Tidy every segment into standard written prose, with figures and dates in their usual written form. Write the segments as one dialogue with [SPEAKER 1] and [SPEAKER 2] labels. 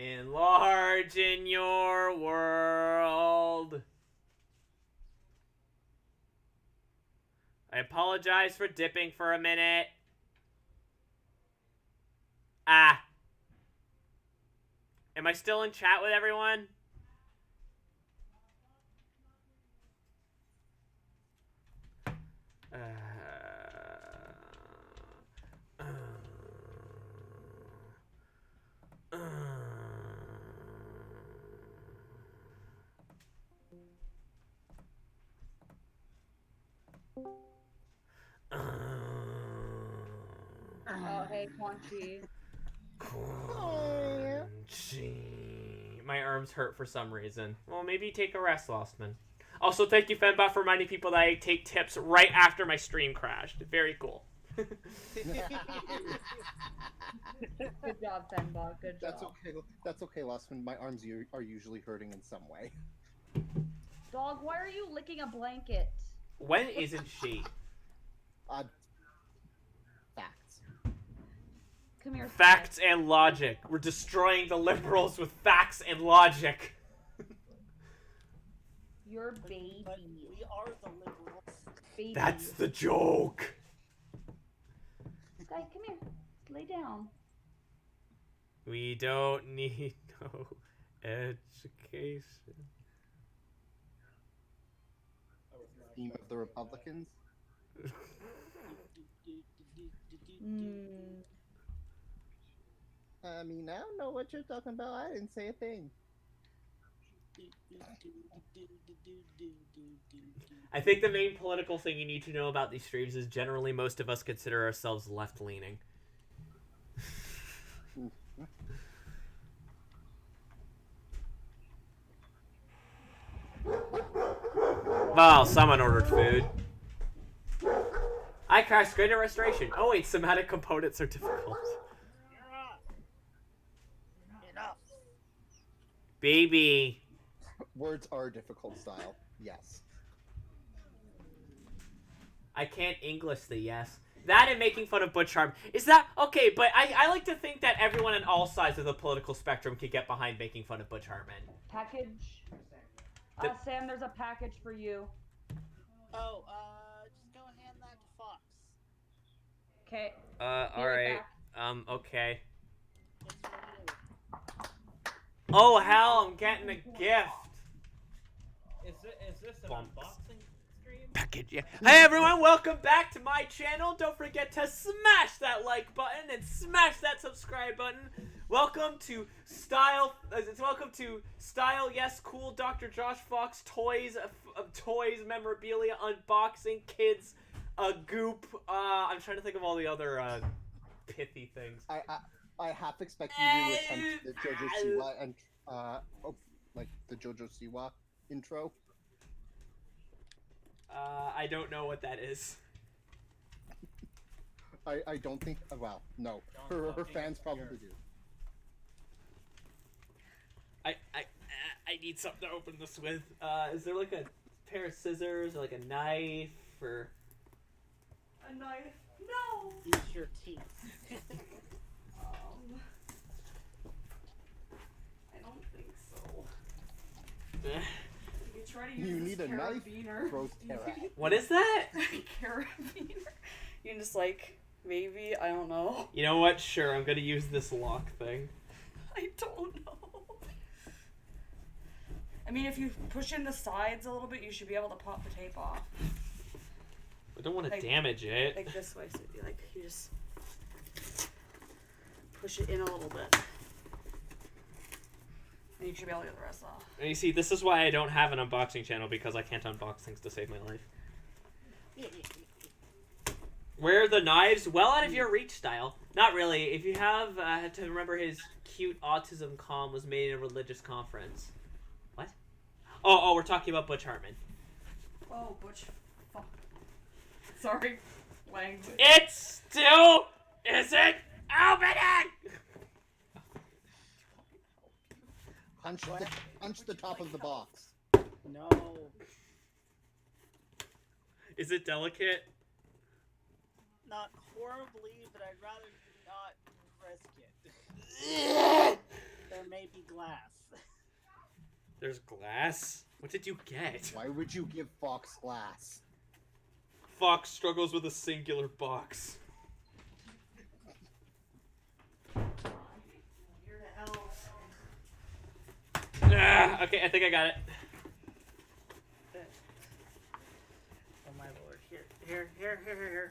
[SPEAKER 1] Enlarge in your world. I apologize for dipping for a minute. Ah. Am I still in chat with everyone?
[SPEAKER 2] Oh, hey, Quan Chi.
[SPEAKER 1] My arms hurt for some reason. Well, maybe take a rest, Lostman. Also, thank you, Fembot, for reminding people that I take tips right after my stream crashed. Very cool.
[SPEAKER 2] Good job, Fembot. Good job.
[SPEAKER 3] That's okay. That's okay, Lostman. My arms are usually hurting in some way.
[SPEAKER 2] Dog, why are you licking a blanket?
[SPEAKER 1] When isn't she?
[SPEAKER 3] Facts.
[SPEAKER 2] Come here.
[SPEAKER 1] Facts and logic. We're destroying the liberals with facts and logic.
[SPEAKER 2] You're baby.
[SPEAKER 4] But we are the liberals.
[SPEAKER 2] Baby.
[SPEAKER 1] That's the joke.
[SPEAKER 2] Sky, come here. Lay down.
[SPEAKER 1] We don't need no education.
[SPEAKER 3] Theme of the Republicans. I mean, I don't know what you're talking about. I didn't say a thing.
[SPEAKER 1] I think the main political thing you need to know about these streams is generally most of us consider ourselves left-leaning. Well, someone ordered food. I crashed greater restoration. Oh wait, somatic components are difficult.
[SPEAKER 4] Enough.
[SPEAKER 1] Baby.
[SPEAKER 3] Words are difficult, style. Yes.
[SPEAKER 1] I can't English the yes. That and making fun of Butch Hartman. Is that... Okay, but I like to think that everyone on all sides of the political spectrum could get behind making fun of Butch Hartman.
[SPEAKER 2] Package. Sam, there's a package for you.
[SPEAKER 4] Oh, just go hand that to Fox.
[SPEAKER 2] Okay.
[SPEAKER 1] Alright. Okay.
[SPEAKER 4] It's for you.
[SPEAKER 1] Oh, hell, I'm getting a gift.
[SPEAKER 5] Is this an unboxing stream?
[SPEAKER 1] Package, yeah. Hey everyone, welcome back to my channel. Don't forget to smash that like button and smash that subscribe button. Welcome to Style. Welcome to Style. Yes, cool. Dr. Josh Fox toys, memorabilia, unboxing, kids, goop. I'm trying to think of all the other pithy things.
[SPEAKER 3] I half expect you to attempt the JoJo Siwa and like the JoJo Siwa intro.
[SPEAKER 1] I don't know what that is.
[SPEAKER 3] I don't think. Well, no. Her fans probably do.
[SPEAKER 1] I need something to open this with. Is there like a pair of scissors or like a knife or
[SPEAKER 2] a knife? No.
[SPEAKER 4] Use your teeth.
[SPEAKER 2] I don't think so.
[SPEAKER 1] You
[SPEAKER 2] try to use
[SPEAKER 3] You
[SPEAKER 2] this
[SPEAKER 3] need a knife. Throws Terra.
[SPEAKER 1] What is that?
[SPEAKER 2] Carabiner. You can just like maybe I don't know.
[SPEAKER 1] You know what? Sure, I'm gonna use this lock thing.
[SPEAKER 2] I don't know. I mean, if you push in the sides a little bit, you should be able to pop the tape off.
[SPEAKER 1] I don't want to
[SPEAKER 2] Like-
[SPEAKER 1] damage it.
[SPEAKER 2] Like this way, so it'd be like you just push it in a little bit. And you should be able to get the rest off.
[SPEAKER 1] And you see, this is why I don't have an unboxing channel, because I can't unbox things to save my life. Where are the knives? Well out of your reach, Style. Not really. If you have to remember, his cute autism calm was made in a religious conference. What? Oh, we're talking about Butch Hartman.
[SPEAKER 2] Oh, Butch. Fuck. Sorry. Language.
[SPEAKER 1] It still isn't opening!
[SPEAKER 3] Punch the top of the box.
[SPEAKER 4] No.
[SPEAKER 1] Is it delicate?
[SPEAKER 4] Not horribly, but I'd rather you not risk it. There may be glass.
[SPEAKER 1] There's glass? What did you get?
[SPEAKER 3] Why would you give Fox glass?
[SPEAKER 1] Fox struggles with a singular box. Okay, I think I got it.
[SPEAKER 4] Oh my lord! Here.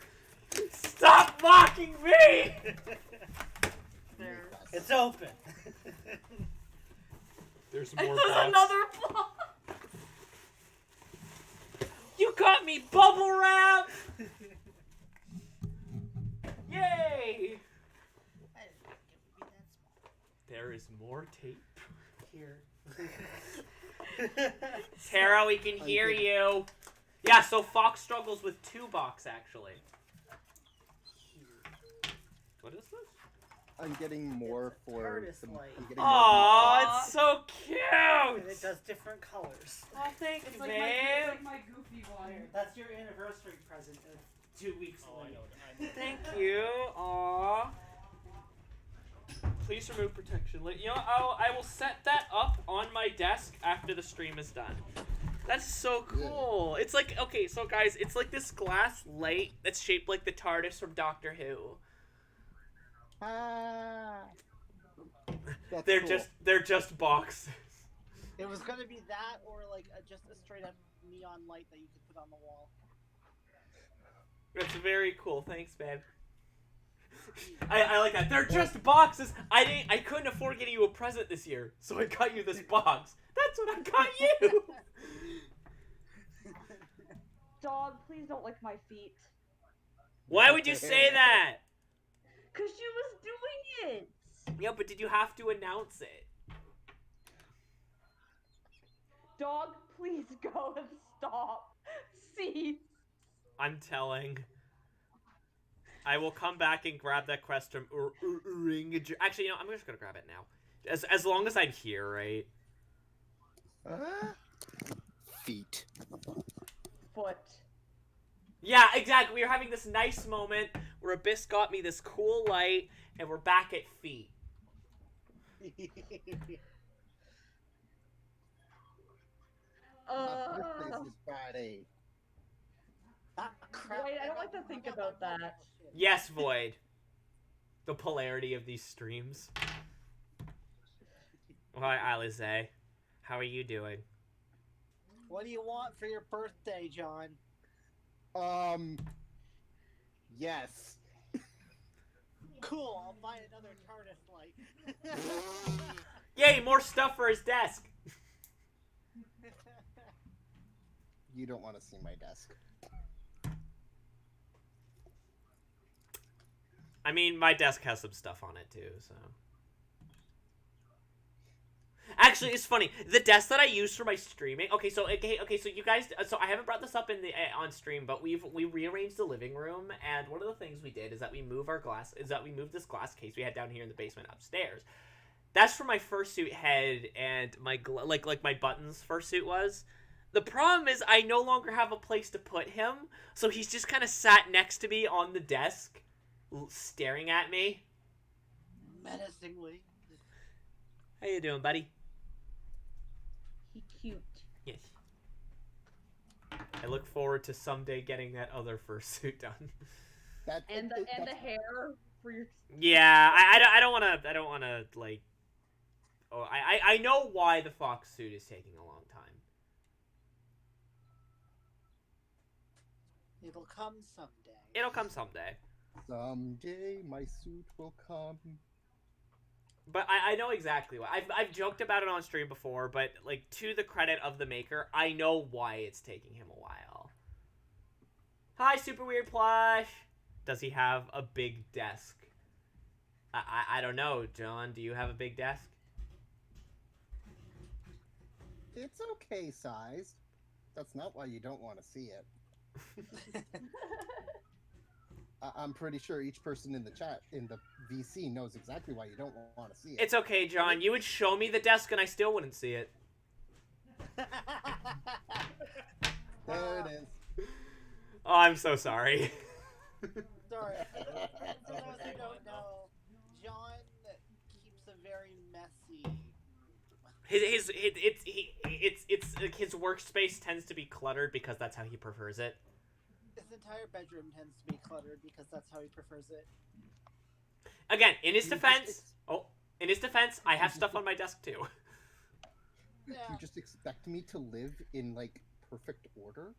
[SPEAKER 1] Stop mocking me!
[SPEAKER 4] There. It's open.
[SPEAKER 1] There's more
[SPEAKER 2] There's
[SPEAKER 1] box.
[SPEAKER 2] another block.
[SPEAKER 1] You got me bubble wrap! Yay!
[SPEAKER 4] I didn't think it would be that small.
[SPEAKER 1] There is more tape.
[SPEAKER 4] Here.
[SPEAKER 1] Tara, we can hear you. Yeah, so Fox struggles with 2 box actually. What is this?
[SPEAKER 3] I'm getting more
[SPEAKER 4] It's a
[SPEAKER 3] for.
[SPEAKER 4] TARDIS
[SPEAKER 3] I'm
[SPEAKER 4] light.
[SPEAKER 3] getting more
[SPEAKER 1] Aww, it's so
[SPEAKER 4] And it
[SPEAKER 1] cute!
[SPEAKER 4] does different colors.
[SPEAKER 1] Oh, thank
[SPEAKER 2] It's
[SPEAKER 1] you,
[SPEAKER 2] like,
[SPEAKER 1] babe.
[SPEAKER 2] my goofy one.
[SPEAKER 4] Here, that's your anniversary present. 2 weeks later.
[SPEAKER 1] Thank you. Aww. Please remove protection. You know, I will set that up on my desk after the stream is done. That's so cool. It's like, okay, so guys, it's like this glass light that's shaped like the TARDIS from Doctor Who.
[SPEAKER 3] Ah. That's
[SPEAKER 1] They're
[SPEAKER 3] cool.
[SPEAKER 1] just boxes.
[SPEAKER 4] It was gonna be that, or like just a straight up neon light that you could put on the wall.
[SPEAKER 1] That's very cool. Thanks, babe. I like that. They're just boxes. I couldn't afford getting you a present this year, so I got you this box. That's what I got you.
[SPEAKER 2] Dog, please don't lick my feet.
[SPEAKER 1] Why would you say that?
[SPEAKER 2] Cause she was doing it.
[SPEAKER 1] Yeah, but did you have to announce it?
[SPEAKER 2] Dog, please go and stop. Cease.
[SPEAKER 1] I'm telling. I will come back and grab that quest from Actually, you know, I'm just gonna grab it now. As long as I'm here, right?
[SPEAKER 3] Feet.
[SPEAKER 2] Foot.
[SPEAKER 1] Yeah, exactly. We were having this nice moment where Abyss got me this cool light, and we're back at feet.
[SPEAKER 3] My birthday is Friday.
[SPEAKER 4] Ah, crap.
[SPEAKER 2] Wait, I don't like to think about that.
[SPEAKER 1] Yes, Void. The polarity of these streams. Hi, Alize. How are you doing?
[SPEAKER 4] What do you want for your birthday, John?
[SPEAKER 3] Yes.
[SPEAKER 4] Cool, I'll buy another TARDIS light.
[SPEAKER 1] Yay, more stuff for his desk.
[SPEAKER 3] You don't want to see my desk.
[SPEAKER 1] I mean, my desk has some stuff on it too, so. Actually, it's funny. The desk that I use for my streaming. Okay, so you guys. So I haven't brought this up in the on stream, but we rearranged the living room, and one of the things we did is that we moved this glass case we had down here in the basement upstairs. That's for my fursuit head and my like my buttons fursuit was. The problem is I no longer have a place to put him, so he's just kind of sat next to me on the desk, staring at me.
[SPEAKER 4] Menacingly.
[SPEAKER 1] How you doing, buddy?
[SPEAKER 2] He cute.
[SPEAKER 1] Yes. I look forward to someday getting that other fursuit done.
[SPEAKER 2] And the hair for your.
[SPEAKER 1] Yeah, I don't want to like. Oh, I know why the fox suit is taking a long time.
[SPEAKER 4] It'll come someday.
[SPEAKER 1] It'll come someday.
[SPEAKER 3] Someday my suit will come.
[SPEAKER 1] But I know exactly why. I've joked about it on stream before, but like to the credit of the maker, I know why it's taking him a while. Hi, Super Weird Plush. Does he have a big desk? I don't know, John. Do you have a big desk?
[SPEAKER 3] It's okay sized. That's not why you don't want to see it. I'm pretty sure each person in the chat, in the VC, knows exactly why you don't want to see it.
[SPEAKER 1] It's okay, John. You would show me the desk and I still wouldn't see it.
[SPEAKER 3] There it is.
[SPEAKER 1] Oh, I'm so sorry.
[SPEAKER 4] Sorry. For those who don't know, John keeps a very messy.
[SPEAKER 1] It's like his workspace tends to be cluttered because that's how he prefers it.
[SPEAKER 4] His entire bedroom tends to be cluttered because that's how he prefers it.
[SPEAKER 1] Again, in his
[SPEAKER 3] You just
[SPEAKER 1] defense, I have stuff on my desk too.
[SPEAKER 4] Yeah.
[SPEAKER 3] You just expect me to live in like perfect order?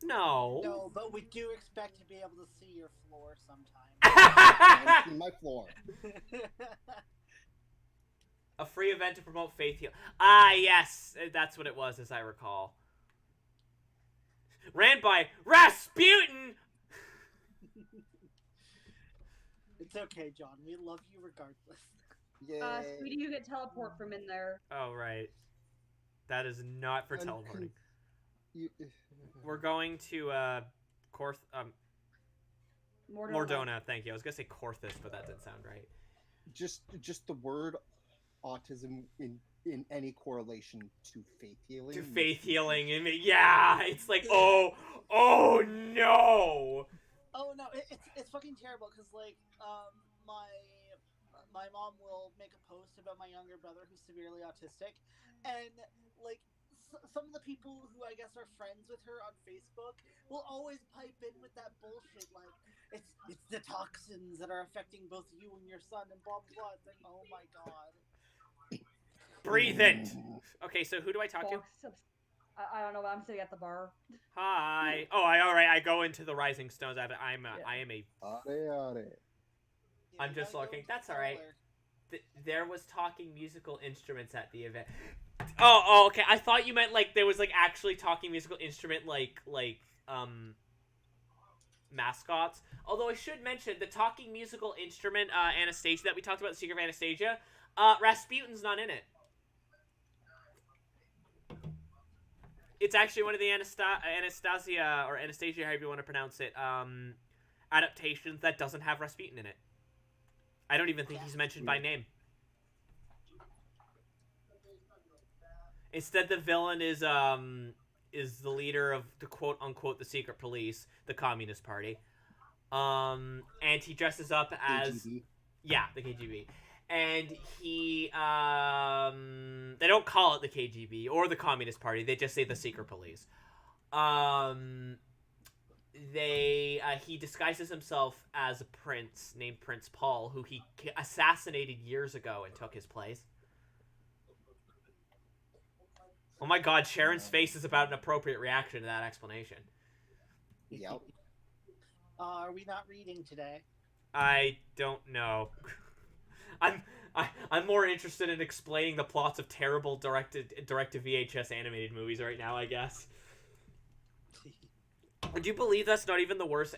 [SPEAKER 1] No.
[SPEAKER 4] No, but we do expect to be able to see your floor sometime.
[SPEAKER 3] I see my floor.
[SPEAKER 1] A free event to promote faith heal. Ah, yes, that's what it was, as I recall. Ran by Rasputin.
[SPEAKER 4] It's okay, John. We love you regardless.
[SPEAKER 3] Yeah.
[SPEAKER 2] Sweetie, you get teleport from in there.
[SPEAKER 1] Oh right, that is not for teleporting.
[SPEAKER 3] You...
[SPEAKER 1] We're going to Mordona. Thank you. I was gonna say Corthus, but that didn't sound right.
[SPEAKER 3] Just the word autism in any correlation to faith healing.
[SPEAKER 1] To faith healing, yeah, it's like oh no.
[SPEAKER 4] Oh no, it's fucking terrible because like my mom will make a post about my younger brother who's severely autistic, and like some of the people who I guess are friends with her on Facebook will always pipe in with that bullshit like it's the toxins that are affecting both you and your son and blah blah blah. It's like, oh my god.
[SPEAKER 1] Breathe it. Okay, so who do I talk to?
[SPEAKER 2] I don't know. I'm sitting at the bar.
[SPEAKER 1] Hi. Oh, all right. I go into the Rising Stones. I am a. I'm just looking. That's all right. There was talking musical instruments at the event. Oh, okay. I thought you meant like there was like actually talking musical instrument like mascots. Although I should mention the talking musical instrument Anastasia that we talked about, the Secret of Anastasia. Rasputin's not in it. It's actually one of the Anastasia or Anastasia, however you want to pronounce it, adaptations that doesn't have Rasputin in it. I don't even think he's mentioned by name. Instead, the villain is the leader of the quote unquote the secret police, the Communist Party, and he dresses up as
[SPEAKER 3] KGB.
[SPEAKER 1] Yeah, the KGB, and he they don't call it the KGB or the Communist Party, they just say the secret police. He disguises himself as a prince named Prince Paul, who he assassinated years ago and took his place. Oh my god, Sharon's face is about an appropriate reaction to that explanation.
[SPEAKER 3] Yep.
[SPEAKER 4] Are we not reading today?
[SPEAKER 1] I don't know. I'm more interested in explaining the plots of terrible direct to VHS animated movies right now, I guess. Would you believe that's not even the worst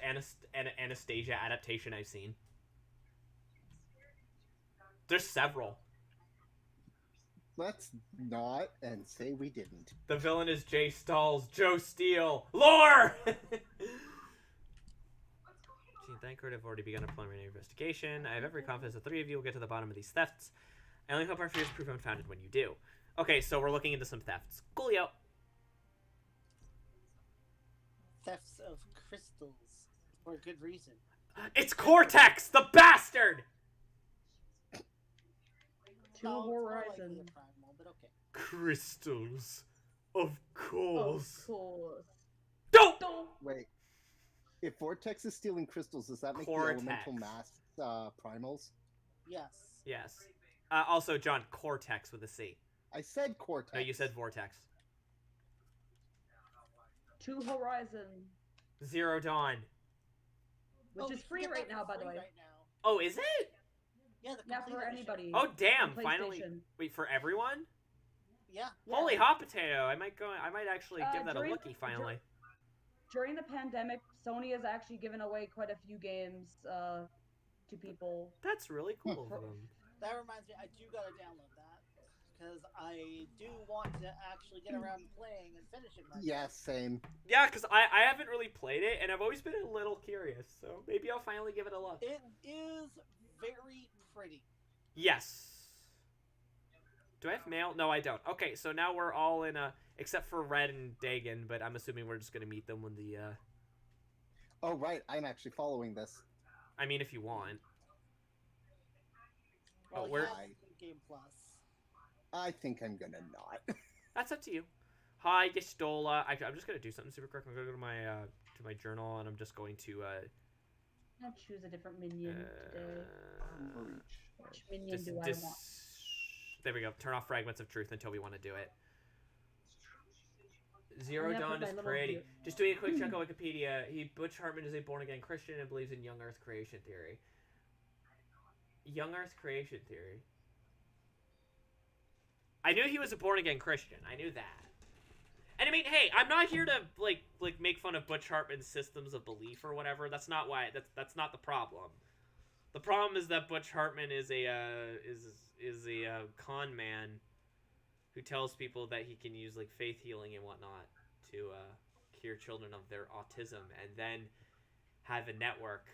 [SPEAKER 1] Anastasia adaptation I've seen? There's several.
[SPEAKER 3] Let's not and say we didn't.
[SPEAKER 1] The villain is Jay Stahl's Joe Steele. Lore! Thankford have already begun a preliminary investigation. I have every confidence the three of you will get to the bottom of these thefts. I only hope our fears prove unfounded when you do. Okay, so we're looking into some thefts. Coolio.
[SPEAKER 4] Thefts of crystals for good reason.
[SPEAKER 1] It's Cortex, the bastard!
[SPEAKER 2] Two
[SPEAKER 4] No, it's more likely
[SPEAKER 2] Horizon.
[SPEAKER 4] a primal, but okay.
[SPEAKER 1] Crystals. Of course.
[SPEAKER 2] Of course.
[SPEAKER 1] Don't!
[SPEAKER 3] Wait. If Vortex is stealing crystals, does that make
[SPEAKER 1] Cortex.
[SPEAKER 3] the elemental mass primals?
[SPEAKER 4] Yes.
[SPEAKER 1] Yes. Also, John, Cortex with a C.
[SPEAKER 3] I said Cortex.
[SPEAKER 1] No, you said Vortex.
[SPEAKER 2] Two Horizon,
[SPEAKER 1] Zero Dawn.
[SPEAKER 2] which
[SPEAKER 4] Oh,
[SPEAKER 2] is
[SPEAKER 4] you
[SPEAKER 2] free
[SPEAKER 4] can get
[SPEAKER 2] right
[SPEAKER 4] that
[SPEAKER 2] now,
[SPEAKER 4] for
[SPEAKER 2] by the
[SPEAKER 4] free
[SPEAKER 2] way.
[SPEAKER 4] Right now.
[SPEAKER 1] Oh, is it?
[SPEAKER 4] Yeah, the
[SPEAKER 2] Not
[SPEAKER 4] complete
[SPEAKER 2] for
[SPEAKER 4] edition.
[SPEAKER 2] anybody.
[SPEAKER 1] Oh, damn,
[SPEAKER 2] On
[SPEAKER 1] finally.
[SPEAKER 2] PlayStation.
[SPEAKER 1] Wait, for everyone?
[SPEAKER 4] Yeah.
[SPEAKER 2] Yeah.
[SPEAKER 1] Holy hot potato. I might actually give that a
[SPEAKER 2] during-
[SPEAKER 1] lookie finally.
[SPEAKER 2] During the pandemic, Sony has actually given away quite a few games to people.
[SPEAKER 1] That's really cool
[SPEAKER 2] For-
[SPEAKER 1] of them.
[SPEAKER 4] That reminds me, I do gotta download that because I do want to actually get around to playing and finishing that.
[SPEAKER 3] Yeah, same.
[SPEAKER 1] Yeah, because I haven't really played it, and I've always been a little curious, so maybe I'll finally give it a look.
[SPEAKER 4] It is very pretty.
[SPEAKER 1] Yes. Do I have mail? No, I don't. Okay, so now we're all in a... Except for Red and Dagon, but I'm assuming we're just going to meet them when the...
[SPEAKER 3] Oh, right. I'm actually following this.
[SPEAKER 1] I mean, if you want.
[SPEAKER 4] Well,
[SPEAKER 1] where-
[SPEAKER 4] yeah, Game Plus.
[SPEAKER 3] I think I'm gonna not.
[SPEAKER 1] That's up to you. Hi, Gestola. Actually, I'm just gonna do something super quick. I'm gonna go to my journal, and I'm just going to
[SPEAKER 2] I'll choose a different minion today. Which minion
[SPEAKER 1] Dis,
[SPEAKER 2] do I
[SPEAKER 1] dis,
[SPEAKER 2] want?
[SPEAKER 1] there we go. Turn off fragments of truth until we want to do it.
[SPEAKER 2] I'm
[SPEAKER 1] Zero
[SPEAKER 2] gonna put
[SPEAKER 1] Dawn
[SPEAKER 2] my
[SPEAKER 1] is
[SPEAKER 2] little
[SPEAKER 1] pretty.
[SPEAKER 2] view-
[SPEAKER 1] Just doing a quick check on Wikipedia. Butch Hartman is a born-again Christian and believes in young Earth creation theory. Young Earth creation theory. I knew he was a born-again Christian. I knew that. And I mean, hey, I'm not here to like make fun of Butch Hartman's systems of belief or whatever. That's not why. That's not the problem. The problem is that Butch Hartman is a con man who tells people that he can use like faith healing and whatnot to cure children of their autism, and then have a network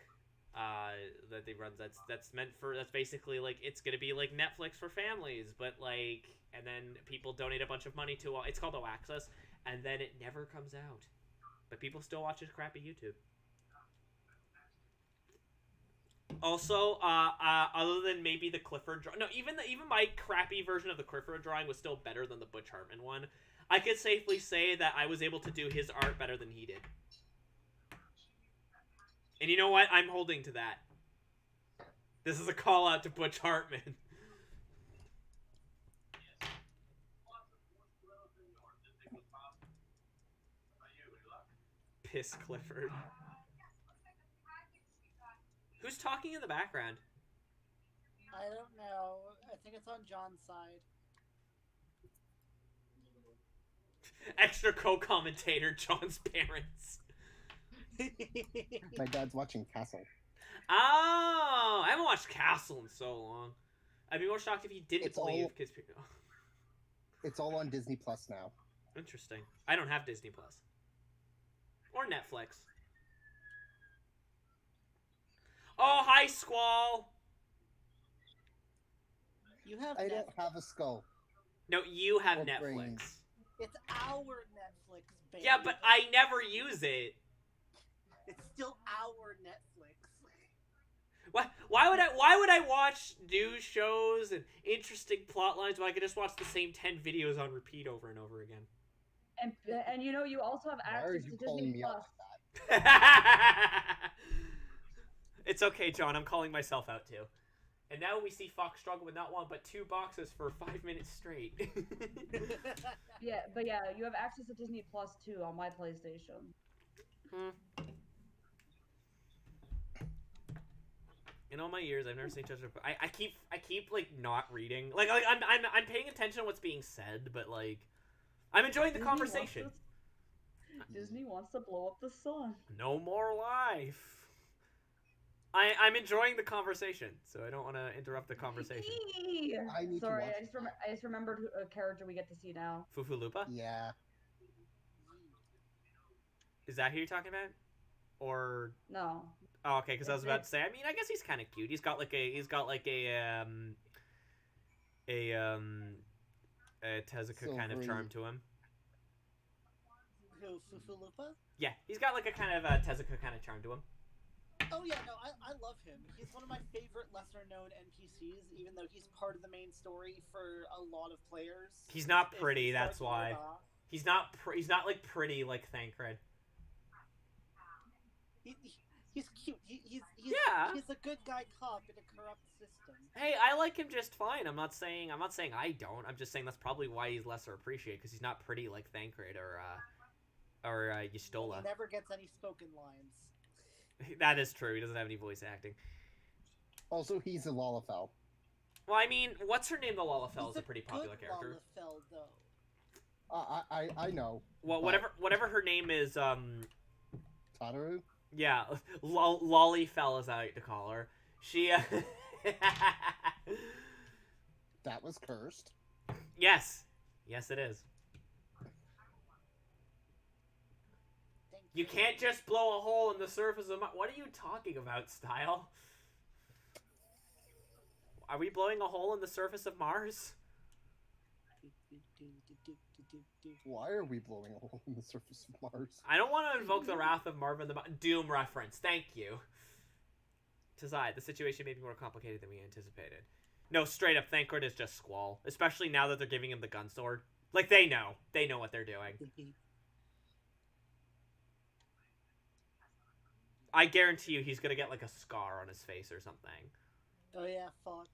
[SPEAKER 1] that they run that's basically like it's gonna be like Netflix for families, but like, and then people donate a bunch of money to it's called All Access, and then it never comes out, but people still watch his crappy YouTube. Also, other than maybe the Clifford drawing, no, even my crappy version of the Clifford drawing was still better than the Butch Hartman one. I could safely say that I was able to do his art better than he did. And you know what? I'm holding to that. This is a call out to Butch Hartman. Piss Clifford. Who's talking in the background?
[SPEAKER 4] I don't know. I think it's on John's side.
[SPEAKER 1] Extra co-commentator, John's parents.
[SPEAKER 3] My dad's watching Castle.
[SPEAKER 1] Oh, I haven't watched Castle in so long. I'd be more shocked if he didn't believe.
[SPEAKER 3] It's all on Disney Plus now.
[SPEAKER 1] Interesting. I don't have Disney Plus. Or Netflix. Oh, hi, Squall.
[SPEAKER 4] You have
[SPEAKER 3] I
[SPEAKER 4] Netflix.
[SPEAKER 3] don't have a skull.
[SPEAKER 1] No, you have
[SPEAKER 3] Or
[SPEAKER 1] Netflix.
[SPEAKER 3] brains.
[SPEAKER 4] It's our Netflix, baby.
[SPEAKER 1] Yeah, but I never use it.
[SPEAKER 4] It's still our Netflix.
[SPEAKER 1] Why would I watch news shows and interesting plot lines when I could just watch the same 10 videos on repeat over and over again?
[SPEAKER 2] And you know, you also have
[SPEAKER 3] Why are
[SPEAKER 2] access
[SPEAKER 3] you
[SPEAKER 2] to
[SPEAKER 3] calling
[SPEAKER 2] Disney
[SPEAKER 3] me out
[SPEAKER 2] Plus.
[SPEAKER 3] like that?
[SPEAKER 1] It's okay, John. I'm calling myself out too. And now we see Fox struggle with not one but 2 boxes for 5 minutes straight.
[SPEAKER 2] Yeah, but yeah, you have access to Disney Plus too on my PlayStation.
[SPEAKER 1] In all my years, I've never seen such a. I keep like not reading. Like I'm paying attention to what's being said, but like I'm enjoying the conversation.
[SPEAKER 2] Disney wants to blow up the sun.
[SPEAKER 1] No more life. I'm enjoying the conversation, so I don't want to interrupt the conversation.
[SPEAKER 3] I need
[SPEAKER 2] Sorry,
[SPEAKER 3] to watch
[SPEAKER 2] I just remembered a character we get to see now.
[SPEAKER 1] Fufu Lupa?
[SPEAKER 3] Yeah.
[SPEAKER 1] Is that who you're talking about? Or
[SPEAKER 2] No.
[SPEAKER 1] oh, okay, because I was about to say. I mean, I guess he's kind of cute. He's got like a Tezuka kind of charm to him.
[SPEAKER 4] Who, Fufulupa?
[SPEAKER 1] Yeah, he's got like a kind of Tezuka kind of charm to him.
[SPEAKER 4] Oh yeah, no, I love him. He's one of my favorite lesser-known NPCs, even though he's part of the main story for a lot of players.
[SPEAKER 1] He's not
[SPEAKER 4] If
[SPEAKER 1] pretty,
[SPEAKER 4] you start
[SPEAKER 1] that's
[SPEAKER 4] to
[SPEAKER 1] why.
[SPEAKER 4] look off.
[SPEAKER 1] He's not like pretty like Thancred.
[SPEAKER 4] He's cute.
[SPEAKER 1] Yeah.
[SPEAKER 4] He's a good guy cop in a corrupt system.
[SPEAKER 1] Hey, I like him just fine. I'm not saying I don't. I'm just saying that's probably why he's lesser appreciated, because he's not pretty like Thancred or Yestola.
[SPEAKER 4] He never gets any spoken lines.
[SPEAKER 1] That is true. He doesn't have any voice acting.
[SPEAKER 3] Also, he's a Lalafell.
[SPEAKER 1] Well, I mean, what's her name? The Lalafell
[SPEAKER 4] He's
[SPEAKER 1] is a pretty popular
[SPEAKER 4] good
[SPEAKER 1] character.
[SPEAKER 4] Lalafell, though.
[SPEAKER 3] I know.
[SPEAKER 1] Well,
[SPEAKER 3] but-
[SPEAKER 1] whatever her name is,
[SPEAKER 3] Tataru?
[SPEAKER 1] yeah, Lollyfell as I like to call her. She,
[SPEAKER 3] That was cursed.
[SPEAKER 1] yes, it is. You can't just blow a hole in the surface of Mars. What are you talking about, Style? Are we blowing a hole in the surface of Mars?
[SPEAKER 3] Why are we blowing a hole in the surface of Mars?
[SPEAKER 1] I don't want to invoke the wrath of Marvin the Doom reference. Thank you. Tis I. The situation may be more complicated than we anticipated. No, straight up, Thancred is just Squall. Especially now that they're giving him the gun sword. Like, they know. They know what they're doing. I guarantee you he's gonna get, like, a scar on his face or something.
[SPEAKER 4] Oh yeah, Fox.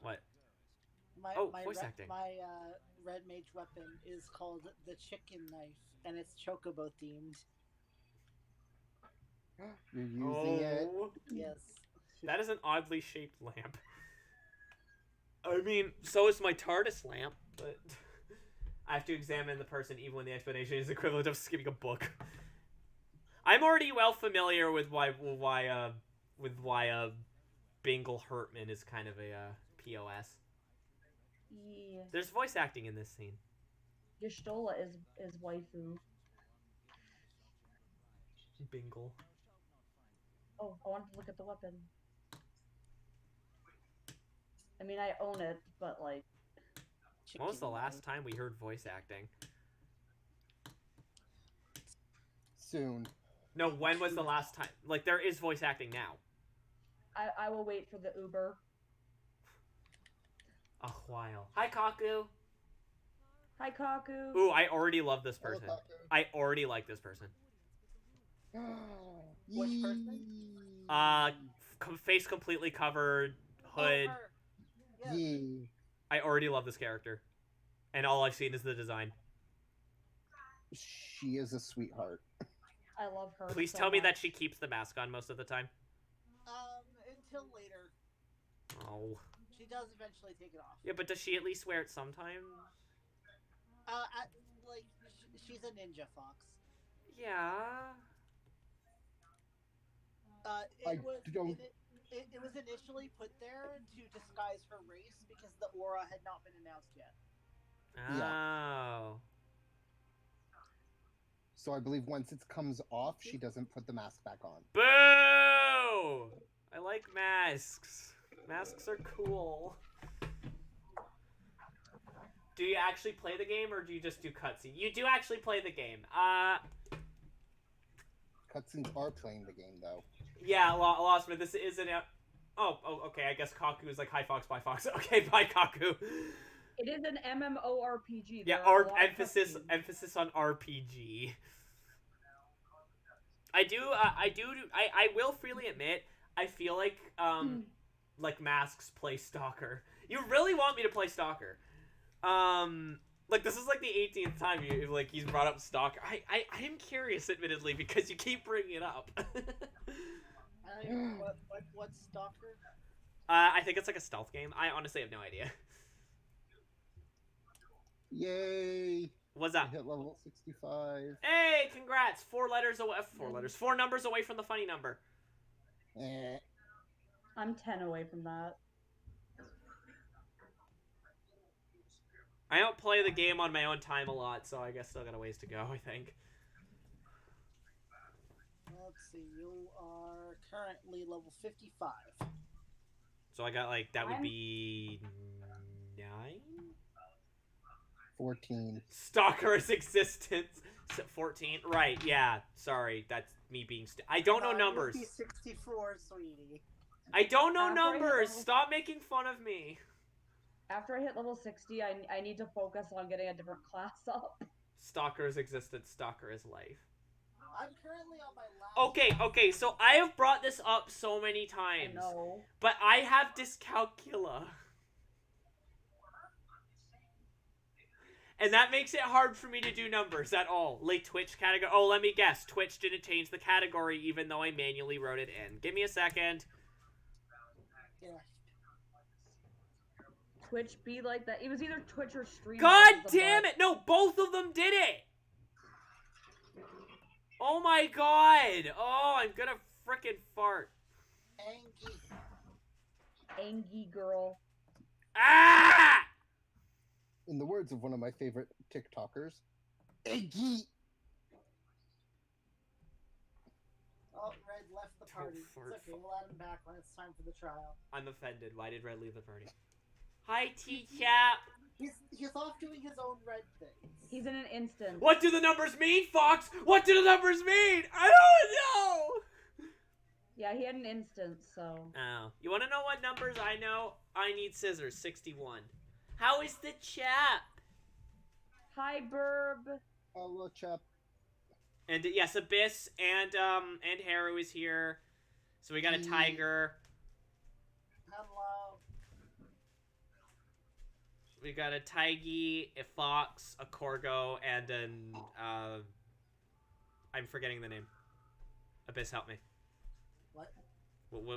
[SPEAKER 1] What?
[SPEAKER 4] My,
[SPEAKER 1] Oh,
[SPEAKER 4] my
[SPEAKER 1] voice
[SPEAKER 4] red,
[SPEAKER 1] acting.
[SPEAKER 4] My red mage weapon is called the chicken knife, and it's chocobo themed.
[SPEAKER 3] You're using it.
[SPEAKER 4] Yes.
[SPEAKER 1] That is an oddly shaped lamp. I mean, so is my TARDIS lamp, but I have to examine the person even when the explanation is equivalent of skipping a book. I'm already well familiar with why Bingle Hertman is kind of a POS.
[SPEAKER 2] Yeah.
[SPEAKER 1] There's voice acting in this scene.
[SPEAKER 2] Y'shtola is waifu.
[SPEAKER 1] Bingle.
[SPEAKER 2] Oh, I wanted to look at the weapon. I mean, I own it, but like.
[SPEAKER 1] When was the last time we heard voice acting?
[SPEAKER 3] Soon.
[SPEAKER 1] No, when was the last time? Like, there is voice acting now.
[SPEAKER 2] I will wait for the Uber.
[SPEAKER 1] A while. Hi, Kaku.
[SPEAKER 2] Hi, Kaku.
[SPEAKER 1] Ooh, I already love this person.
[SPEAKER 3] Hello,
[SPEAKER 1] I already like this person.
[SPEAKER 4] Which person?
[SPEAKER 1] Face completely covered, hood.
[SPEAKER 4] Oh, her. Yeah.
[SPEAKER 3] Yeah.
[SPEAKER 1] I already love this character. And all I've seen is the design.
[SPEAKER 3] She is a sweetheart.
[SPEAKER 2] I love her.
[SPEAKER 1] Please
[SPEAKER 2] so
[SPEAKER 1] tell me
[SPEAKER 2] much.
[SPEAKER 1] that she keeps the mask on most of the time.
[SPEAKER 4] Until later.
[SPEAKER 1] Oh.
[SPEAKER 4] She does eventually take it off.
[SPEAKER 1] Yeah, but does she at least wear it sometimes?
[SPEAKER 4] She's a ninja fox.
[SPEAKER 1] Yeah.
[SPEAKER 4] It was initially put there to disguise her race because the aura had not been announced yet.
[SPEAKER 1] Oh.
[SPEAKER 3] So I believe once it comes off, she doesn't put the mask back on.
[SPEAKER 1] Boo! I like masks. Masks are cool. Do you actually play the game, or do you just do cutscenes? You do actually play the game.
[SPEAKER 3] Cutscenes are playing the game, though.
[SPEAKER 1] Yeah, Lost, but this isn't a... Oh, okay, I guess Kaku is like, hi, Fox, bye, Fox. Okay, bye, Kaku.
[SPEAKER 2] It is an MMORPG.
[SPEAKER 1] Yeah,
[SPEAKER 2] There are a lot of
[SPEAKER 1] emphasis on RPG. I will freely admit, I feel like, like Masks play Stalker. You really want me to play Stalker. Like, this is like the 18th time he's brought up Stalker. I am curious, admittedly, because you keep bringing it up.
[SPEAKER 4] What's Stalker?
[SPEAKER 1] I think it's like a stealth game. I honestly have no idea.
[SPEAKER 3] Yay!
[SPEAKER 1] What's
[SPEAKER 3] I
[SPEAKER 1] up?
[SPEAKER 3] hit level 65.
[SPEAKER 1] Hey, congrats! 4 numbers away from the funny number.
[SPEAKER 3] Eh.
[SPEAKER 2] I'm 10 away from that.
[SPEAKER 1] I don't play the game on my own time a lot, so I guess still got a ways to go, I think.
[SPEAKER 4] Let's see, you are currently level 55.
[SPEAKER 1] So I got, like, that would be... 9?
[SPEAKER 3] 14.
[SPEAKER 1] Stalker's existence. 14? Right, yeah. Sorry, that's me being... I don't know numbers.
[SPEAKER 4] You'll be 64, sweetie.
[SPEAKER 1] I don't know
[SPEAKER 2] After
[SPEAKER 1] numbers! Stop making fun of me!
[SPEAKER 2] After I hit level 60, I need to focus on getting a different class up.
[SPEAKER 1] Stalker's existence, Stalker is life.
[SPEAKER 4] I'm currently on my last...
[SPEAKER 1] Okay, so I have brought this up so many times.
[SPEAKER 2] No.
[SPEAKER 1] But I have dyscalculia. And that makes it hard for me to do numbers at all. Late Twitch category. Oh, let me guess. Twitch didn't change the category even though I manually wrote it in. Give me a second.
[SPEAKER 4] Yeah.
[SPEAKER 2] Twitch be like that. It was either Twitch or Stream.
[SPEAKER 1] God damn it! No, both of them did it! Oh my god! Oh, I'm gonna frickin' fart.
[SPEAKER 2] Angie girl.
[SPEAKER 1] Ah!
[SPEAKER 3] In the words of one of my favorite TikTokers, Eggy.
[SPEAKER 4] Oh, Red left the party. It's okay, we'll add him back when it's time for the trial.
[SPEAKER 1] I'm offended. Why did Red leave the party? Hi, teacher.
[SPEAKER 4] He's off doing his own Red things.
[SPEAKER 2] He's in an instant.
[SPEAKER 1] What do the numbers mean, Fox? What do the numbers mean? I don't know!
[SPEAKER 2] Yeah, he had an instance, so.
[SPEAKER 1] Oh. You want to know what numbers I know? I need scissors. 61. How is the chap?
[SPEAKER 2] Hi, Burb.
[SPEAKER 3] Hello, chap.
[SPEAKER 1] And yes, Abyss and Haru is here. So we got a tiger.
[SPEAKER 4] Hello.
[SPEAKER 1] We got a Taigi, a fox, a corgo, and an I'm forgetting the name. Abyss, help me.
[SPEAKER 4] What?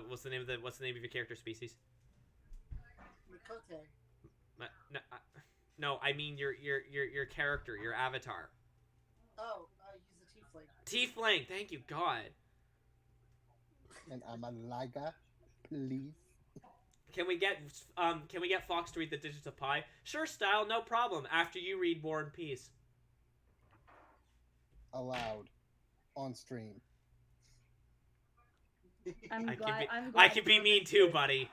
[SPEAKER 1] What's the name of your character species?
[SPEAKER 4] Mikote.
[SPEAKER 1] No, I mean your character, your avatar.
[SPEAKER 4] Oh, use a tiefling.
[SPEAKER 1] Tiefling, thank you, God.
[SPEAKER 3] And I'm a Liga, please.
[SPEAKER 1] Can we get Fox to read the Digits of Pi? Sure, Style, no problem. After you read War and Peace.
[SPEAKER 3] Aloud. On stream.
[SPEAKER 1] I can be mean too, buddy.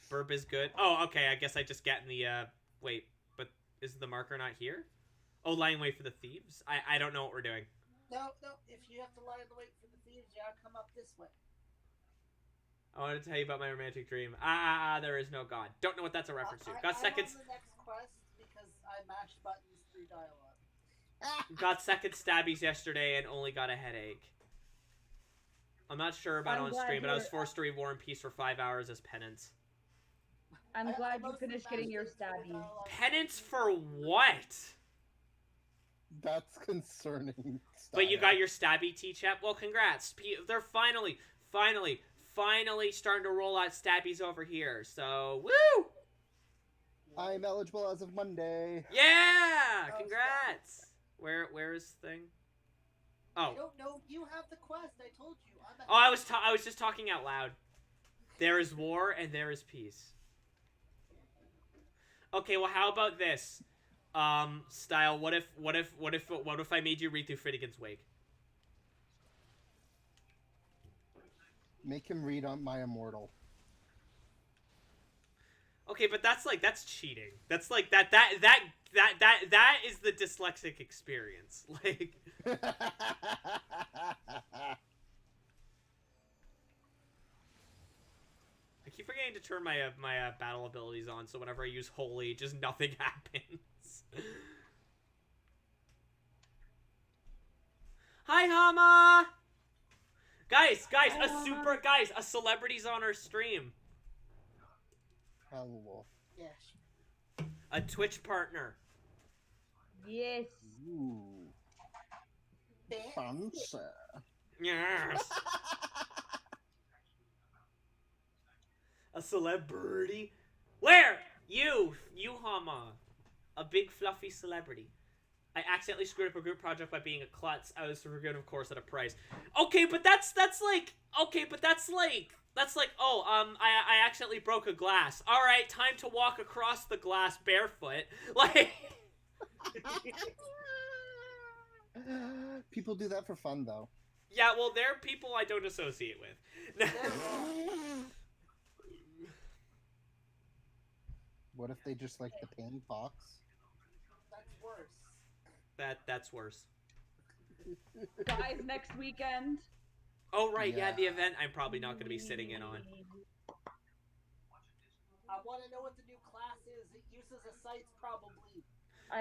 [SPEAKER 1] Burp is good. Oh, okay. I guess I just get in the wait, but is the marker not here? Oh, lying wait for the thieves. I don't know what we're doing.
[SPEAKER 4] No. If you have to lie in the wait for the thieves, you gotta come up this way.
[SPEAKER 1] I want to tell you about my romantic dream. There is no God. Don't know what that's a reference to. Got seconds.
[SPEAKER 4] I'm on the next quest because I mashed buttons through dialogue.
[SPEAKER 1] Got second stabbies yesterday and only got a headache. I'm not sure about on stream, but I was forced to read War and Peace for 5 hours as penance.
[SPEAKER 2] I'm glad you finished getting your stabbies.
[SPEAKER 1] Penance for what?
[SPEAKER 3] That's concerning.
[SPEAKER 1] But you got your stabby T-Chap? Well, congrats. They're finally starting to roll out stabbies over here. So, woo!
[SPEAKER 3] I'm eligible as of Monday.
[SPEAKER 1] Yeah! Congrats! Where is the thing? Oh.
[SPEAKER 4] I don't know. You have the quest. I told you.
[SPEAKER 1] I was just talking out loud. There is war and there is peace. Okay, well, how about this? Style, what if I made you read through Finnegan's Wake?
[SPEAKER 3] Make him read on My Immortal.
[SPEAKER 1] Okay, but that's cheating. That's like that is the dyslexic experience. Like I keep forgetting to turn my battle abilities on, so whenever I use Holy, just nothing happens. Hi, Hama! Guys, a celebrity's on our stream.
[SPEAKER 3] Hello.
[SPEAKER 4] Yes.
[SPEAKER 1] A Twitch partner.
[SPEAKER 2] Yes.
[SPEAKER 3] Ooh. Fancy.
[SPEAKER 1] Yes. A celebrity? Where? You Hama. A big fluffy celebrity. I accidentally screwed up a group project by being a klutz. I was super good, of course, at a price. Okay, but that's like, I accidentally broke a glass. All right, time to walk across the glass barefoot. Like,
[SPEAKER 3] People do that for fun, though.
[SPEAKER 1] yeah, well, they're people I don't associate with.
[SPEAKER 3] What if they just like the pink fox?
[SPEAKER 4] That's worse.
[SPEAKER 1] That's worse.
[SPEAKER 2] Guys, next weekend.
[SPEAKER 1] Oh, right, yeah,
[SPEAKER 3] Yeah.
[SPEAKER 1] the event I'm probably not going to be sitting in on.
[SPEAKER 4] I want to know what the new class is. It uses a sites probably.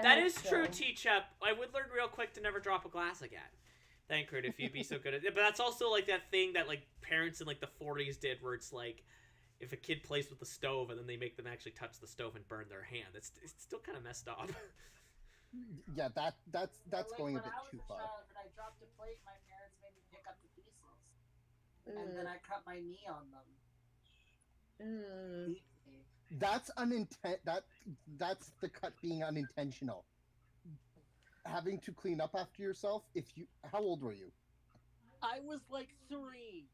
[SPEAKER 1] That is true, T-Chep. I would learn real quick to never drop a glass again. Thank you, if you'd be so good at it. But that's also like that thing that like parents in like the 40s did, where it's like, if a kid plays with the stove and then they make them actually touch the stove and burn their hand, it's still kind of messed up.
[SPEAKER 3] Yeah, that's
[SPEAKER 4] Like,
[SPEAKER 3] going a
[SPEAKER 4] when
[SPEAKER 3] bit
[SPEAKER 4] I was
[SPEAKER 3] too
[SPEAKER 4] a
[SPEAKER 3] far.
[SPEAKER 4] child and I dropped a plate, my parents made me pick up the pieces, and then I cut my knee on them.
[SPEAKER 3] That's that's the cut being unintentional. Having to clean up after yourself. How old were you?
[SPEAKER 4] I was like 3.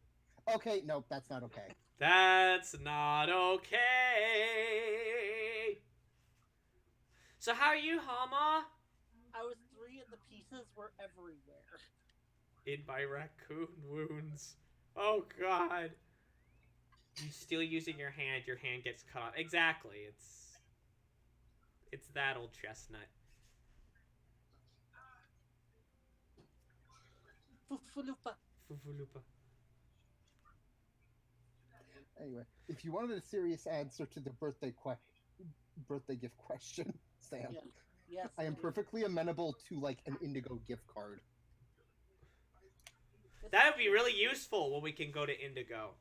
[SPEAKER 3] Okay, nope, that's not okay.
[SPEAKER 1] That's not okay. So how are you, Hama?
[SPEAKER 4] I was 3 and the pieces were everywhere.
[SPEAKER 1] In my raccoon wounds. Oh God. You still using your hand gets cut off. Exactly. It's that old chestnut.
[SPEAKER 4] Fulupa.
[SPEAKER 1] Fufulupa.
[SPEAKER 3] Anyway, if you wanted a serious answer to the birthday gift question, Sam,
[SPEAKER 4] Yeah. Yes.
[SPEAKER 3] I am
[SPEAKER 4] please.
[SPEAKER 3] perfectly amenable to like an Indigo gift card.
[SPEAKER 1] That would be really useful when we can go to Indigo.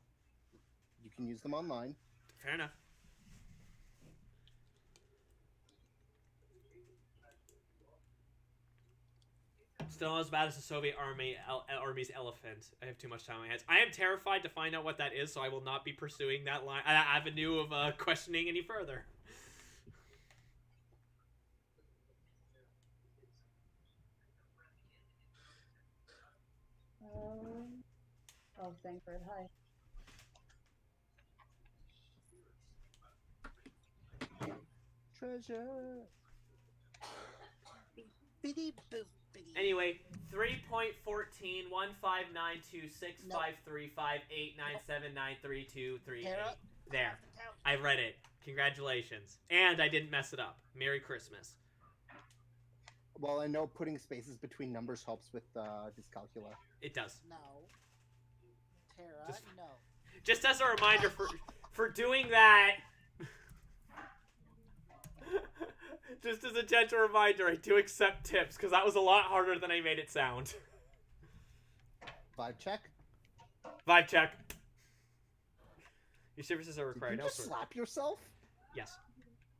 [SPEAKER 3] You can use them online.
[SPEAKER 1] Fair enough. Still not as bad as the Soviet Army's elephant. I have too much time on my hands. I am terrified to find out what that is, so I will not be pursuing that avenue of questioning any further.
[SPEAKER 2] Oh, Thankford, hi.
[SPEAKER 3] Treasure.
[SPEAKER 4] Biddy boo biddy.
[SPEAKER 1] Anyway, 3.14 15926535897932338.
[SPEAKER 4] Tara,
[SPEAKER 1] There.
[SPEAKER 4] count.
[SPEAKER 1] I read it. Congratulations. And I didn't mess it up. Merry Christmas.
[SPEAKER 3] Well, I know putting spaces between numbers helps with dyscalculia.
[SPEAKER 1] It does.
[SPEAKER 4] No. Tara,
[SPEAKER 1] Just-
[SPEAKER 4] no.
[SPEAKER 1] Just as a reminder for doing that. Just as a gentle reminder, I do accept tips because that was a lot harder than I made it sound.
[SPEAKER 3] Vibe check.
[SPEAKER 1] Vibe check. Your services are
[SPEAKER 3] Did
[SPEAKER 1] required
[SPEAKER 3] you just
[SPEAKER 1] elsewhere.
[SPEAKER 3] slap yourself?
[SPEAKER 1] Yes.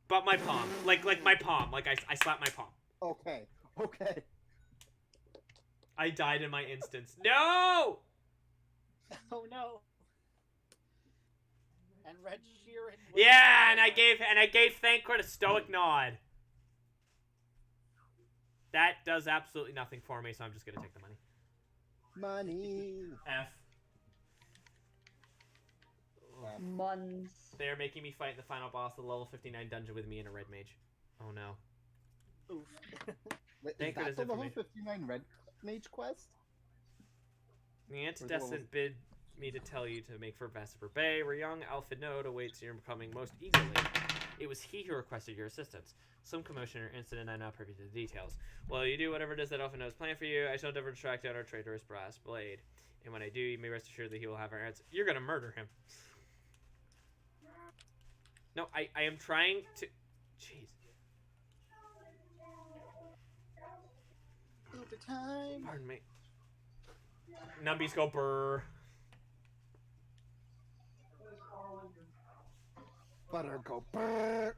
[SPEAKER 1] But my palm. Like my palm. Like I slapped my palm.
[SPEAKER 3] Okay. Okay.
[SPEAKER 1] I died in my instance. No!
[SPEAKER 4] Oh no. And Red Sheeran. was-
[SPEAKER 1] Yeah, and I gave Thancred a stoic nod. That does absolutely nothing for me, so I'm just gonna take the money.
[SPEAKER 3] Money.
[SPEAKER 1] F.
[SPEAKER 2] Muns.
[SPEAKER 1] They're making me fight the final boss of the level 59 dungeon with me and a red mage. Oh no.
[SPEAKER 4] Oof.
[SPEAKER 3] Wait,
[SPEAKER 1] Thank
[SPEAKER 3] is
[SPEAKER 1] goodness
[SPEAKER 3] that
[SPEAKER 1] it
[SPEAKER 3] the
[SPEAKER 1] for
[SPEAKER 3] level
[SPEAKER 1] me.
[SPEAKER 3] 59 red mage quest?
[SPEAKER 1] The antedescent bid me to tell you to make for Vesper Bay, where young Alpha Node awaits your coming most eagerly. It was he who requested your assistance. Some commotion or incident I'm not privy to the details. Well, you do whatever it is that Alpha Node's planned for you. I shall endeavor to track down our traitorous brass blade. And when I do, you may rest assured that he will have our answer. You're gonna murder him. No, I am trying to... Jeez.
[SPEAKER 4] Overtime.
[SPEAKER 1] Pardon me. Numbies go brrr.
[SPEAKER 3] Butter go brrr.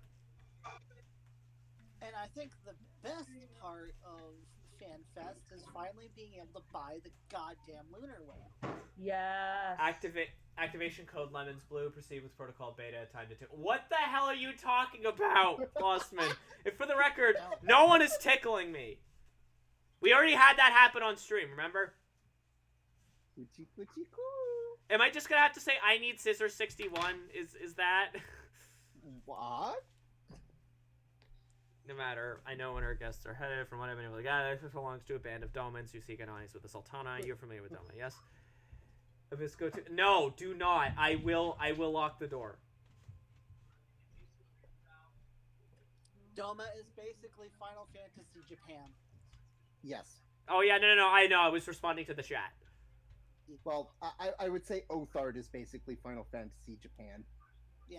[SPEAKER 4] And I think the best part of FanFest is finally being able to buy the goddamn Lunar Whale.
[SPEAKER 2] Yes.
[SPEAKER 1] Activation code Lemons Blue. Proceed with protocol beta. Time to... What the hell are you talking about, Bossman? And for the record, no one is tickling me. We already had that happen on stream, remember?
[SPEAKER 3] Coochie coochie coo.
[SPEAKER 1] Am I just gonna have to say I need Scissor 61? Is that?
[SPEAKER 3] What?
[SPEAKER 1] No matter. I know when our guests are headed. From what I've been able to gather, this belongs to a band of Domans who seek an alliance with the Sultana. You're familiar with Doma, yes? Avisco to... No, do not. I will lock the door.
[SPEAKER 4] Doma is basically Final Fantasy Japan.
[SPEAKER 3] Yes.
[SPEAKER 1] Oh yeah, no. I know. I was responding to the chat.
[SPEAKER 3] Well, I would say Othard is basically Final Fantasy Japan.
[SPEAKER 4] Yeah.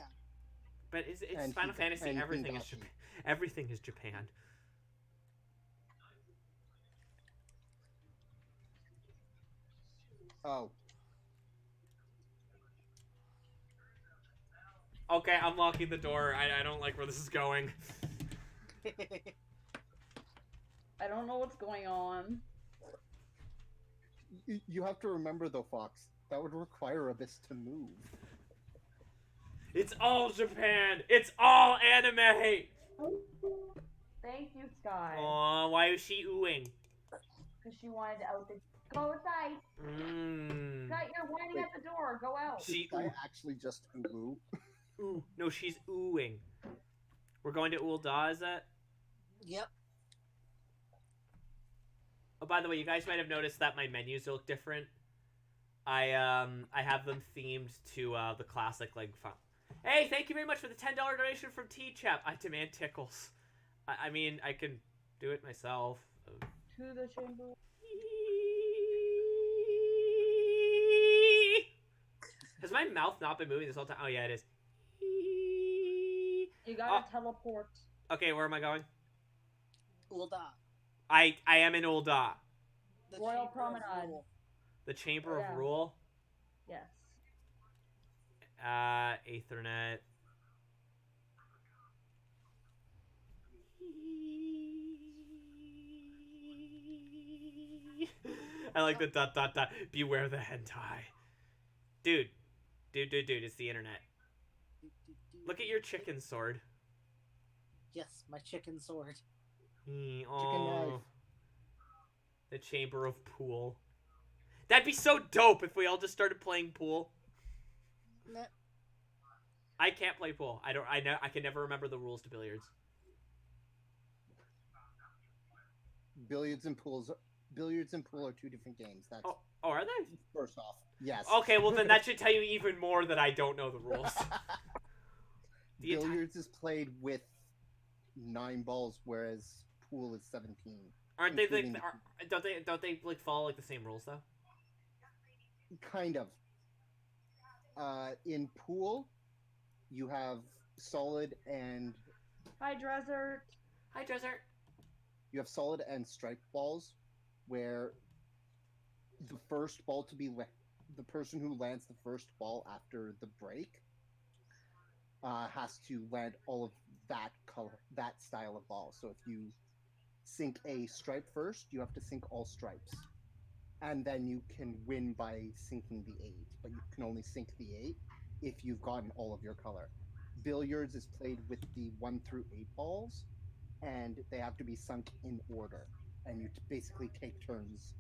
[SPEAKER 1] But it's
[SPEAKER 3] And
[SPEAKER 1] Final Fantasy.
[SPEAKER 3] and
[SPEAKER 1] Everything is
[SPEAKER 3] Hingashi.
[SPEAKER 1] Japan. Everything is Japan.
[SPEAKER 3] Oh.
[SPEAKER 1] Okay, I'm locking the door. I don't like where this is going.
[SPEAKER 2] I don't know what's going on.
[SPEAKER 3] You have to remember, though, Fox, that would require Abyss to move.
[SPEAKER 1] It's all Japan. It's all anime.
[SPEAKER 2] Thank you, Sky.
[SPEAKER 1] Aw, why is she oohing?
[SPEAKER 2] Because she wanted out the... Go outside.
[SPEAKER 1] Mmm.
[SPEAKER 2] Sky, you're whining at the door. Go out.
[SPEAKER 1] She
[SPEAKER 3] I actually just ooh.
[SPEAKER 1] ooh. No, she's oohing. We're going to Ul'dah, is that?
[SPEAKER 4] Yep.
[SPEAKER 1] Oh, by the way, you guys might have noticed that my menus look different. I have them themed to the classic like. Hey, thank you very much for the $10 donation from T-Chap. I demand tickles. I mean, I can do it myself.
[SPEAKER 2] To the chamber.
[SPEAKER 1] my mouth not been moving this whole time? Oh, yeah, it is.
[SPEAKER 2] You gotta teleport.
[SPEAKER 1] Okay, where am I going?
[SPEAKER 4] Ulda.
[SPEAKER 1] I am in Ulda.
[SPEAKER 4] The
[SPEAKER 2] Royal
[SPEAKER 4] Chamber of
[SPEAKER 2] Promenade.
[SPEAKER 4] Rule.
[SPEAKER 1] The Chamber
[SPEAKER 2] Yeah.
[SPEAKER 1] of Rule.
[SPEAKER 2] Yes.
[SPEAKER 1] Aethernet. I like the ... Beware the hentai. Dude. Dude, it's the internet. Look at your chicken sword.
[SPEAKER 4] Yes, my chicken sword.
[SPEAKER 3] Chicken
[SPEAKER 1] Oh.
[SPEAKER 3] knife.
[SPEAKER 1] The Chamber of Pool. That'd be so dope if we all just started playing pool.
[SPEAKER 4] Nah.
[SPEAKER 1] I can't play pool. I can never remember the rules to billiards.
[SPEAKER 3] Billiards and pool are two different games. That's
[SPEAKER 1] Oh, are they?
[SPEAKER 3] first off. Yes.
[SPEAKER 1] Okay, well then that should tell you even more that I don't know the rules.
[SPEAKER 3] Billiards is played with 9 balls, whereas pool is 17.
[SPEAKER 1] Aren't they like?
[SPEAKER 3] including
[SPEAKER 1] Don't they like follow like the same rules though?
[SPEAKER 3] Kind of. In pool, you have solid and
[SPEAKER 2] Hi, Dresser.
[SPEAKER 1] Hi, Dresser.
[SPEAKER 3] you have solid and striped balls, where the first ball to be the person who lands the first ball after the break has to land all of that color, that style of ball. So if you sink a stripe first, you have to sink all stripes, and then you can win by sinking the 8. But you can only sink the 8 if you've gotten all of your color. Billiards is played with the 1 through 8 balls, and they have to be sunk in order. And you basically take turns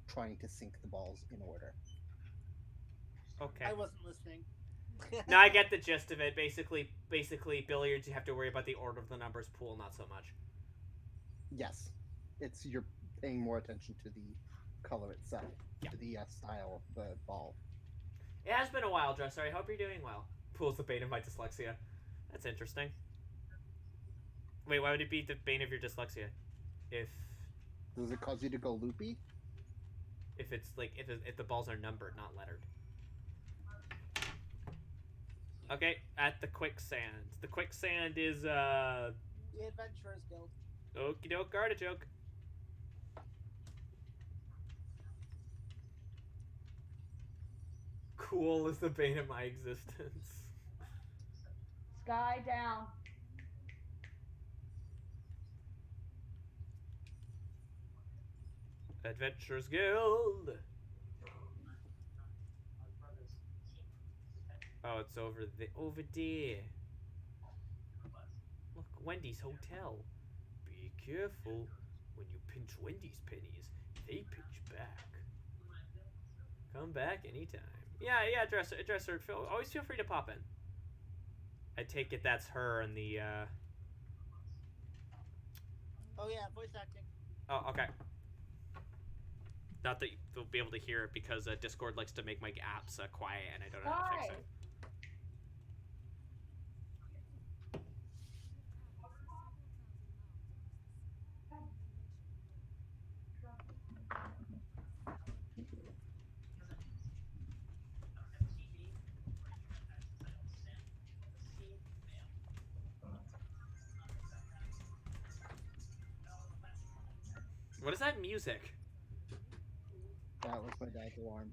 [SPEAKER 3] trying to sink the balls in order.
[SPEAKER 1] Okay.
[SPEAKER 4] I wasn't listening.
[SPEAKER 1] No, I get the gist of it. Basically, billiards you have to worry about the order of the numbers. Pool, not so much.
[SPEAKER 3] Yes, you're paying more attention to the color itself,
[SPEAKER 1] Yeah.
[SPEAKER 3] to the style of the ball.
[SPEAKER 1] It has been a while, Dresser. I hope you're doing well. Pool's the bane of my dyslexia. That's interesting. Wait, why would it be the bane of your dyslexia?
[SPEAKER 3] Does it cause you to go loopy?
[SPEAKER 1] If it's like if the balls are numbered, not lettered. Okay, at the quicksand. The quicksand is
[SPEAKER 4] The Adventurers Guild.
[SPEAKER 1] okie doke artichoke. Cool is the bane of my existence.
[SPEAKER 2] Sky down.
[SPEAKER 1] Adventurers Guild. Oh, it's over there. Look, Wendy's Hotel. Be careful. When you pinch Wendy's pennies, they pinch back. Come back anytime. Yeah, dresser. Always feel free to pop in. I take it that's her and the.
[SPEAKER 4] Oh yeah, voice acting.
[SPEAKER 1] Oh, okay. Not that you'll be able to hear it because Discord likes to make my apps quiet, and I don't know how to fix it. What is that music?
[SPEAKER 3] That was my dad's alarm.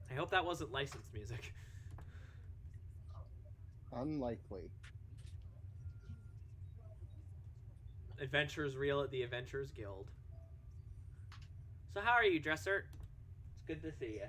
[SPEAKER 1] I hope that wasn't licensed music.
[SPEAKER 3] Unlikely.
[SPEAKER 1] Adventures real at the Adventurers Guild. So how are you, Dresser? It's good to see you.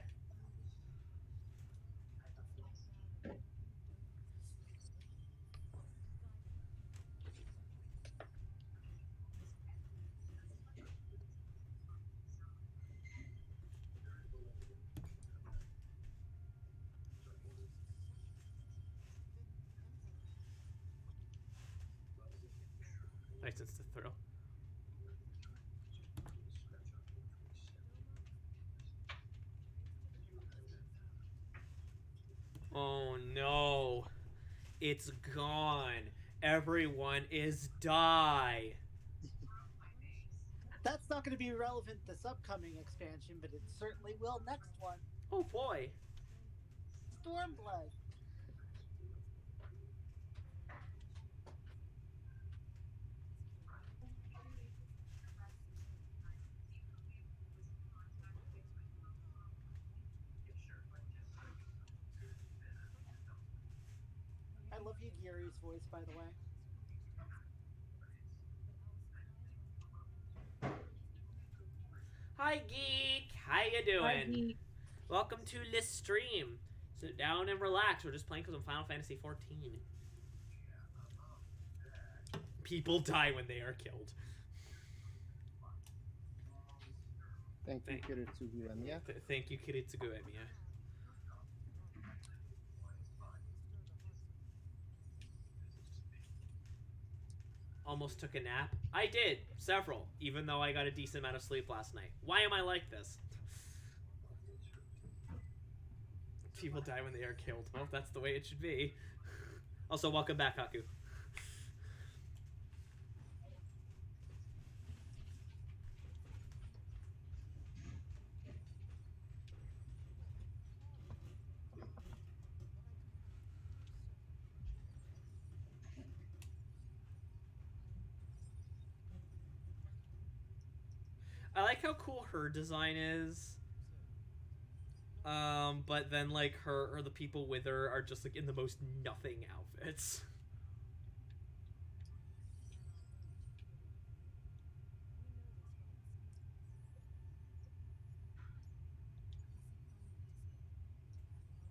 [SPEAKER 1] License to thrill. Oh no. It's gone. Everyone is die.
[SPEAKER 4] That's not going to be relevant this upcoming expansion, but it certainly will next one.
[SPEAKER 1] Oh boy.
[SPEAKER 4] Stormblood. I love Yugiri's voice, by the way.
[SPEAKER 1] Hi, geek. How you doing?
[SPEAKER 2] Hi, Geek.
[SPEAKER 1] Welcome to this stream. Sit down and relax. We're just playing because of Final Fantasy 14. People die when they are killed.
[SPEAKER 3] Thank you, Kiritsugu Emiya.
[SPEAKER 1] Thank you, Kiritsugu Emiya. Almost took a nap. I did. Several. Even though I got a decent amount of sleep last night. Why am I like this? People die when they are killed. Well, that's the way it should be. Also, welcome back, Haku. I like how cool her design is. But then like her or the people with her are just like in the most nothing outfits.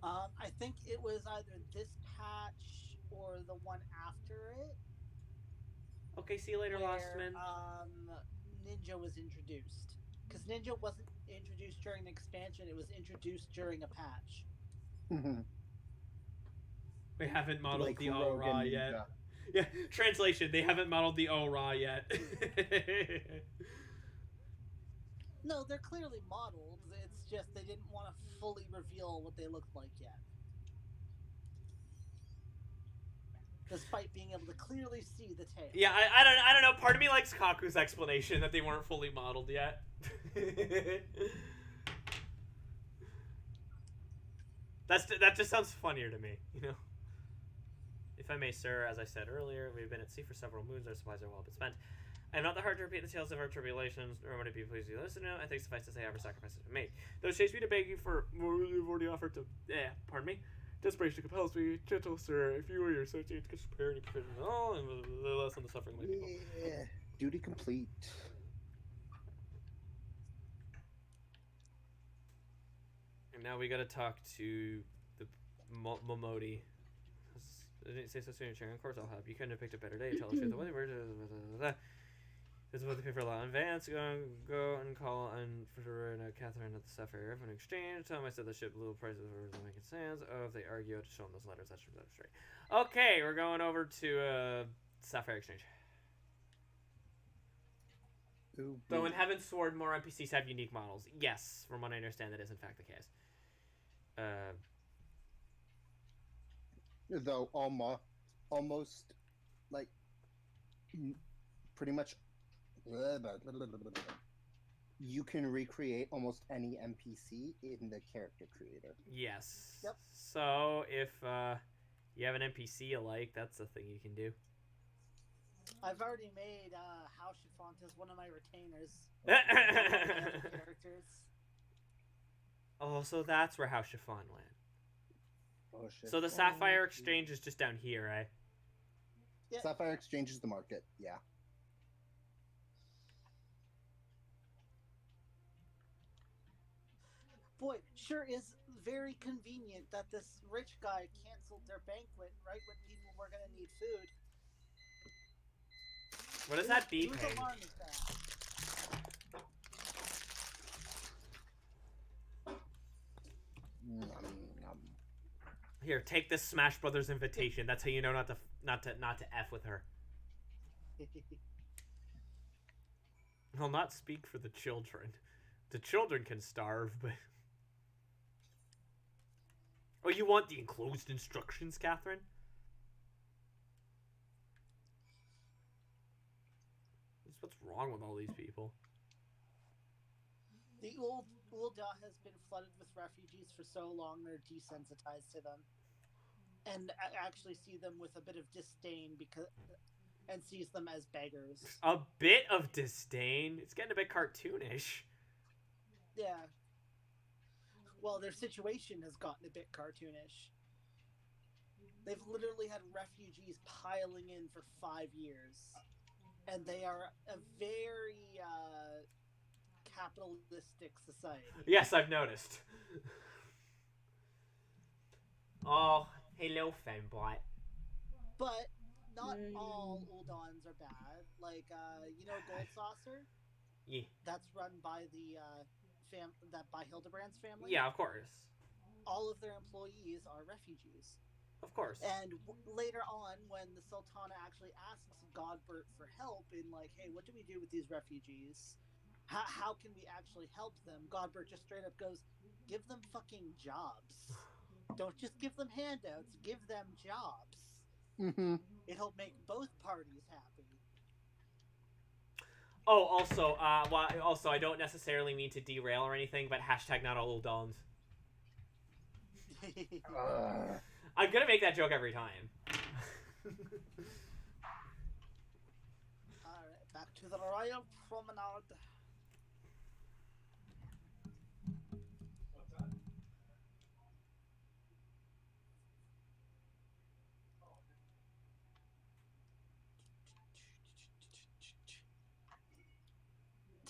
[SPEAKER 4] I think it was either this patch or the one after it.
[SPEAKER 1] Okay, see you later,
[SPEAKER 4] where,
[SPEAKER 1] Lost Man.
[SPEAKER 4] Ninja was introduced. Because Ninja wasn't introduced during an expansion, it was introduced during a patch.
[SPEAKER 1] They haven't modeled
[SPEAKER 3] Like
[SPEAKER 1] the
[SPEAKER 3] Rogue
[SPEAKER 1] Ra
[SPEAKER 3] and
[SPEAKER 1] yet.
[SPEAKER 3] Ninja.
[SPEAKER 1] Yeah, translation, they haven't modeled the Ra yet.
[SPEAKER 4] No, they're clearly modeled. It's just they didn't want to fully reveal what they looked like yet. Despite being able to clearly see the tail.
[SPEAKER 1] Yeah, I don't know. Part of me likes Kaku's explanation that they weren't fully modeled yet. That just sounds funnier to me, you know. If I may, sir, as I said earlier, we've been at sea for several moons. Our supplies are well been spent. I am not the heart to repeat the tales of our tribulations, nor would it be pleased to listen to. I think suffice to say, our sacrifices have been made. Those chase me to beg you for more than you've already offered to. Pardon me. Desperation compels me, gentle sir. If you or your associates could spare any provision at all, and lessen the suffering of my people.
[SPEAKER 3] Yeah. Duty complete.
[SPEAKER 1] And now we gotta talk to the Momodi. I didn't say so soon, sharing. Of course I'll help. You couldn't have picked a better day. Tell us the weather. This is what they pay for a lot in advance. Go and call on Catherine at the Sapphire for an exchange. Tell them I said the ship little prices were making sense. Oh, if they argue, to show them those letters. That's straight. Okay, we're going over to Sapphire Exchange.
[SPEAKER 3] Ooh,
[SPEAKER 1] Though in Heaven's Sword, more NPCs have unique models. Yes, from what I understand, that is in fact the case.
[SPEAKER 3] Though almost like pretty much you can recreate almost any NPC in the character creator.
[SPEAKER 1] Yes.
[SPEAKER 4] Yep.
[SPEAKER 1] So if you have an NPC you like, that's a thing you can do.
[SPEAKER 4] I've already made House Chiffon as one of my retainers. Characters.
[SPEAKER 1] Oh, so that's where House Chiffon went.
[SPEAKER 3] Oh shit.
[SPEAKER 1] So the Sapphire Exchange is just down here, eh?
[SPEAKER 4] Yeah.
[SPEAKER 3] Sapphire Exchange is the market, yeah.
[SPEAKER 4] Boy, sure is very convenient that this rich guy canceled their banquet right when people were going to need food.
[SPEAKER 1] What does that be,
[SPEAKER 4] Whose
[SPEAKER 1] Payne?
[SPEAKER 4] alarm is that?
[SPEAKER 1] Here, take this Smash Brothers invitation. That's how you know not to F with her. I'll not speak for the children. The children can starve, but... Oh, you want the enclosed instructions, Catherine? What's wrong with all these people?
[SPEAKER 4] The Ul'dah has been flooded with refugees for so long they're desensitized to them, and actually see them with a bit of disdain because and sees them as beggars.
[SPEAKER 1] A bit of disdain. It's getting a bit cartoonish.
[SPEAKER 4] Yeah. Well, their situation has gotten a bit cartoonish. They've literally had refugees piling in for 5 years, and they are a very capitalistic society.
[SPEAKER 1] Yes, I've noticed. Oh, hello, Fembot.
[SPEAKER 4] But not all Uldans are bad. Like, Gold Saucer?
[SPEAKER 1] Yeah.
[SPEAKER 4] That's run by the by Hildebrand's family.
[SPEAKER 1] Yeah, of course.
[SPEAKER 4] All of their employees are refugees.
[SPEAKER 1] Of course.
[SPEAKER 4] And later on, when the Sultana actually asks Godbert for help in like, hey, what do we do with these refugees? How can we actually help them? Godbert just straight up goes, give them fucking jobs. Don't just give them handouts, give them jobs.
[SPEAKER 3] Mm-hmm.
[SPEAKER 4] It'll make both parties happy.
[SPEAKER 1] Oh, also, I don't necessarily mean to derail or anything, but hashtag not all Uldans. I'm gonna make that joke every time.
[SPEAKER 4] Alright, back to the Royal Promenade.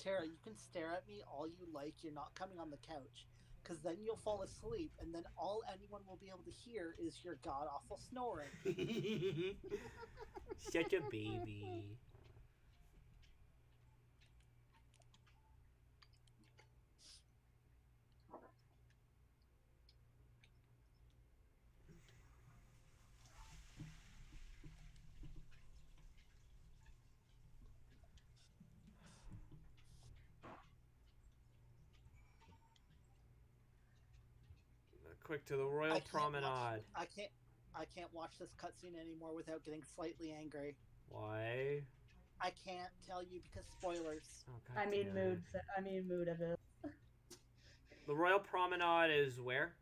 [SPEAKER 4] Tara, you can stare at me all you like. You're not coming on the couch. Because then you'll fall asleep, and then all anyone will be able to hear is your god awful snoring.
[SPEAKER 1] Such a baby. Quick to the Royal Promenade.
[SPEAKER 4] I can't watch this cutscene anymore without getting slightly angry.
[SPEAKER 1] Why?
[SPEAKER 4] I can't tell you because spoilers.
[SPEAKER 1] Oh, God
[SPEAKER 2] I mean
[SPEAKER 1] damn
[SPEAKER 2] mood.
[SPEAKER 1] it.
[SPEAKER 2] I mean mood of it.
[SPEAKER 1] The Royal Promenade is where?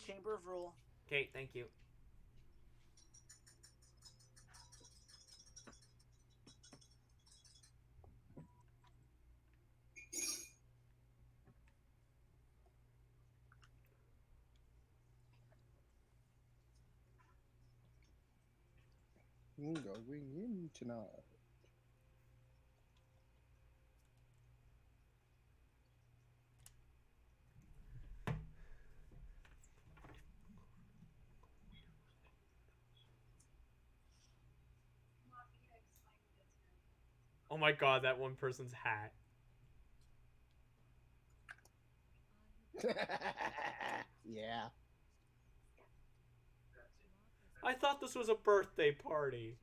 [SPEAKER 4] Chamber of Rule.
[SPEAKER 1] Okay, thank you.
[SPEAKER 3] Going in tonight.
[SPEAKER 1] Oh my god, that one person's hat.
[SPEAKER 3] Yeah.
[SPEAKER 1] I thought this was a birthday party.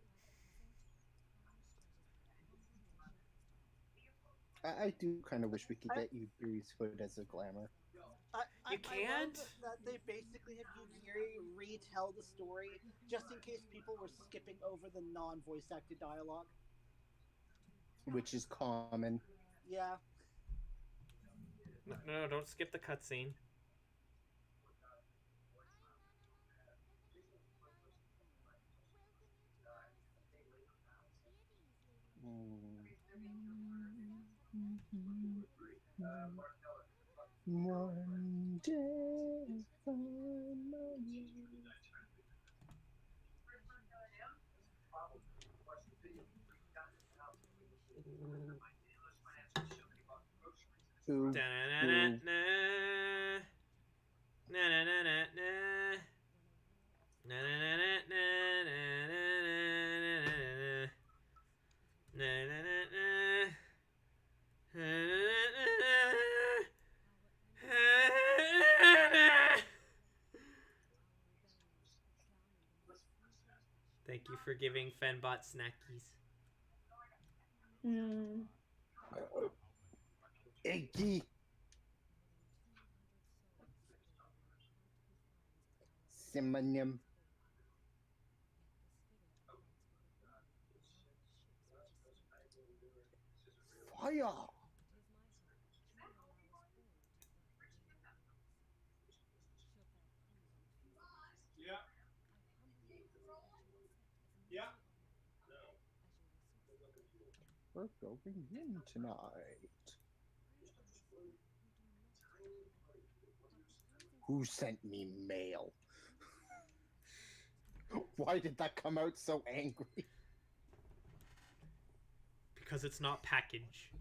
[SPEAKER 3] I do kind of wish we could get Yugiri's hood as a glamour.
[SPEAKER 1] You can't?
[SPEAKER 4] I love that they basically have Yugiri retell the story just in case people were skipping over the non-voice acted dialogue.
[SPEAKER 3] Which is common.
[SPEAKER 4] Yeah.
[SPEAKER 1] No, don't skip the cutscene.
[SPEAKER 3] One day, find my way. Ooh,
[SPEAKER 1] Thank you for giving Fenbot snackies.
[SPEAKER 3] Eggy. Synonym. Fire. We're going in tonight. Who sent me mail? Why did that come out so angry?
[SPEAKER 1] Because it's not package.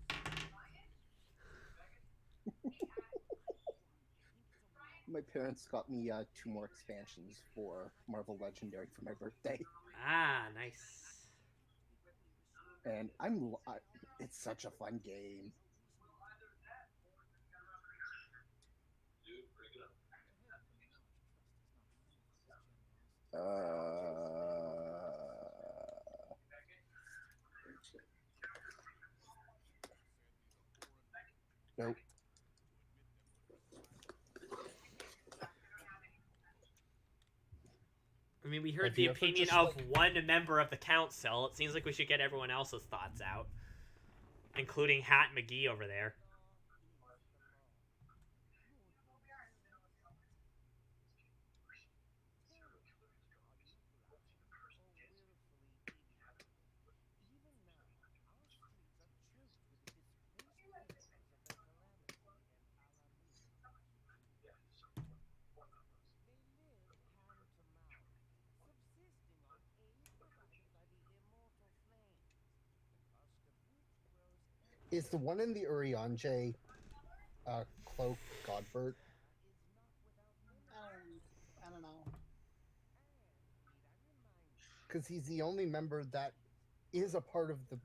[SPEAKER 3] My parents got me 2 more expansions for Marvel Legendary for my birthday,
[SPEAKER 1] Ah, nice.
[SPEAKER 3] and it's such a fun game. Nope.
[SPEAKER 1] I mean, we heard
[SPEAKER 3] Have
[SPEAKER 1] the
[SPEAKER 3] you ever
[SPEAKER 1] opinion
[SPEAKER 3] just,
[SPEAKER 1] of
[SPEAKER 3] like-
[SPEAKER 1] one member of the council. It seems like we should get everyone else's thoughts out, including Hat McGee over there.
[SPEAKER 3] Is the one in the Urianger cloak Godbert?
[SPEAKER 4] I don't know.
[SPEAKER 3] Because he's the only member that is a part of the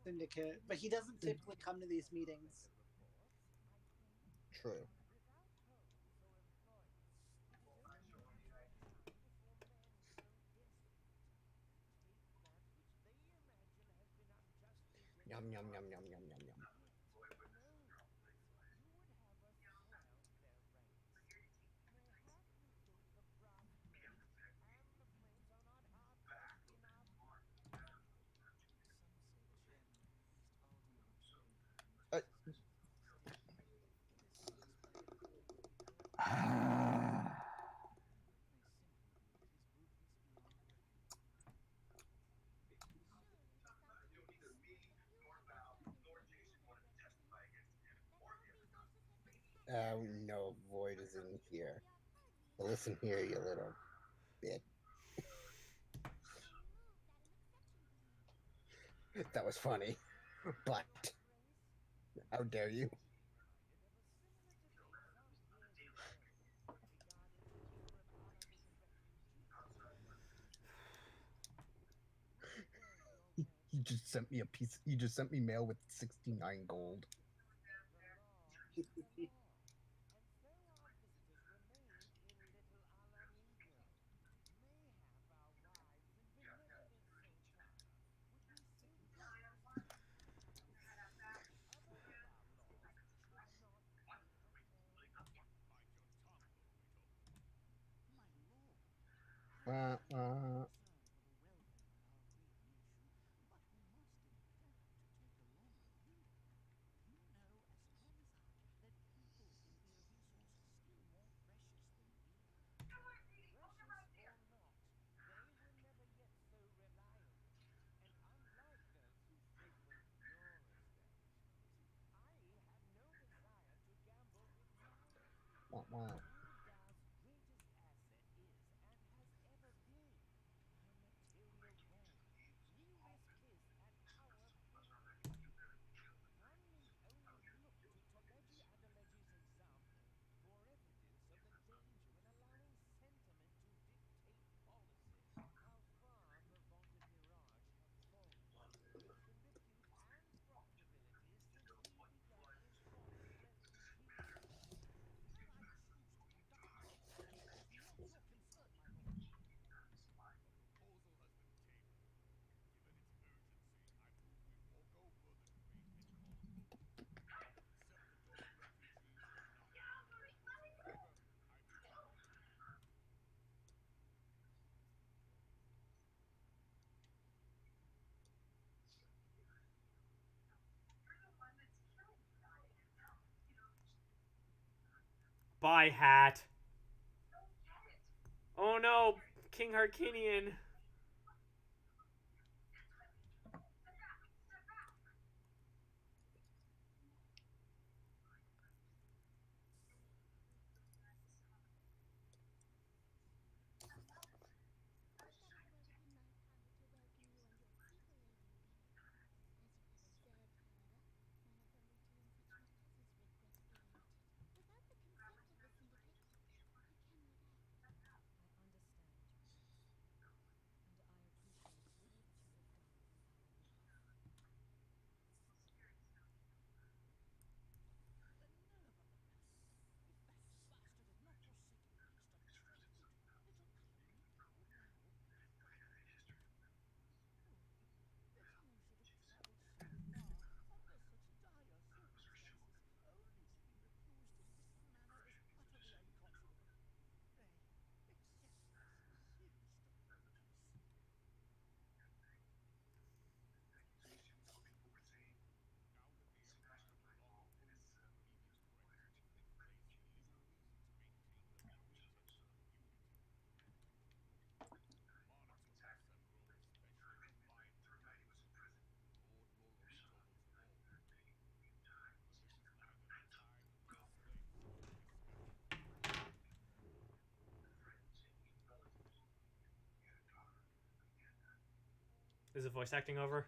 [SPEAKER 4] Syndicate, but he doesn't typically come to these meetings.
[SPEAKER 3] True. Yum yum yum yum yum yum yum. No, Void is in here. But listen here, you little bit. That was funny, but how dare you? You just sent me you just sent me mail with 69 gold. Wow.
[SPEAKER 1] Bye, Hat. Oh no, King Harkinian. Is the voice acting over?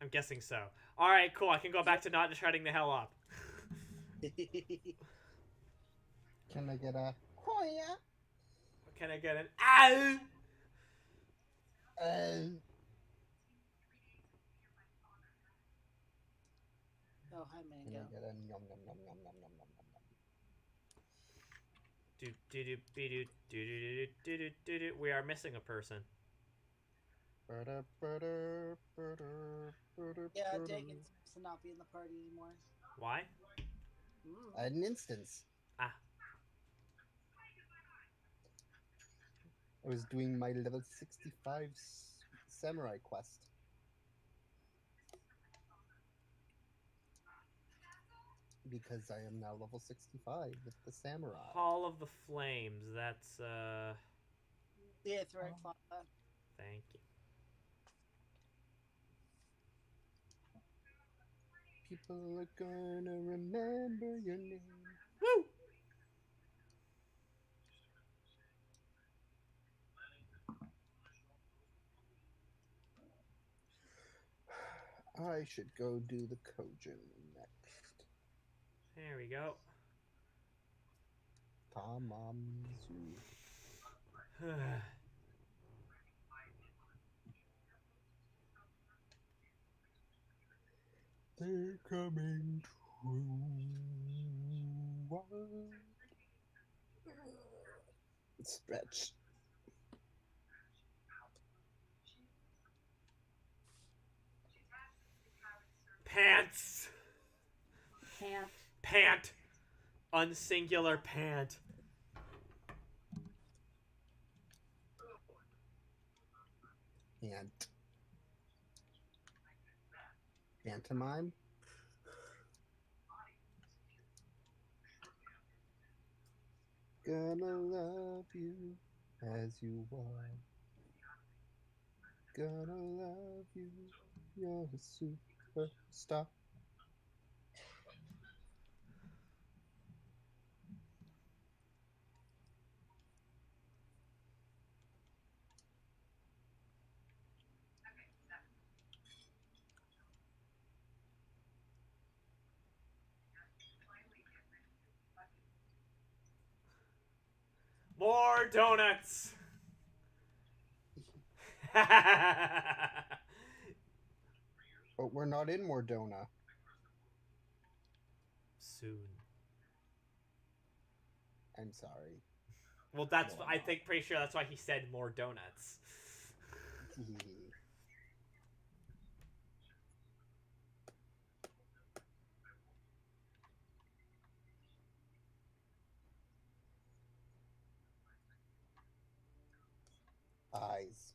[SPEAKER 1] I'm guessing so. Alright, cool. I can go back to not shutting the hell up.
[SPEAKER 3] Can I get a Hoya?
[SPEAKER 1] Can I get an ow?
[SPEAKER 4] Oh, hi,
[SPEAKER 3] Can
[SPEAKER 4] Mango.
[SPEAKER 3] I get a yum yum yum yum yum yum yum yum?
[SPEAKER 1] We are missing a person.
[SPEAKER 4] Yeah, Dagon seems to not be in the party anymore.
[SPEAKER 1] Why?
[SPEAKER 3] I had an instance.
[SPEAKER 1] Ah.
[SPEAKER 3] I was doing my level 65 samurai quest. Because I am now level 65 with the samurai.
[SPEAKER 1] Hall of the Flames. That's,
[SPEAKER 4] The Aetheric Plaza.
[SPEAKER 1] Thank you.
[SPEAKER 3] People are gonna remember your name.
[SPEAKER 1] Woo!
[SPEAKER 3] I should go do the Kojin next.
[SPEAKER 1] There we go.
[SPEAKER 3] Tamamizu. They're coming true. Stretch.
[SPEAKER 1] Pants!
[SPEAKER 2] Can't.
[SPEAKER 1] Pant! Unsingular pant.
[SPEAKER 3] Ant. Pantomime? Gonna love you as you are. Gonna love you. You're a superstar.
[SPEAKER 1] More donuts!
[SPEAKER 3] But we're not in Mordona.
[SPEAKER 1] Soon.
[SPEAKER 3] I'm sorry.
[SPEAKER 1] Well, that's,
[SPEAKER 3] No, I'm
[SPEAKER 1] I
[SPEAKER 3] not.
[SPEAKER 1] think, pretty sure that's why he said more donuts.
[SPEAKER 3] Eyes.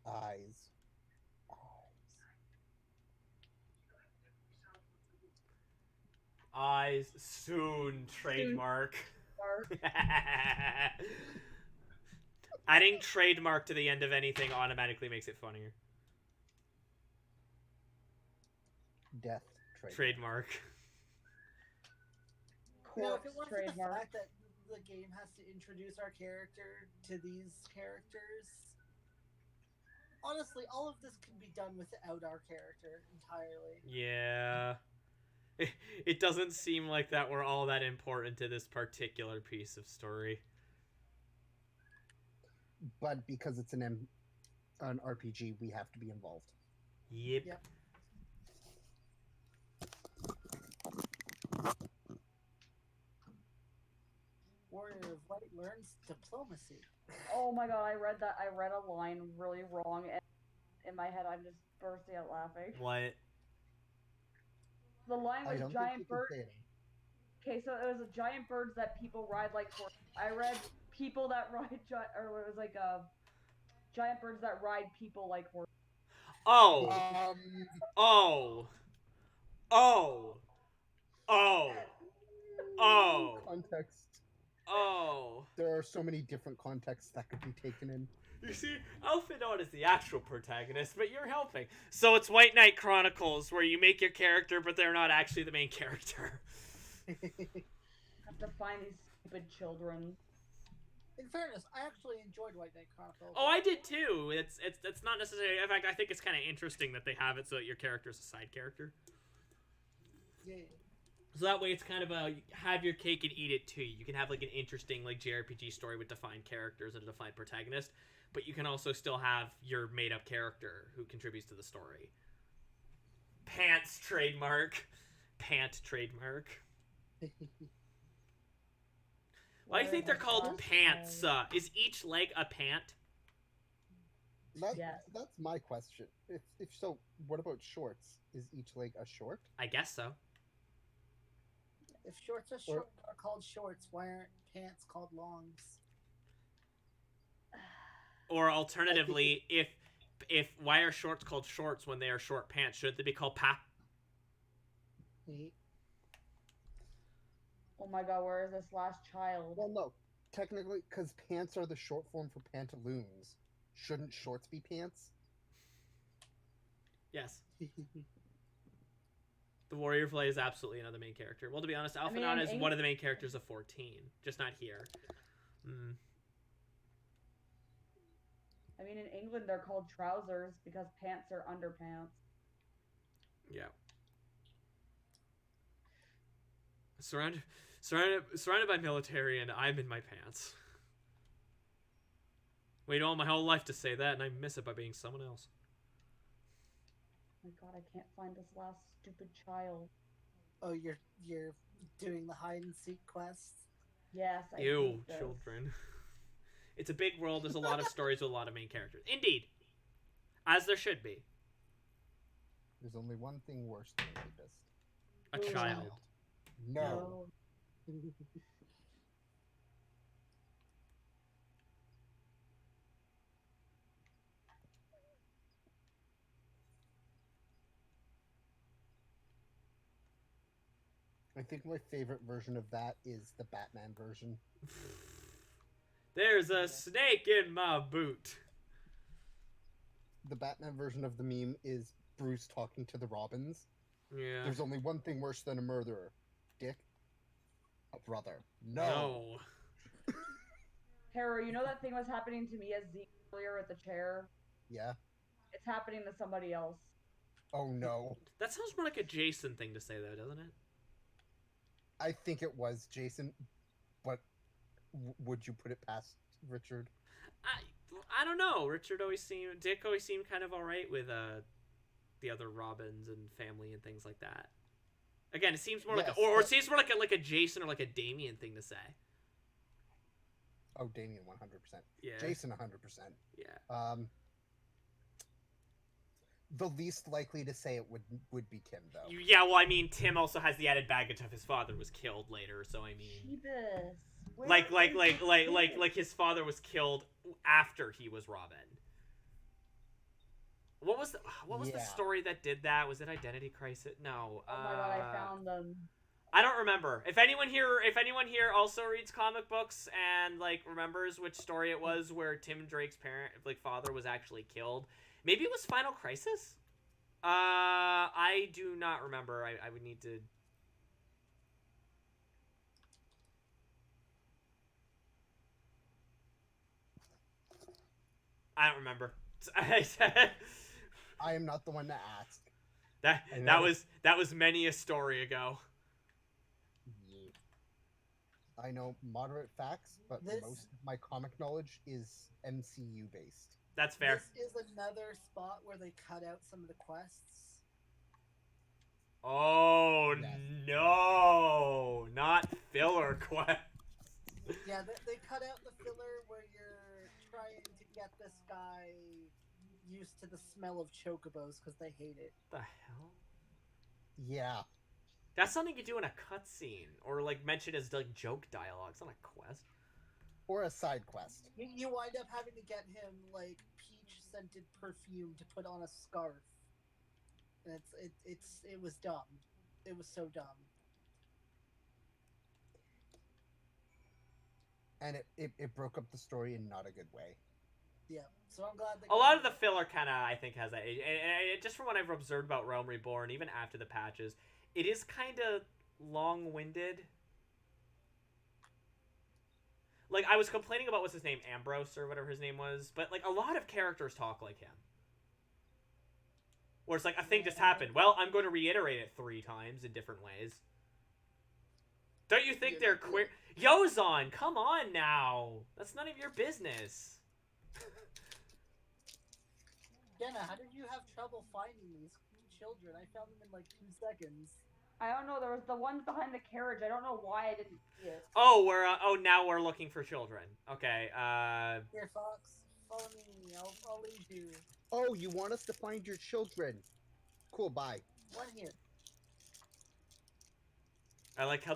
[SPEAKER 3] Eyes.
[SPEAKER 1] Eyes soon trademark. Adding trademark to the end of anything automatically makes it funnier.
[SPEAKER 3] Death.
[SPEAKER 1] Trademark.
[SPEAKER 4] Now, if
[SPEAKER 2] Corpse
[SPEAKER 4] it wasn't the
[SPEAKER 2] trademark.
[SPEAKER 4] fact that the game has to introduce our character to these characters, honestly, all of this could be done without our character entirely.
[SPEAKER 1] Yeah. It doesn't seem like that we're all that important to this particular piece of story.
[SPEAKER 3] But because it's an RPG, we have to be involved.
[SPEAKER 1] Yep.
[SPEAKER 4] Warrior of Light learns diplomacy.
[SPEAKER 2] Oh my god, I read that. I read a line really wrong, and in my head, I'm just bursting out laughing.
[SPEAKER 1] What?
[SPEAKER 2] The line
[SPEAKER 3] I
[SPEAKER 2] was
[SPEAKER 3] don't
[SPEAKER 2] giant
[SPEAKER 3] think you
[SPEAKER 2] bird.
[SPEAKER 3] can say it.
[SPEAKER 2] Okay, so it was a giant birds that people ride like horses. I read people that ride or it was like giant birds that ride people like horses.
[SPEAKER 1] Oh. Oh. Oh. Oh. Oh.
[SPEAKER 3] Context.
[SPEAKER 1] Oh.
[SPEAKER 3] There are so many different contexts that could be taken in.
[SPEAKER 1] You see, Alphinaud is the actual protagonist, but you're helping. So it's White Knight Chronicles, where you make your character, but they're not actually the main character.
[SPEAKER 2] Have to find these stupid children.
[SPEAKER 4] In fairness, I actually enjoyed White Knight Chronicles.
[SPEAKER 1] Oh, I did too. It's not necessarily. In fact, I think it's kind of interesting that they have it so that your character's a side character.
[SPEAKER 4] Yeah.
[SPEAKER 1] So that way, it's kind of a have your cake and eat it too. You can have like an interesting like JRPG story with defined characters and a defined protagonist, but you can also still have your made up character who contributes to the story. Pants trademark. Pant trademark. Why do you think they're called pants? Is each leg a pant?
[SPEAKER 2] Yes.
[SPEAKER 3] That's my question. If so, what about shorts? Is each leg a short?
[SPEAKER 1] I guess so.
[SPEAKER 4] If shorts are called shorts, why aren't pants called longs?
[SPEAKER 1] Or alternatively, if why are shorts called shorts when they are short pants? Should they be called pa?
[SPEAKER 2] Oh my god, where is this last child?
[SPEAKER 3] Well, no. Technically, because pants are the short form for pantaloons. Shouldn't shorts be pants?
[SPEAKER 1] Yes. The warrior fly is absolutely another main character. Well, to be honest, Alphanana is one of the main characters of 14, just not here.
[SPEAKER 2] I mean, in England, they're called trousers because pants are underpants.
[SPEAKER 1] Yeah. Surrounded by military, and I'm in my pants. Waited all my whole life to say that, and I miss it by being someone else.
[SPEAKER 2] Oh my god, I can't find this last stupid child.
[SPEAKER 4] Oh, you're doing the hide and seek quest?
[SPEAKER 2] Yes, I
[SPEAKER 1] Ew,
[SPEAKER 2] hate this.
[SPEAKER 1] children. It's a big world. There's a lot of stories with a lot of main characters. Indeed. As there should be.
[SPEAKER 3] There's only one thing worse than a rapist.
[SPEAKER 1] A
[SPEAKER 2] Ooh.
[SPEAKER 1] child.
[SPEAKER 3] No. I think my favorite version of that is the Batman version.
[SPEAKER 1] There's a snake in my boot.
[SPEAKER 3] The Batman version of the meme is Bruce talking to the Robins.
[SPEAKER 1] Yeah.
[SPEAKER 3] There's only one thing worse than a murderer. Dick. A brother. No.
[SPEAKER 2] Tara, you know that thing was happening to me as Zeke earlier at the chair?
[SPEAKER 3] Yeah.
[SPEAKER 2] It's happening to somebody else.
[SPEAKER 3] Oh no.
[SPEAKER 1] That sounds more like a Jason thing to say, though, doesn't it?
[SPEAKER 3] I think it was Jason, but would you put it past Richard?
[SPEAKER 1] I don't know. Dick always seemed kind of alright with the other Robins and family and things like that. Again, it seems more it seems more like a Jason or like a Damien thing to say.
[SPEAKER 3] Oh, Damien, 100%.
[SPEAKER 1] Yeah.
[SPEAKER 3] Jason, 100%.
[SPEAKER 1] Yeah.
[SPEAKER 3] The least likely to say it would be Tim, though.
[SPEAKER 1] Yeah, well, I mean, Tim also has the added baggage of his father was killed later, so I mean,
[SPEAKER 2] Jeebus.
[SPEAKER 1] like his father was killed after he was Robin. What was the story that did that? Was it Identity Crisis? No.
[SPEAKER 2] Oh my god, I found them.
[SPEAKER 1] I don't remember. If anyone here also reads comic books and like remembers which story it was where Tim Drake's father was actually killed, maybe it was Final Crisis. I do not remember. I would need to. I don't remember.
[SPEAKER 3] I am not the one to ask.
[SPEAKER 1] That was many a story ago.
[SPEAKER 3] I know moderate facts, but most of my comic knowledge is MCU based.
[SPEAKER 1] That's fair.
[SPEAKER 4] This is another spot where they cut out some of the quests.
[SPEAKER 1] Oh no, not filler quests.
[SPEAKER 4] Yeah, they cut out the filler where you're trying to get this guy used to the smell of chocobos because they hate it.
[SPEAKER 1] The hell?
[SPEAKER 3] Yeah.
[SPEAKER 1] That's something you do in a cutscene, or like mention as like joke dialogue. It's not a quest.
[SPEAKER 3] Or a side quest.
[SPEAKER 4] You wind up having to get him like peach scented perfume to put on a scarf, and it was dumb. It was so dumb.
[SPEAKER 3] And it broke up the story in not a good way.
[SPEAKER 4] Yeah, so I'm glad
[SPEAKER 1] A lot of the filler kind of, I think, has that. And just from what I've observed about Realm Reborn, even after the patches, it is kind of long-winded. Like, I was complaining about, what's his name, Ambrose or whatever his name was, but, like, a lot of characters talk like him. Where it's like, a thing just happened. Well, I'm going to reiterate it 3 times in different ways. Don't you think they're queer? Yozon, come on now. That's none of your business.
[SPEAKER 4] Jenna, how did you have trouble finding these children? I found them in like 2 seconds.
[SPEAKER 2] I don't know. There was the ones behind the carriage. I don't know why I didn't see it.
[SPEAKER 1] Oh, now we're looking for children. Okay,
[SPEAKER 4] Here, Fox, follow me. I'll lead you.
[SPEAKER 3] Oh, you want us to find your children? Cool, bye.
[SPEAKER 4] One here.
[SPEAKER 1] I like how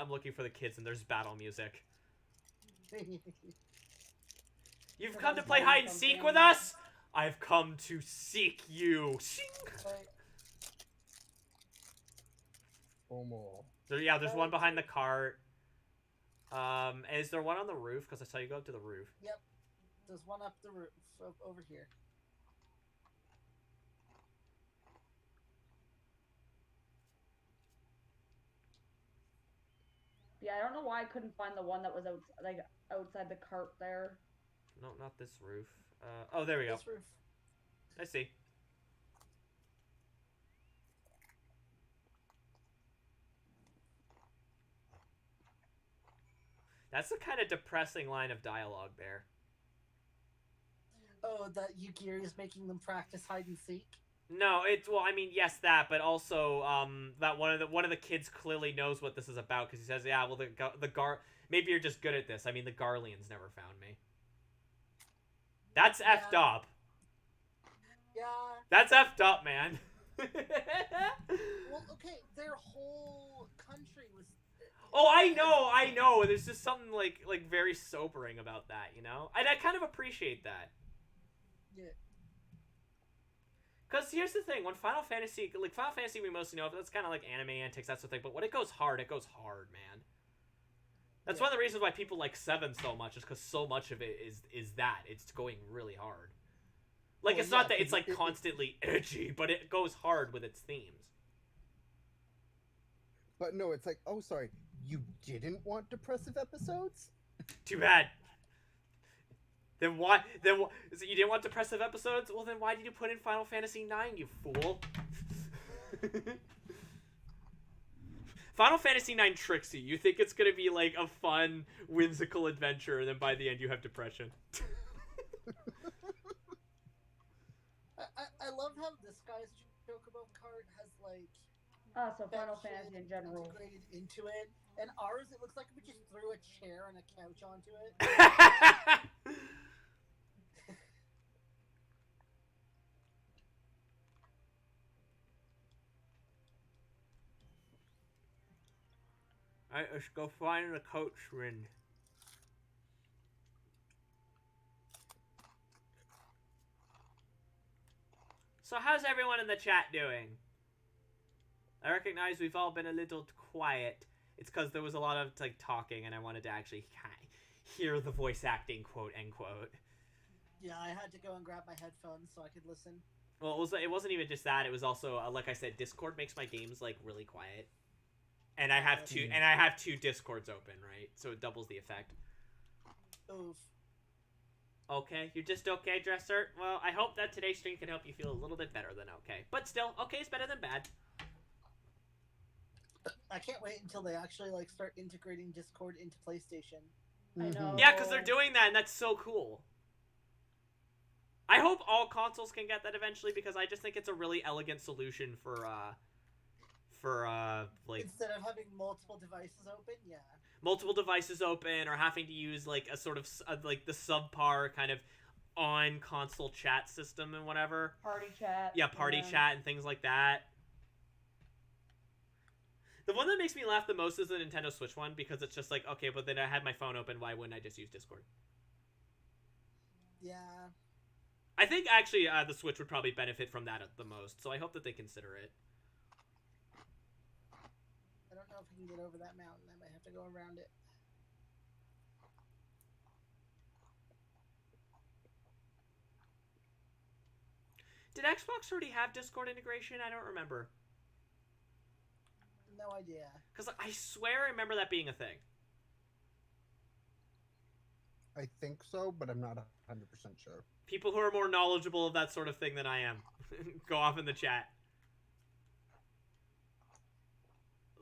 [SPEAKER 1] I'm looking for the kids and there's battle music. You've come to play hide and seek with us? I've come to seek you.
[SPEAKER 4] Wait,
[SPEAKER 1] So yeah, there's one behind the cart. Is there one on the roof? Because I saw you go up to the roof.
[SPEAKER 4] yep. There's one up the roof, over here.
[SPEAKER 2] Yeah, I don't know why I couldn't find the one that was outside the cart there.
[SPEAKER 1] No, not this roof. Oh, there we go.
[SPEAKER 4] This roof.
[SPEAKER 1] I see. That's the kind of depressing line of dialogue there.
[SPEAKER 4] Oh, that Yukiri is making them practice hide and seek.
[SPEAKER 1] No, well, I mean, yes, that, but also, that one of the kids clearly knows what this is about because he says, yeah, well, maybe you're just good at this. I mean, the Garleans never found me. That's effed up.
[SPEAKER 4] Yeah.
[SPEAKER 1] That's effed up, man.
[SPEAKER 4] Well, okay, their whole country was.
[SPEAKER 1] Oh, I know. There's just something like very sobering about that, you know? And I kind of appreciate that.
[SPEAKER 4] Yeah.
[SPEAKER 1] Because here's the thing, when Final Fantasy we mostly know, that's kind of like anime antics, that sort of thing, but when it goes hard, man. That's one of the reasons why people like 7 so much, is because so much of it is that. It's going really hard. Like, it's not that it's like constantly edgy, but it goes hard with its themes.
[SPEAKER 3] But no, it's like, oh, sorry, you didn't want depressive episodes?
[SPEAKER 1] Too bad. Then why? So you didn't want depressive episodes? Well, then why did you put in Final Fantasy IX, you fool? Final Fantasy IX tricks you. You think it's gonna be like a fun, whimsical adventure, and then by the end you have depression.
[SPEAKER 4] I love how this guy's Chocobo cart has like.
[SPEAKER 2] So Final Fantasy in general.
[SPEAKER 4] Integrated into it, and ours it looks like we just threw a chair and a couch onto it.
[SPEAKER 1] Alright, let's go find the coachman. So how's everyone in the chat doing? I recognize we've all been a little quiet. It's because there was a lot of like talking, and I wanted to actually hear the voice acting, quote unquote.
[SPEAKER 4] Yeah, I had to go and grab my headphones so I could listen.
[SPEAKER 1] Well, it wasn't even just that. It was also like I said, Discord makes my games like really quiet, and I have two Discords open, right? So it doubles the effect.
[SPEAKER 4] Oof.
[SPEAKER 1] Okay, you're just okay, Dresser? Well, I hope that today's stream can help you feel a little bit better than okay. But still, okay is better than bad.
[SPEAKER 4] I can't wait until they actually like start integrating Discord into PlayStation.
[SPEAKER 2] I know.
[SPEAKER 1] Yeah, because they're doing that, and that's so cool. I hope all consoles can get that eventually, because I just think it's a really elegant solution for like...
[SPEAKER 4] Instead of having multiple devices open, yeah.
[SPEAKER 1] Multiple devices open, or having to use, like, a sort of, like, the subpar kind of on-console chat system and whatever.
[SPEAKER 2] Party chat.
[SPEAKER 1] Yeah, party chat and things like that. The one that makes me laugh the most is the Nintendo Switch one, because it's just like, okay, but then I had my phone open, why wouldn't I just use Discord?
[SPEAKER 4] Yeah.
[SPEAKER 1] I think, actually, the Switch would probably benefit from that the most, so I hope that they consider it.
[SPEAKER 4] I don't know if we can get over that mountain. I might have to go around it.
[SPEAKER 1] Did Xbox already have Discord integration? I don't remember.
[SPEAKER 4] No idea.
[SPEAKER 1] Because I swear I remember that being a thing.
[SPEAKER 3] I think so, but I'm not 100% sure.
[SPEAKER 1] People who are more knowledgeable of that sort of thing than I am, go off in the chat.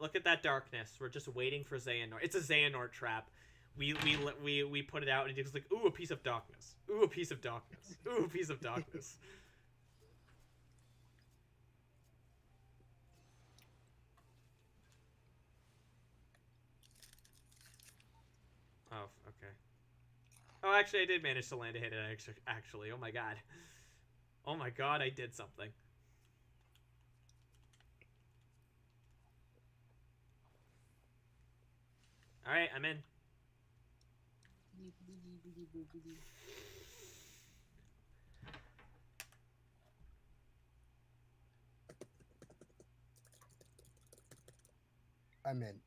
[SPEAKER 1] Look at that darkness. We're just waiting for Xehanort. It's a Xehanort trap. We put it out and it's like, ooh, a piece of darkness. Ooh, a piece of darkness. Ooh, a piece of darkness. Oh, okay. Oh, actually, I did manage to land a hit actually. Oh my god. Oh my god, I did something. Alright, I'm in.
[SPEAKER 3] I'm in.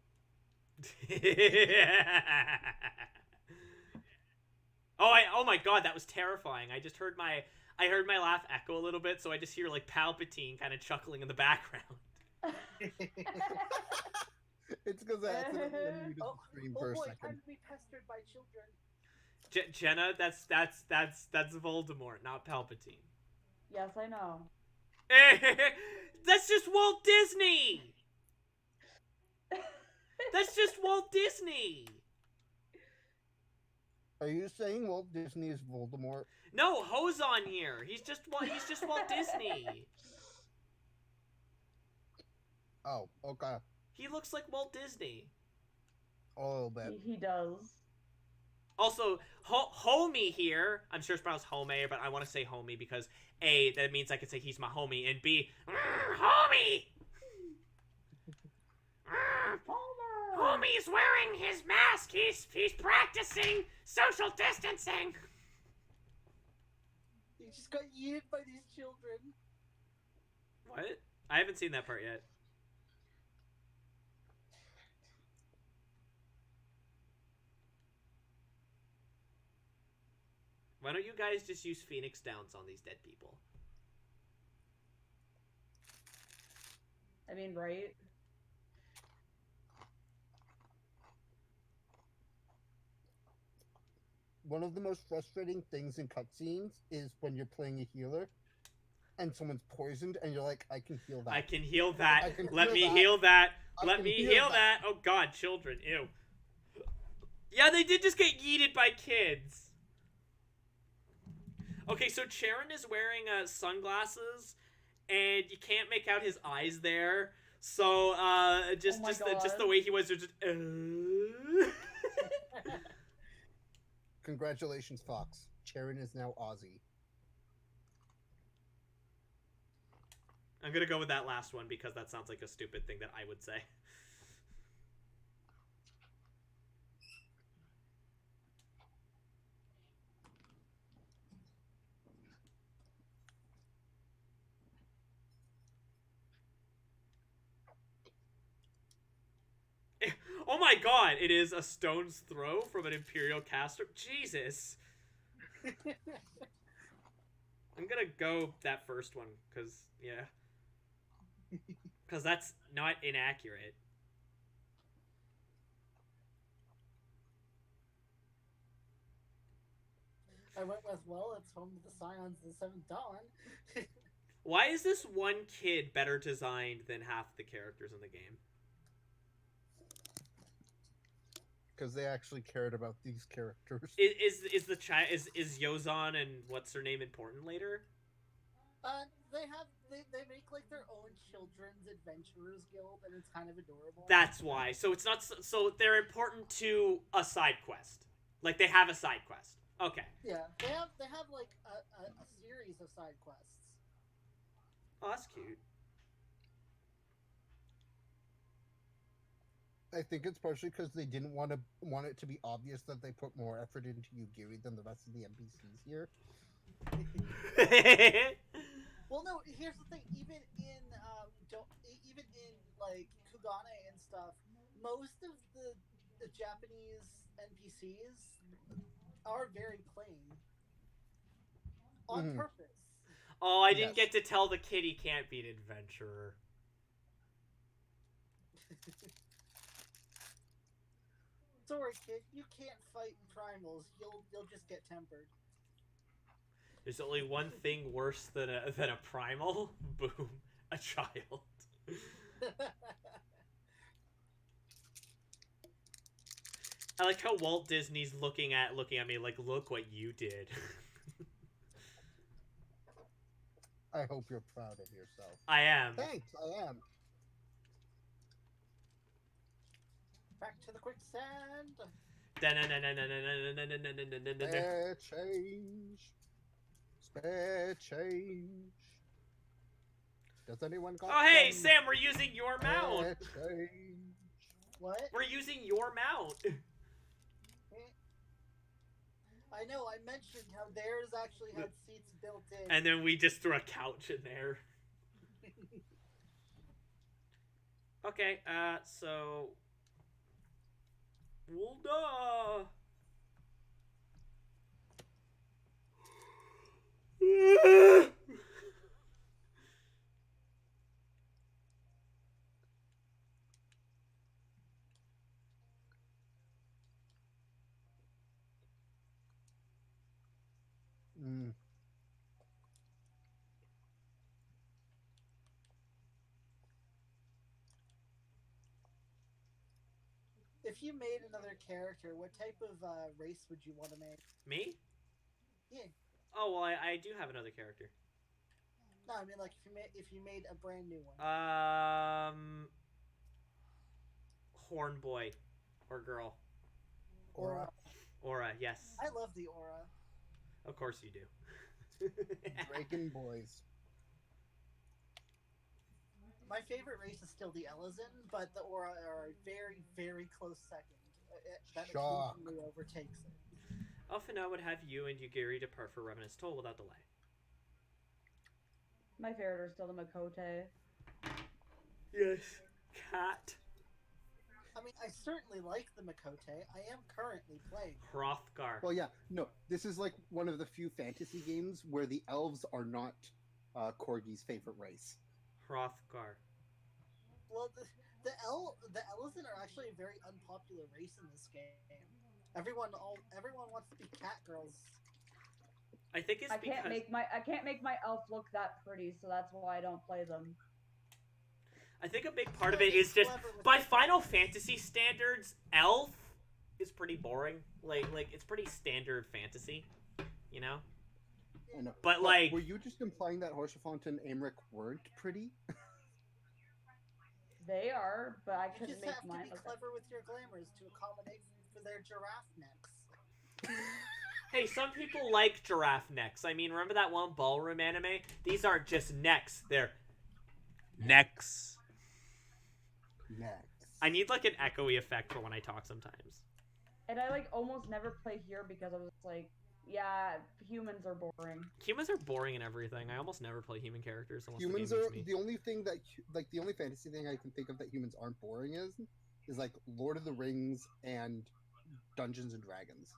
[SPEAKER 1] Oh my god, that was terrifying. I heard my laugh echo a little bit, so I just hear like Palpatine kind of chuckling in the background.
[SPEAKER 3] It's because I accidentally unmuted the stream for a
[SPEAKER 4] boy,
[SPEAKER 3] second.
[SPEAKER 4] time to be pestered by children.
[SPEAKER 1] Jenna, that's Voldemort, not Palpatine.
[SPEAKER 2] Yes, I know.
[SPEAKER 1] That's just Walt Disney. That's just Walt Disney.
[SPEAKER 3] Are you saying Walt Disney is Voldemort?
[SPEAKER 1] No, Ho's on here. He's just Walt Disney.
[SPEAKER 3] Oh, okay.
[SPEAKER 1] He looks like Walt Disney.
[SPEAKER 3] A little bit.
[SPEAKER 2] He does.
[SPEAKER 1] Also, homie here. I'm sure it's pronounced homie, but I want to say homie because A, that means I can say he's my homie, and B, homie. Homie's wearing his mask. He's practicing social distancing.
[SPEAKER 4] He just got yeeted by these children.
[SPEAKER 1] What? I haven't seen that part yet. Why don't you guys just use Phoenix Downs on these dead people?
[SPEAKER 2] I mean, right?
[SPEAKER 3] One of the most frustrating things in cutscenes is when you're playing a healer and someone's poisoned and you're like, I can heal that.
[SPEAKER 1] I can heal that.
[SPEAKER 3] I can
[SPEAKER 1] Let
[SPEAKER 3] heal
[SPEAKER 1] me
[SPEAKER 3] that.
[SPEAKER 1] heal that.
[SPEAKER 3] I
[SPEAKER 1] Let
[SPEAKER 3] can
[SPEAKER 1] me
[SPEAKER 3] heal
[SPEAKER 1] heal
[SPEAKER 3] that.
[SPEAKER 1] that. Oh god, children. Ew. Yeah, they did just get yeeted by kids. Okay, so Charon is wearing sunglasses, and you can't make out his eyes there. So just the way he was just.
[SPEAKER 3] Congratulations, Fox. Charon is now Aussie.
[SPEAKER 1] I'm gonna go with that last one because that sounds like a stupid thing that I would say. Oh my god, it is a stone's throw from an Imperial caster. Jesus. I'm gonna go that first one, because, yeah. Because that's not inaccurate.
[SPEAKER 4] I went with, well, it's home to the Scions of the Seventh Dawn.
[SPEAKER 1] Why is this one kid better designed than half the characters in the game?
[SPEAKER 3] Because they actually cared about these characters.
[SPEAKER 1] Is Yozan and what's her name important later?
[SPEAKER 4] They make like their own children's adventurers guild, and it's kind of adorable.
[SPEAKER 1] That's why. So it's not so they're important to a side quest. Like they have a side quest. Okay.
[SPEAKER 4] Yeah, they have like a series of side quests.
[SPEAKER 1] Oh, that's cute.
[SPEAKER 3] I think it's partially because they didn't want it to be obvious that they put more effort into Yugiri than the rest of the NPCs here.
[SPEAKER 4] Well, no. Here's the thing. Even in like Kugane and stuff, most of the Japanese NPCs are very plain on purpose.
[SPEAKER 1] Oh, I didn't get to tell the kid he can't be an adventurer.
[SPEAKER 4] Sorry, kid, you can't fight primals. You'll just get tempered.
[SPEAKER 1] There's only one thing worse than a primal. Boom, a child. I like how Walt Disney's looking at me like, look what you did.
[SPEAKER 3] I hope you're proud of yourself.
[SPEAKER 1] I am.
[SPEAKER 3] Thanks, I am.
[SPEAKER 4] Back to the quicksand.
[SPEAKER 3] Spare change. Spare change. Does anyone got
[SPEAKER 1] Oh hey,
[SPEAKER 3] some
[SPEAKER 1] Sam, we're using your mount.
[SPEAKER 3] spare change?
[SPEAKER 4] What?
[SPEAKER 1] We're using your mount.
[SPEAKER 4] I know, I mentioned how theirs actually had seats built in.
[SPEAKER 1] And then we just threw a couch in there. Okay, so... Wulda!
[SPEAKER 3] Mm.
[SPEAKER 4] If you made another character, what type of race would you want to make?
[SPEAKER 1] Me?
[SPEAKER 4] Yeah.
[SPEAKER 1] Oh, well, I do have another character.
[SPEAKER 4] No, I mean like if you made a brand new one.
[SPEAKER 1] Horn boy. Or girl.
[SPEAKER 3] Aura.
[SPEAKER 1] Aura, yes.
[SPEAKER 4] I love the aura.
[SPEAKER 1] Of course you do.
[SPEAKER 3] Dragon boys.
[SPEAKER 4] My favorite race is still the Ellison, but the aura are a very, very close second. That
[SPEAKER 3] Shock.
[SPEAKER 4] occasionally overtakes it.
[SPEAKER 1] Often I would have you and Yugiri depart for Revenant's Toll without delay.
[SPEAKER 2] My favorite are still the Makote.
[SPEAKER 1] Yes. Cat.
[SPEAKER 4] I mean, I certainly like the Makote. I am currently playing.
[SPEAKER 1] Hrothgar.
[SPEAKER 3] Well, yeah, no, this is like one of the few fantasy games where the elves are not Corgi's favorite race.
[SPEAKER 1] Hrothgar.
[SPEAKER 4] Well, the Ellison are actually a very unpopular race in this game. Everyone wants to be cat girls.
[SPEAKER 1] I think it's
[SPEAKER 2] I
[SPEAKER 1] because
[SPEAKER 2] can't make my elf look that pretty, so that's why I don't play them.
[SPEAKER 1] I think a big part of it is just by Final Fantasy standards, elf is pretty boring. Like it's pretty standard fantasy, you know.
[SPEAKER 3] I know.
[SPEAKER 1] But like,
[SPEAKER 3] were you just implying that Horsefont and Aymeric weren't pretty?
[SPEAKER 2] They are, but I
[SPEAKER 4] You
[SPEAKER 2] couldn't
[SPEAKER 4] just
[SPEAKER 2] make
[SPEAKER 4] have to
[SPEAKER 2] mine
[SPEAKER 4] be
[SPEAKER 2] look that.
[SPEAKER 4] clever with your glamours to accommodate for their giraffe necks.
[SPEAKER 1] hey, some people like giraffe necks. I mean, remember that one ballroom anime? These aren't just necks; they're necks.
[SPEAKER 3] Next.
[SPEAKER 1] I need like an echoey effect for when I talk sometimes.
[SPEAKER 2] And I like almost never play here because I was like, yeah, humans are boring.
[SPEAKER 1] Humans are boring and everything. I almost never play human characters unless
[SPEAKER 3] Humans
[SPEAKER 1] the game
[SPEAKER 3] are
[SPEAKER 1] makes me.
[SPEAKER 3] the only thing that the only fantasy thing I can think of that humans aren't boring is like Lord of the Rings and Dungeons and Dragons.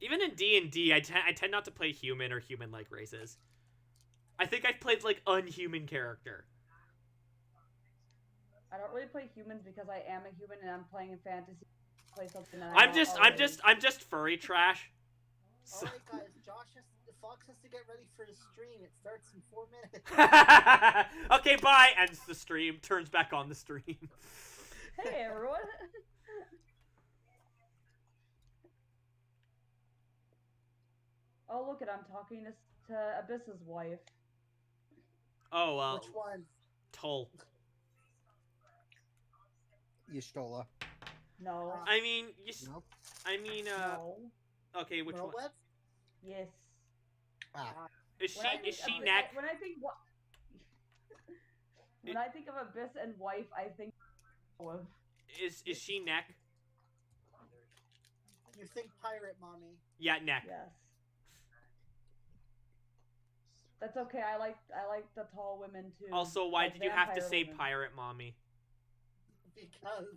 [SPEAKER 1] Even in D&D, I tend not to play human or human-like races. I think I've played like unhuman character.
[SPEAKER 2] I don't really play humans because I am a human and I'm playing a fantasy. Play something that
[SPEAKER 1] I'm just furry trash. So.
[SPEAKER 4] Alright guys, Fox has to get ready for the stream. It starts in 4 minutes.
[SPEAKER 1] Okay, bye. Ends the stream. Turns back on the stream.
[SPEAKER 2] Hey everyone. Oh look at I'm talking to Abyss's wife.
[SPEAKER 1] Oh,
[SPEAKER 4] Which one?
[SPEAKER 1] Toll.
[SPEAKER 3] Y'shtola.
[SPEAKER 2] No.
[SPEAKER 1] I mean,
[SPEAKER 3] Nope.
[SPEAKER 1] I mean,
[SPEAKER 2] No.
[SPEAKER 1] okay, which one?
[SPEAKER 4] Merleweb?
[SPEAKER 2] Yes.
[SPEAKER 3] Ah.
[SPEAKER 1] Is she neck?
[SPEAKER 2] When I think when I think of Abyss and wife, I think of.
[SPEAKER 1] Is she neck?
[SPEAKER 4] You think pirate mommy?
[SPEAKER 1] Yeah, neck.
[SPEAKER 2] Yes. That's okay. I like the tall women too.
[SPEAKER 1] Also, why
[SPEAKER 2] Like
[SPEAKER 1] did you have to
[SPEAKER 2] vampire
[SPEAKER 1] say
[SPEAKER 2] women.
[SPEAKER 1] pirate mommy?
[SPEAKER 4] Because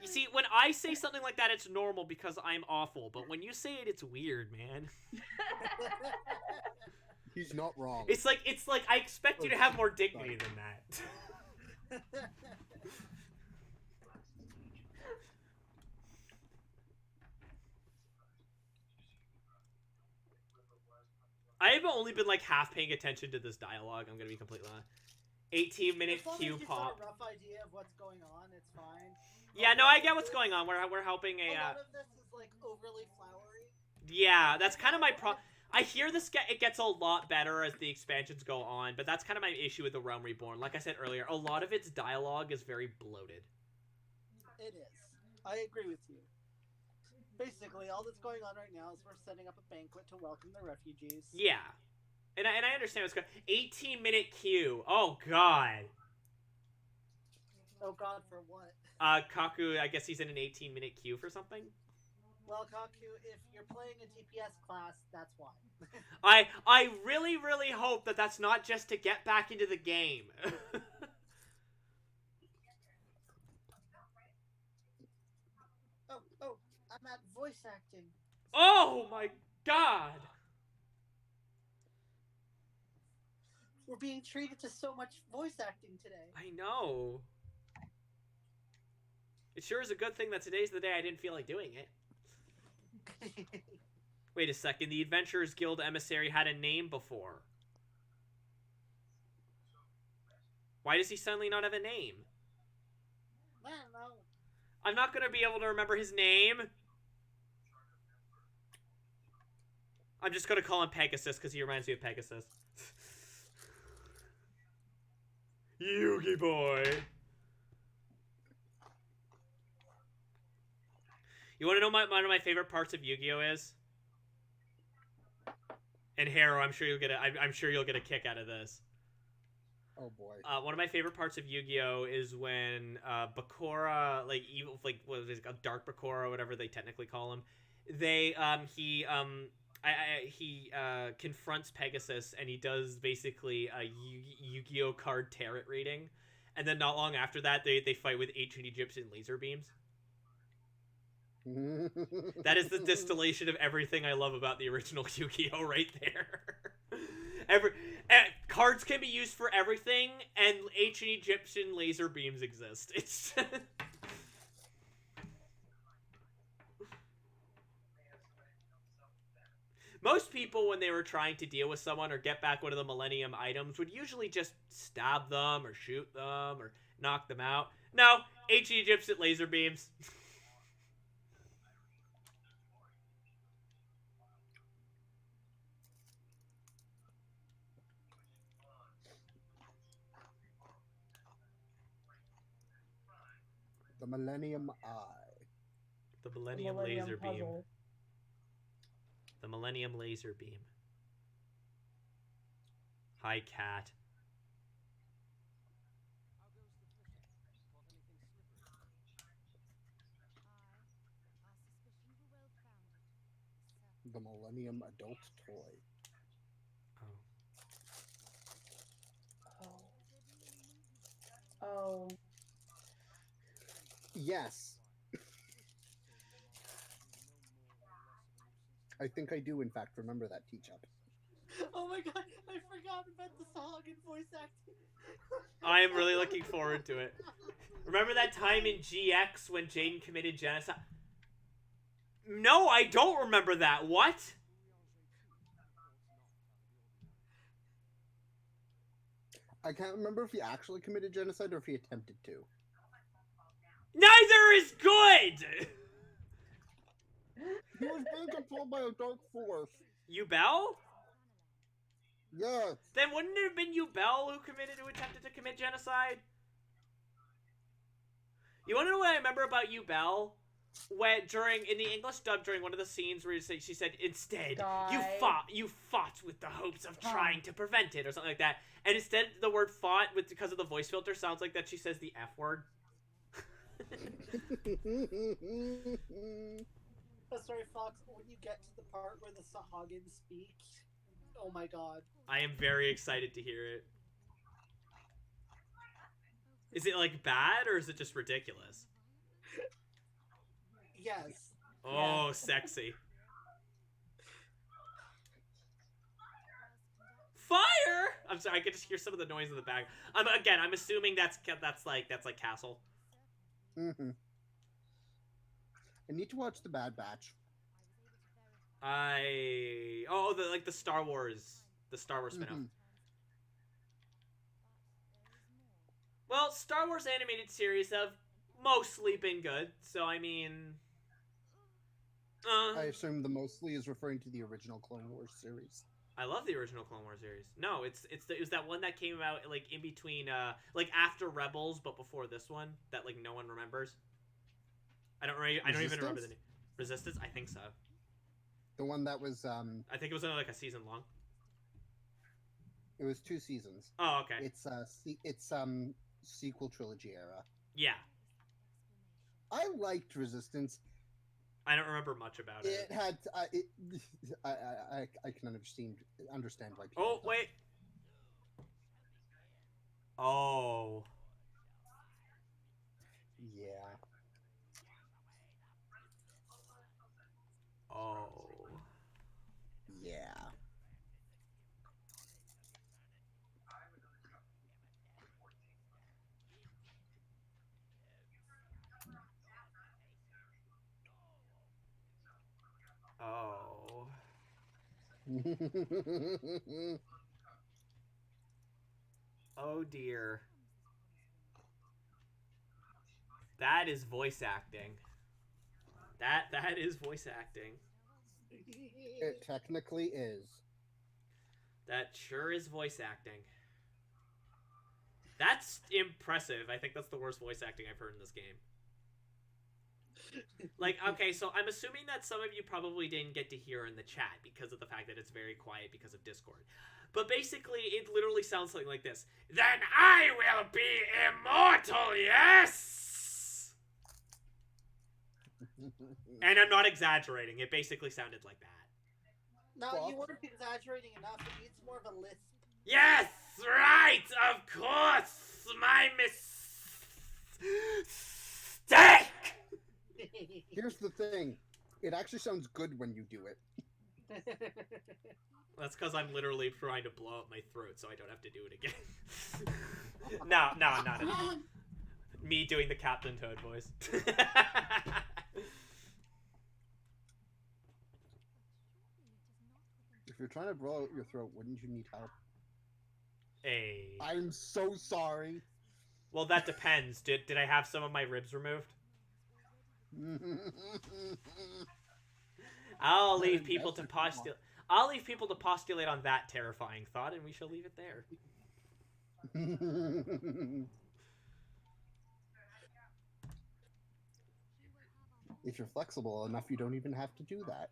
[SPEAKER 1] You see, when I say something like that, it's normal because I'm awful. But when you say it, it's weird, man.
[SPEAKER 3] He's not wrong.
[SPEAKER 1] It's like I expect you to have more dignity than that. I've only been like half paying attention to this dialogue. I'm gonna be completely honest. 18-minute
[SPEAKER 4] As long
[SPEAKER 1] Q
[SPEAKER 4] as you've
[SPEAKER 1] pop.
[SPEAKER 4] got a rough idea of what's going on, it's fine.
[SPEAKER 1] Yeah, no, I get what's going on. We're helping
[SPEAKER 4] A
[SPEAKER 1] a.
[SPEAKER 4] lot of this is like overly flowery.
[SPEAKER 1] Yeah, that's kind of my I hear it gets a lot better as the expansions go on, but that's kind of my issue with the Realm Reborn. Like I said earlier, a lot of its dialogue is very bloated.
[SPEAKER 4] It is. I agree with you. Basically, all that's going on right now is we're setting up a banquet to welcome the refugees.
[SPEAKER 1] Yeah, and I understand what's going. 18-minute queue. Oh god.
[SPEAKER 4] Oh god, for what?
[SPEAKER 1] Kaku. I guess he's in an 18-minute queue for something.
[SPEAKER 4] Well, Kaku, if you're playing a DPS class, that's why.
[SPEAKER 1] I really hope that that's not just to get back into the game.
[SPEAKER 4] Oh, I'm at voice acting.
[SPEAKER 1] Oh my god.
[SPEAKER 4] We're being treated to so much voice acting today.
[SPEAKER 1] I know. It sure is a good thing that today's the day I didn't feel like doing it. Wait a second, the Adventurers Guild emissary had a name before. Why does he suddenly not have a name?
[SPEAKER 4] I don't know.
[SPEAKER 1] I'm not going to be able to remember his name. I'm just going to call him Pegasus because he reminds me of Pegasus. Yugi boy. You want to know one of my favorite parts of Yu-Gi-Oh is? And Harrow, I'm sure you'll get a kick out of this.
[SPEAKER 3] Oh boy.
[SPEAKER 1] One of my favorite parts of Yu-Gi-Oh is when Bakura, like evil, like what is it, Dark Bakura, or whatever they technically call him, he confronts Pegasus and he does basically a Yu-Gi-Oh card tarot reading, and then not long after that they fight with ancient Egyptian laser beams. That is the distillation of everything I love about the original Yu-Gi-Oh right there. Cards can be used for everything, and ancient Egyptian laser beams exist. It's most people, when they were trying to deal with someone or get back one of the Millennium items, would usually just stab them or shoot them or knock them out. No, ancient Egyptian laser beams.
[SPEAKER 3] The Millennium Eye.
[SPEAKER 1] The Millennium Laser Beam.
[SPEAKER 2] Puzzle.
[SPEAKER 1] The Millennium Laser Beam. Hi, cat.
[SPEAKER 3] The Millennium Adult Toy.
[SPEAKER 2] Oh.
[SPEAKER 3] Yes. I think I do, in fact, remember that teach-up.
[SPEAKER 4] Oh my god, I forgot about the song and voice acting.
[SPEAKER 1] I am really looking forward to it. Remember that time in GX when Jaden committed genocide? No, I don't remember that. What?
[SPEAKER 3] I can't remember if he actually committed genocide or if he attempted to.
[SPEAKER 1] Neither is good!
[SPEAKER 3] He was being controlled by a dark force.
[SPEAKER 1] Yubel?
[SPEAKER 3] Yes.
[SPEAKER 1] Then wouldn't it have been Yubel who attempted to commit genocide? You want to know what I remember about Yubel? When in the English dub, during one of the scenes where she said, instead, you fought with the hopes of trying to prevent it, or something like that. And instead, the word fought, because of the voice filter, sounds like that she says the F word.
[SPEAKER 4] Sorry, Fox, when you get to the part where the Sahagin speak, oh my god.
[SPEAKER 1] I am very excited to hear it. Is it, like, bad, or is it just ridiculous?
[SPEAKER 4] Yes.
[SPEAKER 1] Oh, sexy. Fire! I'm sorry, I could just hear some of the noise in the back. I'm assuming that's like Castle.
[SPEAKER 3] Mm-hmm. I need to watch The Bad Batch.
[SPEAKER 1] The Star Wars spin-off.
[SPEAKER 3] Mhm.
[SPEAKER 1] Well, Star Wars animated series have mostly been good, so I mean,
[SPEAKER 3] I assume the mostly is referring to the original Clone Wars series.
[SPEAKER 1] I love the original Clone Wars series. No, it was that one that came out like in between, like after Rebels, but before this one that like no one remembers. I don't even remember the name. Resistance, I think so.
[SPEAKER 3] The one that was
[SPEAKER 1] I think it was only like a season long.
[SPEAKER 3] it was 2 seasons.
[SPEAKER 1] Oh, okay.
[SPEAKER 3] It's sequel trilogy era.
[SPEAKER 1] Yeah,
[SPEAKER 3] I liked Resistance.
[SPEAKER 1] I don't remember much about it.
[SPEAKER 3] It had I can understand why people.
[SPEAKER 1] Oh
[SPEAKER 3] don't.
[SPEAKER 1] wait. Oh.
[SPEAKER 3] Yeah.
[SPEAKER 1] Oh.
[SPEAKER 3] Yeah.
[SPEAKER 1] Oh. Oh dear. That is voice acting. That is voice acting.
[SPEAKER 3] It technically is.
[SPEAKER 1] That sure is voice acting. That's impressive. I think that's the worst voice acting I've heard in this game. Like, okay, so I'm assuming that some of you probably didn't get to hear in the chat because of the fact that it's very quiet because of Discord. But basically, it literally sounds something like this. Then I will be immortal, yes! And I'm not exaggerating. It basically sounded like that.
[SPEAKER 4] No, you weren't exaggerating enough. It needs more of a lisp.
[SPEAKER 1] Yes, right, of course, my mistake!
[SPEAKER 3] Here's the thing. It actually sounds good when you do it.
[SPEAKER 1] That's because I'm literally trying to blow up my throat so I don't have to do it again. No. Me doing the Captain Toad voice.
[SPEAKER 3] If you're trying to blow out your throat, wouldn't you need help?
[SPEAKER 1] Hey.
[SPEAKER 3] I'm so sorry.
[SPEAKER 1] Well, that depends. Did I have some of my ribs removed? I'll leave people to postulate. I'll leave people to postulate on that terrifying thought, and we shall leave it there.
[SPEAKER 3] If you're flexible enough, you don't even have to do that.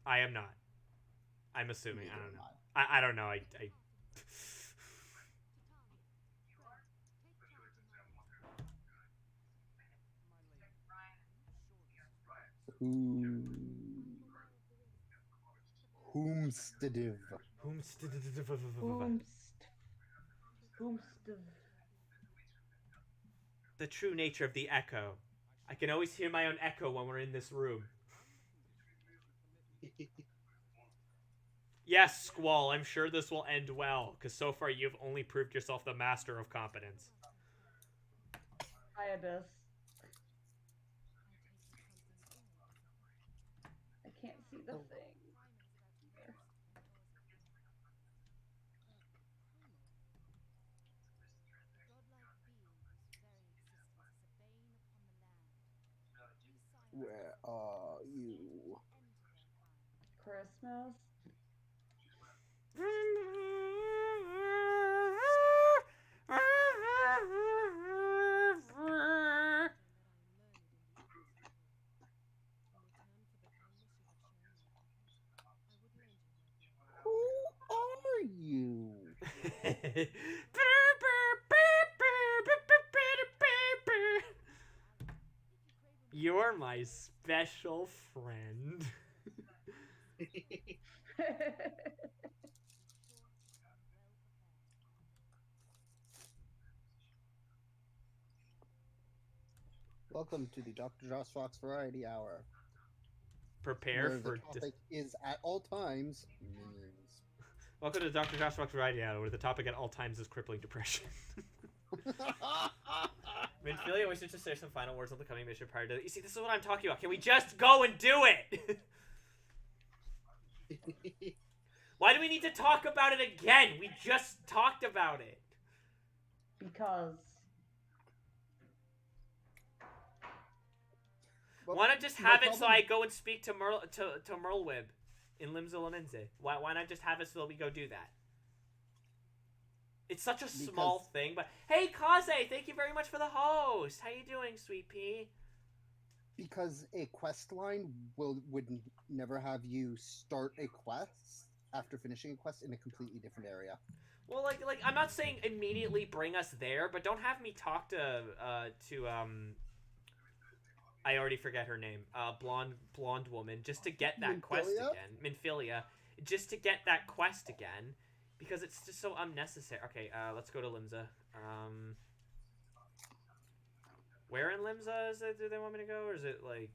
[SPEAKER 1] I am not. I'm assuming. I
[SPEAKER 3] Neither
[SPEAKER 1] don't know.
[SPEAKER 3] am
[SPEAKER 1] I don't know. I
[SPEAKER 3] Whomstediv.
[SPEAKER 1] The true nature of the echo. I can always hear my own echo when we're in this room. Yes, Squall, I'm sure this will end well, because so far you've only proved yourself the master of competence.
[SPEAKER 2] Hi, Abyss. I can't see the thing.
[SPEAKER 3] Where are you?
[SPEAKER 2] Christmas?
[SPEAKER 3] Who are you?
[SPEAKER 1] You're my special friend.
[SPEAKER 3] Welcome to the Dr. Josh Fox Variety Hour.
[SPEAKER 1] Prepare
[SPEAKER 3] Where
[SPEAKER 1] for
[SPEAKER 3] the topic is at all times memes.
[SPEAKER 1] Welcome to Dr. Josh Fox Variety Hour, where the topic at all times is crippling depression. Minfilia wishes to say some final words on the coming mission prior to... You see, this is what I'm talking about. Can we just go and do it? Why do we need to talk about it again? We just talked about it.
[SPEAKER 2] Because
[SPEAKER 3] Well,
[SPEAKER 1] Why not just
[SPEAKER 3] no
[SPEAKER 1] have it so
[SPEAKER 3] problem.
[SPEAKER 1] I go and speak to Merlwib in Limzilamenze? Why not just have it so that we go do that? It's such a small thing, but hey, Kaze, thank you very much for the host. How you doing, sweet pea?
[SPEAKER 3] Because a quest line would never have you start a quest after finishing a quest in a completely different area.
[SPEAKER 1] Well, like I'm not saying immediately bring us there, but don't have me talk to I already forget her name. Blonde woman, just to get that quest
[SPEAKER 3] Minfilia?
[SPEAKER 1] again. Minfilia, just to get that quest again, because it's just so unnecessary. Okay, let's go to Limsa. Where in Limsa is it? Do they want me to go, or is it like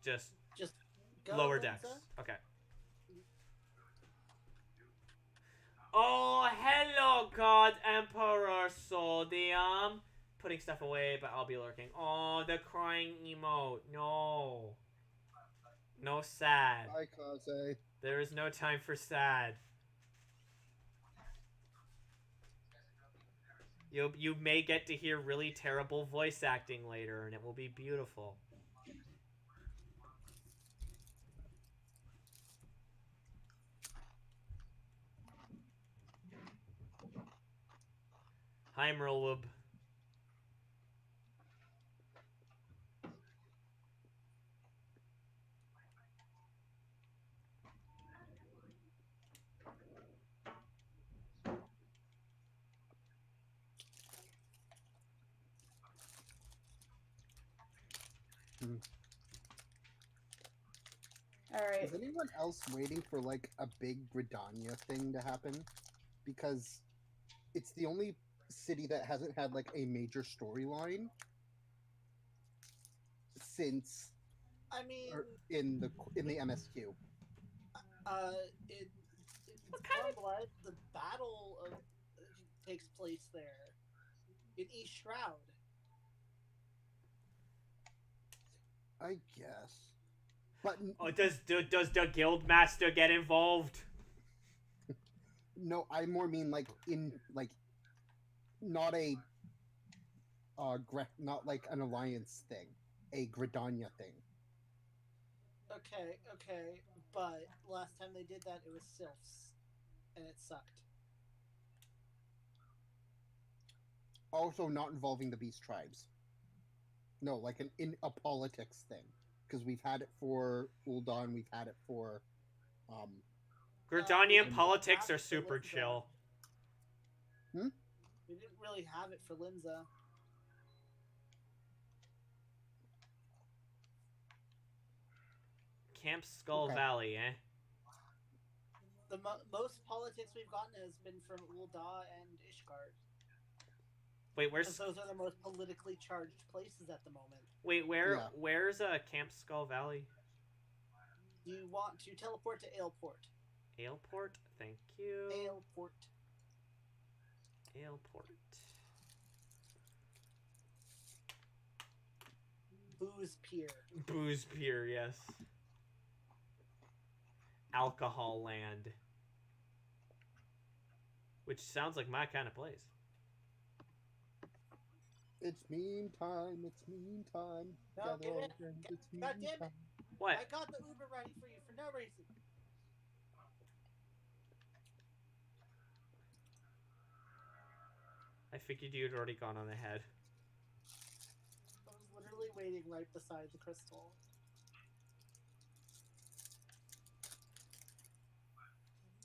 [SPEAKER 1] just
[SPEAKER 4] go,
[SPEAKER 1] lower
[SPEAKER 4] Limsa.
[SPEAKER 1] decks? Okay. Oh, hello, God Emperor Sodium. Putting stuff away, but I'll be lurking. Oh, the crying emote. No. No sad.
[SPEAKER 3] Hi, Kaze.
[SPEAKER 1] There is no time for sad. You may get to hear really terrible voice acting later, and it will be beautiful. Hi, Merlwub.
[SPEAKER 2] alright.
[SPEAKER 3] Is anyone else waiting for like a big Gridania thing to happen? Because it's the only city that hasn't had like a major storyline since
[SPEAKER 4] I mean,
[SPEAKER 3] in the MSQ.
[SPEAKER 4] in Stormblood, the battle takes place there in East Shroud.
[SPEAKER 3] I guess. But
[SPEAKER 1] Oh, does the Guildmaster get involved?
[SPEAKER 3] no, I more mean like in like not a not like an alliance thing, a Gridania thing.
[SPEAKER 4] Okay, but last time they did that, it was Sylphs, and it sucked.
[SPEAKER 3] Also, not involving the beast tribes. No, like a politics thing, because we've had it for Ul'Dan, we've had it for
[SPEAKER 1] Gridanian
[SPEAKER 4] we
[SPEAKER 1] politics
[SPEAKER 4] have
[SPEAKER 1] are
[SPEAKER 4] it for
[SPEAKER 1] super
[SPEAKER 4] Limsa.
[SPEAKER 1] chill.
[SPEAKER 4] We didn't really have it for Limsa.
[SPEAKER 1] Camp Skull
[SPEAKER 3] Okay.
[SPEAKER 1] Valley, eh?
[SPEAKER 4] The most politics we've gotten has been from Ul'Da and Ishgard.
[SPEAKER 1] Wait,
[SPEAKER 4] Because those are the most politically charged places at the moment.
[SPEAKER 1] Where's Camp Skull Valley?
[SPEAKER 4] Do you want to teleport to Aleport?
[SPEAKER 1] Aleport, thank you.
[SPEAKER 4] Aleport. Booze Pier.
[SPEAKER 1] Booze Pier, yes. Alcohol Land. Which sounds like my kind of place.
[SPEAKER 3] It's meme time. It's meme time.
[SPEAKER 4] No,
[SPEAKER 3] Gather
[SPEAKER 4] get
[SPEAKER 3] all
[SPEAKER 4] it.
[SPEAKER 3] friends, it's
[SPEAKER 4] God
[SPEAKER 3] meme
[SPEAKER 4] damn it.
[SPEAKER 3] time.
[SPEAKER 1] What?
[SPEAKER 4] I got the Uber ready for you for no reason.
[SPEAKER 1] I figured you'd already gone on ahead.
[SPEAKER 4] I was literally waiting right beside the crystal.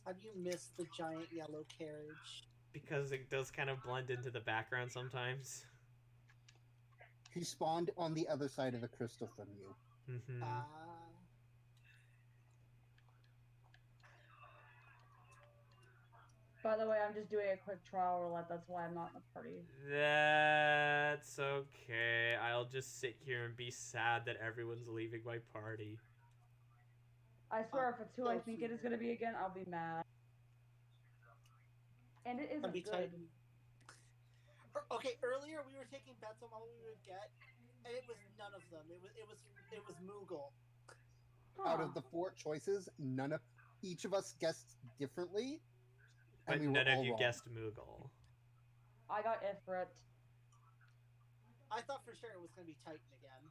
[SPEAKER 4] Have you missed the giant yellow carriage?
[SPEAKER 1] Because it does kind of blend into the background sometimes.
[SPEAKER 3] He spawned on the other side of the crystal from you.
[SPEAKER 1] Mm-hmm.
[SPEAKER 2] By the way, I'm just doing a quick trial roulette, that's why I'm not in the party.
[SPEAKER 1] That's okay. I'll just sit here and be sad that everyone's leaving my party.
[SPEAKER 2] I swear, if it's who I think it is going to be again, I'll be mad. And it isn't good.
[SPEAKER 4] Titan. Okay, earlier we were taking bets on what we would get, and it was none of them. It was Moogle.
[SPEAKER 3] Out of the 4 choices, none of each of us guessed differently,
[SPEAKER 1] But
[SPEAKER 3] and we
[SPEAKER 1] none
[SPEAKER 3] were all
[SPEAKER 1] of you
[SPEAKER 3] wrong.
[SPEAKER 1] guessed Moogle.
[SPEAKER 2] I got Ifrit.
[SPEAKER 4] I thought for sure it was gonna be Titan again.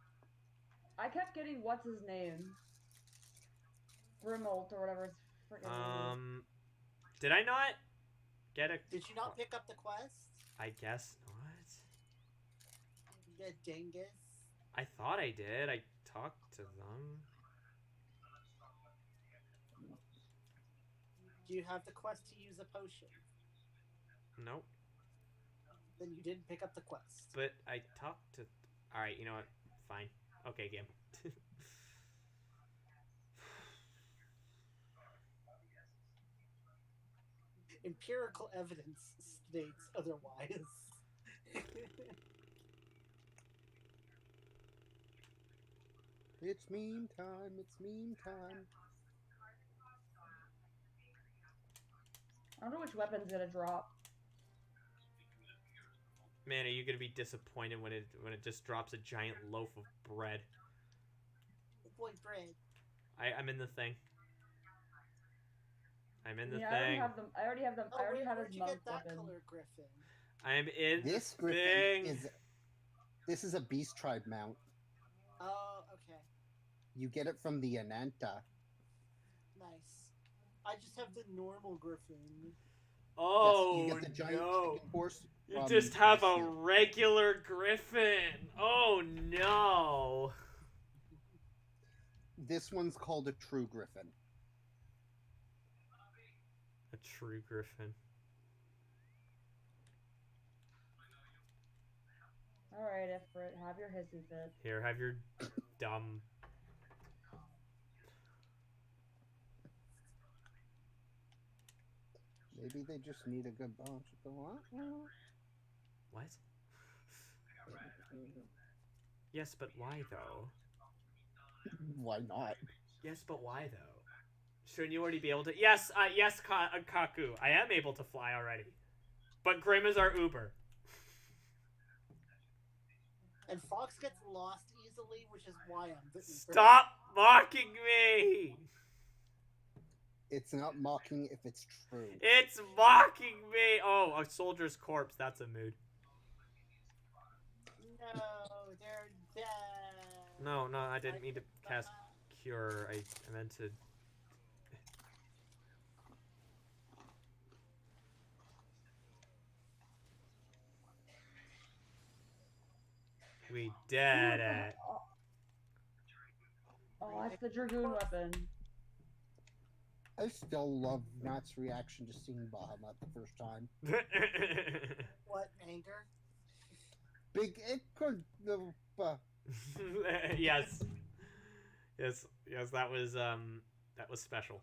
[SPEAKER 2] I kept getting what's his name? Grimolt or whatever his freaking name is.
[SPEAKER 1] Did I not get a...
[SPEAKER 4] Did you not pick up the quest?
[SPEAKER 1] I guess not.
[SPEAKER 4] The dingus.
[SPEAKER 1] I thought I did. I talked to them.
[SPEAKER 4] Do you have the quest to use a potion?
[SPEAKER 1] Nope.
[SPEAKER 4] Then you didn't pick up the quest.
[SPEAKER 1] But I talked to... Alright, you know what? Fine. Okay, game.
[SPEAKER 4] Empirical evidence states otherwise.
[SPEAKER 3] It's meme time. It's meme time.
[SPEAKER 2] I don't know which weapon's gonna drop.
[SPEAKER 1] Man, are you gonna be disappointed when it just drops a giant loaf of bread?
[SPEAKER 4] Boy, bread.
[SPEAKER 1] I'm in the thing. I'm in the
[SPEAKER 2] Yeah,
[SPEAKER 1] thing.
[SPEAKER 2] I already have them.
[SPEAKER 4] Oh,
[SPEAKER 2] I already have
[SPEAKER 4] where'd
[SPEAKER 2] his
[SPEAKER 4] you
[SPEAKER 2] monk
[SPEAKER 4] get that
[SPEAKER 2] weapon.
[SPEAKER 4] color griffin?
[SPEAKER 1] I'm in
[SPEAKER 3] This
[SPEAKER 1] the
[SPEAKER 3] griffin
[SPEAKER 1] thing.
[SPEAKER 3] is. This is a beast tribe mount.
[SPEAKER 4] Oh, okay.
[SPEAKER 3] You get it from the Ananta.
[SPEAKER 4] Nice. I just have the normal griffin.
[SPEAKER 1] Oh,
[SPEAKER 3] yes, you get the giant
[SPEAKER 1] no.
[SPEAKER 3] chicken horse.
[SPEAKER 1] You
[SPEAKER 3] from
[SPEAKER 1] just have a
[SPEAKER 3] Russia.
[SPEAKER 1] regular griffin. Oh, no.
[SPEAKER 3] This one's called a true griffin.
[SPEAKER 1] A true griffin.
[SPEAKER 2] Alright, Ifrit, have your hissy fit.
[SPEAKER 1] Here, have your dumb...
[SPEAKER 3] Maybe they just need a good bunch of the
[SPEAKER 1] What? Yes, but why, though?
[SPEAKER 3] Why not?
[SPEAKER 1] Yes, but why, though? Shouldn't you already be able to... Yes, yes, Kaku. I am able to fly already. But Grim is our Uber.
[SPEAKER 4] And Fox gets lost easily, which is why I'm the Uber.
[SPEAKER 1] Stop mocking me!
[SPEAKER 3] It's not mocking if it's true.
[SPEAKER 1] It's mocking me! Oh, a soldier's corpse. That's a mood.
[SPEAKER 4] No, they're dead.
[SPEAKER 1] No, I didn't mean to cast Cure. I meant to... We did it.
[SPEAKER 2] Oh, that's the Dragoon weapon.
[SPEAKER 3] I still love Matt's reaction to seeing Bahamut the first time.
[SPEAKER 4] What, anger?
[SPEAKER 3] Big
[SPEAKER 1] Yes. Yes, that was special.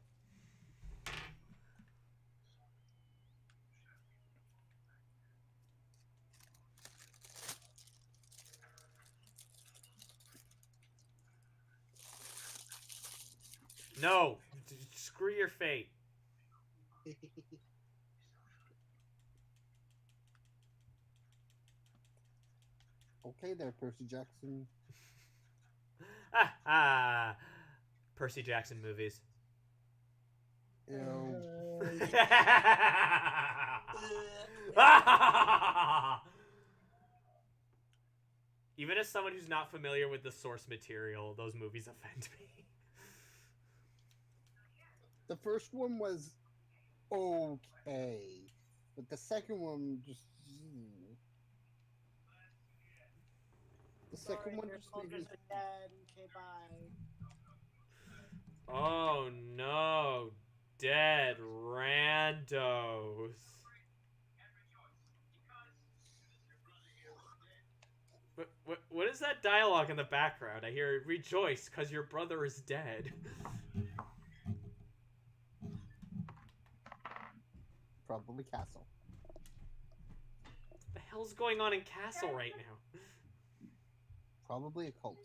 [SPEAKER 1] No, screw your fate.
[SPEAKER 3] Okay there, Percy Jackson.
[SPEAKER 1] Percy Jackson movies.
[SPEAKER 3] Ew.
[SPEAKER 1] Even as someone who's not familiar with the source material, those movies offend me.
[SPEAKER 3] The first one was okay, but the second one just. The second one just made me.
[SPEAKER 4] Soldiers are dead. Okay, bye.
[SPEAKER 1] Oh no, dead randos. What is that dialogue in the background? I hear rejoice because your brother is dead.
[SPEAKER 3] Probably Castle.
[SPEAKER 1] What the hell's going on in Castle right now?
[SPEAKER 3] Probably a cult.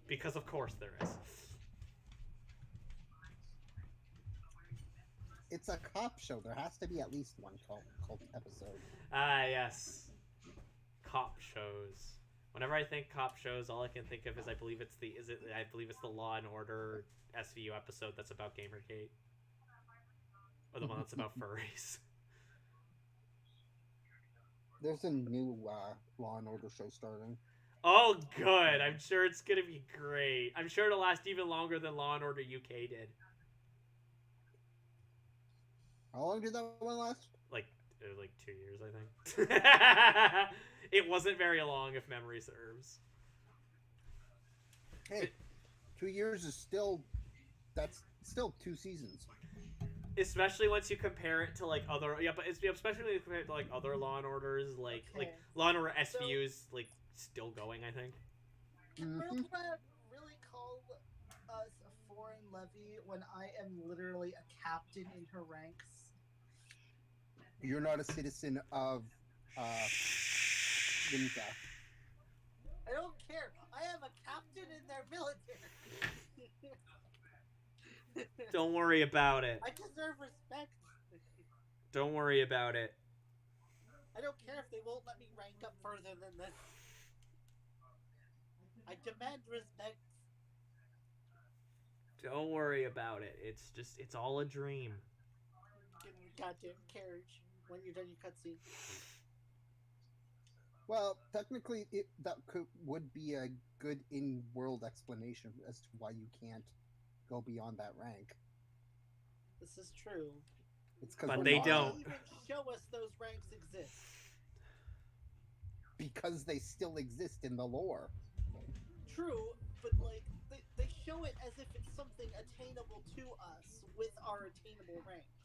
[SPEAKER 1] Because of course there is.
[SPEAKER 3] It's a cop show. There has to be at least one cult episode.
[SPEAKER 1] Ah, yes. Cop shows. Whenever I think cop shows, all I can think of is I believe it's the Law and Order SVU episode that's about Gamergate. or the one that's about furries.
[SPEAKER 3] There's a new Law and Order show starting.
[SPEAKER 1] Oh, good. I'm sure it's gonna be great. I'm sure it'll last even longer than Law and Order UK did.
[SPEAKER 3] How long did that one last?
[SPEAKER 1] It was like 2 years, I think. It wasn't very long, if memory serves.
[SPEAKER 3] Hey, 2 years is still... That's still 2 seasons.
[SPEAKER 1] Especially once you compare it to like other, but it's especially when you compare it to like other Law and Orders, like
[SPEAKER 4] Okay.
[SPEAKER 1] Law and Order SVU is like still going, I think.
[SPEAKER 4] Can
[SPEAKER 3] Mhm.
[SPEAKER 4] World Web really call us a foreign levy when I am literally a captain in her ranks?
[SPEAKER 3] You're not a citizen of Winka.
[SPEAKER 4] I don't care. I am a captain in their military.
[SPEAKER 1] Don't worry about it.
[SPEAKER 4] I deserve respect.
[SPEAKER 1] Don't worry about it.
[SPEAKER 4] I don't care if they won't let me rank up further than this. I demand respect.
[SPEAKER 1] Don't worry about it. It's all a dream.
[SPEAKER 4] Get in the goddamn carriage when you're done your cutscene.
[SPEAKER 3] Well, technically, would be a good in-world explanation as to why you can't go beyond that rank.
[SPEAKER 4] This is true.
[SPEAKER 3] It's because
[SPEAKER 1] But they don't.
[SPEAKER 4] Even show us those ranks exist.
[SPEAKER 3] Because they still exist in the lore.
[SPEAKER 4] True, but like they show it as if it's something attainable to us with our attainable ranks.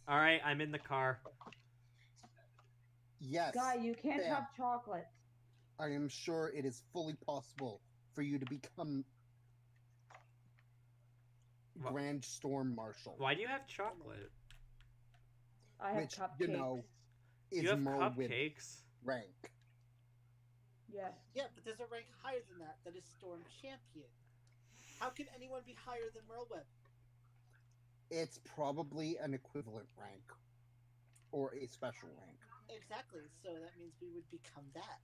[SPEAKER 1] All right, I'm in the car.
[SPEAKER 3] Yes,
[SPEAKER 2] Guy, you can't
[SPEAKER 3] Sam.
[SPEAKER 2] have chocolate.
[SPEAKER 3] I am sure it is fully possible for you to become
[SPEAKER 1] What?
[SPEAKER 3] Grand Storm Marshal.
[SPEAKER 1] Why do you have chocolate?
[SPEAKER 2] I have
[SPEAKER 3] Which,
[SPEAKER 2] cupcakes.
[SPEAKER 3] you know, is
[SPEAKER 1] You have
[SPEAKER 3] Merwin's
[SPEAKER 1] cupcakes.
[SPEAKER 3] rank.
[SPEAKER 2] Yes.
[SPEAKER 4] Yeah, but there's a rank higher than that. That is Storm Champion. How can anyone be higher than Merlweb?
[SPEAKER 3] It's probably an equivalent rank. Or a special rank.
[SPEAKER 4] Exactly. So that means we would become that.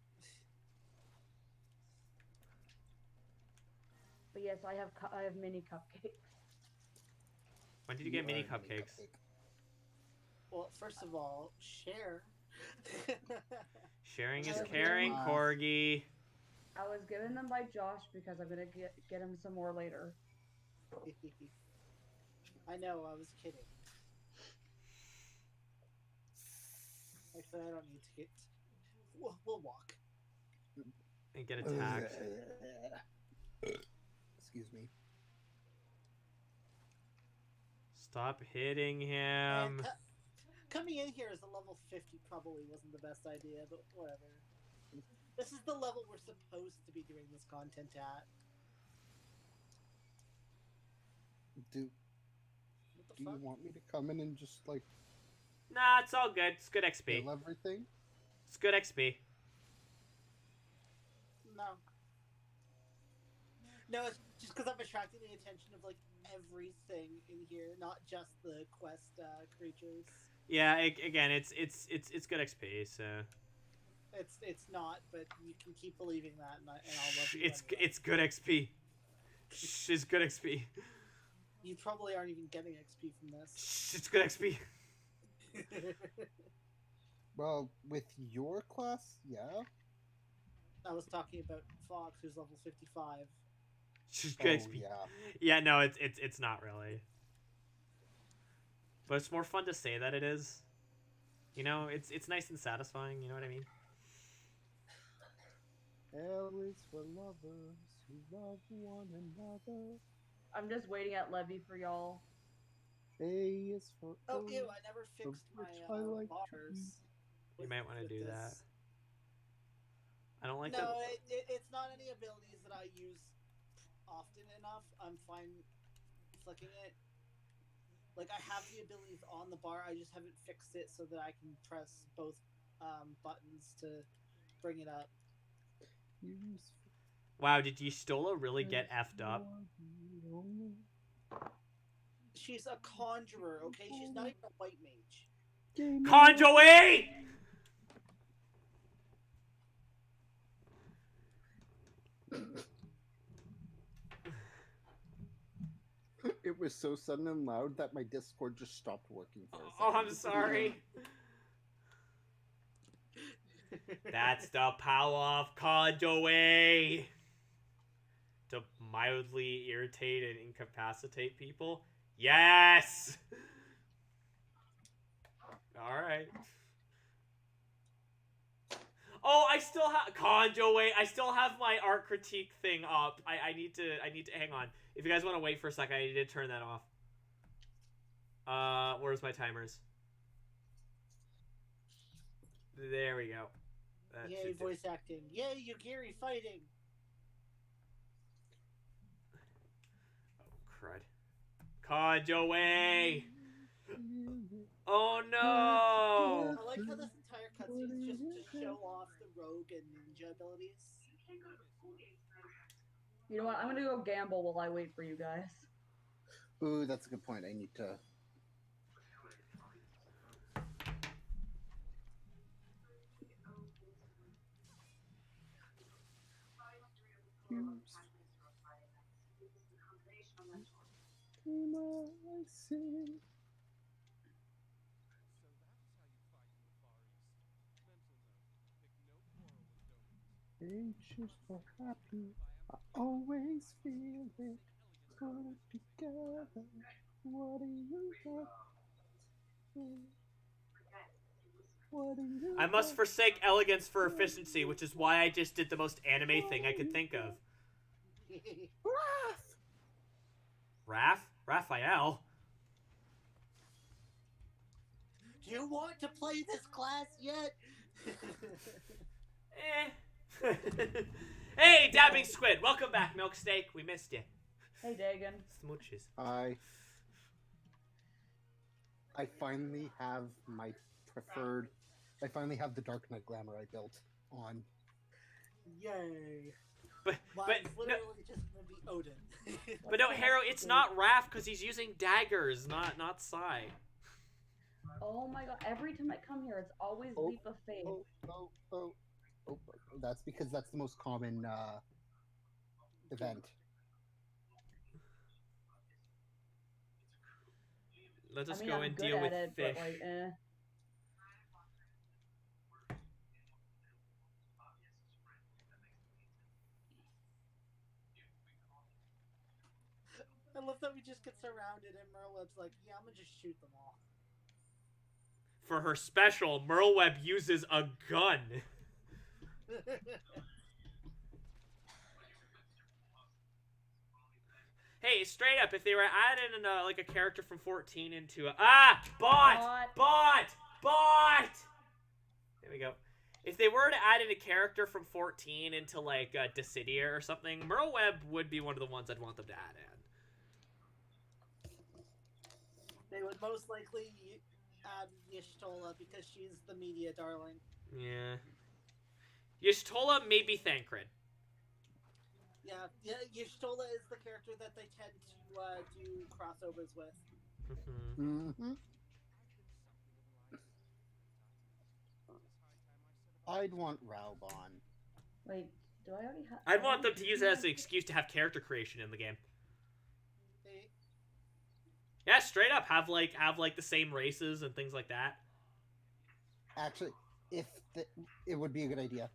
[SPEAKER 2] But yes, I have mini cupcakes.
[SPEAKER 1] When did you get mini
[SPEAKER 3] are a
[SPEAKER 1] cupcakes?
[SPEAKER 3] cupcake.
[SPEAKER 4] Well, first of all, share.
[SPEAKER 1] Sharing is
[SPEAKER 2] Yeah,
[SPEAKER 1] caring,
[SPEAKER 3] yeah.
[SPEAKER 1] Corgi.
[SPEAKER 2] I was given them by Josh because I'm gonna get him some more later.
[SPEAKER 4] I know, I was kidding. Actually, I don't need to get. We'll walk.
[SPEAKER 1] And get attacked.
[SPEAKER 3] Excuse me.
[SPEAKER 1] Stop hitting
[SPEAKER 4] And
[SPEAKER 1] him.
[SPEAKER 4] coming in here as a level 50 probably wasn't the best idea, but whatever. This is the level we're supposed to be doing this content at.
[SPEAKER 3] Do
[SPEAKER 4] What the
[SPEAKER 3] you
[SPEAKER 4] fuck?
[SPEAKER 3] want me to come in and just like
[SPEAKER 1] Nah, it's all good. It's good XP.
[SPEAKER 3] kill everything?
[SPEAKER 1] It's good XP.
[SPEAKER 4] No. No, it's just because I'm attracting the attention of like everything in here, not just the quest creatures.
[SPEAKER 1] Yeah, again, it's good XP. So
[SPEAKER 4] It's not, but you can keep believing that, and I'll love you.
[SPEAKER 1] it's
[SPEAKER 4] anyway.
[SPEAKER 1] it's good XP. Shh, it's good XP.
[SPEAKER 4] You probably aren't even getting XP from this.
[SPEAKER 1] Shh, it's good XP.
[SPEAKER 3] Well, with your class, yeah.
[SPEAKER 4] I was talking about Fox, who's level 55.
[SPEAKER 1] Shh, it's good XP.
[SPEAKER 3] Yeah.
[SPEAKER 1] Yeah, no, it's not really. But it's more fun to say that it is. You know, it's nice and satisfying. You know what I mean?
[SPEAKER 3] L is for lovers who love one another.
[SPEAKER 2] I'm just waiting at Levy for y'all.
[SPEAKER 3] A is for
[SPEAKER 4] Oh,
[SPEAKER 3] oath,
[SPEAKER 4] ew, I never fixed my
[SPEAKER 3] which I like to
[SPEAKER 4] bars.
[SPEAKER 3] eat.
[SPEAKER 1] You might want to do that. I don't like
[SPEAKER 4] No,
[SPEAKER 1] that.
[SPEAKER 4] it's not any abilities that I use often enough. I'm fine flicking it. Like, I have the abilities on the bar, I just haven't fixed it so that I can press both buttons to bring it up.
[SPEAKER 3] Use
[SPEAKER 1] Wow, did Stola really get effed up?
[SPEAKER 3] for the
[SPEAKER 4] She's a conjurer, okay? She's not even a white mage.
[SPEAKER 3] only
[SPEAKER 1] Conjoey!
[SPEAKER 3] It was so sudden and loud that my Discord just stopped working for a second.
[SPEAKER 1] Oh, I'm sorry. That's the power of conjoy. To mildly irritate and incapacitate people? Yes! Alright. Oh, I still have conjoy. I still have my art critique thing up. I need to hang on. If you guys want to wait for a second, I need to turn that off. Where's my timers? There we go. That
[SPEAKER 4] Yay, voice acting. Yay, Yugiri fighting.
[SPEAKER 1] Oh, crud. Conjoy! Oh no!
[SPEAKER 4] I like how this entire cutscene is just to show off the rogue and ninja abilities.
[SPEAKER 2] You know what? I'm gonna go gamble while I wait for you guys.
[SPEAKER 3] Ooh, that's a good point. I need to. Anxious or happy, I always feel it. Put together. What do you want? What do you
[SPEAKER 1] I must forsake elegance for efficiency, which is why I just did the most anime thing I could think of. Raphael?
[SPEAKER 4] Do you want to play this class yet?
[SPEAKER 1] Eh. Hey, Dabbing Squid! Welcome back, Milksteak. We missed you.
[SPEAKER 2] Hey, Dagon.
[SPEAKER 1] Smooches.
[SPEAKER 3] I finally have my preferred. I finally have the Dark Knight glamour I built on.
[SPEAKER 4] Yay.
[SPEAKER 1] But
[SPEAKER 4] Mine's
[SPEAKER 1] no,
[SPEAKER 4] literally just gonna be Odin.
[SPEAKER 1] but no, Harrow, it's not Raph because he's using daggers, not Sai.
[SPEAKER 2] Oh my god, every time I come here, it's always
[SPEAKER 3] Oh,
[SPEAKER 2] Leap of Faith.
[SPEAKER 3] Oh, that's because that's the most common event.
[SPEAKER 1] Let us
[SPEAKER 2] I mean,
[SPEAKER 1] go
[SPEAKER 2] I'm
[SPEAKER 1] and
[SPEAKER 2] good
[SPEAKER 1] deal
[SPEAKER 2] at
[SPEAKER 1] with
[SPEAKER 2] it,
[SPEAKER 1] fish.
[SPEAKER 2] but like, eh.
[SPEAKER 4] I love that we just get surrounded and Merleb's like, yeah, I'm gonna just shoot them all.
[SPEAKER 1] For her special, Merlweb uses a gun. Hey, straight up, if they were adding like a character from 14 into a bot. There we go. If they were to add in a character from 14 into like Dissidia or something, Merlweb would be one of the ones I'd want them to add in.
[SPEAKER 4] They would most likely add Y'shtola because she's the media darling.
[SPEAKER 1] Yeah. Y'shtola, maybe Thancred.
[SPEAKER 4] Yeah, Y'shtola is the character that they tend to do crossovers with.
[SPEAKER 3] Mm-hmm. I'd want Raubon.
[SPEAKER 2] Wait, do I already have?
[SPEAKER 1] I'd want them to use it as an excuse to have character creation in the game. Yeah, straight up have like the same races and things like that.
[SPEAKER 3] Actually, it would be a good idea.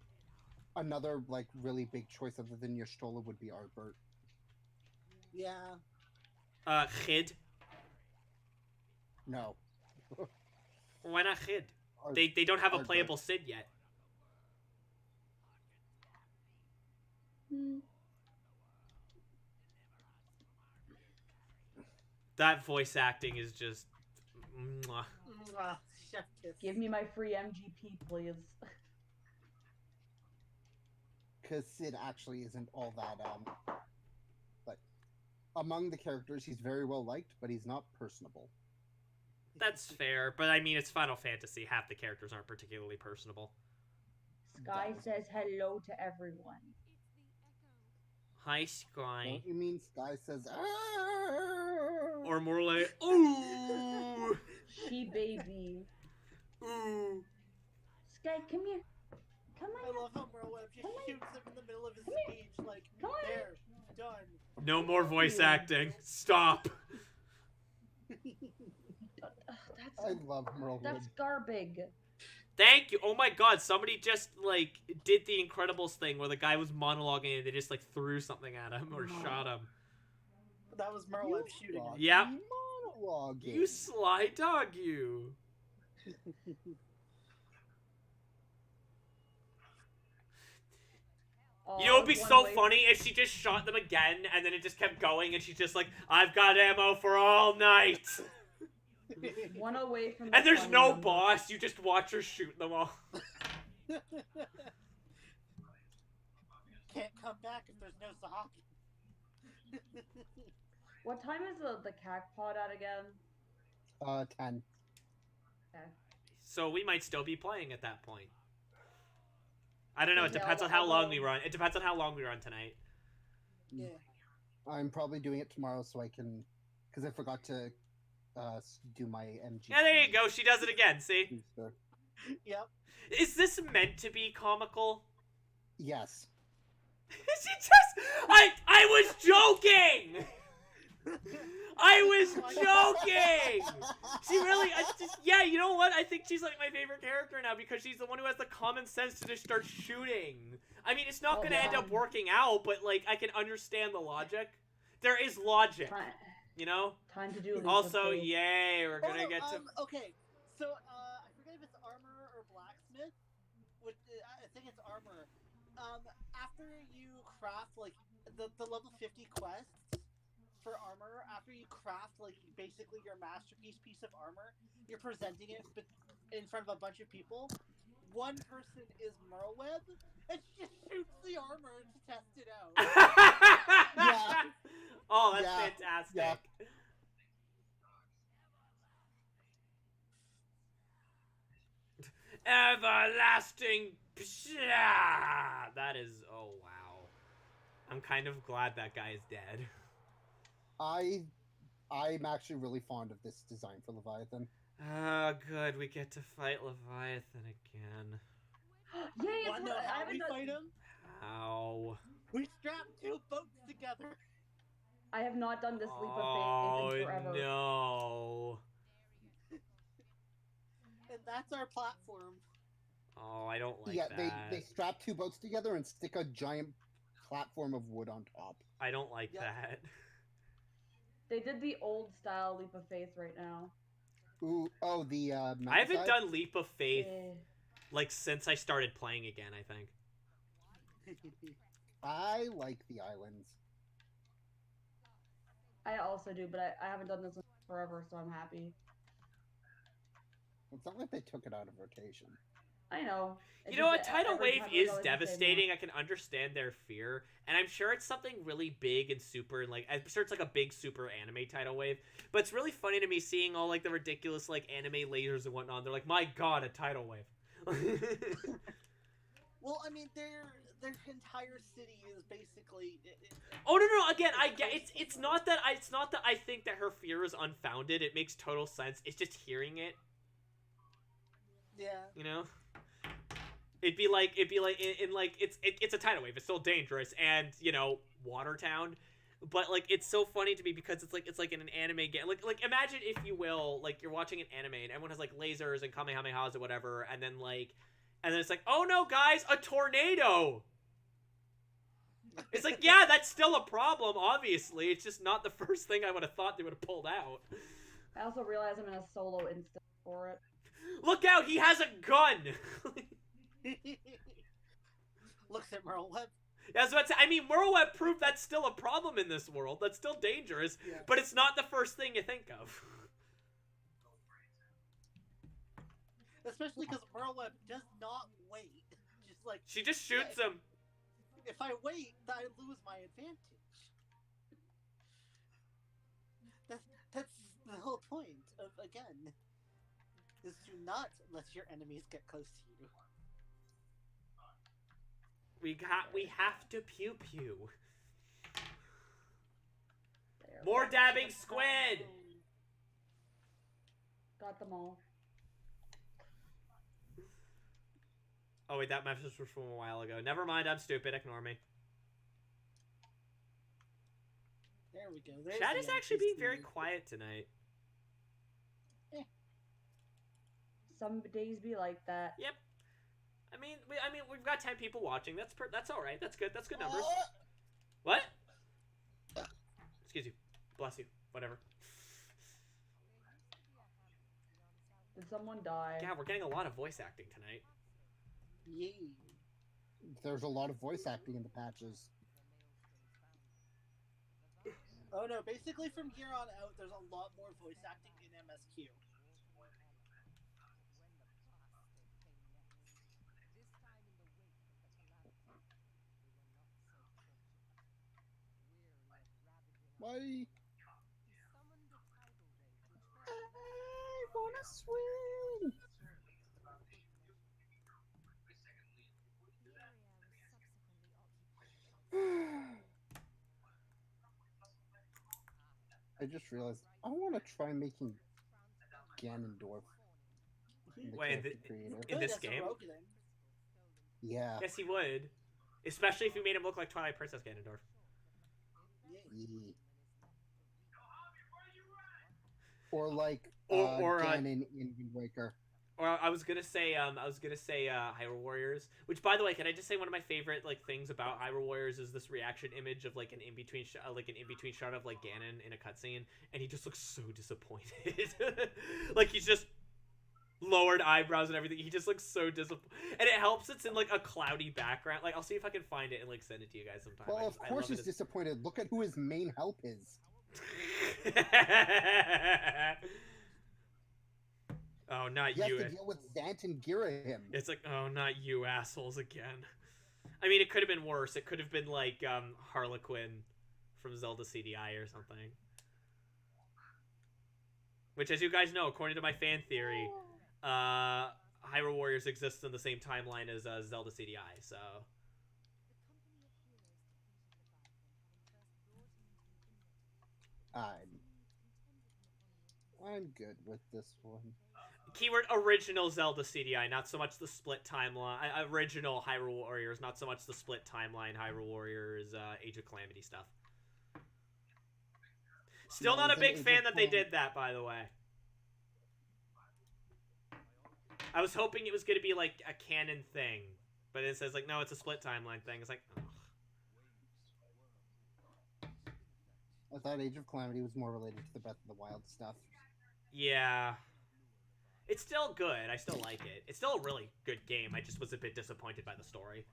[SPEAKER 3] Another like really big choice other than Y'shtola would be Artbert.
[SPEAKER 4] Yeah.
[SPEAKER 1] Khid.
[SPEAKER 3] No.
[SPEAKER 1] Why not Khid? They don't have a playable Sid yet. That voice acting is just. Mwah.
[SPEAKER 4] Chef kiss.
[SPEAKER 2] Give me my free MGP, please.
[SPEAKER 3] Because Sid actually isn't all that like among the characters he's very well liked, but he's not personable.
[SPEAKER 1] That's fair, but I mean it's Final Fantasy. Half the characters aren't particularly personable.
[SPEAKER 2] Sky says hello to everyone.
[SPEAKER 1] Hi, Sky.
[SPEAKER 3] Don't you mean Sky says
[SPEAKER 1] Or more like ooh.
[SPEAKER 2] She baby.
[SPEAKER 1] Ooh.
[SPEAKER 2] Sky, come here. Come on.
[SPEAKER 4] I love how Merlweb Merleweb just shoots him in the middle of his speech, like,
[SPEAKER 2] Come on.
[SPEAKER 4] there, done.
[SPEAKER 1] No more voice acting. Stop.
[SPEAKER 3] I love Merle
[SPEAKER 2] That's
[SPEAKER 3] Wood.
[SPEAKER 2] garbage.
[SPEAKER 1] Thank you. Oh my god, somebody just, like, did the Incredibles thing where the guy was monologuing and they just, like, threw something at him or shot him.
[SPEAKER 4] That was Merleweb shooting him.
[SPEAKER 1] Yep.
[SPEAKER 3] Monologue.
[SPEAKER 1] You sly dog, you. You know, it'd be so funny if she just shot them again and then it just kept going and she's just like, I've got ammo for all night.
[SPEAKER 2] One away from.
[SPEAKER 1] And there's no boss. You just watch her shoot them all.
[SPEAKER 4] Can't come back if there's no Sahaki.
[SPEAKER 2] What time is the CAC pod at again?
[SPEAKER 3] 10.
[SPEAKER 2] Okay.
[SPEAKER 1] So we might still be playing at that point. I don't know. It
[SPEAKER 2] Yeah,
[SPEAKER 1] depends on
[SPEAKER 2] I'll
[SPEAKER 1] how long
[SPEAKER 2] go.
[SPEAKER 1] we run. It depends on how long we run tonight.
[SPEAKER 4] Yeah.
[SPEAKER 3] I'm probably doing it tomorrow so I can, because I forgot to do my MG.
[SPEAKER 1] Yeah, there you go. She does it again. See?
[SPEAKER 3] booster.
[SPEAKER 4] Yep.
[SPEAKER 1] Is this meant to be comical?
[SPEAKER 3] Yes.
[SPEAKER 1] She just... I was joking! I was joking! She really... yeah, you know what? I think she's like my favorite character now because she's the one who has the common sense to just start shooting. I mean, it's not
[SPEAKER 2] Oh,
[SPEAKER 1] going to end
[SPEAKER 2] yeah.
[SPEAKER 1] up working out, but, like, I can understand the logic. There is logic, you know?
[SPEAKER 2] Time to do.
[SPEAKER 1] Also, yay, we're going to get to...
[SPEAKER 4] Okay, so, I forget if it's armor or blacksmith, which, I think it's armor. After you craft, like, the level 50 quests for armor, after you craft, like, basically your masterpiece piece of armor, you're presenting it in front of a bunch of people. One person is Merleweb, and she just shoots the armor to test it out.
[SPEAKER 3] Yeah.
[SPEAKER 1] Oh, that's
[SPEAKER 3] Yeah.
[SPEAKER 1] fantastic.
[SPEAKER 3] Yeah.
[SPEAKER 1] Everlasting. Psha! That is. Oh wow. I'm kind of glad that guy is dead.
[SPEAKER 3] I'm actually really fond of this design for Leviathan.
[SPEAKER 1] Oh, good. We get to fight Leviathan again.
[SPEAKER 2] Yay!
[SPEAKER 4] Wanna know how we fight him?
[SPEAKER 1] How?
[SPEAKER 4] We strap 2 boats together.
[SPEAKER 2] I have not done this leap of
[SPEAKER 1] Oh
[SPEAKER 2] faith in forever.
[SPEAKER 1] no.
[SPEAKER 4] And that's our platform.
[SPEAKER 1] Oh, I don't like
[SPEAKER 3] Yeah,
[SPEAKER 1] that.
[SPEAKER 3] they strap 2 boats together and stick a giant platform of wood on top.
[SPEAKER 1] I don't like
[SPEAKER 4] Yep.
[SPEAKER 1] that.
[SPEAKER 2] They did the old style leap of faith right now.
[SPEAKER 3] Ooh, oh, the
[SPEAKER 1] I haven't
[SPEAKER 3] mountainside?
[SPEAKER 1] done Leap of Faith
[SPEAKER 2] Eh.
[SPEAKER 1] like since I started playing again, I think.
[SPEAKER 3] I like the islands.
[SPEAKER 2] I also do, but I haven't done this in forever, so I'm happy.
[SPEAKER 3] It's not like they took it out of rotation.
[SPEAKER 2] I know. It's
[SPEAKER 1] You know what?
[SPEAKER 2] just
[SPEAKER 1] Tidal
[SPEAKER 2] every
[SPEAKER 1] Wave
[SPEAKER 2] time there's
[SPEAKER 1] is
[SPEAKER 2] always the same
[SPEAKER 1] devastating. I can understand their fear. And I'm sure it's something really big and super, and like, I'm sure it's like a big super anime Tidal Wave. But it's really funny to me seeing all like the ridiculous like anime lasers and whatnot. They're like, my god, a Tidal Wave.
[SPEAKER 4] Well, I mean, their entire city is basically.
[SPEAKER 1] Oh no! Again, I get it's not that I think that her fear is unfounded. It makes total sense. It's just hearing it.
[SPEAKER 4] Yeah.
[SPEAKER 1] You know. It'd be like in like it's a tidal wave. It's still dangerous, and you know, Watertown. But like it's so funny to me because it's like in an anime game. Like imagine, if you will, like you're watching an anime and everyone has like lasers and kamehamehas or whatever, and then it's like, oh no, guys, a tornado. It's like, yeah, that's still a problem. Obviously, it's just not the first thing I would have thought they would have pulled out.
[SPEAKER 2] I also realize I'm in a solo instance for it.
[SPEAKER 1] Look out, he has a gun.
[SPEAKER 4] Looks at Merleweb.
[SPEAKER 1] That's what I mean. Merleweb proved that's still a problem in this world. That's still dangerous,
[SPEAKER 4] Yeah.
[SPEAKER 1] but it's not the first thing you think of.
[SPEAKER 4] Especially because Merleweb does not wait. Just like
[SPEAKER 1] She just shoots him.
[SPEAKER 4] if I wait, I lose my advantage. That's the whole point of, again, is to not let your enemies get close to you.
[SPEAKER 1] We have to pew pew.
[SPEAKER 2] There.
[SPEAKER 1] More dabbing squid.
[SPEAKER 2] Got them all.
[SPEAKER 1] Oh wait, that message was from a while ago. Never mind, I'm stupid. Ignore me.
[SPEAKER 4] There we go. There's
[SPEAKER 1] Chat
[SPEAKER 4] the
[SPEAKER 1] is actually being
[SPEAKER 4] NPC.
[SPEAKER 1] very quiet tonight.
[SPEAKER 2] Some days be like that.
[SPEAKER 1] Yep. I mean, we've got 10 people watching. That's all right. That's good. That's good numbers. What? Excuse you. Bless you. Whatever.
[SPEAKER 2] Did someone die?
[SPEAKER 1] Yeah, we're getting a lot of voice acting tonight.
[SPEAKER 4] Yay.
[SPEAKER 3] There's a lot of voice acting in the patches.
[SPEAKER 4] Oh no, basically from here on out, there's a lot more voice acting in MSQ.
[SPEAKER 3] Why? I wanna swing. I just realized I want to try making Ganondorf in the
[SPEAKER 1] Wait,
[SPEAKER 3] character creator.
[SPEAKER 1] in this
[SPEAKER 4] That's a
[SPEAKER 1] game?
[SPEAKER 4] rogue then.
[SPEAKER 3] Yeah.
[SPEAKER 1] Yes, he would. Especially if you made him look like Twilight Princess Ganondorf.
[SPEAKER 4] Yay.
[SPEAKER 3] Yeah. Or like
[SPEAKER 1] Or
[SPEAKER 3] Ganon in Wind Waker.
[SPEAKER 1] Or I was gonna say Hyrule Warriors. Which, by the way, can I just say one of my favorite things about Hyrule Warriors is this reaction image of an in between shot of Ganon in a cutscene, and he just looks so disappointed. He's just lowered eyebrows and everything. He just looks so disappointed, and it helps. It's in a cloudy background. I'll see if I can find it and send it to you guys sometime.
[SPEAKER 3] Well, of course he's disappointed. Look at who his main help is.
[SPEAKER 1] Oh, not
[SPEAKER 3] He has
[SPEAKER 1] you.
[SPEAKER 3] to deal with Zant and Girahim.
[SPEAKER 1] It's oh, not you assholes again. I mean, it could have been worse. It could have been Harlequin from Zelda CDI or something. Which, as you guys know, according to my fan theory, Hyrule Warriors exists in the same timeline as Zelda CDI, so...
[SPEAKER 3] I'm good with this one.
[SPEAKER 1] Keyword original Zelda CDI, not so much the split timeline. Original Hyrule Warriors, not so much the split timeline Hyrule Warriors Age of Calamity stuff. Still not a big fan that they did that, by the way. I was hoping it was going to be a canon thing, but it says no, it's a split timeline thing. It's ugh.
[SPEAKER 3] I thought Age of Calamity was more related to the Breath of the Wild stuff.
[SPEAKER 1] Yeah. It's still good. I still like it. It's still a really good game. I just was a bit disappointed by the story.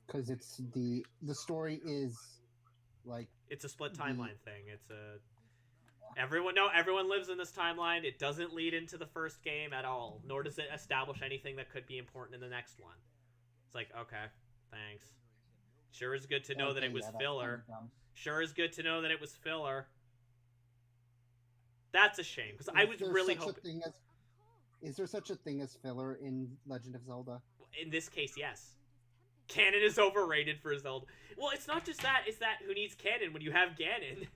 [SPEAKER 3] Because it's the story is
[SPEAKER 1] it's a split timeline thing. It's a everyone lives in this timeline. It doesn't lead into the first game at all, nor does it establish anything that could be important in the next one. It's okay, thanks. Sure is good to know that it was filler. Sure is good to know that it was filler. That's a shame, because I was really hoping...
[SPEAKER 3] Is there such a thing as filler in Legend of Zelda?
[SPEAKER 1] In this case, yes. Canon is overrated for Zelda. Well, it's not just that. It's that who needs canon when you have Ganon?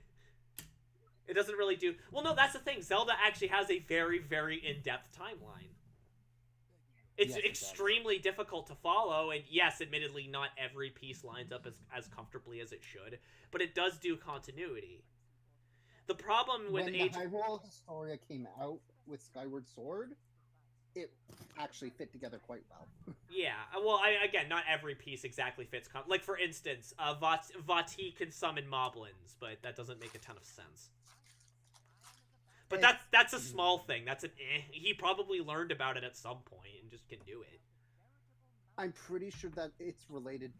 [SPEAKER 1] It doesn't really do... Well, no, that's the thing. Zelda actually has a very, very in-depth timeline. It's extremely difficult to follow, and yes, admittedly, not every piece lines up as comfortably as it should, but it does do continuity. The problem with
[SPEAKER 3] when the Hyrule Historia came out with Skyward Sword, it actually fit together quite well.
[SPEAKER 1] Yeah, well, again, not every piece exactly fits. For instance, Vati can summon moblins, but that doesn't make a ton of sense. But that's a small thing. That's he probably learned about it at some point and just can do it.
[SPEAKER 3] I'm pretty sure that it's related.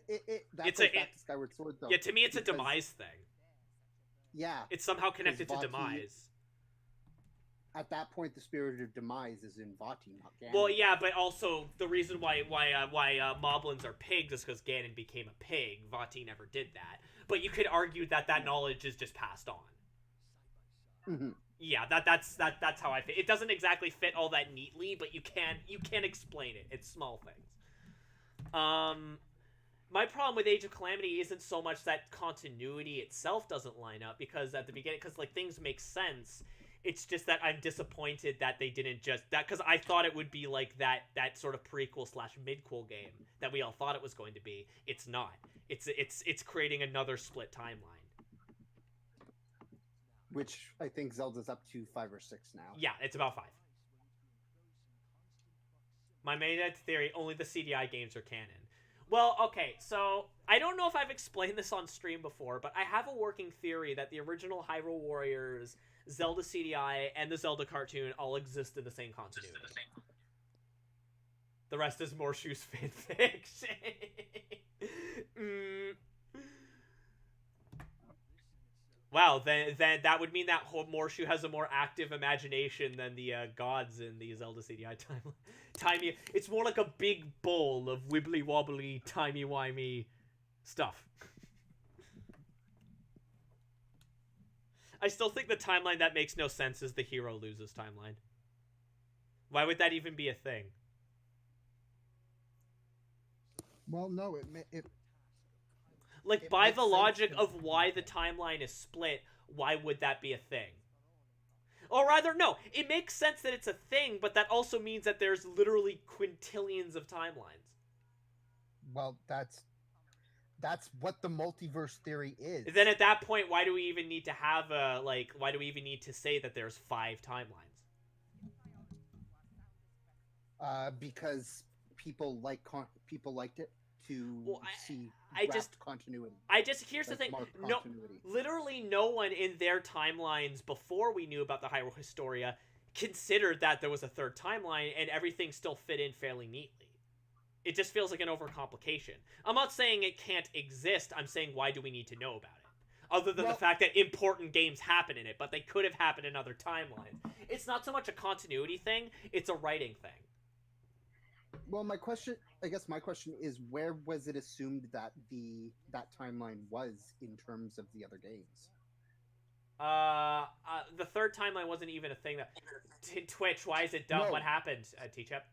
[SPEAKER 3] That goes back to Skyward Sword, though.
[SPEAKER 1] Yeah, to me, it's a demise thing.
[SPEAKER 3] Yeah.
[SPEAKER 1] It's somehow connected to demise.
[SPEAKER 3] At that point, the spirit of demise is in Vati, not Ganon.
[SPEAKER 1] Well, yeah, but also the reason why moblins are pigs is because Ganon became a pig. Vati never did that. But you could argue that knowledge is just passed on.
[SPEAKER 3] Mm-hmm.
[SPEAKER 1] Yeah, that's how I fit. It doesn't exactly fit all that neatly, but you can explain it. It's small things. My problem with Age of Calamity isn't so much that continuity itself doesn't line up, because at the beginning, because like things make sense. It's just that I'm disappointed that they didn't just that, because I thought it would be like that sort of prequel / midquel game that we all thought it was going to be. It's not. It's creating another split timeline.
[SPEAKER 3] Which I think Zelda's up to 5 or 6 now.
[SPEAKER 1] Yeah, it's about 5. My main theory: only the CDI games are canon. Well, okay, so I don't know if I've explained this on stream before, but I have a working theory that the original Hyrule Warriors, Zelda CDI, and the Zelda cartoon all exist in the same continuity. The rest is Morshu's fanfiction. Wow, then that would mean that Morshu has a more active imagination than the gods in the Zelda CDI timeline. It's more like a big bowl of wibbly wobbly, timey wimey stuff. I still think the timeline that makes no sense is the hero loses timeline. Why would that even be a thing?
[SPEAKER 6] Well, no,
[SPEAKER 1] Like,
[SPEAKER 6] it
[SPEAKER 1] by
[SPEAKER 6] makes
[SPEAKER 1] the
[SPEAKER 6] sense
[SPEAKER 1] logic
[SPEAKER 6] to-
[SPEAKER 1] of why the timeline is split, why would that be a thing? Or rather, no, it makes sense that it's a thing, but that also means that there's literally quintillions of timelines.
[SPEAKER 6] well, that's what the multiverse theory is.
[SPEAKER 1] Then at that point, why do we even need to have why do we even need to say that there's 5 timelines?
[SPEAKER 3] Because people liked it to
[SPEAKER 1] Well,
[SPEAKER 3] see continuity.
[SPEAKER 1] Here's the
[SPEAKER 3] Like
[SPEAKER 1] thing.
[SPEAKER 3] marked
[SPEAKER 1] No,
[SPEAKER 3] continuity.
[SPEAKER 1] literally no one in their timelines before we knew about the Hyrule Historia considered that there was a third timeline, and everything still fit in fairly neatly. It just feels like an overcomplication. I'm not saying it can't exist. I'm saying, why do we need to know about it? Other than the fact that important games happen in it, but they could have happened in other timelines. It's not so much a continuity thing, it's a writing thing.
[SPEAKER 3] Well, my question is, where was it assumed that that timeline was in terms of the other games?
[SPEAKER 1] The third timeline wasn't even a thing that... Twitch, why is it dumb?
[SPEAKER 3] No.
[SPEAKER 1] What happened, T-Chep?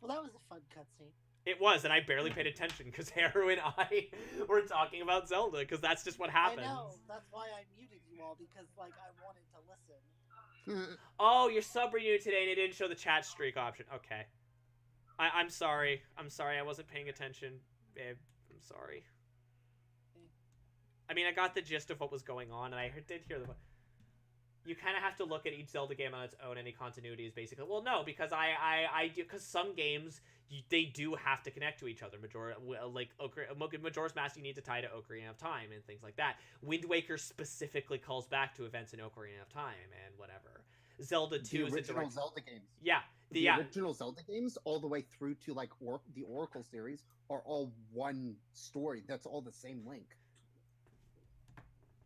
[SPEAKER 4] Well, that was a fun cutscene.
[SPEAKER 1] It was, and I barely paid attention because Haru and I were talking about Zelda, because that's just what happens.
[SPEAKER 4] I know. That's why I muted you all, because I wanted to listen.
[SPEAKER 1] Oh, you're sub-renewed today and it didn't show the chat streak option. Okay. I'm sorry. I'm sorry. I wasn't paying attention, babe. I'm sorry. I mean, I got the gist of what was going on, and I did hear the... You kind of have to look at each Zelda game on its own. Any continuity is basically... Well, no, because I do... Because some games, they do have to connect to each other. Majora's Mask, you need to tie to Ocarina of Time and things like that. Wind Waker specifically calls back to events in Ocarina of Time and whatever. Zelda 2 is
[SPEAKER 3] the original Zelda games.
[SPEAKER 1] Yeah.
[SPEAKER 3] The original Zelda games, all the way through to the Oracle series, are all one story. That's all the same link.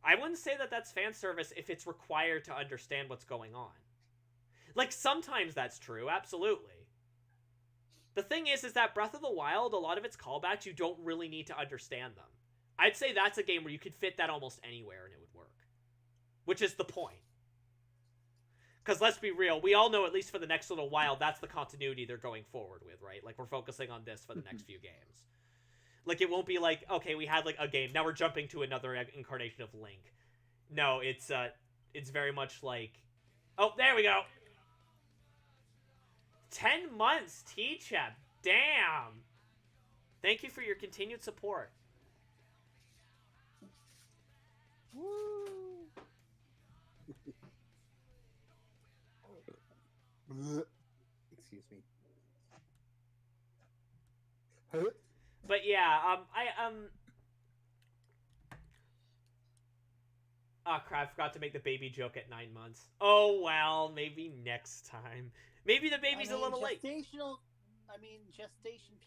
[SPEAKER 1] I wouldn't say that that's fan service if it's required to understand what's going on. Like, sometimes that's true, absolutely. The thing is that Breath of the Wild, a lot of its callbacks, you don't really need to understand them. I'd say that's a game where you could fit that almost anywhere and it would work. Which is the point. Because let's be real, we all know, at least for the next little while, that's the continuity they're going forward with, right? Like, we're focusing on this for the next few games. Like, it won't be like, okay, we had, like, a game, now we're jumping to another incarnation of Link. No, it's very much like... Oh, there we go! 10 months, T-Chep! Damn! Thank you for your continued support.
[SPEAKER 3] Woo! Excuse me.
[SPEAKER 1] But yeah, oh crap, I forgot to make the baby joke at 9 months. Oh well, maybe next time. Maybe the baby's a little late.
[SPEAKER 4] Gestation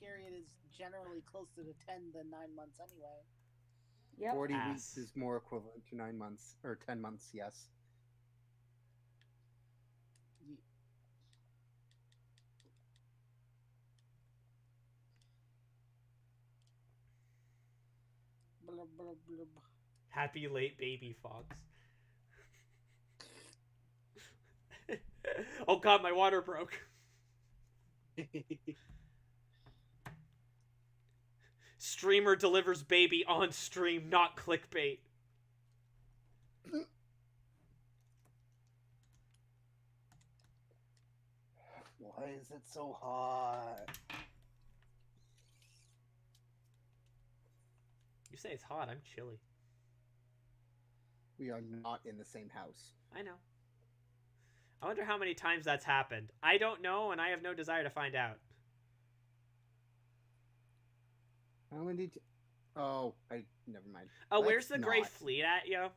[SPEAKER 4] period is generally closer to 10 than 9 months anyway.
[SPEAKER 2] Yep.
[SPEAKER 3] 40 weeks is more equivalent to 9 months, or 10 months, yes.
[SPEAKER 4] Blub, blub, blub.
[SPEAKER 1] Happy late baby fox. Oh god, my water streamer delivers baby on stream, not clickbait.
[SPEAKER 3] Why is it so hot?
[SPEAKER 1] You say it's hot, I'm chilly.
[SPEAKER 3] We are not in the same house.
[SPEAKER 1] I know. I wonder how many times that's happened. I don't know, and I have no desire to find out.
[SPEAKER 3] How many? Oh, never mind.
[SPEAKER 1] Oh, where's the
[SPEAKER 3] Let's
[SPEAKER 1] Grey
[SPEAKER 3] not.
[SPEAKER 1] Fleet at, yo?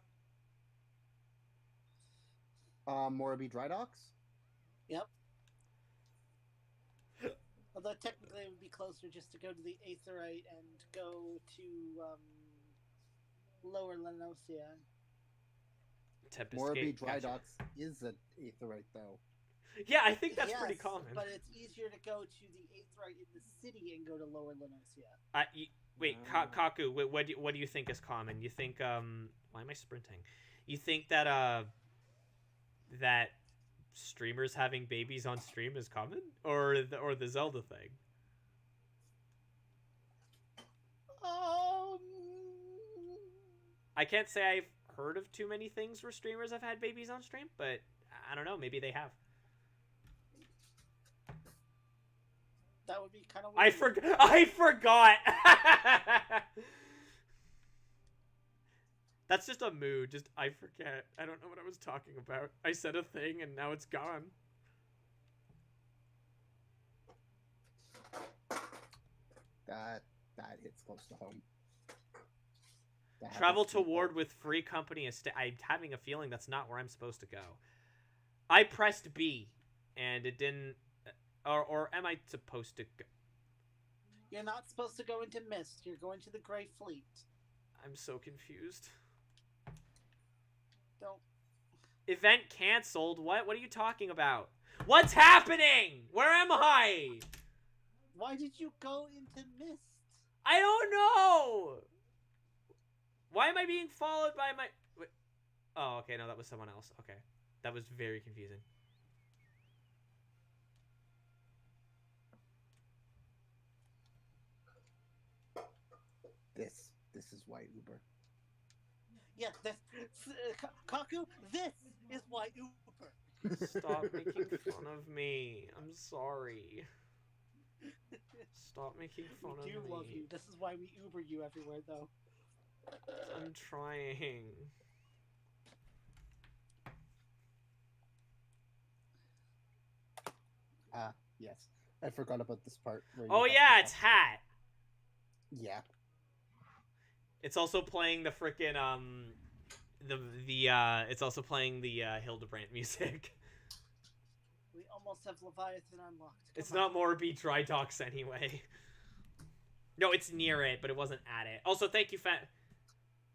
[SPEAKER 3] Moraby Dry Docks.
[SPEAKER 4] Yep. Although technically it would be closer just to go to the Aetherite and go to Lower Lenosia.
[SPEAKER 1] Tempest
[SPEAKER 3] Moraby
[SPEAKER 1] Gate,
[SPEAKER 3] Dry
[SPEAKER 1] gotcha.
[SPEAKER 3] Docks is an Aetherite, though.
[SPEAKER 1] Yeah, I think that's
[SPEAKER 4] Yes,
[SPEAKER 1] pretty common.
[SPEAKER 4] But it's easier to go to the Aetherite in the city and go to Lower Lenosia.
[SPEAKER 1] Wait, Kaku, what do you think is common? You think why am I sprinting? You think that that streamers having babies on stream is common, or the Zelda thing? I can't say I've heard of too many things where streamers have had babies on stream, but I don't know, maybe they have.
[SPEAKER 4] That would be kind of weird.
[SPEAKER 1] I forgot. That's just a mood. Just I forget. I don't know what I was talking about. I said a thing and now it's gone.
[SPEAKER 3] That hits close to home. That
[SPEAKER 1] Travel
[SPEAKER 3] happens
[SPEAKER 1] to
[SPEAKER 3] me
[SPEAKER 1] ward with free company. I'm having a feeling that's not where I'm supposed to go. I pressed B, and it didn't. Or am I supposed to go?
[SPEAKER 4] You're not supposed to go into Mist. You're going to the Grey Fleet.
[SPEAKER 1] I'm so confused.
[SPEAKER 4] Don't.
[SPEAKER 1] Event canceled. What? What are you talking about? What's happening? Where am I?
[SPEAKER 4] Why did you go into Mist?
[SPEAKER 1] I don't know. Why am I being followed by my... Wait. Oh, okay. No, that was someone else. Okay. That was very confusing.
[SPEAKER 3] This is why Uber.
[SPEAKER 4] Yeah, Kaku, this is why Uber.
[SPEAKER 1] Stop making fun of me. I'm sorry. Stop making fun of
[SPEAKER 4] We
[SPEAKER 1] me.
[SPEAKER 4] do love you. This is why we Uber you everywhere, though.
[SPEAKER 1] I'm trying.
[SPEAKER 3] Yes. I forgot about this part. Where you
[SPEAKER 1] Oh
[SPEAKER 3] have to
[SPEAKER 1] yeah,
[SPEAKER 3] talk.
[SPEAKER 1] it's Hat.
[SPEAKER 3] Yeah.
[SPEAKER 1] It's also playing the frickin' it's also playing the Hildebrandt music.
[SPEAKER 4] We almost have Leviathan unlocked.
[SPEAKER 1] It's
[SPEAKER 4] Come
[SPEAKER 1] not
[SPEAKER 4] on.
[SPEAKER 1] more B Dry Docks anyway. No, it's near it, but it wasn't at it. Also, thank you,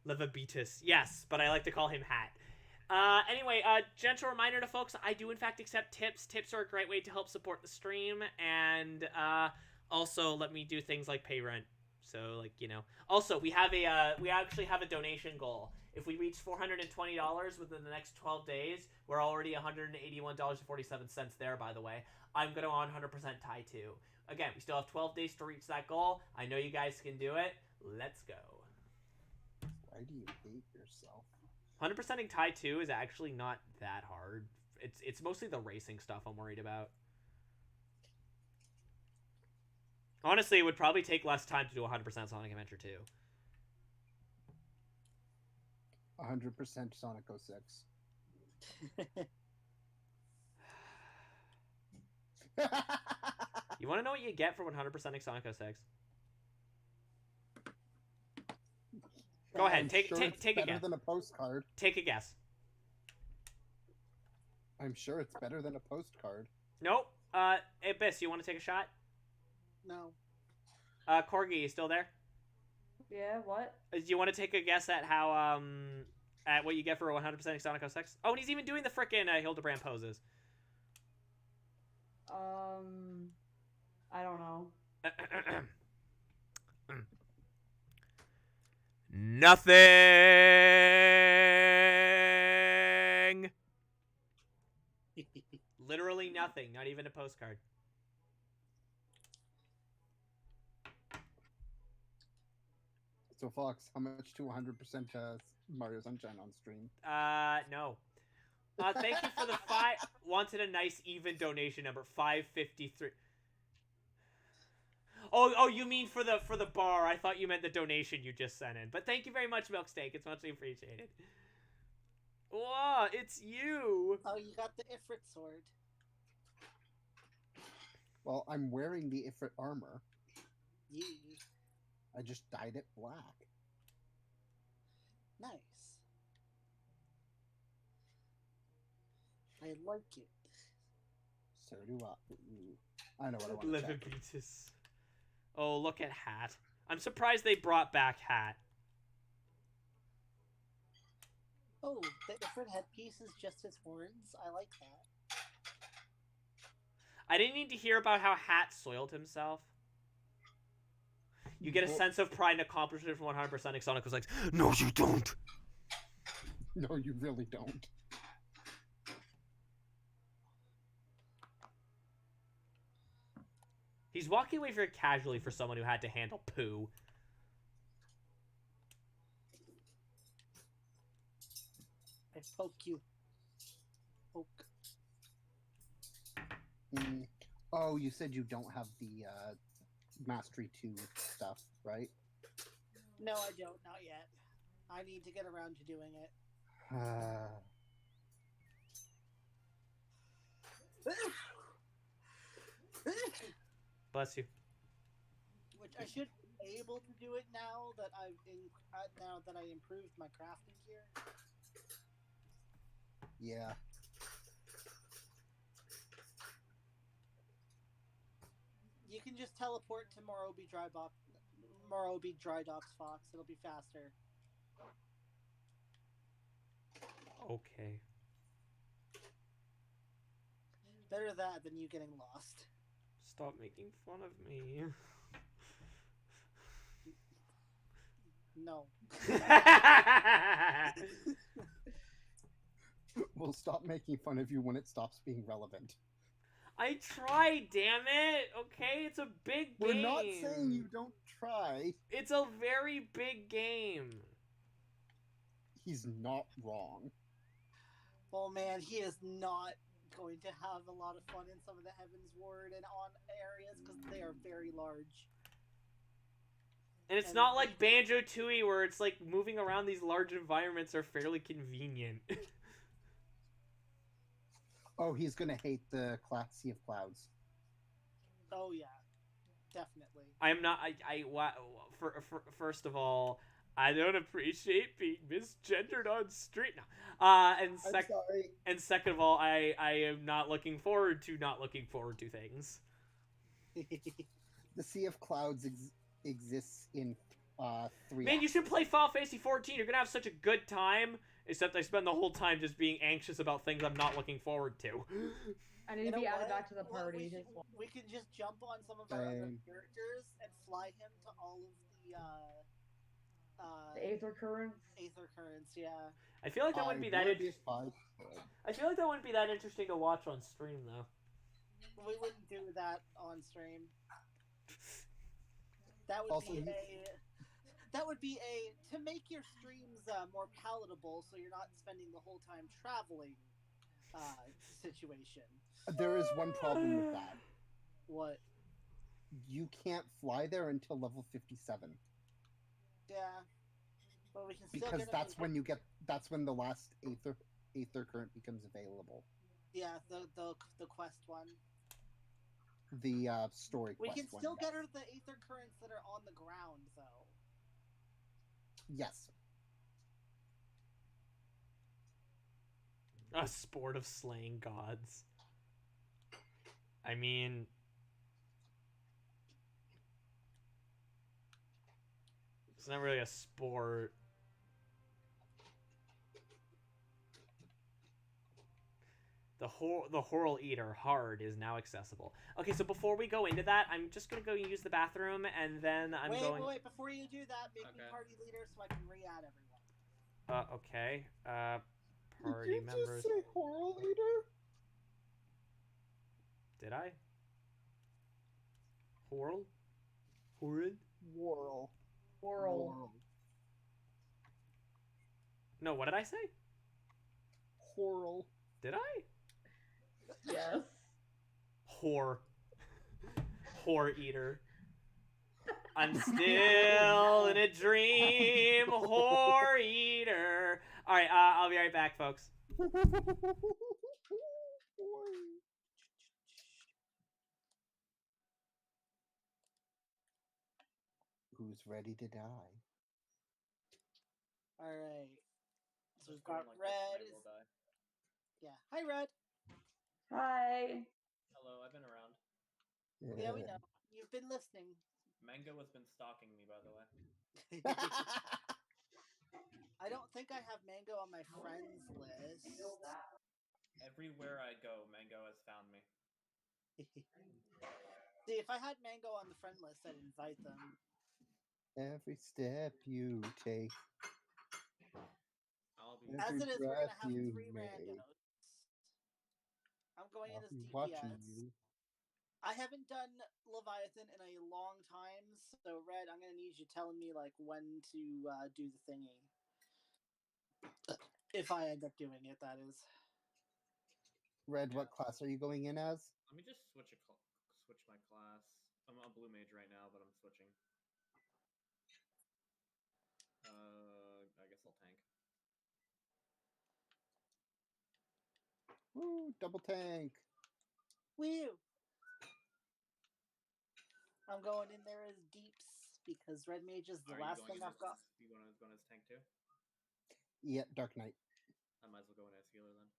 [SPEAKER 1] Levabetus. Yes, but I like to call him Hat. Anyway, gentle reminder to folks, I do in fact accept tips. Tips are a great way to help support the stream, and also let me do things like pay rent. So, like, you know. Also, we actually have a donation goal. If we reach $420 within the next 12 days, we're already $181.47 there, by the way. I'm going to 100% tie to. Again, we still have 12 days to reach that goal. I know you guys can do it. Let's go.
[SPEAKER 3] Why do you hate yourself?
[SPEAKER 1] 100%ing tie 2 is actually not that hard. It's mostly the racing stuff I'm worried about. Honestly, it would probably take less time to do 100% Sonic Adventure 2.
[SPEAKER 3] 100% Sonic 06.
[SPEAKER 1] You want to know what you get for 100%ing Sonic 06? Go ahead,
[SPEAKER 3] I'm
[SPEAKER 1] take
[SPEAKER 3] sure it's
[SPEAKER 1] a
[SPEAKER 3] better
[SPEAKER 1] guess.
[SPEAKER 3] than a postcard.
[SPEAKER 1] Take a guess.
[SPEAKER 3] I'm sure it's better than a postcard.
[SPEAKER 1] Nope. Abyss, you want to take a shot?
[SPEAKER 4] No.
[SPEAKER 1] Corgi, you still there?
[SPEAKER 2] Yeah, what?
[SPEAKER 1] Do you want to take a guess at how, at what you get for 100%ing Sonic 06? Oh, and he's even doing the frickin' Hildebrandt poses.
[SPEAKER 2] I don't know.
[SPEAKER 1] Nothing! Literally nothing, not even a postcard.
[SPEAKER 3] So, Fox, how much to 100% Mario Sunshine on stream?
[SPEAKER 1] No. Thank you for the five. Wanted a nice even donation number 553. Oh, you mean for the bar? I thought you meant the donation you just sent in. But thank you very much, Milksteak. It's muchly appreciated. Whoa, it's you.
[SPEAKER 4] Oh, you got the Ifrit sword.
[SPEAKER 3] Well, I'm wearing the Ifrit armor.
[SPEAKER 4] Yee.
[SPEAKER 3] I just dyed it black.
[SPEAKER 4] Nice. I like it.
[SPEAKER 3] So do I. Ooh. I know what I want to
[SPEAKER 1] Live
[SPEAKER 3] check.
[SPEAKER 1] in pieces. Oh, look at Hat. I'm surprised they brought back Hat.
[SPEAKER 4] Oh, the Ifrit headpiece is just his horns. I like that.
[SPEAKER 1] I didn't need to hear about how Hat soiled himself. You get a sense of pride and accomplishment from 100%. And Sonic was like, "No, you don't."
[SPEAKER 3] No, you really don't.
[SPEAKER 1] He's walking away very casually for someone who had to handle poo.
[SPEAKER 4] I poke you. Poke.
[SPEAKER 3] Oh, you said you don't have the Mastery 2 stuff, right?
[SPEAKER 4] No, I don't. Not yet. I need to get around to doing it.
[SPEAKER 1] Bless you.
[SPEAKER 4] Which I should be able to do it now that I improved my crafting gear.
[SPEAKER 3] Yeah.
[SPEAKER 4] You can just teleport to Morobe Dry Docks, Fox. It'll be faster.
[SPEAKER 1] Okay.
[SPEAKER 4] Better that than you getting lost.
[SPEAKER 1] Stop making fun of me.
[SPEAKER 4] No.
[SPEAKER 3] We'll stop making fun of you when it stops being relevant.
[SPEAKER 1] I tried, damn it. Okay, it's a big game.
[SPEAKER 3] We're not saying you don't try.
[SPEAKER 1] It's a very big game.
[SPEAKER 3] He's not wrong.
[SPEAKER 4] Oh man, he is not going to have a lot of fun in some of the Heavens Ward and on areas because they are very large.
[SPEAKER 1] And it's not like Banjo-Tooie where it's like moving around these large environments are fairly convenient.
[SPEAKER 3] Oh, he's gonna hate the Sea of Clouds.
[SPEAKER 4] Oh yeah, definitely.
[SPEAKER 1] I'm not. First of all, I don't appreciate being misgendered on street. No.
[SPEAKER 3] I'm sorry.
[SPEAKER 1] And second of all, I am not looking forward to things.
[SPEAKER 3] The Sea of Clouds exists in 3.
[SPEAKER 1] Man, you should play Final Fantasy 14. You're gonna have such a good time. Except I spend the whole time just being anxious about things I'm not looking forward to.
[SPEAKER 2] I need to be added back to the party.
[SPEAKER 4] We can just jump on some of our other characters and fly him to all of
[SPEAKER 2] The Aether Currents.
[SPEAKER 4] Aether Currents, yeah.
[SPEAKER 1] I feel like that wouldn't be that. I feel like that wouldn't be that interesting to watch on stream, though.
[SPEAKER 4] We wouldn't do that on stream. That would
[SPEAKER 3] Also,
[SPEAKER 4] be to make your streams more palatable, so you're not spending the whole time traveling situation.
[SPEAKER 3] There is one problem with that.
[SPEAKER 4] What?
[SPEAKER 3] You can't fly there until level 57.
[SPEAKER 4] Yeah, but we can still
[SPEAKER 3] because
[SPEAKER 4] get
[SPEAKER 3] that's when the last Aether current becomes available.
[SPEAKER 4] Yeah, the quest one.
[SPEAKER 3] The story
[SPEAKER 4] We
[SPEAKER 3] quest
[SPEAKER 4] can
[SPEAKER 3] one,
[SPEAKER 4] still
[SPEAKER 3] yes.
[SPEAKER 4] get her the Aether currents that are on the ground, though.
[SPEAKER 3] Yes.
[SPEAKER 1] A sport of slaying gods. I mean... It's not really a sport. The Horror Eater Hard is now accessible. Okay, so before we go into that, I'm just going to go use the bathroom, and then I'm going...
[SPEAKER 4] Wait, before you do that, make me party leader so I can re-add everyone.
[SPEAKER 1] Okay. Party
[SPEAKER 3] Did you
[SPEAKER 1] members...
[SPEAKER 3] just say Horror Eater?
[SPEAKER 1] Did I? Horror? Horrid?
[SPEAKER 3] Whirl.
[SPEAKER 2] Whirl.
[SPEAKER 1] No, what did I say?
[SPEAKER 3] Horrel.
[SPEAKER 1] Did I?
[SPEAKER 2] Yes.
[SPEAKER 1] Whore. Whore eater. I'm still in a dream, whore eater. All right, I'll be right back, folks.
[SPEAKER 3] Who's ready to die?
[SPEAKER 4] All right. So we've
[SPEAKER 5] Just going
[SPEAKER 4] got
[SPEAKER 5] like this
[SPEAKER 4] Red.
[SPEAKER 5] and I will die.
[SPEAKER 4] Yeah. Hi, Red.
[SPEAKER 2] Hi.
[SPEAKER 5] Hello, I've been around.
[SPEAKER 4] Yeah, we know. You've been listening.
[SPEAKER 5] Mango has been stalking me, by the way.
[SPEAKER 4] I don't think I have Mango on my friends list.
[SPEAKER 5] Everywhere I go, Mango has found me.
[SPEAKER 4] See, if I had Mango on the friend list, I'd invite them.
[SPEAKER 3] Every step you take,
[SPEAKER 5] I'll be
[SPEAKER 4] As
[SPEAKER 3] every
[SPEAKER 4] it is, we're
[SPEAKER 3] breath
[SPEAKER 4] gonna have
[SPEAKER 3] you
[SPEAKER 4] 3
[SPEAKER 3] make,
[SPEAKER 4] randos. I'm going in
[SPEAKER 3] I'll
[SPEAKER 4] as
[SPEAKER 3] be watching
[SPEAKER 4] DPS.
[SPEAKER 3] you.
[SPEAKER 4] I haven't done Leviathan in a long time, so Red, I'm gonna need you telling me like when to do the thingy. If I end up doing it, that is.
[SPEAKER 3] Red, what class are you going in as?
[SPEAKER 5] Let me just switch my class. I'm a blue mage right now, but I'm switching. I guess I'll tank.
[SPEAKER 3] Woo, double tank.
[SPEAKER 4] Woo! I'm going in there as Deeps because Red Mage is the
[SPEAKER 5] Are you
[SPEAKER 4] last
[SPEAKER 5] going
[SPEAKER 4] thing
[SPEAKER 5] in
[SPEAKER 4] I've got.
[SPEAKER 5] You want to go in as tank too?
[SPEAKER 3] Yeah, Dark Knight.
[SPEAKER 5] I might as well go in as healer then.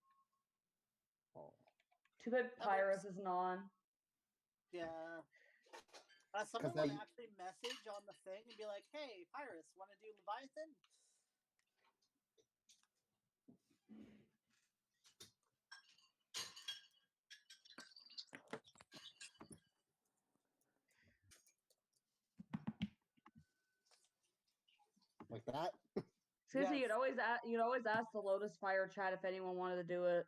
[SPEAKER 3] Oh.
[SPEAKER 2] Too bad Pyrus isn't on.
[SPEAKER 4] Yeah. Someone
[SPEAKER 3] now
[SPEAKER 4] would
[SPEAKER 3] you-
[SPEAKER 4] actually message on the thing and be like, "Hey, Pyrus, want to do Leviathan?"
[SPEAKER 3] Like that?
[SPEAKER 2] Seriously,
[SPEAKER 4] Yes.
[SPEAKER 2] you'd always ask the Lotus Fire chat if anyone wanted to do it.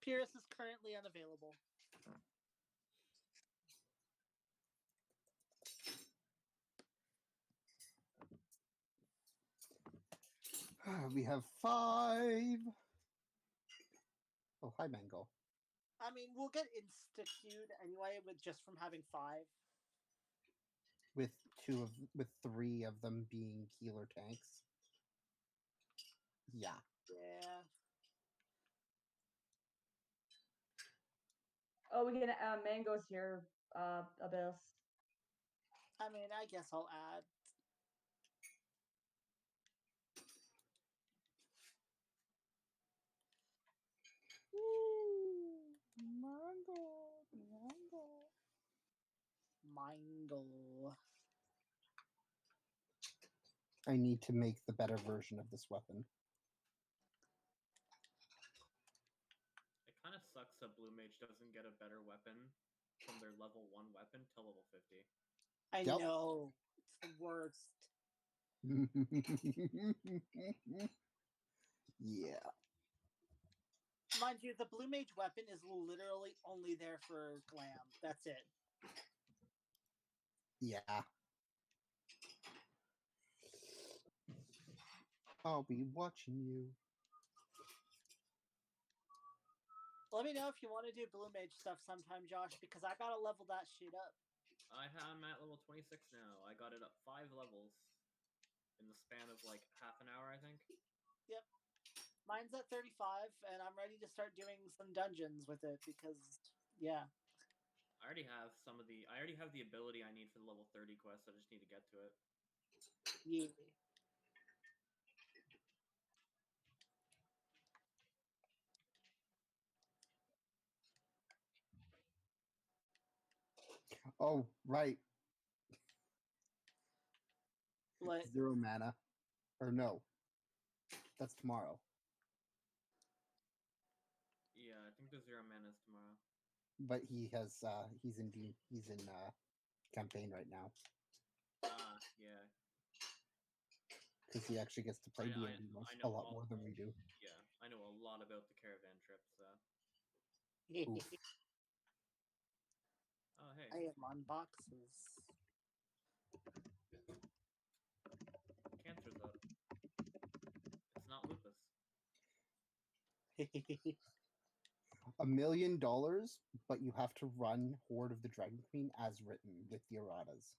[SPEAKER 4] Pierce is currently unavailable.
[SPEAKER 3] We have 5. Oh, hi, Mango.
[SPEAKER 4] I mean, we'll get insta-queued anyway with just from having 5.
[SPEAKER 3] With 3 of them being healer tanks. Yeah.
[SPEAKER 4] Yeah.
[SPEAKER 2] Oh, we can Mango's here, Abyss.
[SPEAKER 4] I mean, I guess I'll add. Mingle.
[SPEAKER 3] I need to make the better version of this weapon.
[SPEAKER 5] It kind of sucks that blue mage doesn't get a better weapon from their level 1 weapon till level 50.
[SPEAKER 4] I
[SPEAKER 3] Yep.
[SPEAKER 4] know. It's the worst.
[SPEAKER 3] Yeah.
[SPEAKER 4] Mind you, the blue mage weapon is literally only there for glam. That's it.
[SPEAKER 3] Yeah. I'll be watching you.
[SPEAKER 4] Let me know if you want to do blue mage stuff sometime, Josh, because I gotta level that shit up.
[SPEAKER 5] I'm at level 26 now. I got it up 5 levels in the span of like half an hour, I think.
[SPEAKER 4] Yep. Mine's at 35, and I'm ready to start doing some dungeons with it because, yeah.
[SPEAKER 5] I already have the ability I need for the level 30 quest. I just need to get to it.
[SPEAKER 4] Yeah.
[SPEAKER 3] Oh, right.
[SPEAKER 4] What?
[SPEAKER 3] 0 mana. Or no. That's tomorrow.
[SPEAKER 5] Yeah, I think the 0 mana is tomorrow.
[SPEAKER 3] But he's in campaign right now.
[SPEAKER 5] Yeah.
[SPEAKER 3] Because he actually gets to play
[SPEAKER 5] I
[SPEAKER 3] D&D a
[SPEAKER 5] know
[SPEAKER 3] lot
[SPEAKER 5] all-
[SPEAKER 3] more than we do.
[SPEAKER 5] Yeah, I know a lot about the caravan trip, so.
[SPEAKER 3] Oof.
[SPEAKER 4] I am on boxes.
[SPEAKER 5] Cancer's up. It's not lupus.
[SPEAKER 3] $1 million, but you have to run Horde of the Dragon Queen as written with the erratas.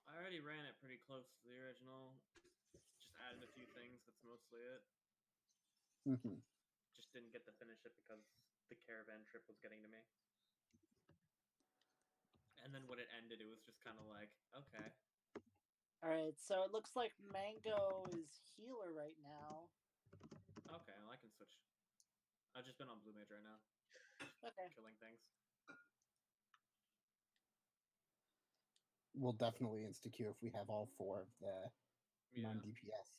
[SPEAKER 5] I already ran it pretty close to the original. Just added a few things. That's mostly it.
[SPEAKER 3] Mm-hmm.
[SPEAKER 5] Just didn't get to finish it because the caravan trip was getting to me. And then when it ended, it was just kind of like, okay.
[SPEAKER 4] Alright, so it looks like Mango is healer right now.
[SPEAKER 5] Okay, well, I can switch. I've just been on Blue Mage right now.
[SPEAKER 4] Okay.
[SPEAKER 5] Killing things.
[SPEAKER 3] We'll definitely insta-queue if we have all 4 of the
[SPEAKER 5] Yeah.
[SPEAKER 3] non-DPS.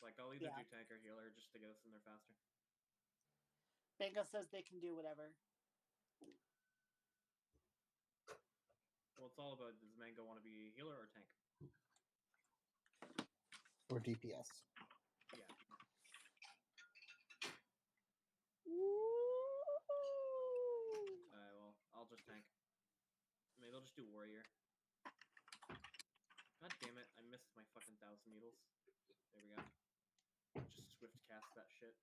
[SPEAKER 5] Like, I'll either
[SPEAKER 4] Yeah.
[SPEAKER 5] do tank or healer just to get us in there faster.
[SPEAKER 4] Mango says they can do whatever.
[SPEAKER 5] Well, it's all about, does Mango want to be healer or tank?
[SPEAKER 3] Or DPS.
[SPEAKER 5] Yeah. Alright, well, I'll just tank. Maybe I'll just do warrior. God damn it, I missed my fucking 1,000 needles. There we go. Just swift cast that shit.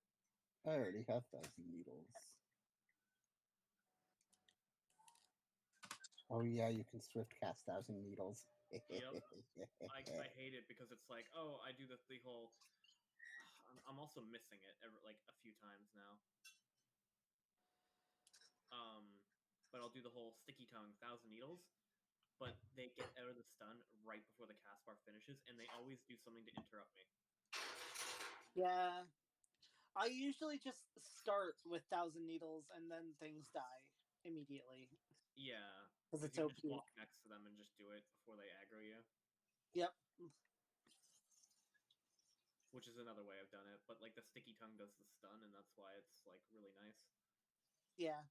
[SPEAKER 3] I already have 1,000 needles. Oh yeah, you can swift cast 1,000 needles.
[SPEAKER 5] Yep. I hate it because it's like, oh, I do the whole... I'm also missing it like a few times now. But I'll do the whole sticky tongue 1,000 needles, but they get out of the stun right before the cast bar finishes, and they always do something to interrupt me.
[SPEAKER 4] Yeah. I usually just start with 1,000 needles and then things die immediately.
[SPEAKER 5] Yeah.
[SPEAKER 4] Because it's
[SPEAKER 5] you
[SPEAKER 4] OP.
[SPEAKER 5] can just walk next to them and just do it before they aggro you.
[SPEAKER 4] Yep.
[SPEAKER 5] Which is another way I've done it, but like the sticky tongue does the stun, and that's why it's like really nice.
[SPEAKER 4] Yeah.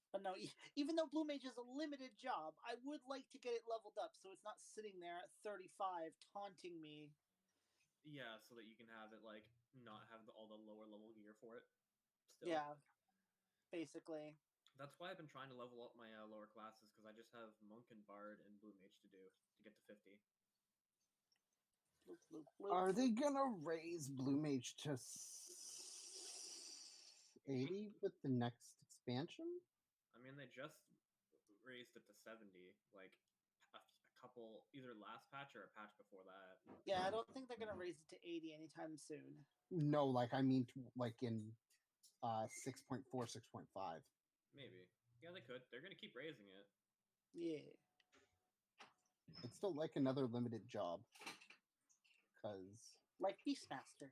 [SPEAKER 4] But no, even though Blue Mage is a limited job, I would like to get it leveled up so it's not sitting there at 35 taunting me.
[SPEAKER 5] Yeah, so that you can have it like not have all the lower level gear for it. Still.
[SPEAKER 4] Yeah. Basically.
[SPEAKER 5] That's why I've been trying to level up my lower classes, because I just have Monk and Bard and Blue Mage to do to get to 50.
[SPEAKER 3] Are they gonna raise Blue Mage to 80 with the next expansion?
[SPEAKER 5] I mean, they just raised it to 70, like a couple, either last patch or a patch before that.
[SPEAKER 4] Yeah, I don't think they're gonna raise it to 80 anytime soon.
[SPEAKER 3] No, like I mean, like in 6.4, 6.5.
[SPEAKER 5] Maybe. Yeah, they could. They're gonna keep raising it.
[SPEAKER 4] Yeah.
[SPEAKER 3] It's still like another limited job. Cause
[SPEAKER 4] Like Beastmaster.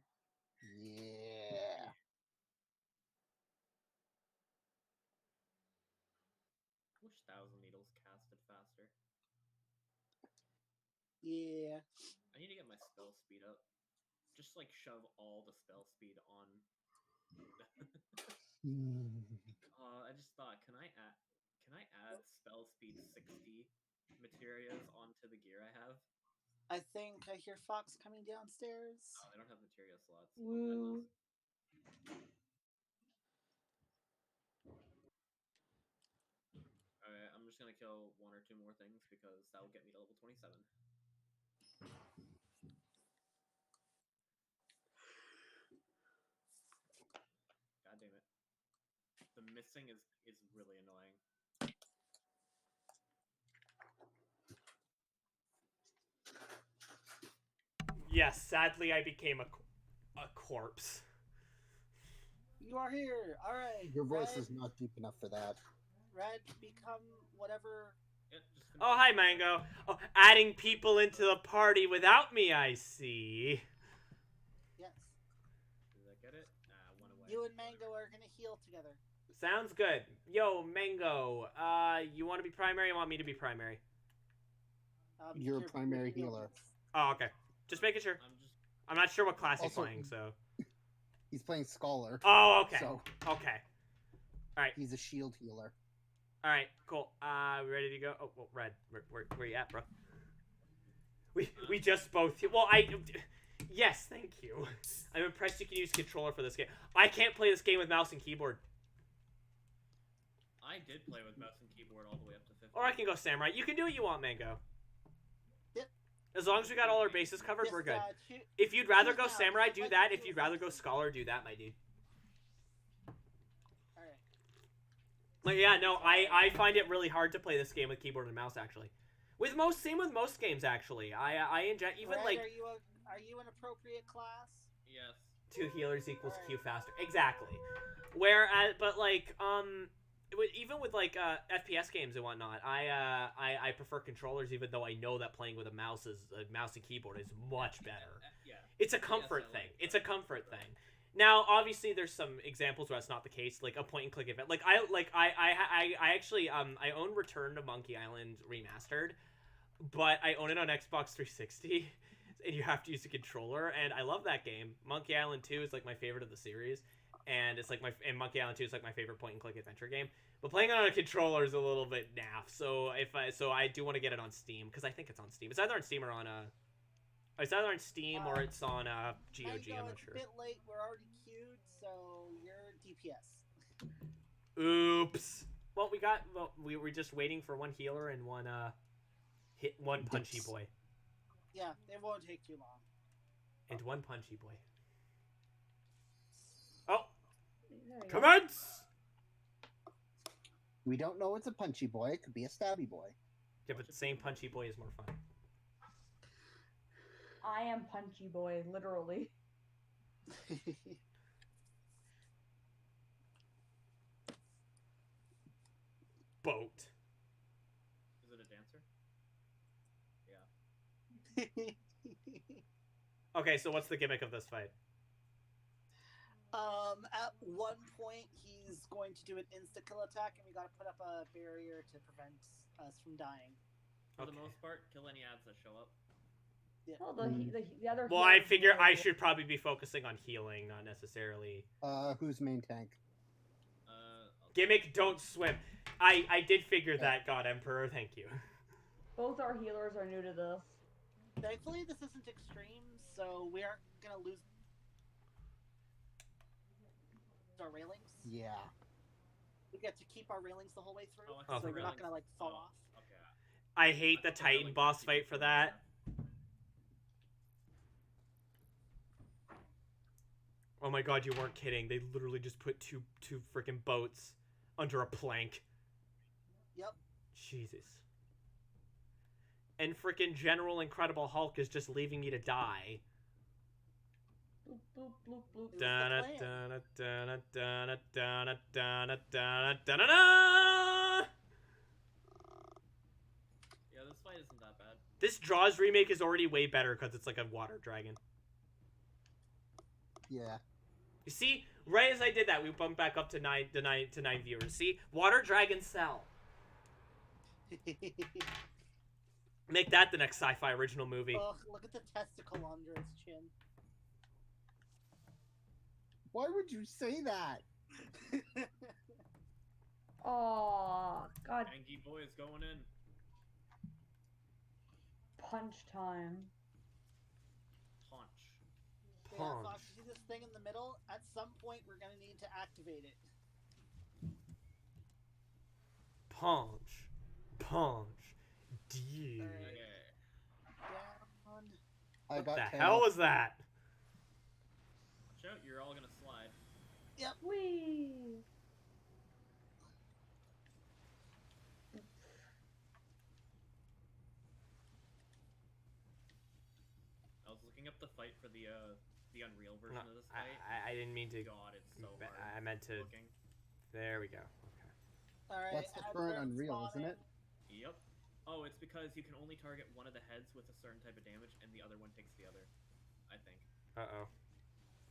[SPEAKER 3] yeah.
[SPEAKER 5] Wish 1,000 needles casted faster.
[SPEAKER 4] Yeah.
[SPEAKER 5] I need to get my spell speed up. Just like shove all the spell speed on. I just thought, can I add spell speed 60 materials onto the gear I have?
[SPEAKER 4] I think I hear Fox coming downstairs.
[SPEAKER 5] Oh, they don't have material slots.
[SPEAKER 2] Woo.
[SPEAKER 5] Alright, I'm just gonna kill 1 or 2 more things because that will get me to level 27. God damn it. The missing is really annoying.
[SPEAKER 1] Yes, sadly I became a corpse.
[SPEAKER 4] You are here. All right.
[SPEAKER 3] Your voice
[SPEAKER 4] Red,
[SPEAKER 3] is not deep enough for that.
[SPEAKER 4] Red, become whatever.
[SPEAKER 5] Yeah, just
[SPEAKER 1] Oh, hi, Mango. Oh, adding people into the party without me, I see.
[SPEAKER 4] Yes.
[SPEAKER 5] Did I get it? One away.
[SPEAKER 4] You and Mango are gonna heal together.
[SPEAKER 1] Sounds good. Yo, Mango, you want to be primary? You want me to be primary?
[SPEAKER 3] You're a primary healer.
[SPEAKER 1] Oh, okay. Just making sure. I'm not sure what class he's
[SPEAKER 3] Also-
[SPEAKER 1] playing, so.
[SPEAKER 3] He's playing Scholar.
[SPEAKER 1] Oh, okay.
[SPEAKER 3] So
[SPEAKER 1] Okay. Alright.
[SPEAKER 3] he's a shield healer.
[SPEAKER 1] Alright, cool. We ready to go? Oh, well, Red, where you at, bro? We just both. Well, yes, thank you. I'm impressed you can use controller for this game. I can't play this game with mouse and keyboard.
[SPEAKER 5] I did play with mouse and keyboard all the way up to 50.
[SPEAKER 1] Or I can go samurai. You can do what you want, Mango.
[SPEAKER 4] Yep.
[SPEAKER 1] As long as we got all our bases covered,
[SPEAKER 4] Just,
[SPEAKER 1] we're good.
[SPEAKER 4] choo-
[SPEAKER 1] If you'd rather
[SPEAKER 4] choose
[SPEAKER 1] go
[SPEAKER 4] now.
[SPEAKER 1] samurai, do
[SPEAKER 4] Like
[SPEAKER 1] that.
[SPEAKER 4] you
[SPEAKER 1] If
[SPEAKER 4] do
[SPEAKER 1] you'd rather go
[SPEAKER 4] first.
[SPEAKER 1] scholar, do that, my dude.
[SPEAKER 4] All right.
[SPEAKER 1] Like, yeah, no, I find it really hard to play this game with keyboard and mouse, actually. Same with most games, actually. I enjoy, even
[SPEAKER 4] Red,
[SPEAKER 1] like,
[SPEAKER 4] are you an appropriate class?
[SPEAKER 5] Yes.
[SPEAKER 1] 2 healers equals Q faster. Exactly. Whereas, but like, even with like FPS games and whatnot, I prefer controllers, even though I know that playing with a mouse and keyboard is much better.
[SPEAKER 5] Yeah.
[SPEAKER 1] It's a comfort
[SPEAKER 5] I
[SPEAKER 1] thing.
[SPEAKER 5] like
[SPEAKER 1] It's
[SPEAKER 5] that.
[SPEAKER 1] a comfort thing. Now, obviously, there's some examples where that's not the case, like a point-and-click event. Like I actually I own Return to Monkey Island Remastered, but I own it on Xbox 360, and you have to use a controller, and I love that game. Monkey Island 2 is like my favorite of the series, and it's like Monkey Island 2 is like my favorite point-and-click adventure game. But playing it on a controller is a little bit naff. So I do want to get it on Steam because I think it's on Steam. It's either on Steam or on it's either on Steam or it's on GOG. I'm not
[SPEAKER 4] it's
[SPEAKER 1] sure.
[SPEAKER 4] a bit late. We're already queued, so you're DPS.
[SPEAKER 1] Oops. Well, we were just waiting for one healer and one punchy boy.
[SPEAKER 4] Yeah, it won't take too long.
[SPEAKER 1] And one punchy boy. Oh,
[SPEAKER 2] There you go.
[SPEAKER 1] commence!
[SPEAKER 3] We don't know it's a punchy boy. It could be a stabby boy.
[SPEAKER 1] Yeah, but the same punchy boy is more fun.
[SPEAKER 2] I am Punchy Boy, literally.
[SPEAKER 1] Boat.
[SPEAKER 5] Is it a dancer? Yeah.
[SPEAKER 1] Okay, so what's the gimmick of this fight?
[SPEAKER 4] At one point, he's going to do an insta-kill attack, and we gotta put up a barrier to prevent us from dying.
[SPEAKER 5] For the
[SPEAKER 1] Okay.
[SPEAKER 5] most part, kill any ads that show up.
[SPEAKER 2] Well, the other.
[SPEAKER 1] Well, I
[SPEAKER 2] healers
[SPEAKER 1] figure
[SPEAKER 2] know
[SPEAKER 1] I
[SPEAKER 2] it.
[SPEAKER 1] should probably be focusing on healing, not necessarily...
[SPEAKER 3] Who's main tank?
[SPEAKER 1] Gimmick, don't swim. I did figure that, God Emperor, thank you.
[SPEAKER 2] Both our healers are new to this.
[SPEAKER 4] Thankfully, this isn't extreme, so we aren't gonna lose our railings.
[SPEAKER 3] Yeah.
[SPEAKER 4] We get to keep our railings the whole way through,
[SPEAKER 5] Oh, I
[SPEAKER 1] Oh,
[SPEAKER 4] so
[SPEAKER 1] the
[SPEAKER 4] we're not
[SPEAKER 5] railings.
[SPEAKER 4] gonna like fall
[SPEAKER 5] Oh,
[SPEAKER 4] off.
[SPEAKER 5] Okay.
[SPEAKER 1] I hate the
[SPEAKER 5] I thought the
[SPEAKER 1] Titan
[SPEAKER 5] railings
[SPEAKER 1] boss
[SPEAKER 5] would keep
[SPEAKER 1] fight for
[SPEAKER 5] it
[SPEAKER 1] that. Oh my god, you weren't kidding. They literally just put two freaking boats under a plank.
[SPEAKER 4] Yep.
[SPEAKER 1] Jesus. And freaking General Incredible Hulk is just leaving you to die.
[SPEAKER 2] Bloop, bloop, bloop, bloop.
[SPEAKER 4] It was
[SPEAKER 1] Dun
[SPEAKER 4] the plan.
[SPEAKER 1] dun dun dun dun dun dun dun.
[SPEAKER 5] Yeah, this fight isn't that bad.
[SPEAKER 1] This Jaws remake is already way better because it's like a water dragon.
[SPEAKER 3] Yeah.
[SPEAKER 1] You see, right as I did that, we bumped back up to nine viewers. See, water dragons sell. Make that the next sci-fi original movie.
[SPEAKER 4] Ugh, look at the testicle under its chin.
[SPEAKER 3] Why would you say that?
[SPEAKER 2] Aw, God,
[SPEAKER 5] Angie boy is going in.
[SPEAKER 2] punch time.
[SPEAKER 5] Punch.
[SPEAKER 4] Yeah,
[SPEAKER 1] Punch.
[SPEAKER 4] Fox, you see this thing in the middle? At some point, we're gonna need to activate it.
[SPEAKER 1] Punch. Punch. Dude.
[SPEAKER 4] Alright.
[SPEAKER 5] Okay.
[SPEAKER 4] Down.
[SPEAKER 3] I
[SPEAKER 1] What
[SPEAKER 3] got
[SPEAKER 1] the
[SPEAKER 3] 10.
[SPEAKER 1] hell was that?
[SPEAKER 5] Watch out, you're all gonna slide.
[SPEAKER 2] Whee!
[SPEAKER 5] I was looking up the fight for the Unreal version
[SPEAKER 1] No,
[SPEAKER 5] of this fight.
[SPEAKER 1] I didn't mean to.
[SPEAKER 5] God, it's so
[SPEAKER 1] Ba-
[SPEAKER 5] hard.
[SPEAKER 1] I meant to.
[SPEAKER 5] Looking.
[SPEAKER 1] There we go. Okay.
[SPEAKER 4] Alright.
[SPEAKER 3] That's the current
[SPEAKER 4] advert
[SPEAKER 3] Unreal, isn't
[SPEAKER 4] spotting.
[SPEAKER 3] it?
[SPEAKER 5] Yep. Oh, it's because you can only target one of the heads with a certain type of damage, and the other one takes the other. I think.
[SPEAKER 1] Uh-oh.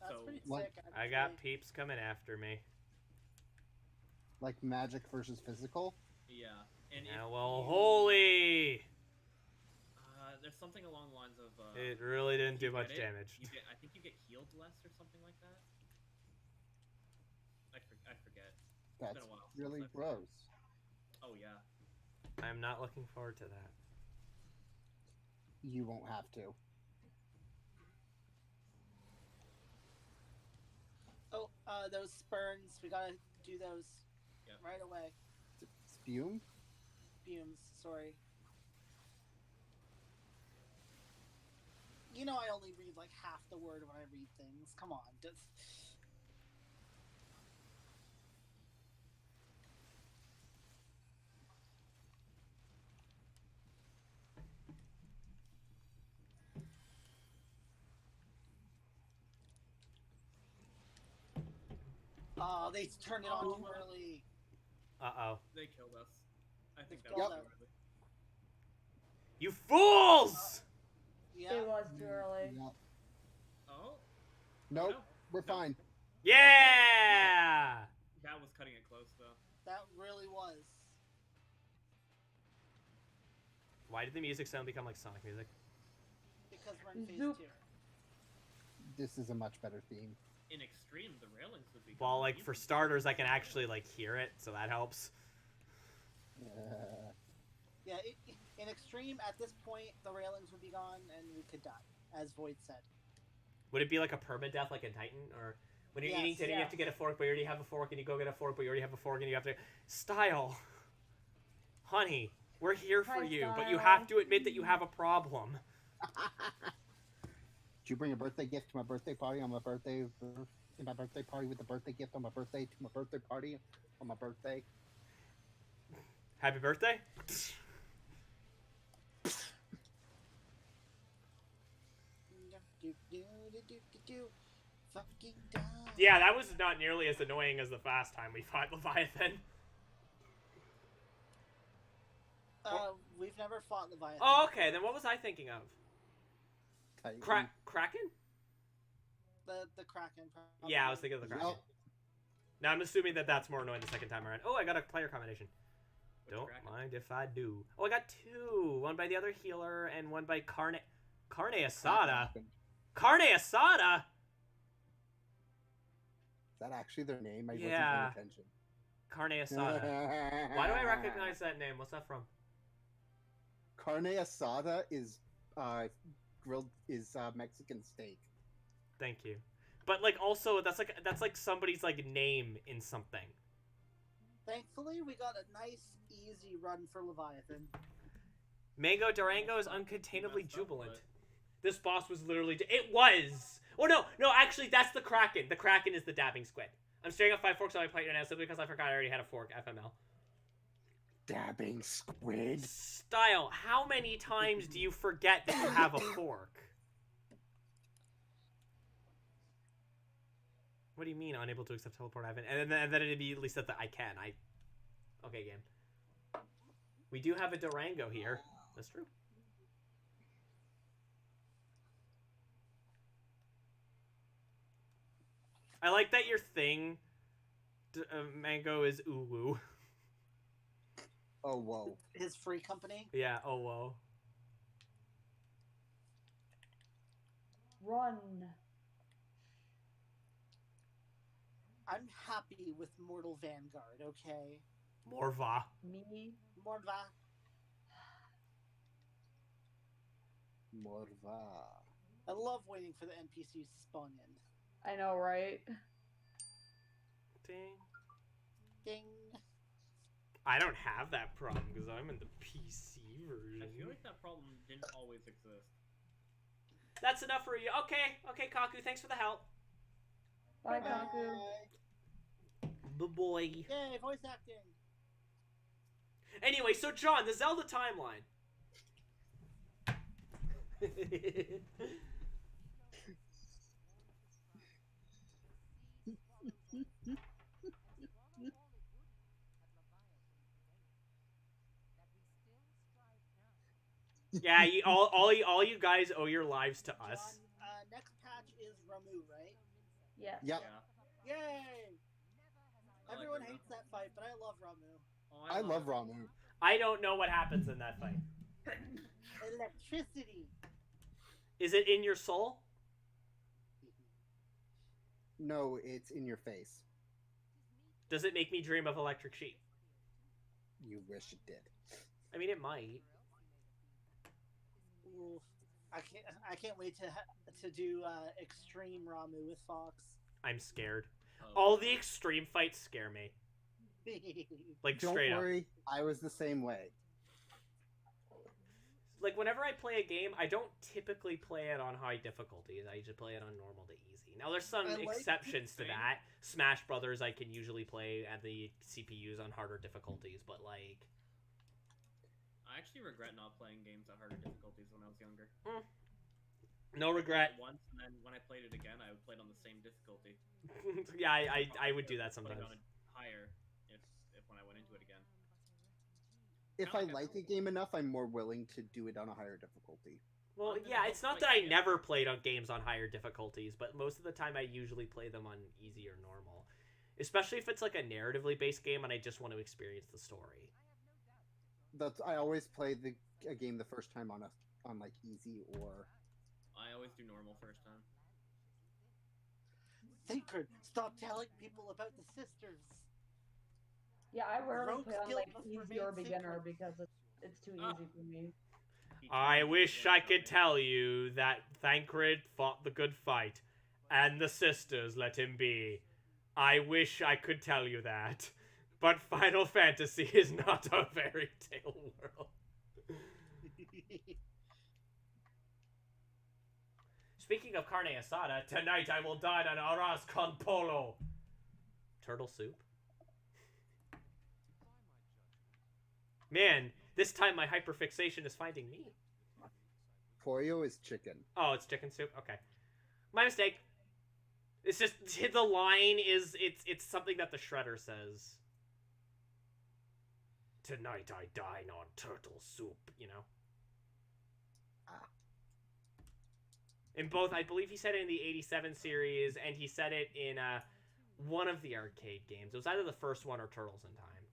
[SPEAKER 4] That's
[SPEAKER 5] So-
[SPEAKER 4] pretty
[SPEAKER 3] What?
[SPEAKER 4] sick.
[SPEAKER 1] I got
[SPEAKER 4] actually.
[SPEAKER 1] peeps coming after me.
[SPEAKER 3] Like magic versus physical?
[SPEAKER 5] Yeah. And
[SPEAKER 1] Yeah,
[SPEAKER 5] if
[SPEAKER 1] well,
[SPEAKER 5] you-
[SPEAKER 1] holy!
[SPEAKER 5] there's something along the lines of.
[SPEAKER 1] It really didn't do
[SPEAKER 5] you
[SPEAKER 1] much
[SPEAKER 5] get it,
[SPEAKER 1] damage.
[SPEAKER 5] You get, I think you get healed less or something like that. I forget.
[SPEAKER 3] That's
[SPEAKER 5] been a while since
[SPEAKER 3] really
[SPEAKER 5] I've played.
[SPEAKER 3] gross.
[SPEAKER 5] Oh yeah.
[SPEAKER 1] I'm not looking forward to that.
[SPEAKER 3] You won't have to.
[SPEAKER 4] those spurns. We gotta do those
[SPEAKER 5] Yep.
[SPEAKER 4] right away.
[SPEAKER 3] Spume?
[SPEAKER 4] Fumes. Sorry. You know I only read like half the word when I read things. Come on. Oh, they turned it on too early.
[SPEAKER 1] Uh-oh.
[SPEAKER 5] They killed us. I think that
[SPEAKER 4] They've
[SPEAKER 5] was
[SPEAKER 4] killed
[SPEAKER 5] too
[SPEAKER 4] us.
[SPEAKER 5] early.
[SPEAKER 1] You fools!
[SPEAKER 4] Yeah.
[SPEAKER 2] It was too early.
[SPEAKER 6] Yeah.
[SPEAKER 5] Oh,
[SPEAKER 6] Nope,
[SPEAKER 5] no.
[SPEAKER 6] we're
[SPEAKER 5] No.
[SPEAKER 6] fine.
[SPEAKER 1] Yeah!
[SPEAKER 5] That was cutting it close, though.
[SPEAKER 4] That really was.
[SPEAKER 1] Why did the music sound become like Sonic music?
[SPEAKER 4] Because we're in phase
[SPEAKER 2] Zoop.
[SPEAKER 4] 2.
[SPEAKER 6] This is a much better theme.
[SPEAKER 5] In Extreme, the railings would be.
[SPEAKER 1] Well, like, for starters, I can actually, like, hear it, so that helps.
[SPEAKER 4] Yeah, in Extreme, at this point, the railings would be gone and we could die, as Void said.
[SPEAKER 1] Would it be like a permadeath like in Titan? Or when you're eating
[SPEAKER 4] Yes.
[SPEAKER 1] dinner, you have to get a fork, but you already have a fork, and you go get a fork, but you already have a fork, and you have to... Style! Honey, we're here for
[SPEAKER 2] Hi,
[SPEAKER 1] you, but
[SPEAKER 2] Style.
[SPEAKER 1] you have to admit that you have a problem.
[SPEAKER 6] Did you bring a birthday gift to my birthday party on my birthday? In my birthday party with a birthday gift on my birthday to my birthday party on my birthday?
[SPEAKER 1] Happy birthday?
[SPEAKER 4] Fucking die.
[SPEAKER 1] Yeah, that was not nearly as annoying as the last time we fought Leviathan.
[SPEAKER 4] We've never fought Leviathan.
[SPEAKER 1] Oh, okay, then what was I thinking of?
[SPEAKER 6] Titan.
[SPEAKER 1] Kraken?
[SPEAKER 4] The Kraken. Probably.
[SPEAKER 1] Yeah, I was thinking of the Kraken.
[SPEAKER 6] Yep.
[SPEAKER 1] Now I'm assuming that that's more annoying the second time around. Oh, I got a player combination.
[SPEAKER 5] Which
[SPEAKER 1] Don't
[SPEAKER 5] Kraken?
[SPEAKER 1] mind if I do. Oh, I got two. One by the other healer and one by Carne Asada. Carne Asada?
[SPEAKER 6] Is that actually their name? I
[SPEAKER 1] Yeah.
[SPEAKER 6] wasn't paying attention.
[SPEAKER 1] Carne Asada. Why do I recognize that name? What's that from?
[SPEAKER 6] Carne asada is grilled Mexican steak.
[SPEAKER 1] Thank you. But like also that's like somebody's like name in something.
[SPEAKER 4] Thankfully, we got a nice, easy run for Leviathan.
[SPEAKER 1] Mango Durango is uncontainably
[SPEAKER 5] Messed up,
[SPEAKER 1] jubilant.
[SPEAKER 5] but-
[SPEAKER 1] This boss was literally... It was! Oh, no, actually, that's the Kraken. The Kraken is the dabbing squid. I'm staring at 5 forks on my plate right now simply because I forgot I already had a fork, FML.
[SPEAKER 6] Dabbing squid.
[SPEAKER 1] Style, how many times do you forget that you have a fork? What do you mean, unable to accept teleport? I haven't... And then it immediately said that I can. Okay, game. We do have a Durango here. That's true. I like that your thing, Mango, is uwu.
[SPEAKER 6] Oh, whoa.
[SPEAKER 4] His free company.
[SPEAKER 1] Yeah, oh whoa.
[SPEAKER 2] Run.
[SPEAKER 4] I'm happy with Mortal Vanguard, okay?
[SPEAKER 1] Morva.
[SPEAKER 2] Me.
[SPEAKER 4] Mordva.
[SPEAKER 6] Morva.
[SPEAKER 4] I love waiting for the NPCs to spawn in.
[SPEAKER 2] I know, right?
[SPEAKER 1] Ding.
[SPEAKER 4] Ding.
[SPEAKER 1] I don't have that problem because I'm in the PC version.
[SPEAKER 5] I feel like that problem didn't always exist.
[SPEAKER 1] That's enough for you. Okay, Kaku, thanks for the help.
[SPEAKER 2] Bye, Kaku.
[SPEAKER 1] Boy.
[SPEAKER 4] Yay, voice acting.
[SPEAKER 1] Anyway, so John, the Zelda timeline. Yeah, all you guys owe your lives to us.
[SPEAKER 4] John, next patch is Ramu, right?
[SPEAKER 2] Yes.
[SPEAKER 6] Yep.
[SPEAKER 5] Yeah.
[SPEAKER 4] Yay!
[SPEAKER 5] I like
[SPEAKER 4] Everyone
[SPEAKER 5] Ramu.
[SPEAKER 4] hates that fight, but I love Ramu.
[SPEAKER 5] Oh,
[SPEAKER 6] I love Ramu.
[SPEAKER 1] I don't know what happens in that fight.
[SPEAKER 4] Electricity.
[SPEAKER 1] Is it in your soul?
[SPEAKER 6] No, it's in your face.
[SPEAKER 1] Does it make me dream of electric sheep?
[SPEAKER 6] You wish it did.
[SPEAKER 1] I mean, it might.
[SPEAKER 4] Ooh, I can't wait to do extreme Ramu with Fox.
[SPEAKER 1] I'm scared. All the extreme fights scare me. Like,
[SPEAKER 3] Don't
[SPEAKER 1] straight up.
[SPEAKER 3] worry, I was the same way.
[SPEAKER 1] Like, whenever I play a game, I don't typically play it on high difficulties. I usually play it on normal to easy. Now, there's some exceptions to that. Smash Brothers, I can usually play at the CPUs on harder difficulties, but, like...
[SPEAKER 5] I actually regret not playing games at harder difficulties when I was younger.
[SPEAKER 1] No regret.
[SPEAKER 5] Once, and then when I played it again, I would play it on the same difficulty.
[SPEAKER 1] Yeah, I would do that sometimes.
[SPEAKER 5] Putting on it higher if when I went into it again.
[SPEAKER 3] If I like a game enough, I'm more willing to do it on a higher difficulty.
[SPEAKER 1] Well, yeah, it's not that I never played on games on higher difficulties, but most of the time I usually play them on easy or normal. Especially if it's like a narratively based game and I just want to experience the story.
[SPEAKER 3] I always play a game the first time on like easy or.
[SPEAKER 5] I always do normal first time.
[SPEAKER 4] Thinker, stop telling people about the sisters.
[SPEAKER 2] Yeah, I rarely
[SPEAKER 4] Rogue's
[SPEAKER 2] play on
[SPEAKER 4] Guild
[SPEAKER 2] like
[SPEAKER 4] must
[SPEAKER 2] easy or
[SPEAKER 4] remain
[SPEAKER 2] beginner
[SPEAKER 4] secret.
[SPEAKER 2] because it's too easy for me.
[SPEAKER 1] I wish I could tell you that Thancred fought the good fight, and the sisters let him be. I wish I could tell you that. But Final Fantasy is not a fairy tale world. Speaking of carne asada, tonight I will dine on arroz con polo. Turtle soup? Man, this time my hyperfixation is finding me.
[SPEAKER 3] Pollo is chicken.
[SPEAKER 1] Oh, it's chicken soup? Okay. My mistake. It's just, the line is, it's something that the Shredder says. Tonight I dine on turtle soup, you know? In both, I believe he said it in the 87 series, and he said it in one of the arcade games. It was either the first one or Turtles in Time.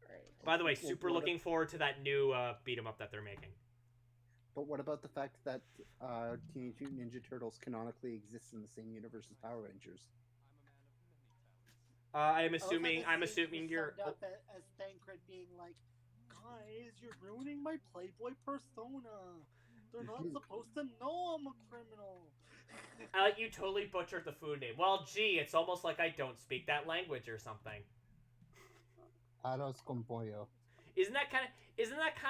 [SPEAKER 2] Right.
[SPEAKER 1] By the way, super looking forward to that new beat-em-up that they're making.
[SPEAKER 3] But what about the fact that Teenage Mutant Ninja Turtles canonically exists in the same universe as Power Rangers?
[SPEAKER 1] I'm assuming you're...
[SPEAKER 4] Up as Thancred being like, guys, you're ruining my Playboy persona. They're not supposed to know I'm a criminal.
[SPEAKER 1] I like you totally butchered the food name. Well, gee, it's almost like I don't speak that language or something.
[SPEAKER 6] Arroz con pollo.
[SPEAKER 1] Isn't that kind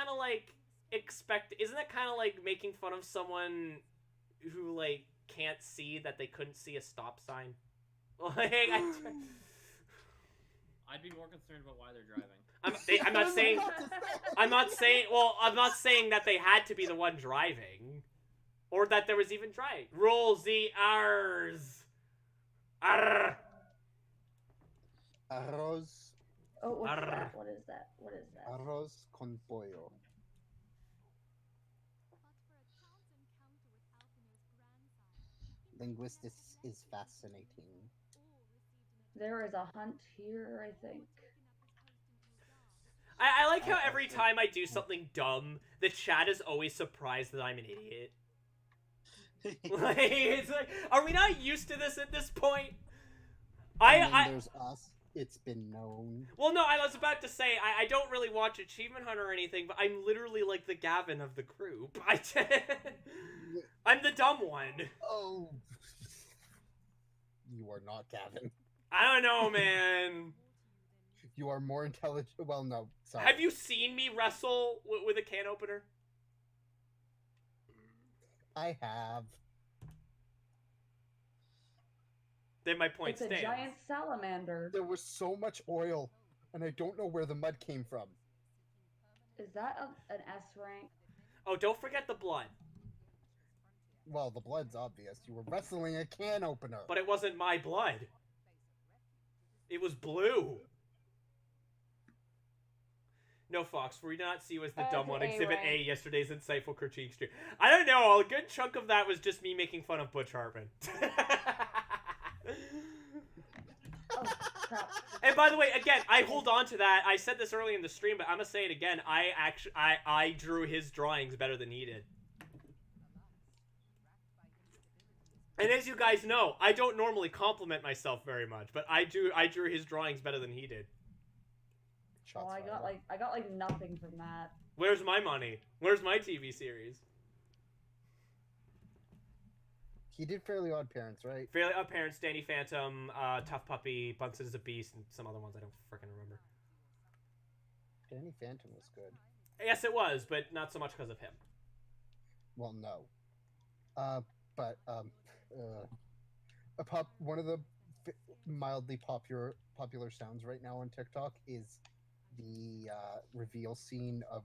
[SPEAKER 1] of like isn't that kind of like making fun of someone who like can't see that they couldn't see a stop sign? Like
[SPEAKER 5] I'd be more concerned about why they're driving.
[SPEAKER 1] I'm not saying that they had to be the one driving, or that there was even driving. Roll the R's. Arr.
[SPEAKER 6] Arroz.
[SPEAKER 2] Oh, what's that? What is that? What is that?
[SPEAKER 6] Arroz con pollo. Linguistics is fascinating.
[SPEAKER 2] There is a hunt here, I think.
[SPEAKER 1] I like how every time I do something dumb, the chat is always surprised that I'm an idiot. Like, it's like, are we not used to this at this point?
[SPEAKER 6] There's us. It's been known.
[SPEAKER 1] Well, no, I was about to say, I don't really watch Achievement Hunter or anything, but I'm literally like the Gavin of the group. I'm the dumb one.
[SPEAKER 6] Oh. You are not Gavin.
[SPEAKER 1] I don't know, man.
[SPEAKER 6] You are more intelligent. Well, no. Sorry.
[SPEAKER 1] Have you seen me wrestle with a can opener?
[SPEAKER 6] I have.
[SPEAKER 1] Then my point
[SPEAKER 2] It's
[SPEAKER 1] stands.
[SPEAKER 2] a giant salamander.
[SPEAKER 6] There was so much oil, and I don't know where the mud came from.
[SPEAKER 2] Is that an S rank?
[SPEAKER 1] Oh, don't forget the blood.
[SPEAKER 6] Well, the blood's obvious. You were wrestling a can opener.
[SPEAKER 1] But it wasn't my blood. It was blue. No, Fox, we did not see you as the dumb one. Exhibit A, yesterday's insightful critique stream. I don't know. A good chunk of that was just me making fun of Butch Hartman.
[SPEAKER 2] Oh, crap.
[SPEAKER 1] And by the way, again, I hold on to that. I said this early in the stream, but I'm gonna say it again. I drew his drawings better than he did. And as you guys know, I don't normally compliment myself very much, but I drew his drawings better than he did.
[SPEAKER 2] Oh, I got like nothing from that.
[SPEAKER 1] Where's my money? Where's my TV series?
[SPEAKER 6] He did Fairly Odd Parents, right?
[SPEAKER 1] Fairly Odd Parents, Danny Phantom, Tough Puppy, Bunsen is a Beast, and some other ones I don't freaking remember.
[SPEAKER 6] Danny Phantom was good.
[SPEAKER 1] Yes, it was, but not so much because of him.
[SPEAKER 6] Well, no. But one of the mildly popular sounds right now on TikTok is the reveal scene of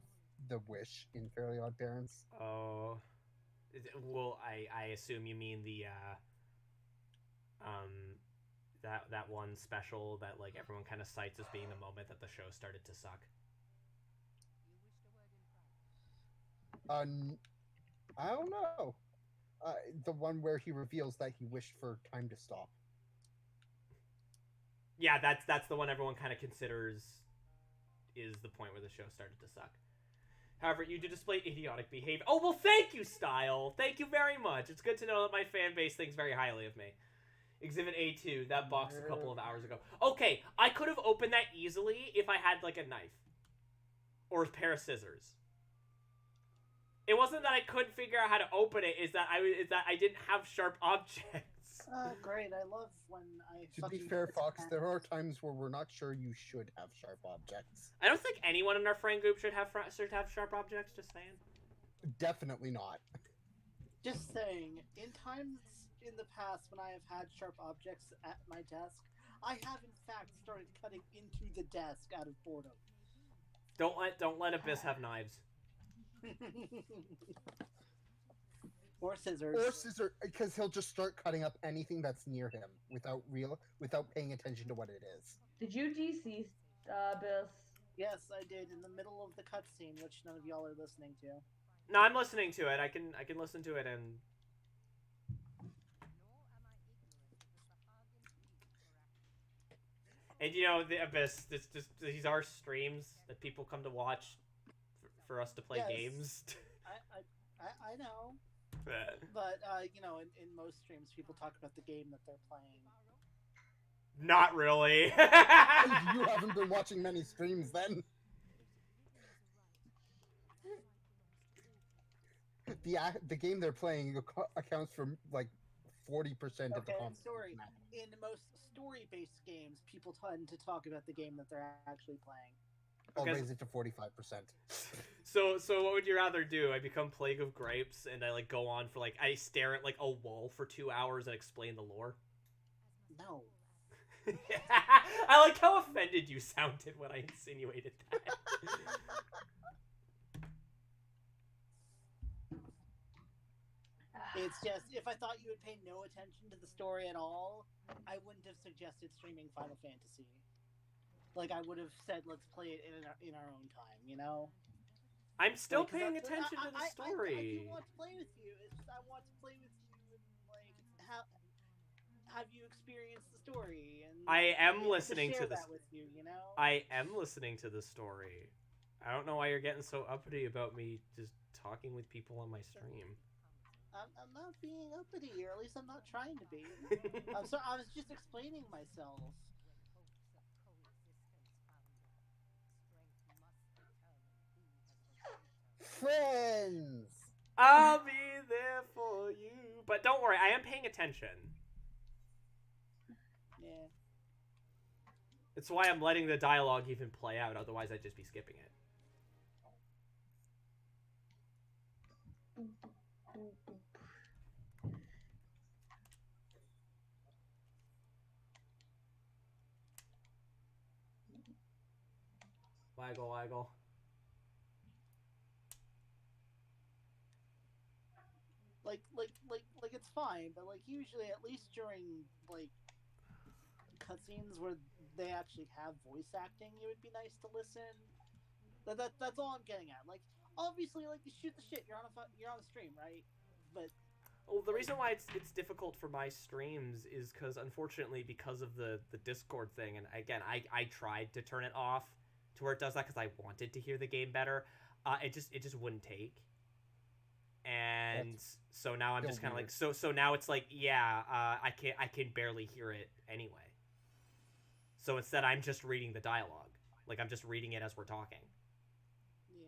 [SPEAKER 6] the wish in Fairly Odd Parents.
[SPEAKER 1] Oh, well, I assume you mean the that one special that like everyone kind of cites as being the moment that the show started to suck.
[SPEAKER 6] I don't know. The one where he reveals that he wished for time to stop.
[SPEAKER 1] Yeah, that's the one everyone kind of considers is the point where the show started to suck. However, you do display idiotic behavior. Oh, well, thank you, Style. Thank you very much. It's good to know that my fan base thinks very highly of me. Exhibit A2, that box a couple of hours ago. Okay, I could have opened that easily if I had, like, a knife. Or a pair of scissors. It wasn't that I couldn't figure out how to open it, is that I didn't have sharp objects.
[SPEAKER 4] Great. I love when I...
[SPEAKER 6] To be fair, Fox, there are times where we're not sure you should have sharp objects.
[SPEAKER 1] I don't think anyone in our friend group should have sharp objects, just saying.
[SPEAKER 6] Definitely not.
[SPEAKER 4] Just saying, in times in the past when I have had sharp objects at my desk, I have in fact started cutting into the desk out of boredom.
[SPEAKER 1] Don't let Abyss have knives.
[SPEAKER 4] Or scissors.
[SPEAKER 6] Or scissor, because he'll just start cutting up anything that's near him without paying attention to what it is.
[SPEAKER 2] Did you DC Abyss?
[SPEAKER 4] Yes, I did in the middle of the cutscene, which none of y'all are listening to.
[SPEAKER 1] No, I'm listening to it. I can listen to it and. And you know, the Abyss, these are streams that people come to watch for us to play games.
[SPEAKER 4] I know. But, you know, in most streams, people talk about the game that they're playing.
[SPEAKER 1] Not really.
[SPEAKER 6] You haven't been watching many streams then. The game they're playing accounts for, like, 40% of the content.
[SPEAKER 4] Story. In most story-based games, people tend to talk about the game that they're actually playing.
[SPEAKER 6] I'll raise it to 45%.
[SPEAKER 1] So what would you rather do? I become Plague of Grapes and I like go on for like I stare at like a wall for 2 hours and explain the lore?
[SPEAKER 4] No.
[SPEAKER 1] I like how offended you sounded when I insinuated that.
[SPEAKER 4] It's just, if I thought you would pay no attention to the story at all, I wouldn't have suggested streaming Final Fantasy. Like, I would have said, let's play it in our own time, you know?
[SPEAKER 1] I'm still
[SPEAKER 4] Like,
[SPEAKER 1] paying attention to the story.
[SPEAKER 4] I do want to play with you. It's just, I want to play with you and, like, have you experienced the story? And
[SPEAKER 1] I am listening to this.
[SPEAKER 4] That with you, you know?
[SPEAKER 1] I am listening to the story. I don't know why you're getting so uppity about me just talking with people on my stream.
[SPEAKER 4] I'm not being uppity, or at least I'm not trying to be. I'm sorry, I was just explaining myself.
[SPEAKER 6] Friends!
[SPEAKER 1] I'll be there for you. But don't worry, I am paying attention.
[SPEAKER 4] Yeah.
[SPEAKER 1] It's why I'm letting the dialogue even play out, otherwise I'd just be skipping it. Waggle, waggle.
[SPEAKER 4] Like it's fine, but like usually, at least during like cutscenes where they actually have voice acting, it would be nice to listen. That's all I'm getting at. Like, obviously, like you shoot the shit. You're on a stream, right? But
[SPEAKER 1] well, the reason why it's difficult for my streams is because unfortunately because of the Discord thing, and again I tried to turn it off to where it does that because I wanted to hear the game better. It just wouldn't take. And so now I'm just kind of like so now it's like I can barely hear it anyway. So instead I'm just reading the dialogue. Like I'm just reading it as we're talking.
[SPEAKER 4] Yeah.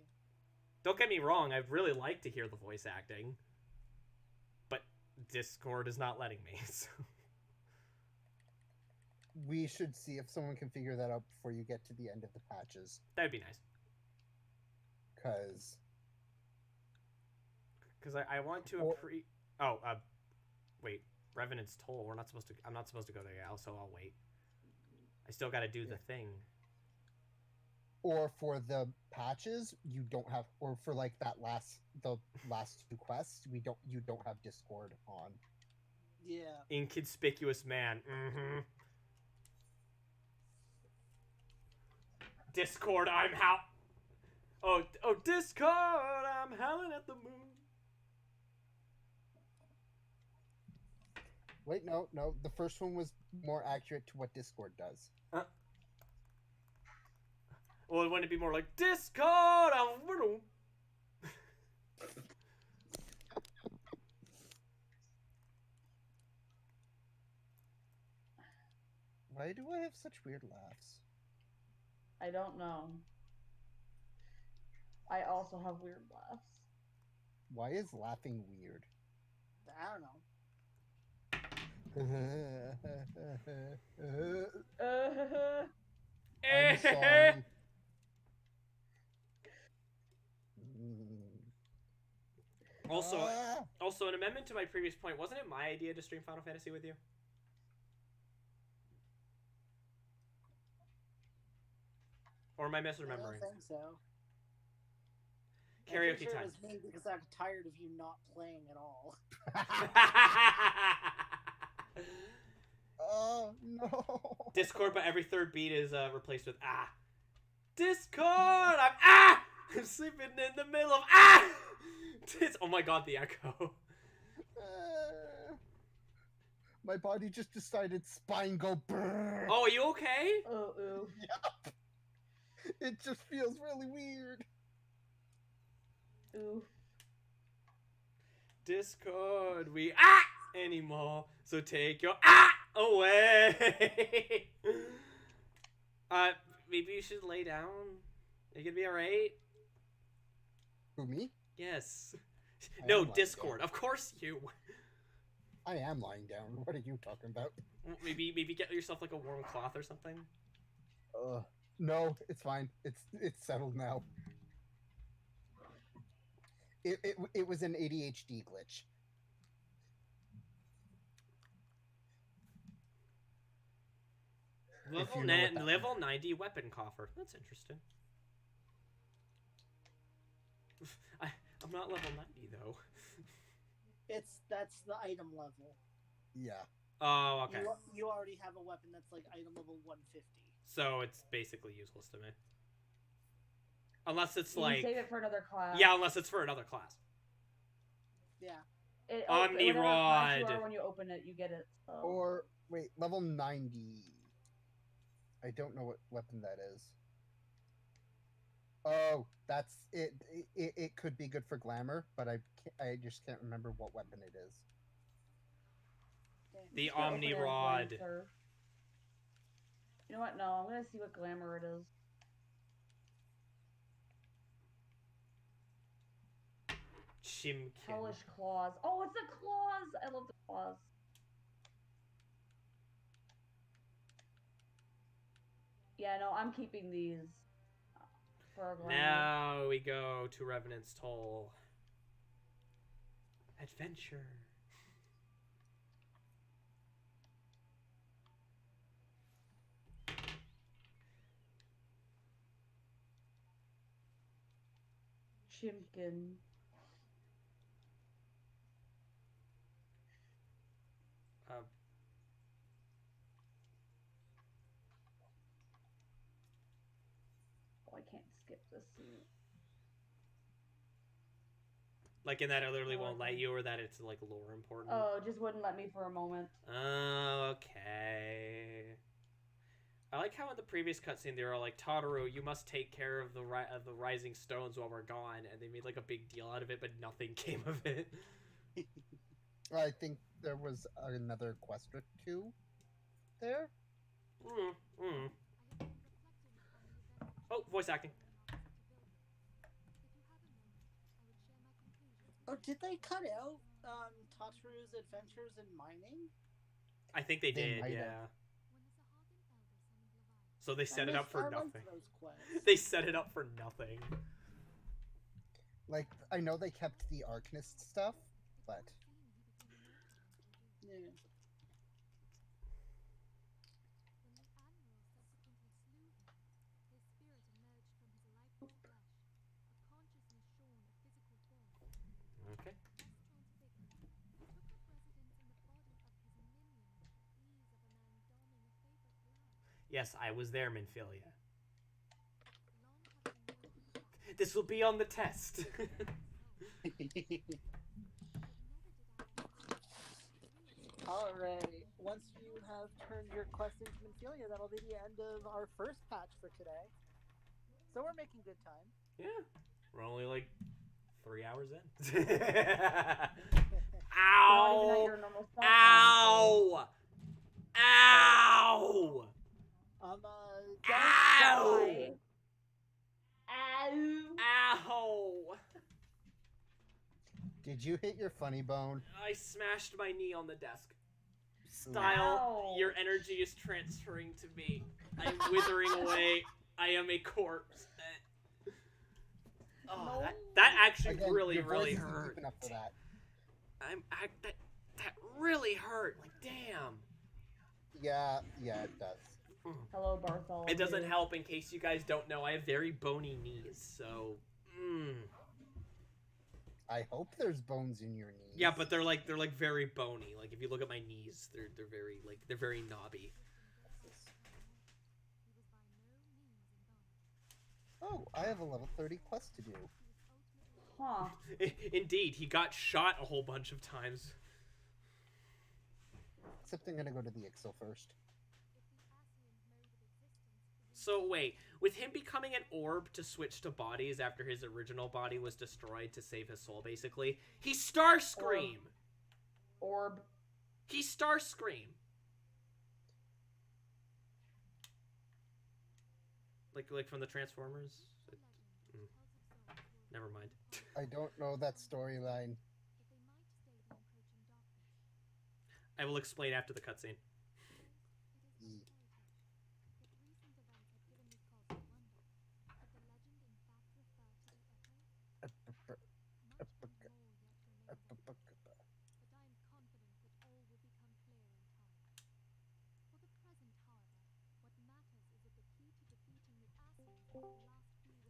[SPEAKER 1] Don't get me wrong, I'd really like to hear the voice acting. But Discord is not letting me. So.
[SPEAKER 6] We should see if someone can figure that out before you get to the end of the patches.
[SPEAKER 1] That'd be nice.
[SPEAKER 6] Because
[SPEAKER 1] I want to wait, Revenant's Toll. We're not supposed to. I'm not supposed to go there, so I'll wait. I still got to do the thing.
[SPEAKER 6] Or for the patches, you don't have, or for like the last 2 quests, you don't have Discord on.
[SPEAKER 4] Yeah.
[SPEAKER 1] Inconspicuous man. Mm-hmm. Discord, I'm Oh, Discord, I'm howling at the moon.
[SPEAKER 6] Wait, no. The first one was more accurate to what Discord does.
[SPEAKER 1] Well, wouldn't it be more like Discord?
[SPEAKER 6] Why do I have such weird laughs?
[SPEAKER 2] I don't know. I also have weird laughs.
[SPEAKER 6] Why is laughing weird?
[SPEAKER 4] I don't know.
[SPEAKER 6] I'm sorry.
[SPEAKER 1] Also, an amendment to my previous point. Wasn't it my idea to stream Final Fantasy with you? Or am I misremembering?
[SPEAKER 4] I don't think so.
[SPEAKER 1] Karaoke
[SPEAKER 4] I'm
[SPEAKER 1] time.
[SPEAKER 4] It was me because I'm tired of you not playing at all.
[SPEAKER 6] Oh no!
[SPEAKER 1] Discord, but every third beat is replaced with ah. Discord, I'm sleeping in the middle of oh my god, the echo.
[SPEAKER 6] My body just decided spine go brrr.
[SPEAKER 1] Oh, are you okay?
[SPEAKER 2] Oh, ooh.
[SPEAKER 6] Yep. It just feels really weird.
[SPEAKER 2] Ooh.
[SPEAKER 1] Discord, we anymore. So take your away. Maybe you should lay down. You gonna be alright?
[SPEAKER 6] Who, me?
[SPEAKER 1] Yes.
[SPEAKER 6] I
[SPEAKER 1] No,
[SPEAKER 6] am lying
[SPEAKER 1] Discord.
[SPEAKER 6] down.
[SPEAKER 1] Of course you.
[SPEAKER 6] I am lying down. What are you talking about?
[SPEAKER 1] Maybe get yourself like a warm cloth or something.
[SPEAKER 6] No, it's fine. It's settled now. It was an ADHD glitch.
[SPEAKER 1] Level 90 weapon coffer. That's interesting. I'm not level 90 though.
[SPEAKER 4] That's the item level.
[SPEAKER 6] Yeah.
[SPEAKER 1] Oh, okay.
[SPEAKER 4] You already have a weapon that's like item level 150.
[SPEAKER 1] So it's basically useless to me. Unless it's
[SPEAKER 2] You
[SPEAKER 1] like...
[SPEAKER 2] save it for another class.
[SPEAKER 1] Yeah, unless it's for another class.
[SPEAKER 4] Yeah.
[SPEAKER 1] Omni
[SPEAKER 2] whatever class you
[SPEAKER 1] Rod.
[SPEAKER 2] are, when you open it, you get it. So.
[SPEAKER 6] Or, wait, level 90. I don't know what weapon that is. Oh, that's it. It could be good for glamour, but I just can't remember what weapon it is.
[SPEAKER 1] The
[SPEAKER 2] Just open
[SPEAKER 1] Omni
[SPEAKER 2] it as
[SPEAKER 1] Rod.
[SPEAKER 2] Lancer. You know what? No, I'm gonna see what glamour it is.
[SPEAKER 1] Chimkin.
[SPEAKER 2] Hellish claws. Oh, it's the claws! I love the claws. Yeah, no, I'm keeping these for glamour.
[SPEAKER 1] Now we go to Revenant's Toll. Adventure.
[SPEAKER 2] Chimkin. Oh, I can't skip this scene.
[SPEAKER 1] Like in that it literally
[SPEAKER 2] Oh,
[SPEAKER 1] won't let
[SPEAKER 2] okay.
[SPEAKER 1] you, or that it's like lore important?
[SPEAKER 2] Oh, it just wouldn't let me for a moment.
[SPEAKER 1] Oh, okay. I like how in the previous cutscene they were all like, Tataru, you must take care of the rising stones while we're gone, and they made like a big deal out of it, but nothing came of it.
[SPEAKER 6] I think there was another quest or two there.
[SPEAKER 1] Oh, voice acting.
[SPEAKER 4] Oh, did they cut out Tataru's Adventures in Mining?
[SPEAKER 1] I think they
[SPEAKER 6] They
[SPEAKER 1] did,
[SPEAKER 6] might have.
[SPEAKER 1] yeah. So they
[SPEAKER 4] I
[SPEAKER 1] set it
[SPEAKER 4] missed-
[SPEAKER 1] up for
[SPEAKER 4] I liked
[SPEAKER 1] nothing.
[SPEAKER 4] those quests.
[SPEAKER 1] They set it up for nothing.
[SPEAKER 6] Like, I know they kept the Arcanist stuff, but
[SPEAKER 4] Yeah.
[SPEAKER 1] Okay. Yes, I was there, Minfilia. This will be on the test.
[SPEAKER 4] Alright. Once you have turned your quest into Minfilia, that'll be the end of our first patch for today. So we're making good time.
[SPEAKER 1] Yeah. We're only like 3 hours in.
[SPEAKER 2] Not even at
[SPEAKER 1] Ow!
[SPEAKER 2] your normal stop
[SPEAKER 1] Ow! Ow! Ow!
[SPEAKER 2] time, so- Ow!
[SPEAKER 1] Ow!
[SPEAKER 6] did you hit your funny bone?
[SPEAKER 1] I smashed my knee on the desk. Style,
[SPEAKER 2] Ow.
[SPEAKER 1] your energy is transferring to me. I'm withering away. I am a corpse. Oh,
[SPEAKER 2] No.
[SPEAKER 1] that actually
[SPEAKER 6] Again,
[SPEAKER 1] really,
[SPEAKER 6] your voice
[SPEAKER 1] really
[SPEAKER 6] isn't
[SPEAKER 1] hurt.
[SPEAKER 6] deep enough for that.
[SPEAKER 1] That really hurt. Like, damn.
[SPEAKER 6] Yeah, it does.
[SPEAKER 2] Hello, Bartholomew.
[SPEAKER 1] It doesn't help. In case you guys don't know, I have very bony knees, so.
[SPEAKER 6] I hope there's bones in your knees.
[SPEAKER 1] Yeah, but they're like very bony. Like if you look at my knees, they're very knobby.
[SPEAKER 6] Oh, I have a level 30 quest to do.
[SPEAKER 2] Huh.
[SPEAKER 1] Indeed, he got shot a whole bunch of times.
[SPEAKER 6] Except I'm gonna go to the Ixo first.
[SPEAKER 1] So wait, with him becoming an orb to switch to bodies after his original body was destroyed to save his soul, basically, he's Starscream.
[SPEAKER 2] Orb.
[SPEAKER 1] He's Starscream. Like from the Transformers. Never mind.
[SPEAKER 6] I don't know that storyline.
[SPEAKER 1] I will explain after the cutscene.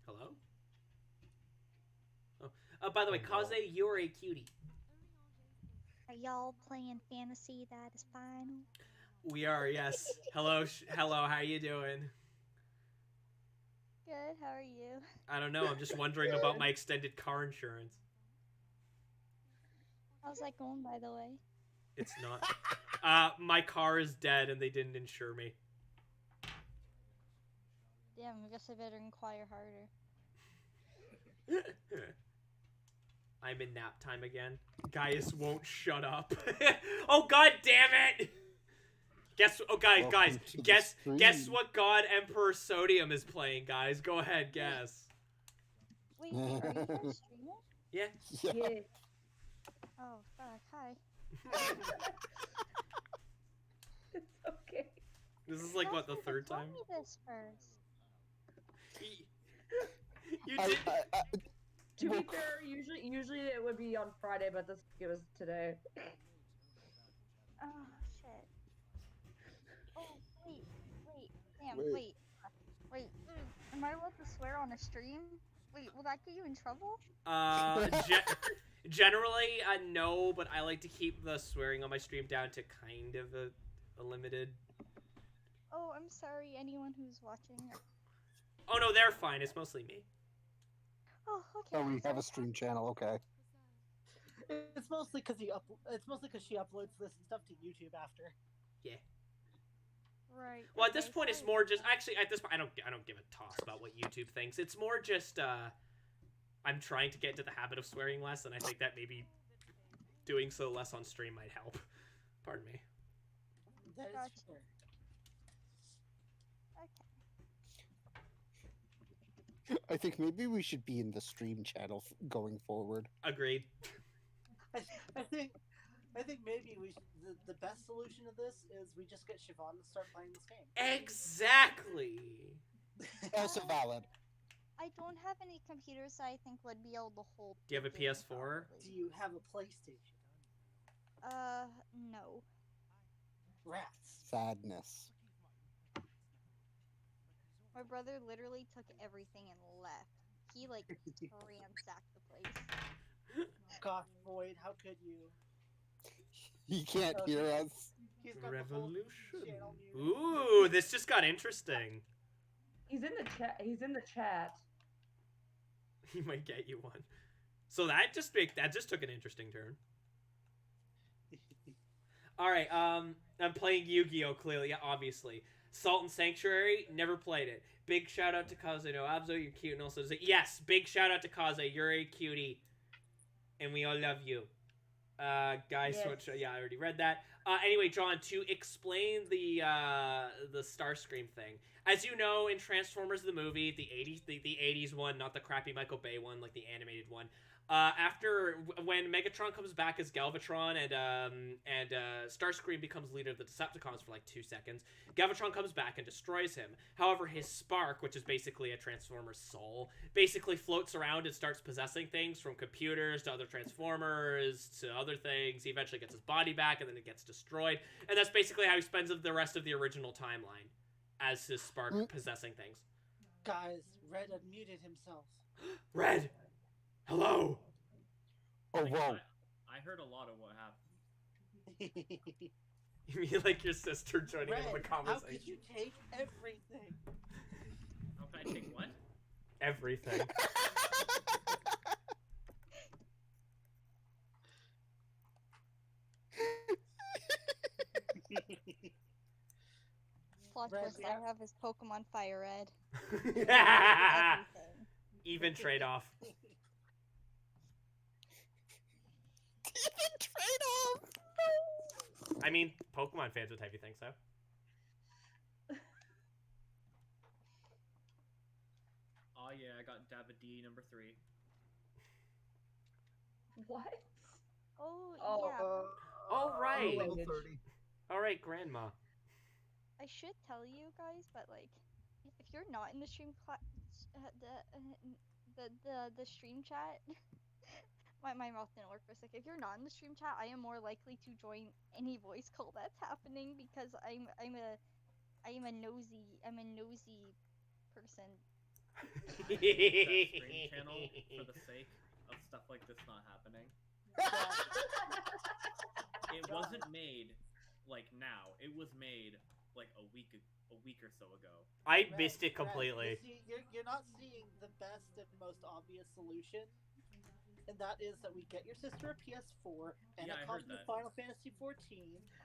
[SPEAKER 1] Hello? Oh, by the way, Kaze, you're a cutie.
[SPEAKER 7] Are y'all playing fantasy that is final?
[SPEAKER 1] We are, yes. Hello, hello, how you doing?
[SPEAKER 7] Good, how are you?
[SPEAKER 1] I don't know, I'm just wondering about my extended car insurance.
[SPEAKER 7] How's that going, by the way?
[SPEAKER 1] It's not. My car is dead and they didn't insure me.
[SPEAKER 7] Damn, I guess I better inquire harder.
[SPEAKER 1] I'm in nap time again. Gaius won't shut up. Oh god damn it! Guess guys, guess what god Emperor Sodium is playing, guys. Go ahead, guess.
[SPEAKER 7] Wait, are you guys streaming?
[SPEAKER 1] Yeah.
[SPEAKER 2] Yeah.
[SPEAKER 7] Oh, fuck, hi.
[SPEAKER 2] It's okay.
[SPEAKER 1] This is like what, the third time?
[SPEAKER 7] Tell me this first.
[SPEAKER 1] You did.
[SPEAKER 2] To be fair, usually it would be on Friday, but this week it was today.
[SPEAKER 7] Oh, shit. Oh, wait. Damn,
[SPEAKER 6] Wait.
[SPEAKER 7] wait. Am I allowed to swear on a stream? Wait, will that get you in trouble?
[SPEAKER 1] Generally, no, but I like to keep the swearing on my stream down to kind of a limited.
[SPEAKER 7] Oh, I'm sorry, anyone who's watching.
[SPEAKER 1] Oh no, they're fine. It's mostly me.
[SPEAKER 7] Oh, okay.
[SPEAKER 6] Oh, we have a stream channel, okay.
[SPEAKER 4] It's mostly because she uploads this and stuff to YouTube after.
[SPEAKER 1] Yeah.
[SPEAKER 7] Right.
[SPEAKER 1] Well, at this
[SPEAKER 7] okay,
[SPEAKER 1] point, it's
[SPEAKER 7] sorry.
[SPEAKER 1] more just actually at this point I don't give a toss about what YouTube thinks. It's more just I'm trying to get into the habit of swearing less, and I think that maybe doing so less on stream might help. Pardon me.
[SPEAKER 4] That is
[SPEAKER 7] Gotcha.
[SPEAKER 4] fair.
[SPEAKER 7] Okay.
[SPEAKER 6] I think maybe we should be in the stream channel going forward.
[SPEAKER 1] Agreed.
[SPEAKER 4] I think maybe we should, the best solution to this is we just get Siobhan to start playing this game.
[SPEAKER 1] Exactly.
[SPEAKER 6] Also valid.
[SPEAKER 7] I don't have any computers that I think would be able to hold.
[SPEAKER 1] Do you have a
[SPEAKER 7] the game
[SPEAKER 1] PS4?
[SPEAKER 7] properly.
[SPEAKER 4] Do you have a PlayStation?
[SPEAKER 7] No.
[SPEAKER 4] Rats.
[SPEAKER 6] Sadness.
[SPEAKER 7] My brother literally took everything and left. He like ransacked the place.
[SPEAKER 4] God, Void, how could you?
[SPEAKER 6] He can't hear us.
[SPEAKER 4] He's got the
[SPEAKER 1] Revolution.
[SPEAKER 4] whole channel muted.
[SPEAKER 1] Ooh, this just got interesting.
[SPEAKER 2] He's in the chat. He's in the chat.
[SPEAKER 1] He might get you one. So that just took an interesting turn. All right, I'm playing Yu-Gi-Oh! Clearly, obviously. Salt and Sanctuary, never played it. Big shout out to Kaze. No, Abzo, you're cute. And also, yes, big shout out to Kaze. You're a cutie. And we all love you. Guys,
[SPEAKER 2] Yes.
[SPEAKER 1] yeah, I already read that. Anyway, John, to explain the Starscream thing. As you know, in Transformers the movie, the 80s one, not the crappy Michael Bay one, like the animated one. When Megatron comes back as Galvatron and Starscream becomes leader of the Decepticons for like 2 seconds, Galvatron comes back and destroys him. However, his spark, which is basically a Transformer's soul, basically floats around and starts possessing things from computers to other Transformers to other things. He eventually gets his body back and then it gets destroyed. And that's basically how he spends the rest of the original timeline, as his spark possessing things.
[SPEAKER 4] Guys, Red unmuted himself.
[SPEAKER 1] Red! Hello!
[SPEAKER 6] Oh,
[SPEAKER 5] Like,
[SPEAKER 6] whoa.
[SPEAKER 5] I heard a lot of what happened.
[SPEAKER 1] You mean like your sister joining in the
[SPEAKER 4] Red,
[SPEAKER 1] conversation?
[SPEAKER 4] how could you take everything?
[SPEAKER 5] How can I take what?
[SPEAKER 1] Everything.
[SPEAKER 7] Plot
[SPEAKER 4] Red,
[SPEAKER 7] twist,
[SPEAKER 4] yeah.
[SPEAKER 7] I have his Pokemon Fire Red.
[SPEAKER 1] Even
[SPEAKER 7] Everything.
[SPEAKER 1] trade-off.
[SPEAKER 6] Even trade-off!
[SPEAKER 1] I mean, Pokemon fans would have you think so.
[SPEAKER 5] Oh yeah, I got Davide number 3.
[SPEAKER 2] What?
[SPEAKER 7] Oh,
[SPEAKER 2] Oh,
[SPEAKER 7] yeah.
[SPEAKER 1] All right.
[SPEAKER 2] Level
[SPEAKER 6] 30.
[SPEAKER 1] All right, Grandma.
[SPEAKER 7] I should tell you guys, but like, if you're not in the stream the stream chat, my mouth didn't work for a second. If you're not in the stream chat, I am more likely to join any voice call that's happening because I'm a nosy person.
[SPEAKER 5] I hate that stream channel for the sake of stuff like this not happening. It wasn't made like now. It was made like a week or so ago.
[SPEAKER 1] I
[SPEAKER 4] Red,
[SPEAKER 1] missed it
[SPEAKER 4] Red,
[SPEAKER 1] completely.
[SPEAKER 4] you see, you're not seeing the best and most obvious solution, and that is that we get your sister a PS4 and
[SPEAKER 5] Yeah,
[SPEAKER 4] a
[SPEAKER 5] I
[SPEAKER 4] copy
[SPEAKER 5] heard
[SPEAKER 4] of
[SPEAKER 5] that.
[SPEAKER 4] Final Fantasy 14,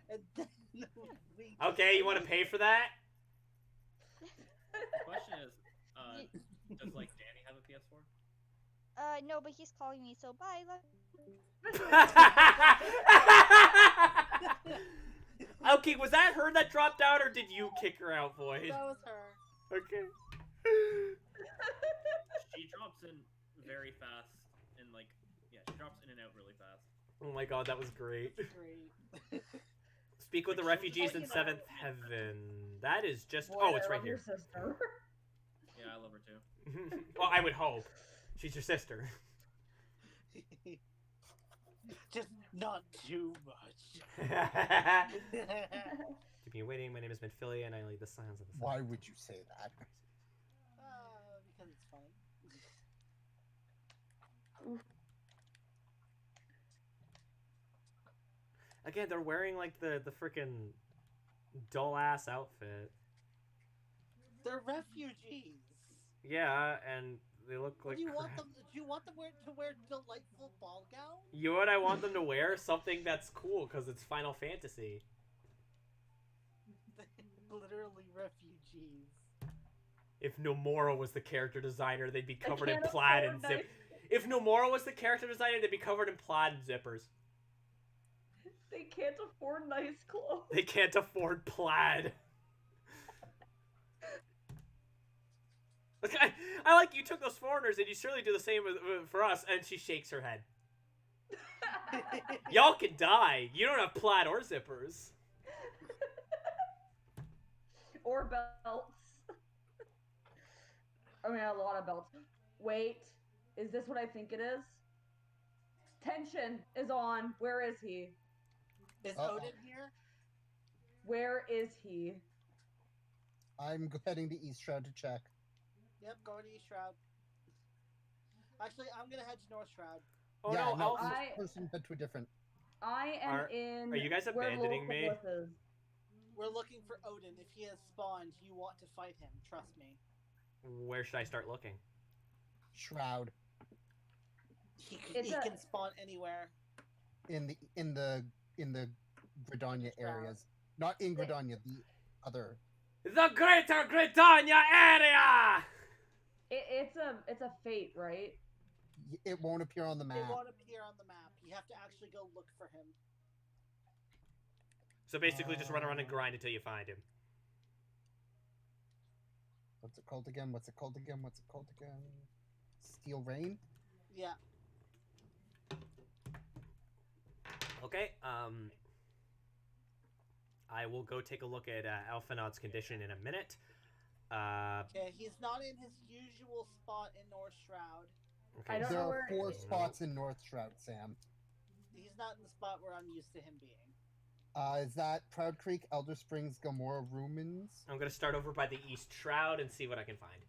[SPEAKER 4] and then we.
[SPEAKER 1] Okay, you want to pay for that?
[SPEAKER 5] The question is,
[SPEAKER 7] Ye-
[SPEAKER 5] does like Danny have a PS4?
[SPEAKER 7] No, but he's calling me, so bye.
[SPEAKER 1] Okay, was that her that dropped out, or did you kick her out, Void?
[SPEAKER 4] That was her.
[SPEAKER 1] Okay.
[SPEAKER 5] She drops in very fast and like, yeah, she drops in and out really fast.
[SPEAKER 1] Oh my god, that was great.
[SPEAKER 4] Great.
[SPEAKER 1] Speak with the
[SPEAKER 5] Like, she'll
[SPEAKER 1] refugees
[SPEAKER 5] just
[SPEAKER 1] in
[SPEAKER 5] like,
[SPEAKER 1] Seventh Heaven. That is just...
[SPEAKER 2] Boy,
[SPEAKER 1] Oh, it's
[SPEAKER 2] I
[SPEAKER 1] right
[SPEAKER 2] love
[SPEAKER 1] here.
[SPEAKER 2] your sister.
[SPEAKER 5] Yeah, I love her too.
[SPEAKER 1] Well, I would hope. She's your sister.
[SPEAKER 4] Just not too much.
[SPEAKER 1] Keep me waiting. My name is Minfilia, and I lead the Scions of the Sun.
[SPEAKER 6] Why would you say that?
[SPEAKER 4] Because it's fun.
[SPEAKER 1] Again, they're wearing like the freaking dull ass outfit.
[SPEAKER 4] They're refugees.
[SPEAKER 1] Yeah, and they look like.
[SPEAKER 4] Do you want
[SPEAKER 1] crap.
[SPEAKER 4] them? Do you want them to wear delightful ball gowns?
[SPEAKER 1] You know what I want them to wear? Something that's cool because it's Final Fantasy.
[SPEAKER 4] Literally refugees.
[SPEAKER 1] If Nomura was the character designer, they'd be
[SPEAKER 2] I
[SPEAKER 1] covered in
[SPEAKER 2] can't
[SPEAKER 1] plaid
[SPEAKER 2] afford
[SPEAKER 1] and zip.
[SPEAKER 2] nice-
[SPEAKER 1] If Nomura was the character designer, they'd be covered in plaid and zippers.
[SPEAKER 2] They can't afford nice clothes.
[SPEAKER 1] They can't afford plaid. I like you took those foreigners and you surely do the same for us. And she shakes her head. Y'all can die. You don't have plaid or zippers.
[SPEAKER 2] Or belts. I mean, a lot of belts. Wait, is this what I think it is? Tension is on. Where is he?
[SPEAKER 4] Is
[SPEAKER 6] Uh-oh.
[SPEAKER 4] Odin here?
[SPEAKER 2] Where is he?
[SPEAKER 6] I'm heading to East Shroud to check.
[SPEAKER 4] Yep, going to East Shroud. Actually, I'm gonna head to North Shroud.
[SPEAKER 1] Oh
[SPEAKER 6] yeah,
[SPEAKER 1] no,
[SPEAKER 6] no,
[SPEAKER 1] Elf.
[SPEAKER 6] each person head to a different.
[SPEAKER 2] I am in.
[SPEAKER 1] Are you guys
[SPEAKER 2] where
[SPEAKER 1] abandoning me?
[SPEAKER 2] Lilith is.
[SPEAKER 4] We're looking for Odin. If he has spawned, you want to fight him. Trust me.
[SPEAKER 1] Where should I start looking?
[SPEAKER 6] Shroud
[SPEAKER 4] He
[SPEAKER 2] It's a-
[SPEAKER 4] can spawn anywhere.
[SPEAKER 6] in the Gridania areas, not in Gridania, the other.
[SPEAKER 1] The Greater Gridania area!
[SPEAKER 2] It's a fate, right?
[SPEAKER 6] It won't appear on the
[SPEAKER 4] It
[SPEAKER 6] map.
[SPEAKER 4] won't appear on the map. You have to actually go look for him.
[SPEAKER 1] So basically just run around and grind until you find him.
[SPEAKER 6] What's it called again? Steel Rain?
[SPEAKER 4] Yeah.
[SPEAKER 1] Okay, I will go take a look at Alphinaud's condition in a minute.
[SPEAKER 4] Okay, he's not in his usual spot in North Shroud.
[SPEAKER 1] Okay,
[SPEAKER 2] I don't
[SPEAKER 6] There
[SPEAKER 2] know
[SPEAKER 6] are
[SPEAKER 2] where-
[SPEAKER 6] 4 spots in North Shroud, Sam.
[SPEAKER 4] He's not in the spot where I'm used to him being.
[SPEAKER 6] Is that Proud Creek, Elder Springs, Gomorrah, Rumens?
[SPEAKER 1] I'm gonna start over by the East Shroud and see what I can find.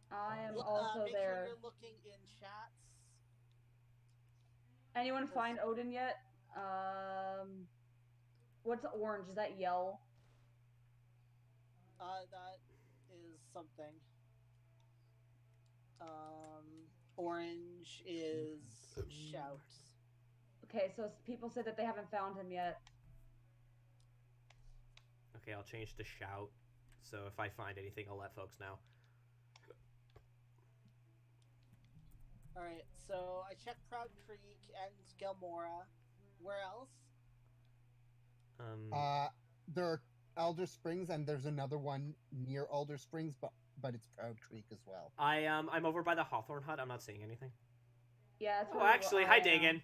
[SPEAKER 2] I am also
[SPEAKER 4] make
[SPEAKER 2] there.
[SPEAKER 4] sure you're looking in chats.
[SPEAKER 2] Anyone find Odin yet? What's orange? Is that yell?
[SPEAKER 4] That is something. Orange is shout.
[SPEAKER 2] Okay, so people said that they haven't found him yet.
[SPEAKER 1] Okay, I'll change to shout. So if I find anything, I'll let folks know.
[SPEAKER 4] Alright, so I checked Proud Creek and Gelmora. Where else?
[SPEAKER 6] There are Elder Springs, and there's another one near Elder Springs, but it's Proud Creek as well.
[SPEAKER 1] I'm over by the Hawthorne Hut. I'm not seeing anything.
[SPEAKER 2] Yeah, that's
[SPEAKER 1] Oh,
[SPEAKER 2] where
[SPEAKER 1] actually,
[SPEAKER 2] I
[SPEAKER 1] hi,
[SPEAKER 2] am.
[SPEAKER 1] Dagan.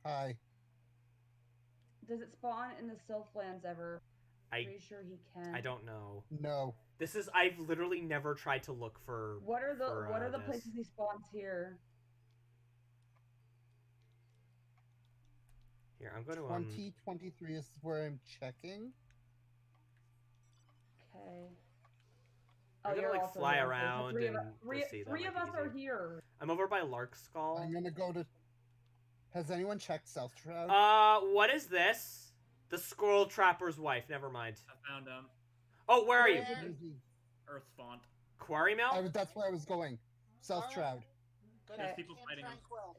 [SPEAKER 6] Hi.
[SPEAKER 2] Does it spawn in the Sylphlands ever?
[SPEAKER 1] I
[SPEAKER 2] Pretty sure he can.
[SPEAKER 1] I don't know.
[SPEAKER 6] No.
[SPEAKER 1] I've literally never tried to look for.
[SPEAKER 2] What are the
[SPEAKER 1] this.
[SPEAKER 2] places he spawns here?
[SPEAKER 1] Here, I'm going to
[SPEAKER 6] 2023 is where I'm checking.
[SPEAKER 2] Okay.
[SPEAKER 1] I'm gonna,
[SPEAKER 2] you're
[SPEAKER 1] like,
[SPEAKER 2] also
[SPEAKER 1] fly
[SPEAKER 2] here. Okay, so
[SPEAKER 1] around
[SPEAKER 2] three of
[SPEAKER 1] and
[SPEAKER 2] us- three,
[SPEAKER 1] just see, that
[SPEAKER 2] three
[SPEAKER 1] might
[SPEAKER 2] of
[SPEAKER 1] be
[SPEAKER 2] us are
[SPEAKER 1] easier.
[SPEAKER 2] here.
[SPEAKER 1] I'm over by Lark Skull.
[SPEAKER 6] I'm gonna go to. Has anyone checked South Shroud?
[SPEAKER 1] What is this? The Scroll Trapper's wife. Never mind.
[SPEAKER 5] I found him.
[SPEAKER 1] Oh, where are you?
[SPEAKER 5] Earth's Font.
[SPEAKER 1] Quarry Mill?
[SPEAKER 6] That's where I was going. South
[SPEAKER 4] Alright.
[SPEAKER 6] Shroud.
[SPEAKER 4] Go
[SPEAKER 2] There's
[SPEAKER 4] to
[SPEAKER 5] people
[SPEAKER 4] Camp
[SPEAKER 5] fighting him.
[SPEAKER 4] Tranquil.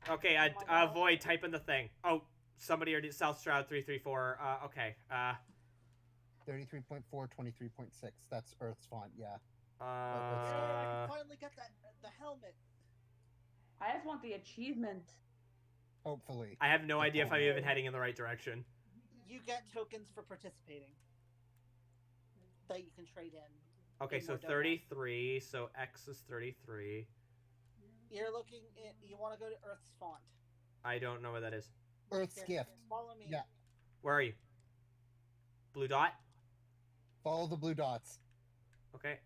[SPEAKER 1] Okay,
[SPEAKER 2] Oh my God.
[SPEAKER 1] Void, type in the thing. Oh, somebody already, South Shroud 334. Okay.
[SPEAKER 6] 33.4, 23.6. That's Earth's font, yeah.
[SPEAKER 4] Yay, I can finally get the helmet.
[SPEAKER 2] I just want the achievement.
[SPEAKER 6] Hopefully.
[SPEAKER 1] I have no idea if I'm
[SPEAKER 2] Okay.
[SPEAKER 1] even heading in the right direction.
[SPEAKER 4] You get tokens for participating that you can trade in.
[SPEAKER 1] Okay,
[SPEAKER 4] In
[SPEAKER 1] so
[SPEAKER 4] more donuts.
[SPEAKER 1] 33, so X is 33.
[SPEAKER 4] You're looking in, you want to go to Earth's Font.
[SPEAKER 1] I don't know where that is.
[SPEAKER 6] Earth's
[SPEAKER 4] Here,
[SPEAKER 6] Gift.
[SPEAKER 4] follow me.
[SPEAKER 6] Yeah.
[SPEAKER 1] Where are you? Blue dot?
[SPEAKER 6] Follow the blue dots.
[SPEAKER 1] Okay.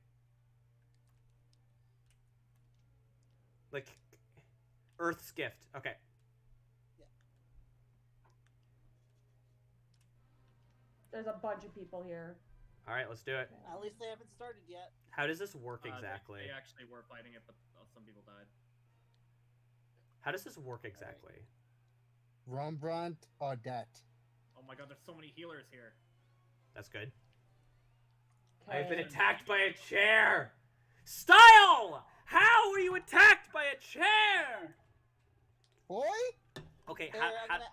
[SPEAKER 1] Like, Earth's Gift. Okay.
[SPEAKER 2] There's a bunch of people here.
[SPEAKER 1] Alright, let's do it.
[SPEAKER 4] At least they haven't started yet.
[SPEAKER 1] How does this work
[SPEAKER 5] They-
[SPEAKER 1] exactly?
[SPEAKER 5] They actually were fighting it, but some people died.
[SPEAKER 1] How does this work exactly?
[SPEAKER 6] Rembrandt Audette.
[SPEAKER 5] Oh my god, there's so many healers here.
[SPEAKER 1] That's good.
[SPEAKER 2] Okay.
[SPEAKER 1] I've been attacked by a chair! Style! How were you attacked by a chair?
[SPEAKER 6] Boy?
[SPEAKER 1] Okay,
[SPEAKER 4] Here,
[SPEAKER 1] how,
[SPEAKER 4] I'm gonna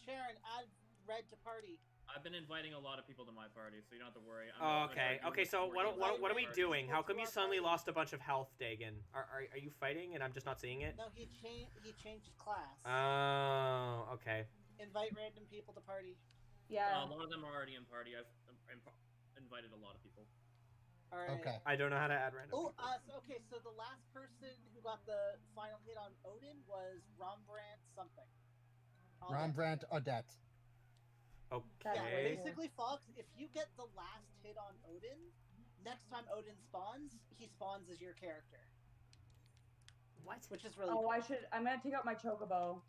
[SPEAKER 4] Sharon, add Red to party.
[SPEAKER 5] I've been inviting a lot of people to my party, so you don't have to worry.
[SPEAKER 1] Oh, okay. Okay, so what are we doing? How come you
[SPEAKER 4] Party.
[SPEAKER 1] suddenly lost a bunch of health, Dagan? Are you fighting and I'm just not seeing it?
[SPEAKER 4] No, he changed class.
[SPEAKER 1] Oh, okay.
[SPEAKER 4] Invite random people to party.
[SPEAKER 2] Yeah.
[SPEAKER 5] A lot of them are already in party. I've invited a lot of people.
[SPEAKER 4] All right.
[SPEAKER 6] Okay.
[SPEAKER 1] I don't know how to add random
[SPEAKER 4] Oh,
[SPEAKER 1] people.
[SPEAKER 4] so the last person who got the final hit on Odin was Rembrandt something.
[SPEAKER 6] Rembrandt Odette.
[SPEAKER 2] That's
[SPEAKER 4] Yeah,
[SPEAKER 1] Okay.
[SPEAKER 4] basically, Fox, if you get the last hit on Odin, next time Odin spawns, he spawns as your character.
[SPEAKER 1] What?
[SPEAKER 4] Which is really
[SPEAKER 2] Oh,
[SPEAKER 4] cool.
[SPEAKER 2] I'm gonna take out my chocobo.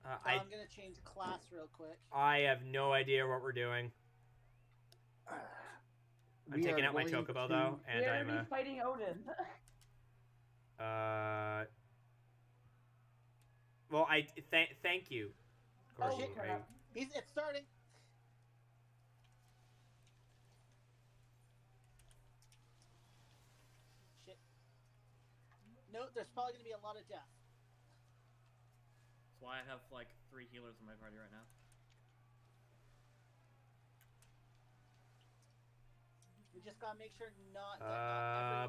[SPEAKER 4] I'm gonna change class real quick.
[SPEAKER 1] I have no idea what we're doing. I'm taking out my chocobo though, and
[SPEAKER 2] We're
[SPEAKER 1] I'm
[SPEAKER 2] gonna be fighting Odin.
[SPEAKER 1] Well, thank you.
[SPEAKER 2] Oh,
[SPEAKER 1] Gordon,
[SPEAKER 2] crap.
[SPEAKER 4] It's starting. Shit. No, there's probably gonna be a lot of death.
[SPEAKER 5] That's why I have like 3 healers in my party right now.
[SPEAKER 4] We just gotta make sure not.
[SPEAKER 1] Bye.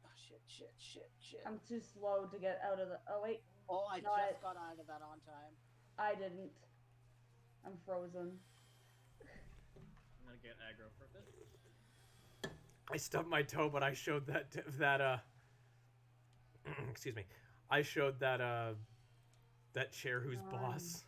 [SPEAKER 4] Oh, shit.
[SPEAKER 2] I'm too slow to get out of the. Oh wait,
[SPEAKER 4] Oh, I
[SPEAKER 2] No,
[SPEAKER 4] just got out of that on time.
[SPEAKER 2] I didn't. I'm frozen.
[SPEAKER 5] I'm gonna get aggro for a bit.
[SPEAKER 1] I stubbed my toe, but I showed that excuse me. I showed that chair who's boss.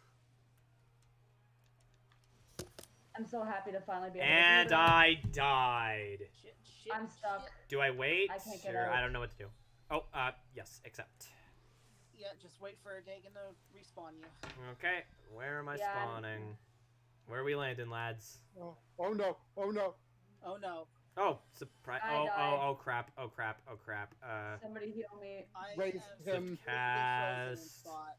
[SPEAKER 2] I'm so happy to finally be able
[SPEAKER 1] And
[SPEAKER 2] to do that.
[SPEAKER 1] I died.
[SPEAKER 4] Shit.
[SPEAKER 2] I'm stuck.
[SPEAKER 1] Do I wait?
[SPEAKER 2] I can't get
[SPEAKER 1] Or
[SPEAKER 2] out.
[SPEAKER 1] I don't know what to do. Oh, yes, accept.
[SPEAKER 4] Yeah, just wait for Dagon to respawn you.
[SPEAKER 1] Okay, where am I
[SPEAKER 2] Yeah,
[SPEAKER 1] spawning? Where are we landing, lads?
[SPEAKER 6] Oh no!
[SPEAKER 4] Oh no.
[SPEAKER 1] Oh, surprise!
[SPEAKER 2] I died.
[SPEAKER 1] Oh crap!
[SPEAKER 2] Somebody heal me.
[SPEAKER 4] I
[SPEAKER 6] Raise
[SPEAKER 4] am
[SPEAKER 6] him.
[SPEAKER 4] completely frozen in
[SPEAKER 1] Cast.
[SPEAKER 4] spot.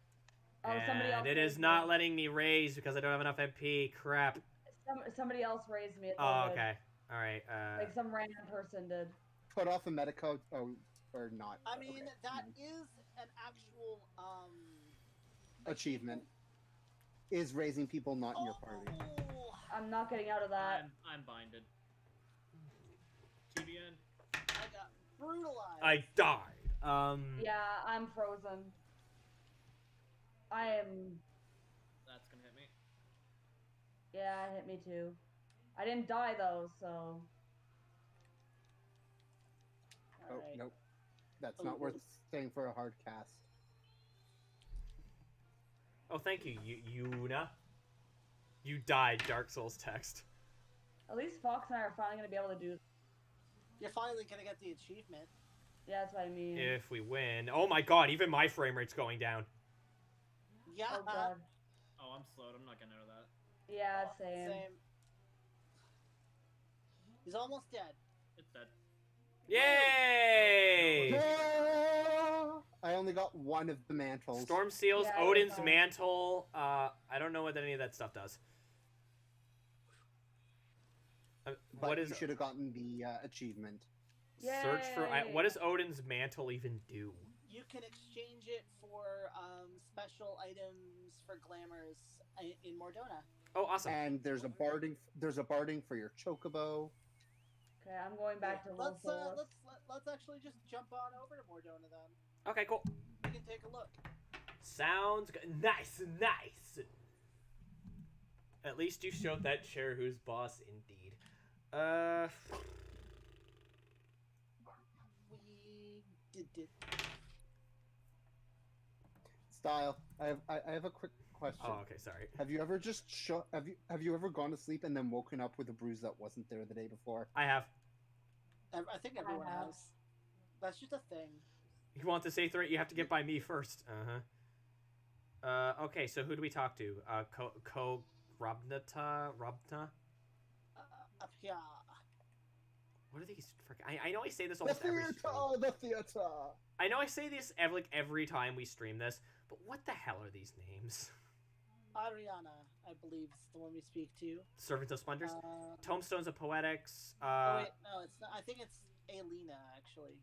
[SPEAKER 2] Oh, somebody else
[SPEAKER 1] And it
[SPEAKER 2] raised
[SPEAKER 1] is not
[SPEAKER 2] me.
[SPEAKER 1] letting me raise because I don't have enough MP. Crap.
[SPEAKER 2] Somebody else raised me. It's all
[SPEAKER 1] Oh,
[SPEAKER 2] good.
[SPEAKER 1] okay. All right.
[SPEAKER 2] Like some random person did.
[SPEAKER 3] Put off a medico. Oh, or not.
[SPEAKER 4] I mean,
[SPEAKER 3] Okay.
[SPEAKER 4] that is an actual
[SPEAKER 3] Achievement is raising people not in your party.
[SPEAKER 4] Oh,
[SPEAKER 2] I'm not getting out of that.
[SPEAKER 5] I'm binded. To the end.
[SPEAKER 4] I got brutalized.
[SPEAKER 1] I died.
[SPEAKER 2] Yeah, I'm frozen. I am.
[SPEAKER 5] That's gonna hit me.
[SPEAKER 2] Yeah, it hit me too. I didn't die though, so.
[SPEAKER 3] Oh,
[SPEAKER 4] Alright.
[SPEAKER 3] nope. That's not worth staying for a hard cast.
[SPEAKER 1] Oh, thank you, Yuna. You died, Dark Souls text.
[SPEAKER 2] At least Fox and I are finally gonna be able to do.
[SPEAKER 4] You're finally gonna get the achievement.
[SPEAKER 2] Yeah, that's what I mean.
[SPEAKER 1] If we win. Oh my god, even my frame rate's going down.
[SPEAKER 4] Yeah.
[SPEAKER 2] Oh god.
[SPEAKER 5] Oh, I'm slowed. I'm not getting out of that.
[SPEAKER 2] Yeah, same.
[SPEAKER 4] He's almost dead.
[SPEAKER 5] It's dead.
[SPEAKER 1] Yay!
[SPEAKER 3] Yeah! I only got one of the mantles.
[SPEAKER 1] Storm Seals,
[SPEAKER 2] Yeah,
[SPEAKER 1] Odin's
[SPEAKER 2] that's all.
[SPEAKER 1] Mantle. I don't know what any of that stuff does.
[SPEAKER 3] But
[SPEAKER 1] What is
[SPEAKER 3] you should have gotten the achievement.
[SPEAKER 1] search for?
[SPEAKER 2] Yay.
[SPEAKER 1] What does Odin's Mantle even do?
[SPEAKER 4] You can exchange it for special items for glamours in Mordona.
[SPEAKER 1] Oh, awesome.
[SPEAKER 3] And there's a barding for your chocobo.
[SPEAKER 2] Okay, I'm going back to Little Solus.
[SPEAKER 4] Let's actually just jump on over to Mordona then.
[SPEAKER 1] Okay, cool.
[SPEAKER 4] We can take a look.
[SPEAKER 1] Sounds good. Nice. At least you showed that chair who's boss, indeed.
[SPEAKER 4] We did.
[SPEAKER 3] Style. I have a quick question.
[SPEAKER 1] Oh, okay, sorry.
[SPEAKER 3] Have you ever have you ever gone to sleep and then woken up with a bruise that wasn't there the day before?
[SPEAKER 1] I have.
[SPEAKER 4] I think everyone
[SPEAKER 2] have.
[SPEAKER 4] has. That's just a thing.
[SPEAKER 1] You want the safe threat? You have to get by me first. Okay, so who do we talk to? Robna?
[SPEAKER 4] Up here.
[SPEAKER 1] What are these? I know I say this almost every stream.
[SPEAKER 3] The theater.
[SPEAKER 1] I know I say this every time we stream this, but what the hell are these names?
[SPEAKER 4] Ariana, I believe, is the one we speak to.
[SPEAKER 1] Servants of Splendors, Tomestones of Poetics,
[SPEAKER 4] oh wait, no, it's not. I think it's Alina actually.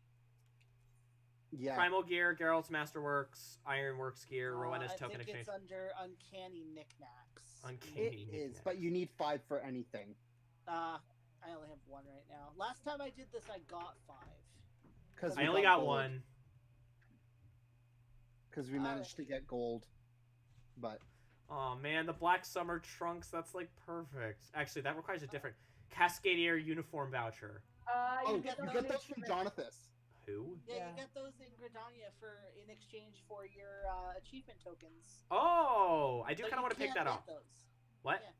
[SPEAKER 3] Yeah.
[SPEAKER 1] Primal Gear, Geralt's Masterworks, Ironworks Gear, Rowena's Token
[SPEAKER 4] I think
[SPEAKER 1] Exchange.
[SPEAKER 4] it's under Uncanny Knickknacks.
[SPEAKER 1] Uncanny
[SPEAKER 3] It is,
[SPEAKER 1] Knickknack.
[SPEAKER 3] but you need 5 for anything.
[SPEAKER 4] I only have 1 right now. Last time I did this, I got 5.
[SPEAKER 3] Because
[SPEAKER 1] I only got 1.
[SPEAKER 3] because we managed to get gold. But
[SPEAKER 1] Oh man, the Black Summer trunks, that's like perfect. Actually, that requires a different Cascadier uniform voucher.
[SPEAKER 3] you
[SPEAKER 2] get
[SPEAKER 3] get
[SPEAKER 2] those
[SPEAKER 3] those from Jonathas.
[SPEAKER 1] Who?
[SPEAKER 4] Yeah,
[SPEAKER 2] Yeah.
[SPEAKER 4] you get those in Gridania in exchange for your achievement tokens.
[SPEAKER 1] Oh, I do
[SPEAKER 4] But
[SPEAKER 1] kind of
[SPEAKER 4] you
[SPEAKER 1] want to pick
[SPEAKER 4] can't
[SPEAKER 1] that
[SPEAKER 4] get
[SPEAKER 1] up.
[SPEAKER 4] those.
[SPEAKER 1] What?
[SPEAKER 4] Yeah.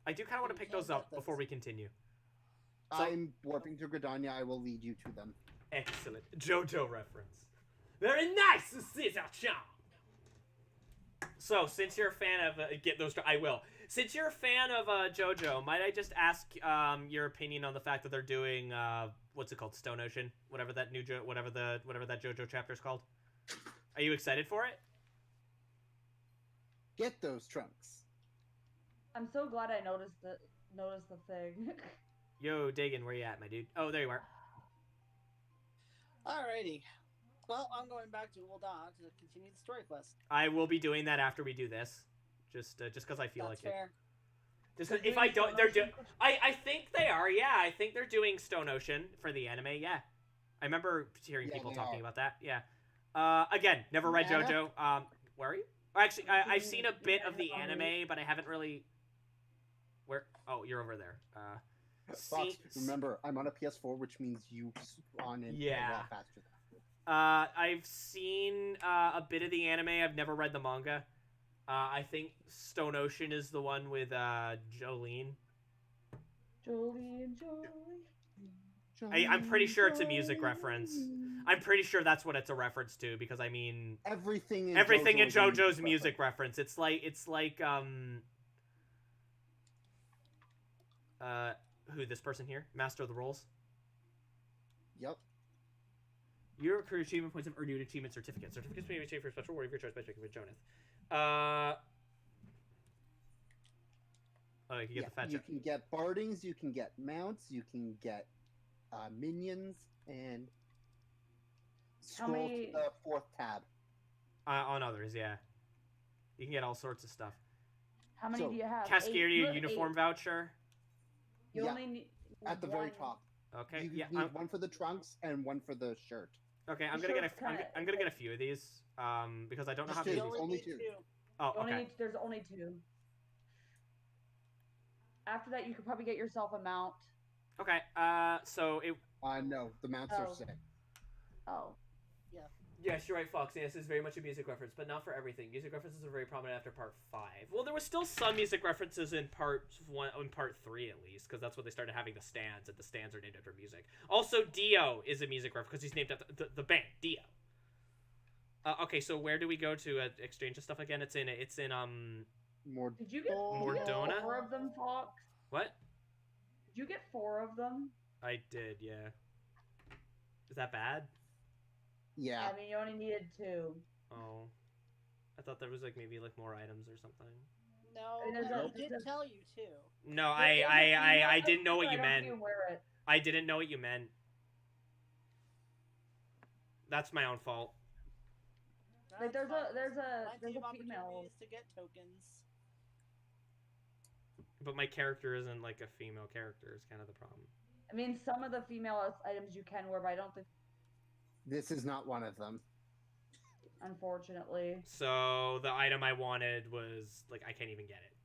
[SPEAKER 1] I do kind of want
[SPEAKER 4] You
[SPEAKER 1] to pick
[SPEAKER 4] can't
[SPEAKER 1] those up
[SPEAKER 4] get those.
[SPEAKER 1] before we continue. So-
[SPEAKER 3] I'm warping to Gridania. I will lead you to them.
[SPEAKER 1] Excellent. JoJo reference. Very nice, Caesar Chan. So, since you're a fan of get those, I will. Since you're a fan of JoJo, might I just ask your opinion on the fact that they're doing what's it called, Stone Ocean, whatever that new whatever that JoJo chapter is called? Are you excited for it?
[SPEAKER 3] Get those trunks.
[SPEAKER 2] I'm so glad I noticed the thing.
[SPEAKER 1] Yo, Dagan, where you at, my dude? Oh, there you are.
[SPEAKER 4] Alrighty. Well, I'm going back to Ul'dah to continue the story quest.
[SPEAKER 1] I will be doing that after we do this, just because I feel
[SPEAKER 4] That's
[SPEAKER 1] like
[SPEAKER 4] fair.
[SPEAKER 1] it. Just 'cause if I don't, they're doing. I think they are. Yeah, I think they're doing Stone Ocean for the anime. Yeah, I remember hearing
[SPEAKER 3] Yeah,
[SPEAKER 1] people
[SPEAKER 3] they
[SPEAKER 1] talking
[SPEAKER 3] are.
[SPEAKER 1] about that. Yeah. Again, never read
[SPEAKER 3] Nana?
[SPEAKER 1] JoJo. Where are you? Or actually, I've seen a bit of the anime, but I haven't really. Where? Oh, you're over there.
[SPEAKER 3] Fox, remember, I'm on a PS4, which means you spawn in
[SPEAKER 1] Yeah.
[SPEAKER 3] a lot faster than I do.
[SPEAKER 1] I've seen a bit of the anime. I've never read the manga. I think Stone Ocean is the one with Jolene.
[SPEAKER 2] Jolie.
[SPEAKER 1] I'm pretty sure it's a music reference. I'm pretty sure that's what it's a reference to because I mean
[SPEAKER 3] Everything in
[SPEAKER 1] JoJo's music reference. It's like who, this person here, Master of the Rolls.
[SPEAKER 3] Yep.
[SPEAKER 1] Your career achievement points or new achievement certificates. Certificates may be achieved for a special reward of your choice by checking with Jonath. Oh, you can get the fat
[SPEAKER 3] You
[SPEAKER 1] check.
[SPEAKER 3] can get bardings, you can get mounts, you can get minions, and scroll
[SPEAKER 2] many-
[SPEAKER 3] to the 4th tab.
[SPEAKER 1] On others, yeah. You can get all sorts of stuff.
[SPEAKER 2] How many
[SPEAKER 3] So,
[SPEAKER 2] do you have?
[SPEAKER 1] Cascadier
[SPEAKER 2] You have
[SPEAKER 1] uniform
[SPEAKER 2] 8.
[SPEAKER 1] voucher.
[SPEAKER 2] You
[SPEAKER 3] Yeah,
[SPEAKER 2] only need
[SPEAKER 3] At the very
[SPEAKER 2] one.
[SPEAKER 3] top.
[SPEAKER 1] Okay,
[SPEAKER 3] You
[SPEAKER 1] yeah.
[SPEAKER 3] need one for the trunks and one for the shirt.
[SPEAKER 1] Okay, I'm
[SPEAKER 2] The
[SPEAKER 1] gonna get
[SPEAKER 2] shirt's kinda-
[SPEAKER 1] I'm gonna get a few of these. Because I don't know how
[SPEAKER 3] Just
[SPEAKER 1] to.
[SPEAKER 3] two.
[SPEAKER 1] Use these.
[SPEAKER 3] Only
[SPEAKER 4] need
[SPEAKER 3] two.
[SPEAKER 1] Oh,
[SPEAKER 2] You only
[SPEAKER 1] okay.
[SPEAKER 2] need, there's only 2. After that, you could probably get yourself a mount.
[SPEAKER 1] Okay. So it.
[SPEAKER 3] No, the mounts are
[SPEAKER 2] Oh.
[SPEAKER 3] sick.
[SPEAKER 2] Oh.
[SPEAKER 1] Yes, you're right, Fox. Yes, this is very much a music reference, but not for everything. Music references are very prominent after part 5. Well, there was still some music references in part 3 at least, because that's when they started having the stands, and the stands are named after music. Also, Dio is a music reference because he's named after the band Dio. Okay, so where do we go to exchange the stuff again? It's in
[SPEAKER 3] More.
[SPEAKER 2] Did you get
[SPEAKER 1] Mordona?
[SPEAKER 2] 4 of them, Fox?
[SPEAKER 1] what?
[SPEAKER 2] Did you get 4 of them?
[SPEAKER 1] I did, yeah. Is that bad?
[SPEAKER 3] Yeah.
[SPEAKER 2] I mean, you only needed 2.
[SPEAKER 1] Oh, I thought there was like maybe like more items or something.
[SPEAKER 4] No,
[SPEAKER 2] I mean, there's
[SPEAKER 4] I
[SPEAKER 2] a-
[SPEAKER 4] did
[SPEAKER 2] there's a-
[SPEAKER 4] tell you too.
[SPEAKER 1] No,
[SPEAKER 2] There's a female
[SPEAKER 1] I didn't know what
[SPEAKER 2] outfit,
[SPEAKER 1] you
[SPEAKER 2] I don't
[SPEAKER 1] meant.
[SPEAKER 2] even wear it.
[SPEAKER 1] I didn't know what you meant. That's my own fault.
[SPEAKER 2] Like, there's
[SPEAKER 4] That's
[SPEAKER 2] a there's a
[SPEAKER 4] fine.
[SPEAKER 2] there's
[SPEAKER 4] Plenty
[SPEAKER 2] a
[SPEAKER 4] of
[SPEAKER 2] female.
[SPEAKER 4] opportunities to get tokens.
[SPEAKER 1] But my character isn't like a female character. Is kind of the problem.
[SPEAKER 2] I mean, some of the female items you can wear, but I don't think,
[SPEAKER 3] This is not one of them.
[SPEAKER 2] unfortunately.
[SPEAKER 1] So the item I wanted was like I can't even get it.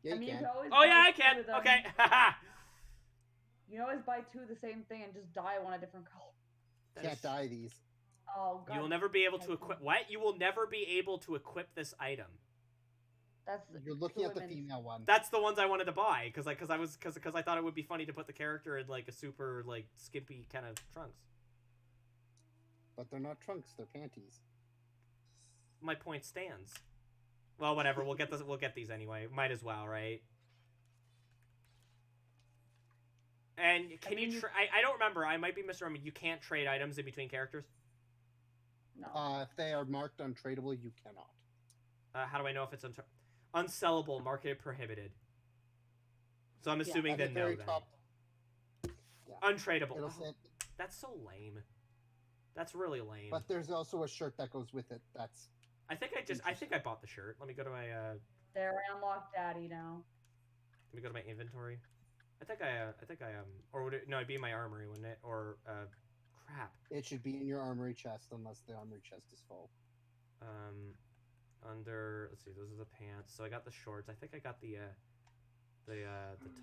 [SPEAKER 3] Yeah,
[SPEAKER 2] I
[SPEAKER 3] you
[SPEAKER 2] mean, you
[SPEAKER 3] can.
[SPEAKER 2] can always
[SPEAKER 1] Oh
[SPEAKER 2] buy
[SPEAKER 1] yeah, I
[SPEAKER 2] 2
[SPEAKER 1] can.
[SPEAKER 2] of them.
[SPEAKER 1] Okay. Haha.
[SPEAKER 2] You can always buy 2 of the same thing and just dye one a different color.
[SPEAKER 3] Can't dye these.
[SPEAKER 2] Oh god.
[SPEAKER 1] You will never be able to
[SPEAKER 2] Okay.
[SPEAKER 1] equip. What? You will never be able to equip this item.
[SPEAKER 2] That's
[SPEAKER 3] You're looking at the
[SPEAKER 2] women's.
[SPEAKER 3] female one.
[SPEAKER 1] That's the ones I wanted to buy because I thought it would be funny to put the character in like a super like skimpy kind of trunks.
[SPEAKER 3] But they're not trunks, they're panties.
[SPEAKER 1] My point stands. Well, whatever. We'll get this. We'll get these anyway. Might as well, right? And can
[SPEAKER 2] mean,
[SPEAKER 1] you? I don't remember. I might be misremembering. You can't trade items in between characters.
[SPEAKER 2] No.
[SPEAKER 3] If they are marked untradeable, you cannot.
[SPEAKER 1] How do I know if it's unsellable, marketed, prohibited? So I'm assuming
[SPEAKER 3] At the
[SPEAKER 1] then no.
[SPEAKER 3] very
[SPEAKER 1] Then.
[SPEAKER 3] top, yeah.
[SPEAKER 1] Untradeable.
[SPEAKER 3] It'll
[SPEAKER 1] Oh,
[SPEAKER 3] say,
[SPEAKER 1] that's so lame. That's really lame.
[SPEAKER 3] but there's also a shirt that goes with it. That's
[SPEAKER 1] I think I bought the shirt. Let me go to my
[SPEAKER 2] They're unlocked daddy now.
[SPEAKER 1] let me go to my inventory. I think I or would it, no, it'd be my armory, wouldn't it? Or crap.
[SPEAKER 3] it should be in your armory chest unless the armory chest is full.
[SPEAKER 1] Under, let's see, those are the pants. So I got the shorts. I think I got the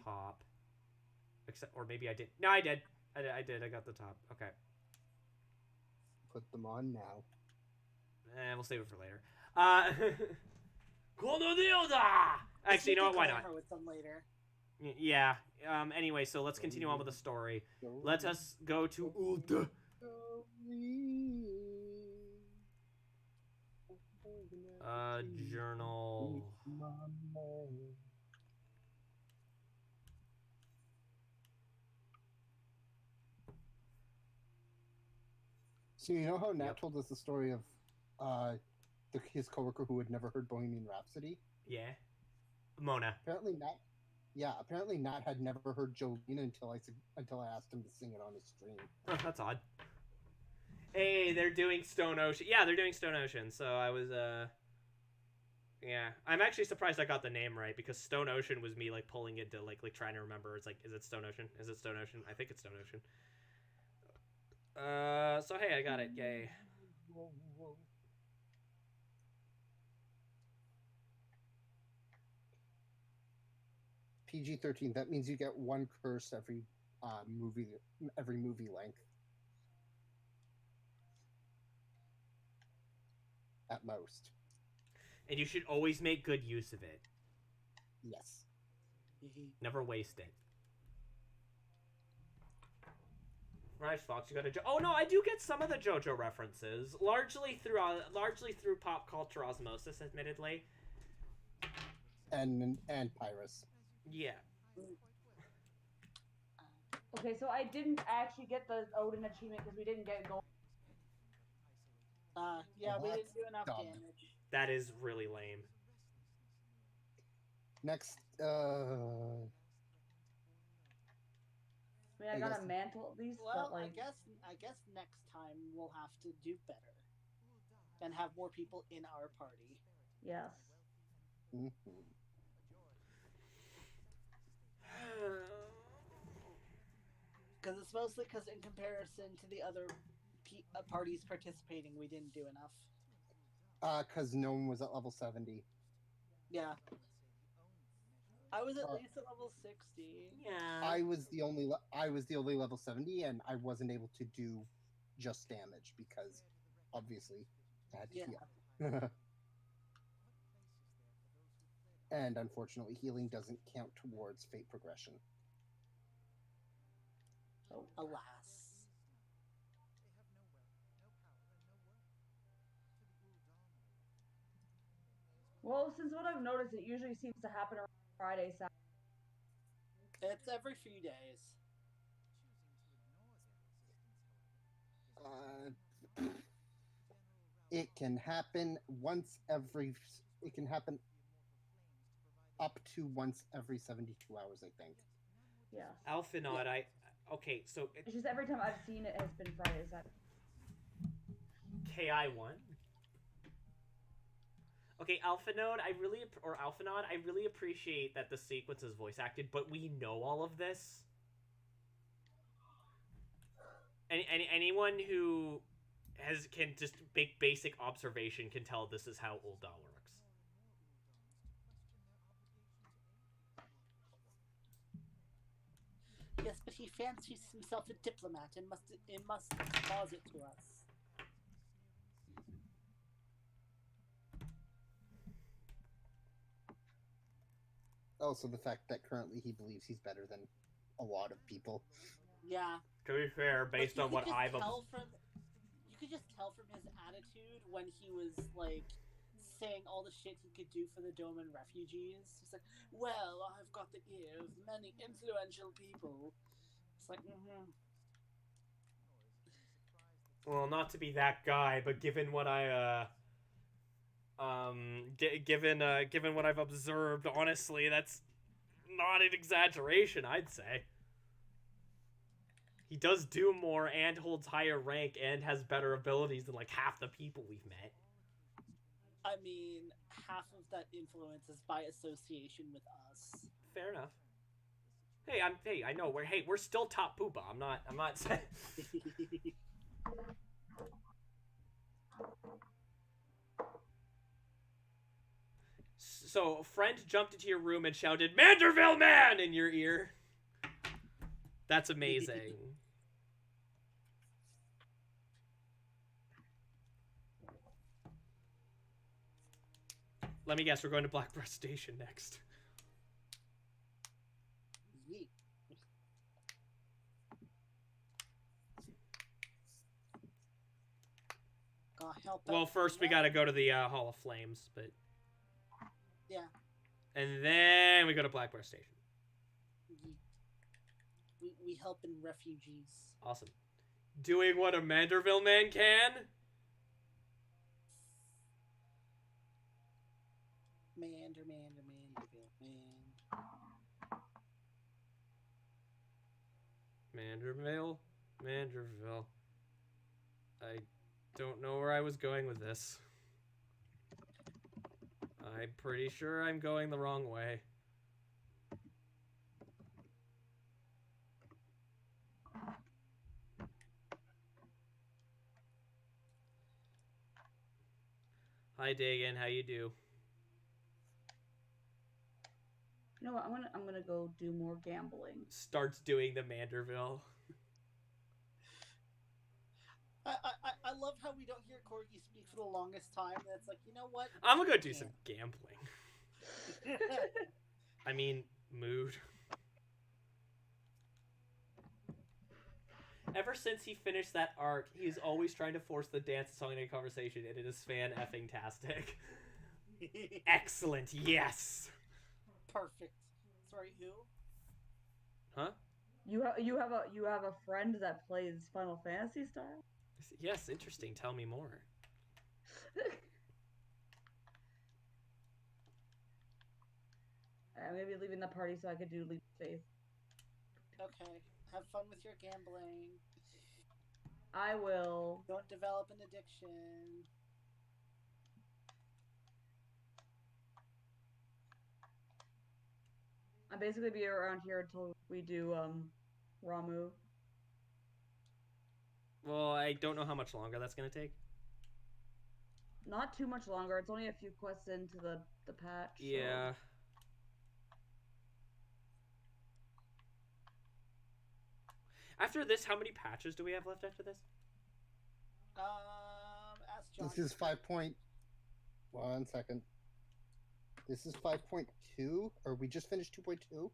[SPEAKER 1] top. Except, or maybe I did. No, I did. I did. I got the top. Okay.
[SPEAKER 6] Put them on now.
[SPEAKER 1] And we'll save it for later. Kono Dioda! Actually, you know what? Why not?
[SPEAKER 4] With them later.
[SPEAKER 1] Yeah. Anyway, so let's continue on with the story. Let us go to Ulta. Journal.
[SPEAKER 6] So you know how Nat told us the story of his coworker who had never heard Bohemian Rhapsody?
[SPEAKER 1] Yeah. Mona.
[SPEAKER 6] Apparently Nat had never heard Jolene until I asked him to sing it on his stream.
[SPEAKER 1] Oh, that's odd. Hey, they're doing Stone Ocean. Yeah, they're doing Stone Ocean. So I was yeah. I'm actually surprised I got the name right because Stone Ocean was me like pulling it to like trying to remember. It's like, is it Stone Ocean? Is it Stone Ocean? I think it's Stone Ocean. So hey, I got it. Yay.
[SPEAKER 6] PG-13. That means you get one curse every movie length. At most.
[SPEAKER 1] And you should always make good use of it.
[SPEAKER 6] Yes.
[SPEAKER 1] Never waste it. Right, Fox, you got a oh no, I do get some of the JoJo references, largely through pop culture osmosis, admittedly.
[SPEAKER 6] And Pyrus.
[SPEAKER 1] Yeah.
[SPEAKER 2] Okay, so I didn't actually get the Odin achievement because we didn't get gold.
[SPEAKER 4] Yeah,
[SPEAKER 6] Oh,
[SPEAKER 4] we didn't do enough
[SPEAKER 6] dumb.
[SPEAKER 4] damage.
[SPEAKER 1] That is really lame.
[SPEAKER 6] Next,
[SPEAKER 2] I mean, I got a mantle at least,
[SPEAKER 4] Well,
[SPEAKER 2] but like,
[SPEAKER 4] I guess next time we'll have to do better and have more people in our party.
[SPEAKER 2] yes.
[SPEAKER 4] Because it's mostly because in comparison to the other parties participating, we didn't do enough.
[SPEAKER 6] Because no one was at level 70.
[SPEAKER 4] Yeah. I was at least at level 60.
[SPEAKER 1] Yeah.
[SPEAKER 6] I was the only level 70, and I wasn't able to do just damage because obviously I had to heal. And unfortunately, healing doesn't count towards fate progression.
[SPEAKER 4] Oh, alas.
[SPEAKER 2] Well, since what I've noticed, it usually seems to happen around Friday, Saturday.
[SPEAKER 4] It's every few days.
[SPEAKER 6] It can happen once every. It can happen up to once every 72 hours, I think.
[SPEAKER 2] Yeah.
[SPEAKER 1] Alphinaud, okay, so
[SPEAKER 2] It's just every time I've seen it has been Friday, Saturday.
[SPEAKER 1] KI1. Okay, Alphinaud, I really appreciate that the sequence is voice acted, but we know all of this. Anyone who can just make basic observation can tell this is how Ulda works.
[SPEAKER 4] Yes, but he fancies himself a diplomat and must expose it to us.
[SPEAKER 6] Also, the fact that currently he believes he's better than a lot of people.
[SPEAKER 4] Yeah.
[SPEAKER 1] To be fair, based on what I've
[SPEAKER 4] you could just tell from his attitude when he was like saying all the shit he could do for the Doman refugees. He's like, "Well, I've got the ear of many influential people." It's like,
[SPEAKER 1] Well, not to be that guy, but given what given what I've observed, honestly, that's not an exaggeration, I'd say. He does do more and holds higher rank and has better abilities than like half the people we've met.
[SPEAKER 4] I mean, half of that influence is by association with us.
[SPEAKER 1] Fair enough. Hey, I know we're still top poopa. I'm not saying. So a friend jumped into your room and shouted, "Manderville man!" in your ear. That's amazing. Let me guess, we're going to Blackbreast Station next.
[SPEAKER 4] Yeet. Help
[SPEAKER 1] Well,
[SPEAKER 4] out
[SPEAKER 1] first we
[SPEAKER 4] Red.
[SPEAKER 1] gotta go to the Hall of Flames, but...
[SPEAKER 4] Yeah.
[SPEAKER 1] And then we go to Blackbreast Station.
[SPEAKER 4] Yeet. We helping refugees.
[SPEAKER 1] Awesome. Doing what a Manderville man can?
[SPEAKER 4] Manderville, man.
[SPEAKER 1] Manderville. I don't know where I was going with this. I'm pretty sure I'm going the wrong way. Hi, Dagan. How you do?
[SPEAKER 2] You know what? I'm gonna go do more gambling.
[SPEAKER 1] Starts doing the Manderville.
[SPEAKER 4] I love how we don't hear Corgi speak for the longest time. And it's like, you know what?
[SPEAKER 1] I'm gonna go do some gambling. I mean, mood. Ever since he finished that arc, he's always trying to force the dance song in a conversation, and it is fan-effing-tastic. Excellent, yes!
[SPEAKER 4] Perfect. Sorry, who?
[SPEAKER 1] Huh?
[SPEAKER 2] You have a friend that plays Final Fantasy style?
[SPEAKER 1] Yes, interesting. Tell me more.
[SPEAKER 2] I'm gonna be leaving the party so I could do Leap of Faith.
[SPEAKER 4] Okay. Have fun with your gambling.
[SPEAKER 2] I will.
[SPEAKER 4] Don't develop an addiction.
[SPEAKER 2] I'll basically be around here until we do Ramu.
[SPEAKER 1] Well, I don't know how much longer that's gonna take.
[SPEAKER 2] Not too much longer. It's only a few quests into the patch.
[SPEAKER 1] Yeah.
[SPEAKER 2] So.
[SPEAKER 1] After this, how many patches do we have left after this?
[SPEAKER 4] Ask John.
[SPEAKER 6] This is 1 second. This is 5.2, or we just finished 2.2.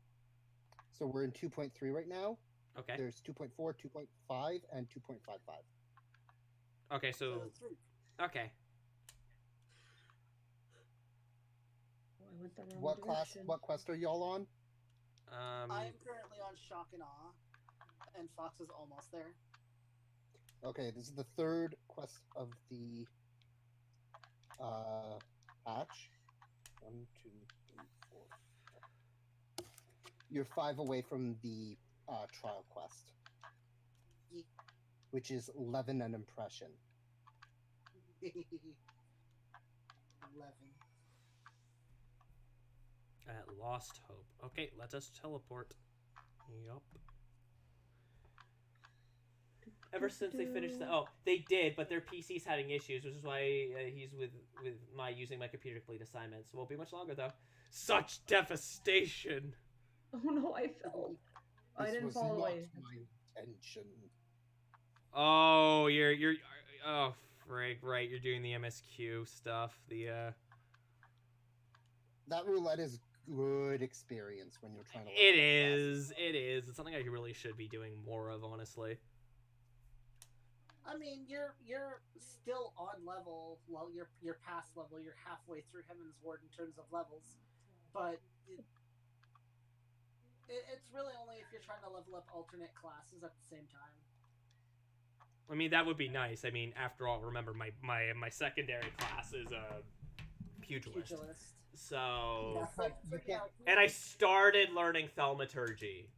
[SPEAKER 6] So we're in 2.3 right now.
[SPEAKER 1] Okay.
[SPEAKER 6] There's 2.4, 2.5, and 2.55.
[SPEAKER 1] Okay, so... Okay.
[SPEAKER 2] Oh, I went the wrong
[SPEAKER 6] What class?
[SPEAKER 2] direction.
[SPEAKER 6] What quest are y'all on?
[SPEAKER 4] I am currently on Shock and Awe, and Fox is almost there.
[SPEAKER 6] Okay, this is the third quest of the patch. 1, 2, 3, 4. You're 5 away from the trial quest, which is 11 an impression.
[SPEAKER 4] 11.
[SPEAKER 1] At Lost Hope. Okay, let us teleport. Yup. Ever since they finished the... Oh, they did, but their PC's having issues, which is why he's with my using my computer to complete assignments. Won't be much longer, though. Such devastation!
[SPEAKER 2] Oh no, I fell. I didn't fall away.
[SPEAKER 6] My intention.
[SPEAKER 1] Oh, you're... Oh, frig, right. You're doing the MSQ stuff. The,
[SPEAKER 6] That roulette is good experience when you're trying to...
[SPEAKER 1] It is. It is. It's something I really should be doing more of, honestly.
[SPEAKER 4] I mean, you're still on level. Well, you're past level. You're halfway through Heaven's Ward in terms of levels, but it's really only if you're trying to level up alternate classes at the same time.
[SPEAKER 1] I mean, that would be nice. I mean, after all, remember my secondary class is a pugilist. So,
[SPEAKER 4] yeah,
[SPEAKER 1] and I started learning thaumaturgy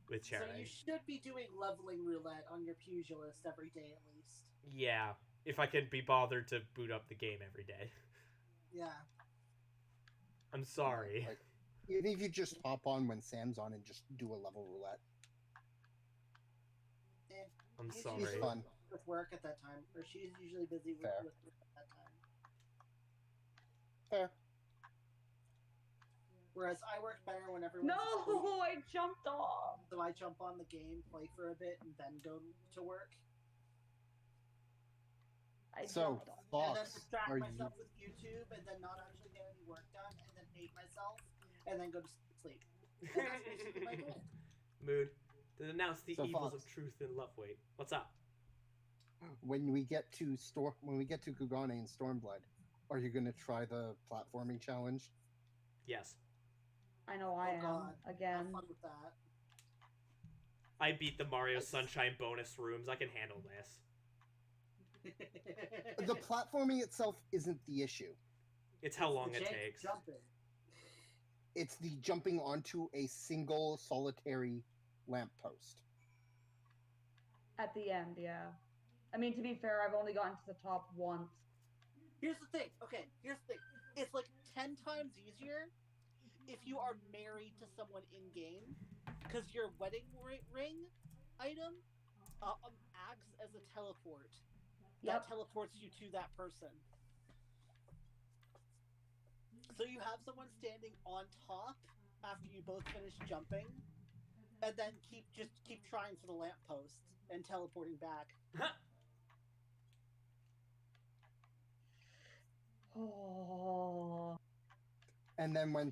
[SPEAKER 1] with Cherry.
[SPEAKER 4] So you should be doing leveling roulette on your pugilist every day at least.
[SPEAKER 1] Yeah, if I can be bothered to boot up the game every day.
[SPEAKER 4] Yeah.
[SPEAKER 1] I'm sorry.
[SPEAKER 6] Like, even if you just hop on when Sam's on and just do a level roulette.
[SPEAKER 1] I'm
[SPEAKER 4] He's
[SPEAKER 1] sorry.
[SPEAKER 4] usually
[SPEAKER 6] Fun.
[SPEAKER 4] with work at that time, or she's usually busy with
[SPEAKER 6] Fair.
[SPEAKER 4] work at that time.
[SPEAKER 6] Fair.
[SPEAKER 4] Whereas I work better when everyone's
[SPEAKER 2] No,
[SPEAKER 4] asleep.
[SPEAKER 2] I jumped off.
[SPEAKER 4] So I jump on the game, play for a bit, and then go to work.
[SPEAKER 2] I
[SPEAKER 3] So,
[SPEAKER 2] jumped off.
[SPEAKER 4] And then
[SPEAKER 3] Fox,
[SPEAKER 4] distract
[SPEAKER 3] are you
[SPEAKER 4] myself with YouTube, and then not actually get any work done, and then hate myself, and then go to sleep. And that's basically my goal.
[SPEAKER 1] Mood. To denounce the
[SPEAKER 3] So,
[SPEAKER 1] evils
[SPEAKER 3] Fox.
[SPEAKER 1] of truth and love. Wait, what's up?
[SPEAKER 3] when we get to Kugane and Stormblood, are you going to try the platforming challenge?
[SPEAKER 1] Yes.
[SPEAKER 2] I know I
[SPEAKER 4] Oh
[SPEAKER 2] am
[SPEAKER 4] god.
[SPEAKER 2] again.
[SPEAKER 4] Have fun with that.
[SPEAKER 1] I beat the Mario Sunshine bonus rooms. I can handle this.
[SPEAKER 3] The platforming itself isn't the issue.
[SPEAKER 1] It's how long it
[SPEAKER 4] Jake
[SPEAKER 1] takes.
[SPEAKER 4] Jumping.
[SPEAKER 3] It's the jumping onto a single solitary lamppost.
[SPEAKER 2] At the end, yeah. I mean, to be fair, I've only gotten to the top once.
[SPEAKER 4] Here's the thing. Okay, here's the thing. It's like 10 times easier if you are married to someone in game, because your wedding ring item acts as a teleport that teleports you to that person. So you have someone standing on top after you both finish jumping, and then keep trying for the lamppost and teleporting back.
[SPEAKER 2] Oh.
[SPEAKER 3] And then when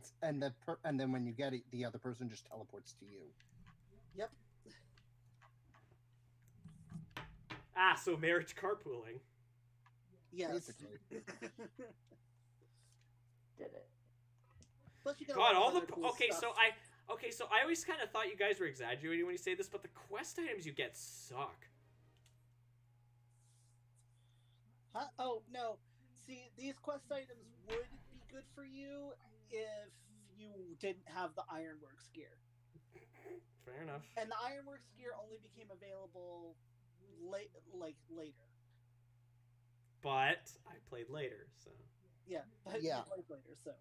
[SPEAKER 3] you get it, the other person just teleports to you.
[SPEAKER 4] Yep.
[SPEAKER 1] Ah, so marriage carpooling.
[SPEAKER 4] Yes.
[SPEAKER 3] Basically.
[SPEAKER 2] Did it.
[SPEAKER 4] Plus you get a
[SPEAKER 1] God,
[SPEAKER 4] lot of
[SPEAKER 1] all the
[SPEAKER 4] other cool
[SPEAKER 1] okay.
[SPEAKER 4] stuff.
[SPEAKER 1] So I always kind of thought you guys were exaggerating when you say this, but the quest items you get suck.
[SPEAKER 4] Huh? Oh no. See, these quest items would be good for you if you didn't have the Ironworks gear.
[SPEAKER 1] Fair enough.
[SPEAKER 4] And the Ironworks gear only became available later.
[SPEAKER 1] But I played later, so.
[SPEAKER 4] Yeah, but
[SPEAKER 3] Yeah.
[SPEAKER 4] you played later, so.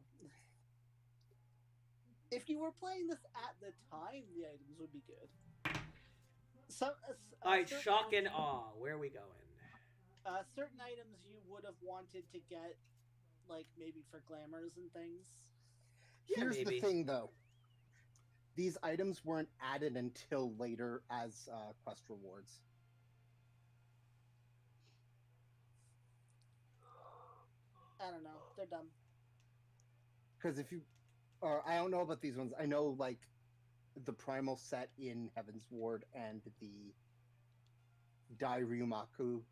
[SPEAKER 4] If you were playing this at the time, the items would be good.
[SPEAKER 1] Alright,
[SPEAKER 4] certain
[SPEAKER 1] shock and
[SPEAKER 4] items-
[SPEAKER 1] awe. Where are we going?
[SPEAKER 4] certain items you would have wanted to get, like maybe for glamours and things.
[SPEAKER 1] Yeah,
[SPEAKER 3] Here's
[SPEAKER 1] maybe.
[SPEAKER 3] the thing, though. These items weren't added until later as quest rewards.
[SPEAKER 4] I don't know. They're dumb.
[SPEAKER 3] Because I don't know about these ones. I know, like, the Primal set in Heaven's Ward and the Dairyumaki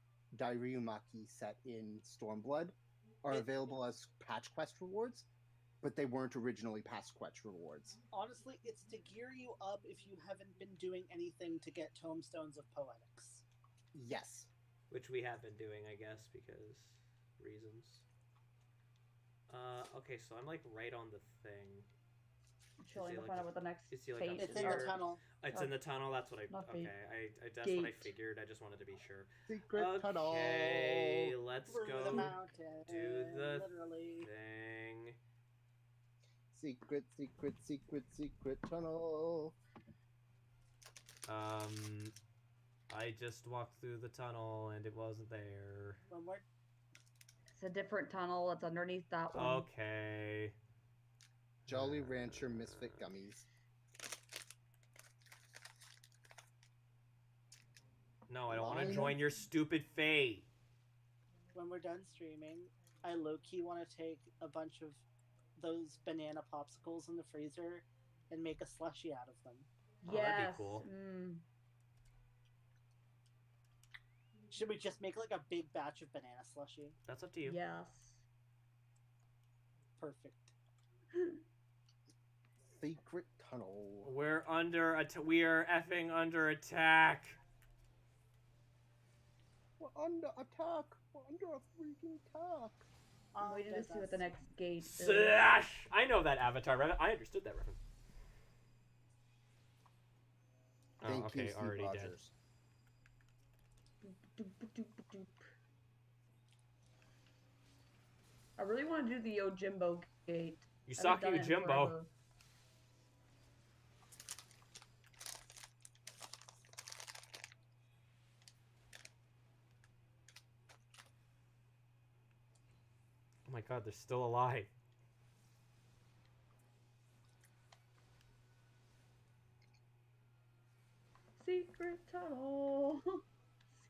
[SPEAKER 3] set in Stormblood are available as patch quest rewards, but they weren't originally patch quest rewards.
[SPEAKER 4] Honestly, it's to gear you up if you haven't been doing anything to get Tomestones of Poetics.
[SPEAKER 3] Yes.
[SPEAKER 1] Which we have been doing, I guess, because reasons. Okay, so I'm like right on the thing.
[SPEAKER 2] Chilling to
[SPEAKER 1] like
[SPEAKER 2] find
[SPEAKER 1] a-
[SPEAKER 2] out what the next
[SPEAKER 1] is he like
[SPEAKER 2] fate
[SPEAKER 1] a
[SPEAKER 4] It's in
[SPEAKER 1] Or-
[SPEAKER 4] the tunnel.
[SPEAKER 1] It's in the tunnel. That's what I.
[SPEAKER 2] Not
[SPEAKER 1] Okay,
[SPEAKER 2] fate.
[SPEAKER 1] that's what I
[SPEAKER 2] Gate.
[SPEAKER 1] figured. I just wanted to be sure.
[SPEAKER 3] Secret tunnel.
[SPEAKER 1] Okay, let's
[SPEAKER 4] Through
[SPEAKER 1] go
[SPEAKER 4] the mountain.
[SPEAKER 1] do the
[SPEAKER 4] literally.
[SPEAKER 1] thing.
[SPEAKER 3] Secret tunnel.
[SPEAKER 1] I just walked through the tunnel and it wasn't there.
[SPEAKER 4] One more.
[SPEAKER 2] It's a different tunnel. It's underneath that one.
[SPEAKER 1] Okay.
[SPEAKER 3] Jolly Rancher Misfit Gummies.
[SPEAKER 1] No, I don't want to
[SPEAKER 3] Line
[SPEAKER 1] join
[SPEAKER 3] of-
[SPEAKER 1] your stupid fate.
[SPEAKER 4] When we're done streaming, I low-key want to take a bunch of those banana popsicles in the freezer and make a slushie out of them.
[SPEAKER 1] Oh, that'd be
[SPEAKER 2] Yes.
[SPEAKER 1] cool.
[SPEAKER 4] Should we just make like a big batch of banana slushie?
[SPEAKER 1] That's up to you.
[SPEAKER 2] Yes.
[SPEAKER 4] Perfect.
[SPEAKER 3] Secret tunnel.
[SPEAKER 1] We're under we are effing under attack.
[SPEAKER 3] We're under attack. We're under a freaking attack.
[SPEAKER 2] I'm waiting to see what the next gate is.
[SPEAKER 1] Slash! I know that Avatar reference. I understood that reference.
[SPEAKER 3] Thank
[SPEAKER 1] oh, okay,
[SPEAKER 3] you, Steve
[SPEAKER 1] already dead.
[SPEAKER 3] Rogers.
[SPEAKER 2] Doop, doop, doop, doop. I really want to do the Yojimbo gate.
[SPEAKER 1] You
[SPEAKER 2] I
[SPEAKER 1] suck,
[SPEAKER 2] haven't done
[SPEAKER 1] you
[SPEAKER 2] it in
[SPEAKER 1] Jimbo.
[SPEAKER 2] forever.
[SPEAKER 1] Oh my god, they're still alive.
[SPEAKER 2] Secret tunnel.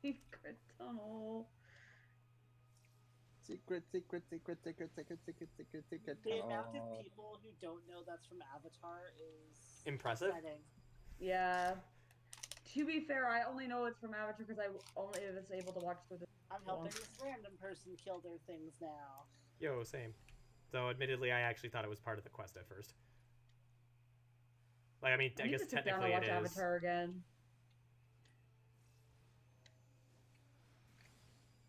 [SPEAKER 2] Secret tunnel.
[SPEAKER 3] Secret, secret, secret, secret, secret, secret, secret, secret.
[SPEAKER 4] The amount of
[SPEAKER 3] tunnel.
[SPEAKER 4] people who don't know that's from Avatar is
[SPEAKER 1] Impressive.
[SPEAKER 4] upsetting.
[SPEAKER 2] Yeah. To be fair, I only know it's from Avatar because I only was able to watch through the.
[SPEAKER 4] I'm helping this random person kill their things now.
[SPEAKER 1] Yo, same. Though, admittedly, I actually thought it was part of the quest at first. Like, I mean, I
[SPEAKER 2] need
[SPEAKER 1] guess
[SPEAKER 2] to sit down
[SPEAKER 1] technically
[SPEAKER 2] and
[SPEAKER 1] it
[SPEAKER 2] watch
[SPEAKER 1] is.
[SPEAKER 2] Avatar again.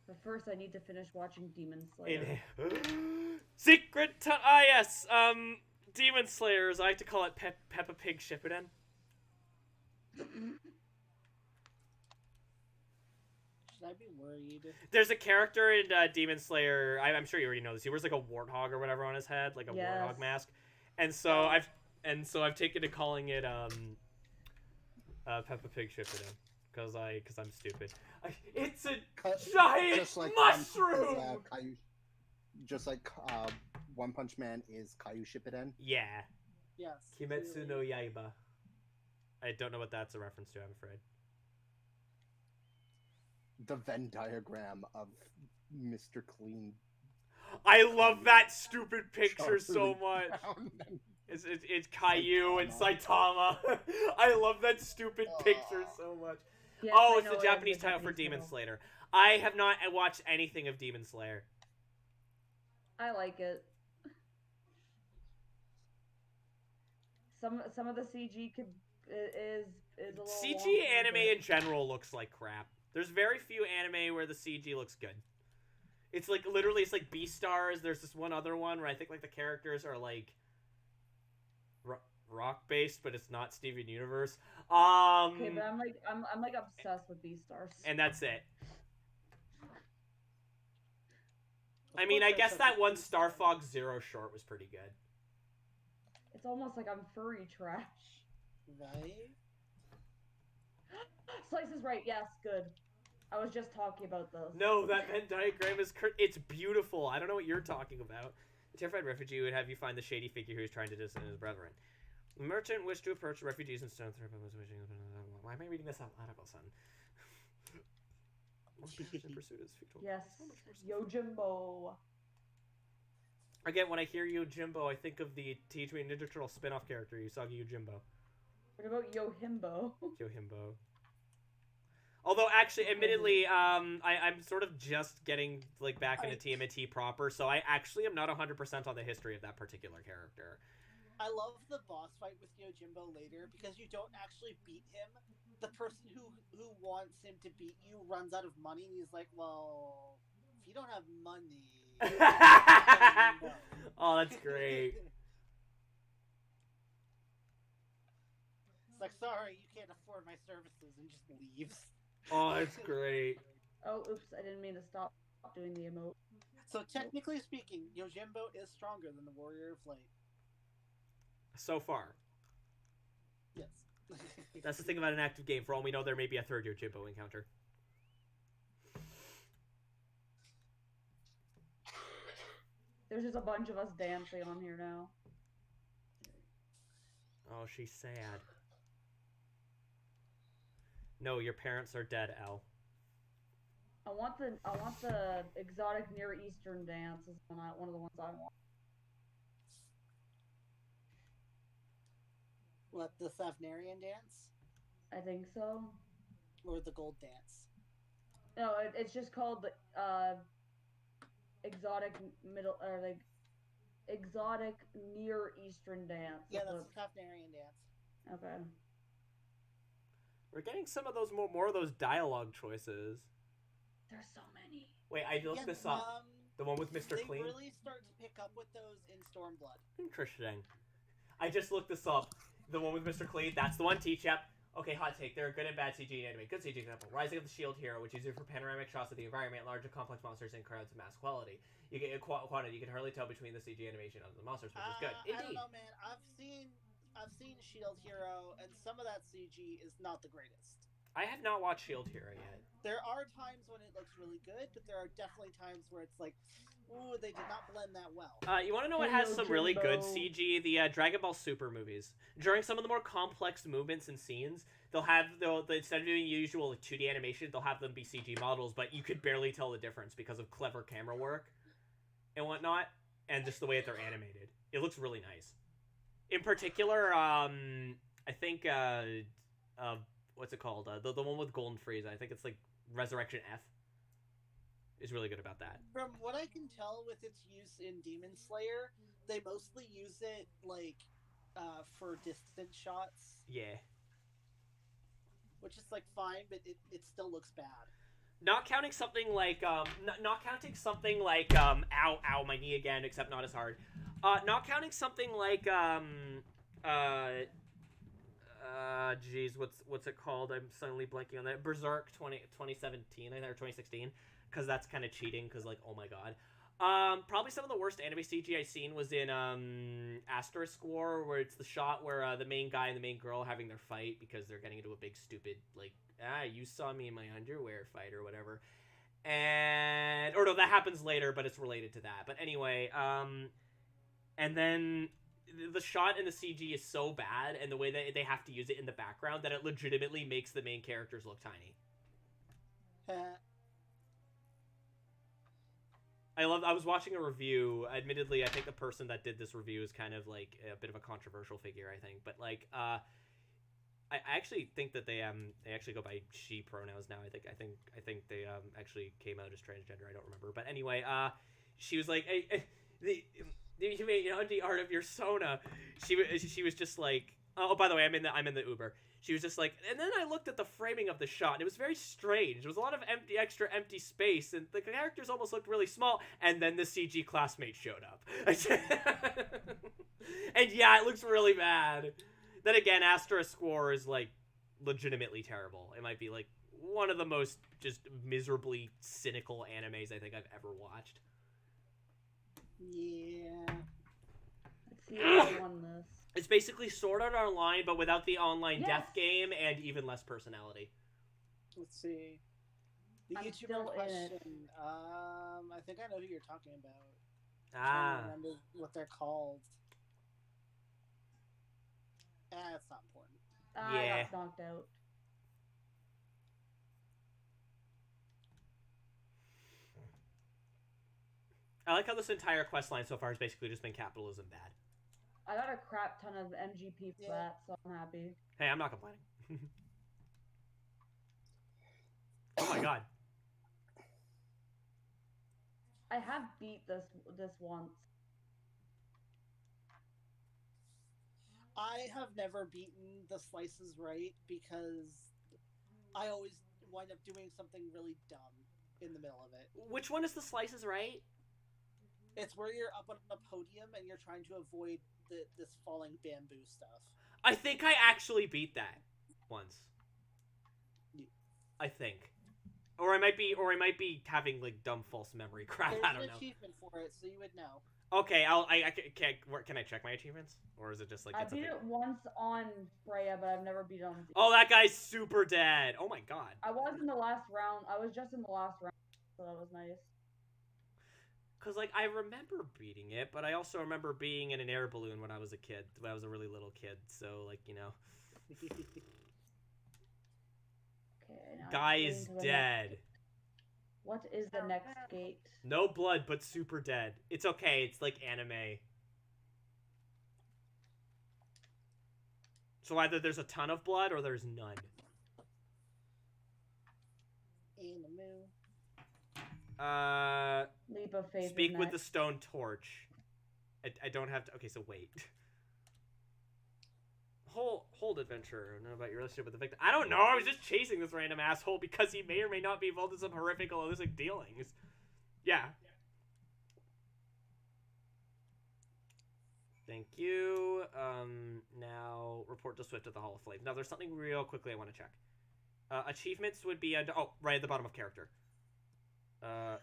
[SPEAKER 2] But first, I need to finish watching Demon Slayer.
[SPEAKER 1] Secret ah, yes. Demon Slayers. I like to call it Peppa Pig Shippuden.
[SPEAKER 4] Should I be worried?
[SPEAKER 1] There's a character in Demon Slayer. I'm sure you already know this. He wears like a warthog or whatever on his head, like a warthog mask. And so I've taken to calling it Peppa Pig Shippuden because I'm stupid. It's a giant
[SPEAKER 3] Just like
[SPEAKER 1] mushroom.
[SPEAKER 3] Just like One Punch Man is Caillou Shippuden.
[SPEAKER 1] Yeah.
[SPEAKER 4] Yes.
[SPEAKER 1] Kimetsu no
[SPEAKER 4] clearly.
[SPEAKER 1] Yaiba. I don't know what that's a reference to. I'm afraid.
[SPEAKER 3] The Venn diagram of Mr. Clean.
[SPEAKER 1] I love that stupid picture so
[SPEAKER 3] Charlie
[SPEAKER 1] much.
[SPEAKER 3] Brown and
[SPEAKER 1] It's Caillou and Saitama. I love that stupid picture so much.
[SPEAKER 2] Yes,
[SPEAKER 1] Oh,
[SPEAKER 2] I
[SPEAKER 1] it's the
[SPEAKER 2] know,
[SPEAKER 1] Japanese
[SPEAKER 2] the
[SPEAKER 1] title for
[SPEAKER 2] Japanese
[SPEAKER 1] Demon
[SPEAKER 2] title.
[SPEAKER 1] Slayer. I have not watched anything of Demon Slayer.
[SPEAKER 2] I like it. Some of the CG is a little
[SPEAKER 1] CG
[SPEAKER 2] wonky,
[SPEAKER 1] anime
[SPEAKER 2] but-
[SPEAKER 1] in general looks like crap. There's very few anime where the CG looks good. It's like literally it's like Beastars. There's this one other one where I think like the characters are like rock based, but it's not Steven Universe.
[SPEAKER 2] Okay, but I'm like obsessed with Beastars.
[SPEAKER 1] And that's it.
[SPEAKER 4] Of
[SPEAKER 1] I mean,
[SPEAKER 4] course
[SPEAKER 1] I guess
[SPEAKER 4] there's
[SPEAKER 1] that
[SPEAKER 4] such a
[SPEAKER 1] one
[SPEAKER 4] thing.
[SPEAKER 1] Star Fox Zero short was pretty good.
[SPEAKER 2] It's almost like I'm furry trash.
[SPEAKER 4] Right?
[SPEAKER 2] Slice is right. Yes, good. I was just talking about those.
[SPEAKER 1] No, that Venn diagram is it's beautiful. I don't know what you're talking about. The terrified refugee would have you find the shady figure who is trying to discern his brethren. The merchant wished to approach the refugees and stone through. Why am I reading this out loud, son? In pursuit is futile.
[SPEAKER 2] Yes,
[SPEAKER 1] So much more
[SPEAKER 2] Yojimbo.
[SPEAKER 1] Again, when I hear Yojimbo, I think of the Teenage Mutant Ninja Turtle spin-off character, Usagi Yojimbo.
[SPEAKER 2] What about Yohimbo?
[SPEAKER 1] Yojimbo. Although, actually, admittedly, I'm sort of just getting like back into TMNT proper, so I actually am not 100% on the history of that particular character.
[SPEAKER 4] I love the boss fight with Yojimbo later because you don't actually beat him. The person who wants him to beat you runs out of money, and he's like, "Well, if you don't have money." No.
[SPEAKER 1] Oh, that's great.
[SPEAKER 4] It's like, sorry, you can't afford my services, and just leaves.
[SPEAKER 1] Oh, that's great.
[SPEAKER 2] Oh, oops! I didn't mean to stop doing the emote.
[SPEAKER 4] So technically speaking, Yojimbo is stronger than the Warrior of Light.
[SPEAKER 1] So far.
[SPEAKER 4] Yes.
[SPEAKER 1] That's the thing about an active game. For all we know, there may be a third Yojimbo encounter.
[SPEAKER 2] There's just a bunch of us dancing on here now.
[SPEAKER 1] Oh, she's sad. No, your parents are dead, Elle.
[SPEAKER 2] I want the exotic Near Eastern dance is one of the ones I want.
[SPEAKER 4] What, the Savnarian dance?
[SPEAKER 2] I think so.
[SPEAKER 4] Or the gold dance?
[SPEAKER 2] No, it's just called the exotic middle or like exotic Near Eastern dance.
[SPEAKER 4] Yeah, that's the Savnarian dance.
[SPEAKER 2] Okay.
[SPEAKER 1] We're getting some of those more of those dialogue choices.
[SPEAKER 2] There's so many.
[SPEAKER 1] Wait, I looked this up. The one with Mr.
[SPEAKER 4] They
[SPEAKER 1] Clean?
[SPEAKER 4] really start to pick up with those in Stormblood.
[SPEAKER 1] Interesting. I just looked this up. The one with Mr. Clean, that's the one, T-Chap. Okay, hot take. There are good and bad CG in anime. Good CG example. Rising of the Shield Hero, which is used for panoramic shots of the environment, larger complex monsters, and crowds of mass quality. You get quantity. You can hardly tell between the CG animation of the monsters, which is good.
[SPEAKER 4] I don't
[SPEAKER 1] Indeed.
[SPEAKER 4] know, man. I've seen Shield Hero, and some of that CG is not the greatest.
[SPEAKER 1] I have not watched Shield Hero yet.
[SPEAKER 4] There are times when it looks really good, but there are definitely times where it's like, Ooh, they did not blend that well.
[SPEAKER 1] You want to know what
[SPEAKER 2] Hey,
[SPEAKER 1] has
[SPEAKER 2] yo,
[SPEAKER 1] some really good
[SPEAKER 2] Jimbo.
[SPEAKER 1] CG? The Dragon Ball Super movies. During some of the more complex movements and scenes, they'll instead of doing usual 2D animation, they'll have them be CG models, but you could barely tell the difference because of clever camera work and whatnot, and just the way that they're animated. It looks really nice. In particular, I think what's it called? The one with Golden Frieza. I think it's like Resurrection F. Is really good about that.
[SPEAKER 4] From what I can tell with its use in Demon Slayer, they mostly use it like for distance shots.
[SPEAKER 1] Yeah.
[SPEAKER 4] Which is like fine, but it still looks bad.
[SPEAKER 1] Not counting something like ow, my knee again, except not as hard. Not counting something like geez, what's it called? I'm suddenly blanking on that. Berserk 2017, I think, or 2016, because that's kind of cheating. Because like, oh my god. Probably some of the worst anime CG I've seen was in Asterisk War, where it's the shot where the main guy and the main girl having their fight because they're getting into a big stupid like you saw me in my underwear fight or whatever. And or no, that happens later, but it's related to that. But anyway, and then the shot in the CG is so bad, and the way that they have to use it in the background, that it legitimately makes the main characters look tiny. I was watching a review. Admittedly, I think the person that did this review is kind of like a bit of a controversial figure, I think. But like, I actually think that they actually go by she pronouns now. I think they actually came out as transgender. I don't remember. But anyway, she was like, the humane art of your Sona. She was just like, oh, by the way, I'm in the Uber. She was just like, and then I looked at the framing of the shot, and it was very strange. There was a lot of extra empty space, and the characters almost looked really small. And then the CG classmate showed up. And yeah, it looks really bad. Then again, Asterisk War is like legitimately terrible. It might be like one of the most just miserably cynical animes I think I've ever watched.
[SPEAKER 4] Yeah.
[SPEAKER 2] Let's see if I won this.
[SPEAKER 1] It's basically Sword Art Online, but without the online
[SPEAKER 2] Yes.
[SPEAKER 1] death game and even less personality.
[SPEAKER 4] Let's see. The
[SPEAKER 2] I'm
[SPEAKER 4] YouTuber
[SPEAKER 2] still in it.
[SPEAKER 4] question. I think I know who you're talking about. I'm
[SPEAKER 1] Ah.
[SPEAKER 4] trying to remember what they're called. It's not important.
[SPEAKER 2] I
[SPEAKER 1] Yeah.
[SPEAKER 2] got knocked out.
[SPEAKER 1] I like how this entire quest line so far has basically just been capitalism bad.
[SPEAKER 2] I got a crap ton of MGP for
[SPEAKER 4] Yeah.
[SPEAKER 2] that, so I'm happy.
[SPEAKER 1] Hey, I'm not complaining. Oh my god.
[SPEAKER 2] I have beat this once.
[SPEAKER 4] I have never beaten the slices right because I always wind up doing something really dumb in the middle of it.
[SPEAKER 1] Which one is the slices right?
[SPEAKER 4] It's where you're up on a podium and you're trying to avoid this falling bamboo stuff.
[SPEAKER 1] I think I actually beat that once.
[SPEAKER 4] Yeah.
[SPEAKER 1] I think. Or I might be having like dumb false memory crap.
[SPEAKER 4] There's
[SPEAKER 1] I don't
[SPEAKER 4] an
[SPEAKER 1] know.
[SPEAKER 4] achievement for it, so you would know.
[SPEAKER 1] Okay, can I check my achievements, or is it just like
[SPEAKER 2] I
[SPEAKER 1] it's a
[SPEAKER 2] beat
[SPEAKER 1] thing?
[SPEAKER 2] it once on Freya, but I've never beat it on Z.
[SPEAKER 1] Oh, that guy's super dead. Oh my god.
[SPEAKER 2] I was in the last round. I was just in the last round, so that was nice.
[SPEAKER 1] Cause like I remember beating it, but I also remember being in an air balloon when I was a kid. When I was a really little kid, so like you know.
[SPEAKER 2] Okay, now
[SPEAKER 1] Guy
[SPEAKER 2] I'm
[SPEAKER 1] is
[SPEAKER 2] getting to the
[SPEAKER 1] dead.
[SPEAKER 2] next- What is the next gate?
[SPEAKER 1] No blood, but super dead. It's okay. It's like anime. So either there's a ton of blood or there's none.
[SPEAKER 4] Animu.
[SPEAKER 2] Leap of faith.
[SPEAKER 1] Speak
[SPEAKER 2] is
[SPEAKER 1] with the
[SPEAKER 2] next.
[SPEAKER 1] stone torch. I don't have to. Okay, so wait. Hold adventure. I don't know about your relationship with the victim. I don't know. I was just chasing this random asshole because he may or may not be involved in some horrific illicit dealings. Yeah. Thank you. Now report to Swift at the Hall of Flame. Now there's something real quickly I want to check. Achievements would be under. Oh, right at the bottom of character. Can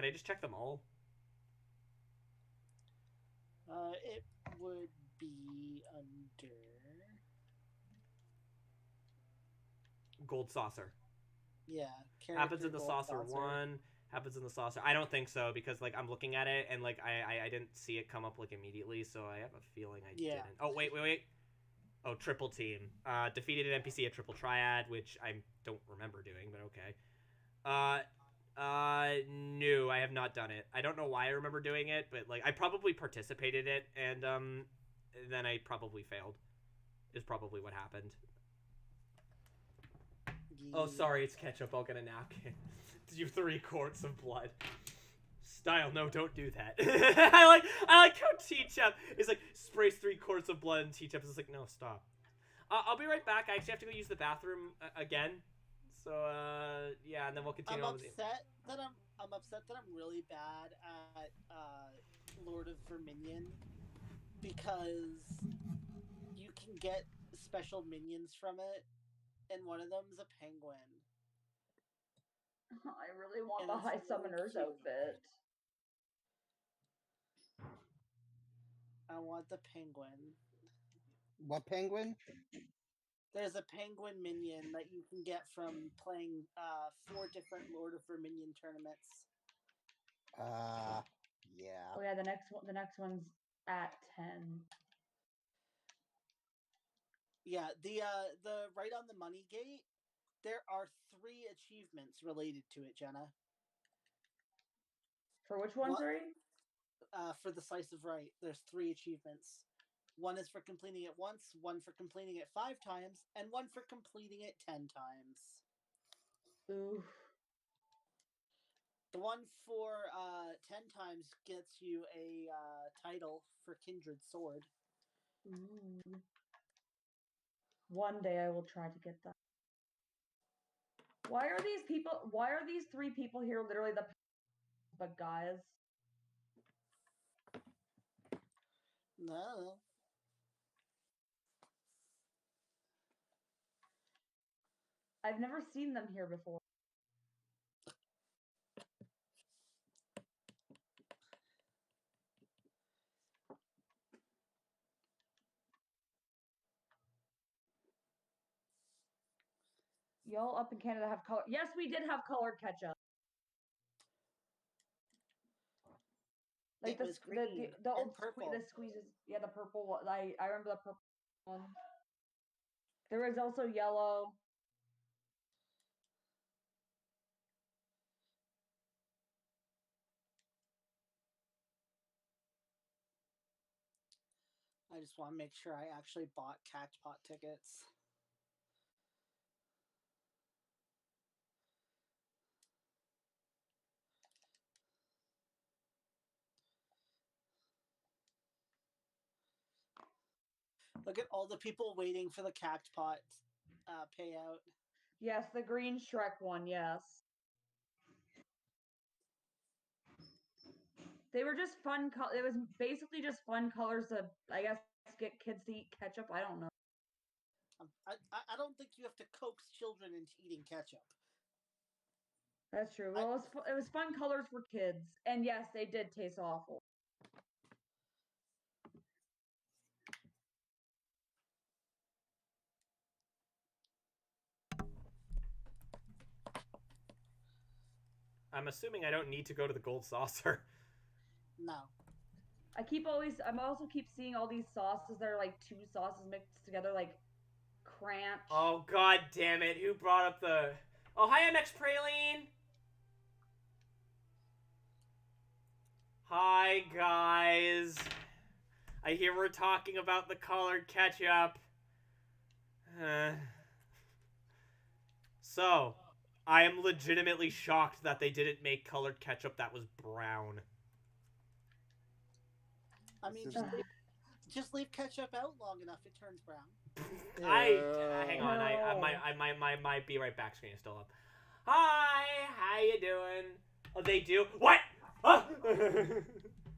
[SPEAKER 1] I just check them all?
[SPEAKER 4] It would be under
[SPEAKER 1] Gold saucer.
[SPEAKER 4] yeah.
[SPEAKER 1] Happens in the
[SPEAKER 4] gold
[SPEAKER 1] saucer 1. happens in the saucer. I don't think so because like I'm looking at it and like I didn't see it come up like immediately, so I have a feeling I didn't. Oh wait. Oh, triple team. Defeated an NPC at triple triad, which I don't remember doing, but okay. No, I have not done it. I don't know why I remember doing it, but like I probably participated in it, and then I probably failed. Is probably what happened. Oh, sorry, it's ketchup. I'll get a napkin. You 3 quarts of blood. Style, no, don't do that. I like how T-Chep is like sprays 3 quarts of blood, and T-Chep is like, no, stop. I'll be right back. I actually have to go use the bathroom again. So yeah, and then we'll continue.
[SPEAKER 4] I'm upset that I'm really bad at Lord of Verminion because you can get special minions from it, and one of them is a penguin.
[SPEAKER 2] I really want
[SPEAKER 4] And
[SPEAKER 2] the
[SPEAKER 4] it's
[SPEAKER 2] High
[SPEAKER 4] really
[SPEAKER 2] Summoner's
[SPEAKER 4] cute.
[SPEAKER 2] outfit.
[SPEAKER 4] I want the penguin.
[SPEAKER 6] What penguin?
[SPEAKER 4] There's a penguin minion that you can get from playing 4 different Lord of Verminion tournaments.
[SPEAKER 6] Yeah.
[SPEAKER 2] Oh yeah, the next one's at 10.
[SPEAKER 4] Yeah, the right on the money gate, there are 3 achievements related to it, Jenna.
[SPEAKER 2] For which one, sorry?
[SPEAKER 4] For the slice of right, there's 3 achievements. One is for completing it once, one for completing it 5 times, and one for completing it 10 times.
[SPEAKER 2] Ooh.
[SPEAKER 4] The one for 10 times gets you a title for Kindred Sword.
[SPEAKER 2] Ooh. One day I will try to get that. Why are these 3 people here literally the guys?
[SPEAKER 4] No.
[SPEAKER 2] I've never seen them here before. Y'all up in Canada have color. Yes, we did have colored ketchup. Like
[SPEAKER 4] it was green
[SPEAKER 2] the
[SPEAKER 4] and
[SPEAKER 2] old
[SPEAKER 4] purple.
[SPEAKER 2] the squeezes. Yeah, the purple one. I remember the purple one. There was also yellow.
[SPEAKER 4] I just want to make sure I actually bought Cactpot tickets. Look at all the people waiting for the Cactpot payout.
[SPEAKER 2] Yes, the green Shrek one. Yes. They were just fun. It was basically just fun colors to, I guess, get kids to eat ketchup. I don't know.
[SPEAKER 4] I don't think you have to coax children into eating ketchup.
[SPEAKER 2] That's true. Well, it was fun colors for kids, and yes, they did taste awful.
[SPEAKER 1] I'm assuming I don't need to go to the gold saucer.
[SPEAKER 4] No.
[SPEAKER 2] I'm also keep seeing all these sauces that are like 2 sauces mixed together, like Cranch.
[SPEAKER 1] Oh god damn it! Who brought up the? Oh hi, MX Praline. Hi guys. I hear we're talking about the colored ketchup. So, I am legitimately shocked that they didn't make colored ketchup that was brown.
[SPEAKER 4] I mean, just leave ketchup out long enough, it turns brown.
[SPEAKER 1] Hang on. I might be right back. Screen is still up. Hi, how you doing? Oh, they do what? Ah!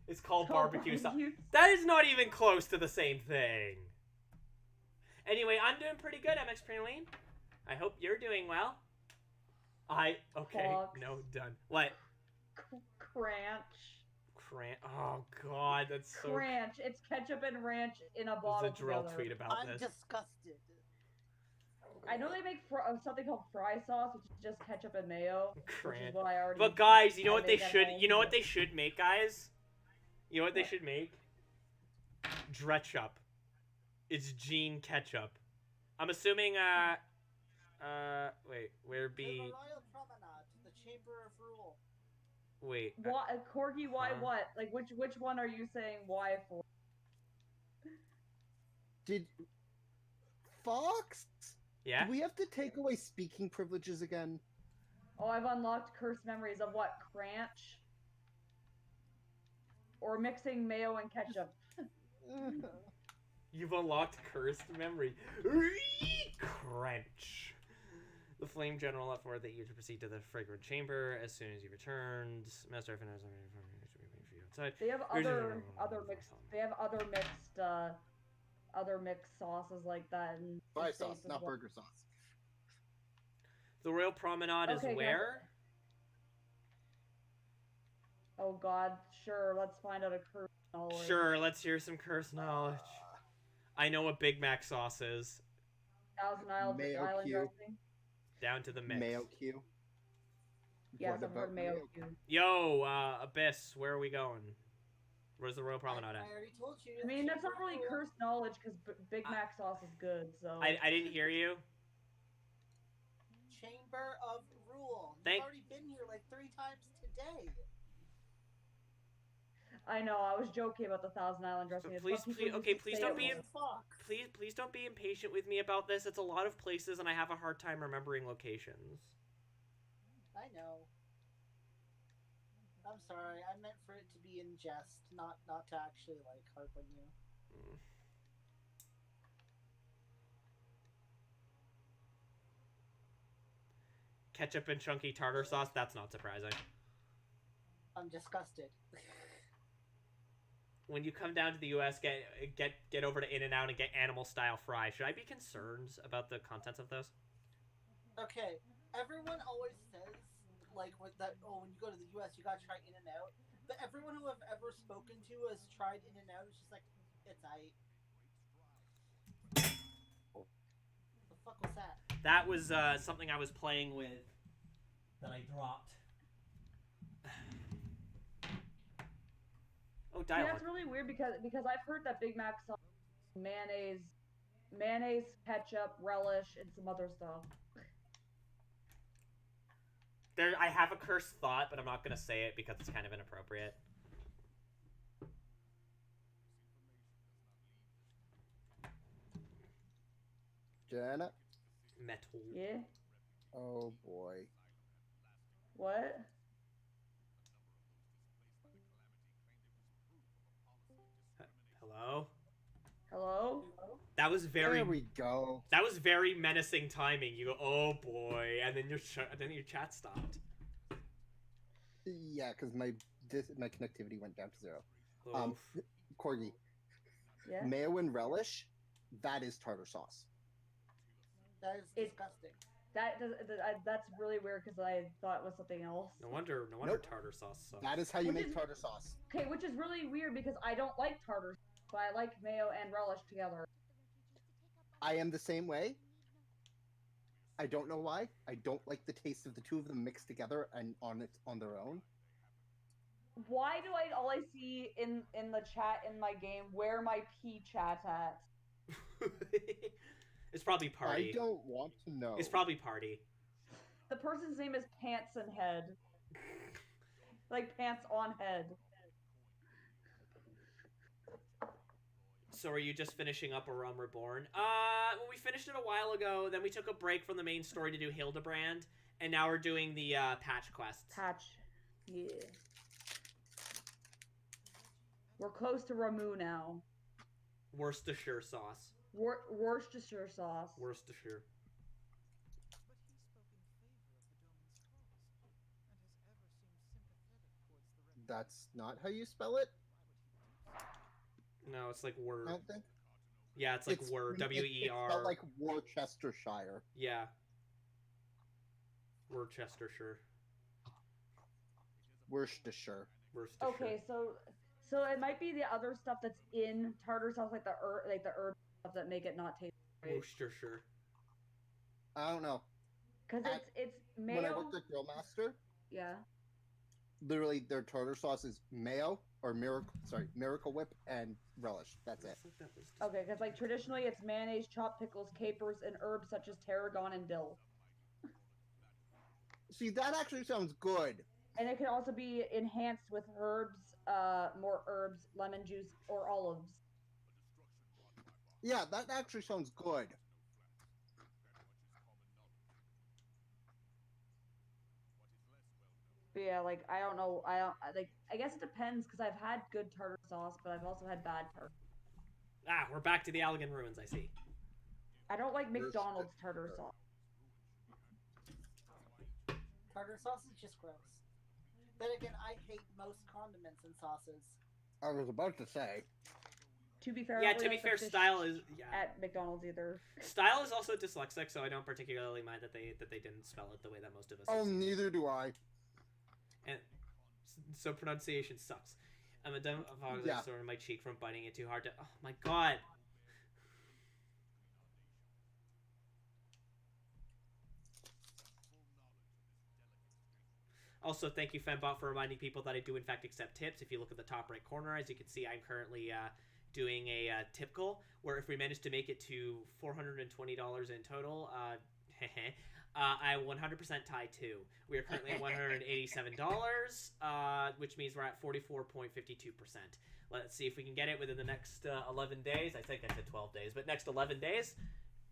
[SPEAKER 1] It's called barbecue sauce. That is not even close to the same thing. Anyway, I'm doing pretty good, MX Praline. I hope you're doing well. Okay.
[SPEAKER 2] Fox.
[SPEAKER 1] No, done. What?
[SPEAKER 2] Cranch.
[SPEAKER 1] Oh god, that's so.
[SPEAKER 2] Cranch. It's ketchup and ranch in a bottle.
[SPEAKER 1] There's a drill
[SPEAKER 2] together.
[SPEAKER 1] tweet about
[SPEAKER 4] I'm
[SPEAKER 1] this.
[SPEAKER 4] disgusted.
[SPEAKER 2] I know they make something called fry sauce, which is just ketchup and mayo, which is
[SPEAKER 1] Cran.
[SPEAKER 2] what I already.
[SPEAKER 1] But guys, you know
[SPEAKER 2] I
[SPEAKER 1] what they
[SPEAKER 2] make at
[SPEAKER 1] should?
[SPEAKER 2] home,
[SPEAKER 1] You know what
[SPEAKER 2] but-
[SPEAKER 1] they should make, guys? You know what they
[SPEAKER 2] What?
[SPEAKER 1] should make? Dretchup. It's Gene ketchup. I'm assuming. Wait. Where
[SPEAKER 4] The
[SPEAKER 1] be?
[SPEAKER 4] Royal Promenade, the Chamber of Rule.
[SPEAKER 1] Wait.
[SPEAKER 2] What, Corgi? Why
[SPEAKER 1] Huh?
[SPEAKER 2] what? Like which one are you saying why for?
[SPEAKER 3] Did Fox?
[SPEAKER 1] Yeah.
[SPEAKER 3] Do we have to take away speaking privileges again?
[SPEAKER 2] Oh, I've unlocked cursed memories of what? Cranch? Or mixing mayo and ketchup.
[SPEAKER 1] You've unlocked cursed memory. Crunch. The flame general left word that you to proceed to the fragrant chamber as soon as you returned. Master of Finance for you outside.
[SPEAKER 2] They have other mixed sauces like that in the
[SPEAKER 3] Fry
[SPEAKER 2] States
[SPEAKER 3] sauce,
[SPEAKER 2] as
[SPEAKER 3] not
[SPEAKER 2] well.
[SPEAKER 3] burger sauce.
[SPEAKER 1] The Royal Promenade
[SPEAKER 2] Okay,
[SPEAKER 1] is
[SPEAKER 2] guys.
[SPEAKER 1] where?
[SPEAKER 2] Oh God, sure. Let's find out a cursed knowledge.
[SPEAKER 1] Sure, let's hear some cursed knowledge. I know what Big Mac sauce is.
[SPEAKER 2] Thousand Island
[SPEAKER 3] Mayo
[SPEAKER 2] Island
[SPEAKER 3] cube.
[SPEAKER 2] dressing.
[SPEAKER 1] Down to the mix.
[SPEAKER 3] Mayo Q.
[SPEAKER 2] Yes,
[SPEAKER 3] What
[SPEAKER 2] I've heard
[SPEAKER 3] about
[SPEAKER 2] mayo cube.
[SPEAKER 1] Yo, Abyss, where are we going? Where's the Royal Promenade
[SPEAKER 4] I
[SPEAKER 1] at?
[SPEAKER 4] already told you.
[SPEAKER 2] I mean, that's not really
[SPEAKER 4] Chamber of Rule.
[SPEAKER 2] cursed knowledge because Big Mac sauce is good. So
[SPEAKER 1] I didn't hear you.
[SPEAKER 4] Chamber of Rule.
[SPEAKER 1] Thank-
[SPEAKER 4] You've already been here like 3 times today.
[SPEAKER 2] I know I was joking about the Thousand Island dressing. It's
[SPEAKER 1] Please,
[SPEAKER 2] what people
[SPEAKER 1] please,
[SPEAKER 2] used
[SPEAKER 1] okay,
[SPEAKER 2] to
[SPEAKER 1] please
[SPEAKER 2] say
[SPEAKER 1] don't
[SPEAKER 2] it
[SPEAKER 1] be
[SPEAKER 2] was.
[SPEAKER 4] Fuck.
[SPEAKER 1] Please don't be impatient with me about this. It's a lot of places, and I have a hard time remembering locations.
[SPEAKER 4] I know. I'm sorry. I meant for it to be in jest, not to actually like harp on you.
[SPEAKER 1] Mm. Ketchup and chunky tartar sauce. That's not surprising.
[SPEAKER 4] I'm disgusted.
[SPEAKER 1] When you come down to the U.S., get over to In-N-Out and get animal style fry. Should I be concerned about the contents of those?
[SPEAKER 4] Okay, everyone always says like with that. Oh, when you go to the U.S., you gotta try In-N-Out. But everyone who I've ever spoken to has tried In-N-Out. It's just like it's aight. The fuck was that?
[SPEAKER 1] That was something I was playing with that I dropped. Oh,
[SPEAKER 2] See,
[SPEAKER 1] dialogue.
[SPEAKER 2] that's really weird because I've heard that Big Mac sauce, mayonnaise, ketchup, relish, and some other stuff.
[SPEAKER 1] I have a cursed thought, but I'm not gonna say it because it's kind of inappropriate.
[SPEAKER 3] Janet?
[SPEAKER 1] Metal.
[SPEAKER 2] Yeah.
[SPEAKER 3] Oh boy.
[SPEAKER 2] What?
[SPEAKER 1] Hello?
[SPEAKER 2] Hello?
[SPEAKER 1] That was very.
[SPEAKER 3] There we go.
[SPEAKER 1] That was very menacing timing. You go, oh boy, and then your chat stopped.
[SPEAKER 3] Yeah, because my connectivity went down to 0.
[SPEAKER 1] Oof.
[SPEAKER 3] Corgi,
[SPEAKER 2] Yeah.
[SPEAKER 3] mayo and relish, that is tartar sauce.
[SPEAKER 4] That is
[SPEAKER 2] It-
[SPEAKER 4] disgusting.
[SPEAKER 2] That's really weird because I thought it was something else.
[SPEAKER 1] No wonder
[SPEAKER 3] Nope.
[SPEAKER 1] tartar sauce sucks.
[SPEAKER 3] That is how you
[SPEAKER 2] Which
[SPEAKER 3] make
[SPEAKER 2] is-
[SPEAKER 3] tartar sauce.
[SPEAKER 2] Okay, which is really weird because I don't like tartar, but I like mayo and relish together.
[SPEAKER 3] I am the same way. I don't know why. I don't like the taste of the two of them mixed together and on their own.
[SPEAKER 2] Why do all I see in the chat in my game? Where my P chat at?
[SPEAKER 1] It's probably party.
[SPEAKER 3] I don't want to know.
[SPEAKER 1] It's probably party.
[SPEAKER 2] The person's name is Pants and Head. Like pants on head.
[SPEAKER 1] So are you just finishing up A Realm Reborn? Well, we finished it a while ago. Then we took a break from the main story to do Hildebrand, and now we're doing the patch quests.
[SPEAKER 2] Patch. Yeah. We're close to Ramu now.
[SPEAKER 1] Worcestershire sauce.
[SPEAKER 2] Worcestershire sauce.
[SPEAKER 1] Worcestershire.
[SPEAKER 3] That's not how you spell it?
[SPEAKER 1] No, it's like
[SPEAKER 3] I
[SPEAKER 1] word.
[SPEAKER 3] don't think.
[SPEAKER 1] Yeah, it's like word.
[SPEAKER 3] It's
[SPEAKER 1] W-E-R.
[SPEAKER 3] spelled like Worcestershire.
[SPEAKER 1] Yeah. Worcestershire.
[SPEAKER 3] Worcestershire.
[SPEAKER 1] Worcestershire.
[SPEAKER 2] Okay, so it might be the other stuff that's in tartar sauce, like the herb stuff that make it not taste great.
[SPEAKER 1] Worcestershire.
[SPEAKER 3] I don't know.
[SPEAKER 2] Because
[SPEAKER 3] At-
[SPEAKER 2] it's mayo.
[SPEAKER 3] When I worked at Grill Master,
[SPEAKER 2] Yeah.
[SPEAKER 3] literally their tartar sauce is mayo or Miracle Whip and relish. That's it.
[SPEAKER 2] Okay, because like traditionally it's mayonnaise, chopped pickles, capers, and herbs such as tarragon and dill.
[SPEAKER 3] See, that actually sounds good.
[SPEAKER 2] And it can also be enhanced with herbs, more herbs, lemon juice, or olives.
[SPEAKER 3] Yeah, that actually sounds good.
[SPEAKER 2] But yeah, like I don't know, I guess it depends because I've had good tartar sauce, but I've also had bad tartar.
[SPEAKER 1] Ah, we're back to the Allegan ruins. I see.
[SPEAKER 2] I don't like McDonald's tartar sauce.
[SPEAKER 4] Tartar sauce is just gross. Then again, I hate most condiments and sauces.
[SPEAKER 3] I was about to say.
[SPEAKER 2] To be fair,
[SPEAKER 1] Yeah, to be fair, Style is
[SPEAKER 2] at McDonald's either.
[SPEAKER 1] Style is also dyslexic, so I don't particularly mind that they didn't spell it the way that most of us.
[SPEAKER 3] Oh, neither do I.
[SPEAKER 1] And so pronunciation sucks. I'm a dumb sort of my cheek from biting it too hard to. Oh my god. Also, thank you, Fembot, for reminding people that I do in fact accept tips. If you look at the top right corner, as you can see, I'm currently doing a tip goal where if we manage to make it to $420 in total, I 100% tie too. We are currently at $187, which means we're at 44.52%. Let's see if we can get it within the next 11 days. I think I said 12 days, but next 11 days.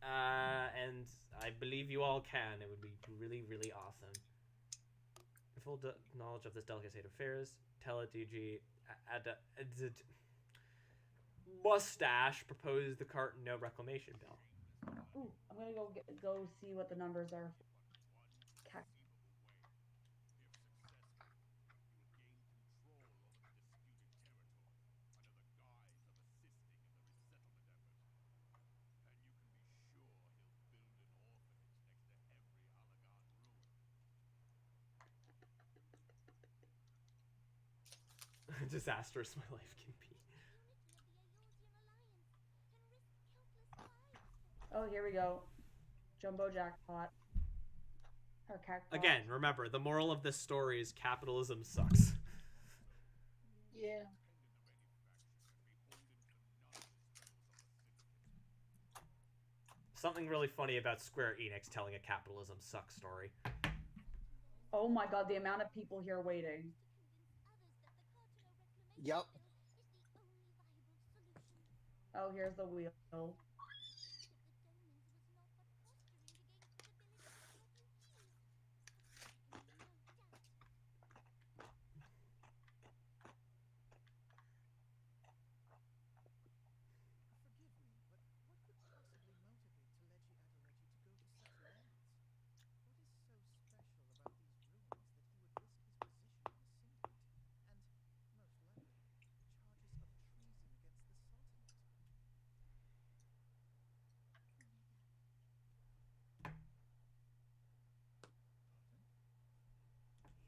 [SPEAKER 1] And I believe you all can. It would be really, really awesome. Full knowledge of this delicate state of affairs. Tele-DG mustache proposed the carton no reclamation bill.
[SPEAKER 2] Ooh, I'm gonna go see what the numbers are.
[SPEAKER 1] Disastrous my life can be.
[SPEAKER 2] Oh, here we go. Jumbo jackpot. Or cacpot.
[SPEAKER 1] Again, remember, the moral of this story is capitalism sucks.
[SPEAKER 4] Yeah.
[SPEAKER 1] Something really funny about Square Enix telling a capitalism sucks story.
[SPEAKER 2] Oh my god, the amount of people here waiting.
[SPEAKER 3] Yep.
[SPEAKER 2] Oh, here's the wheel.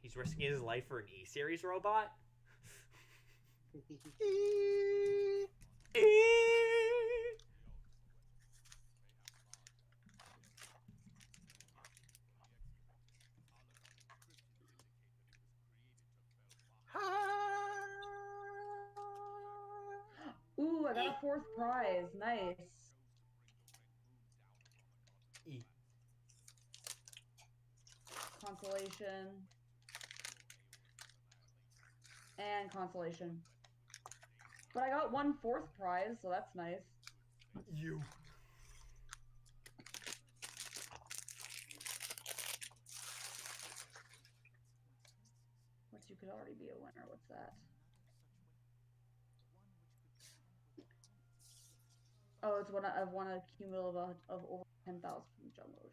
[SPEAKER 1] He's risking his life for an E-Series robot?
[SPEAKER 2] Ooh, I got a fourth prize. Nice. Consolation. And consolation. But I got one fourth prize, so that's nice.
[SPEAKER 1] You.
[SPEAKER 2] Which you could already be a winner. What's that? Oh, it's one I've won a cumulative of over 10,000 from Jumbo.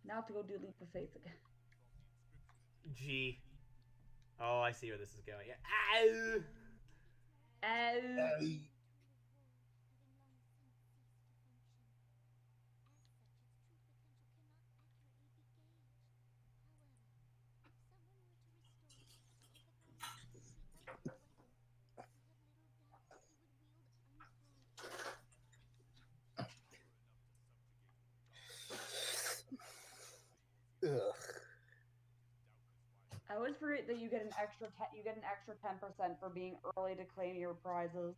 [SPEAKER 2] Now I have to go do Leap of Faith again.
[SPEAKER 1] G. Oh, I see where this is going. Yeah. Ow!
[SPEAKER 2] Ow! always forget that you get an extra 10% for being early to claim your prizes.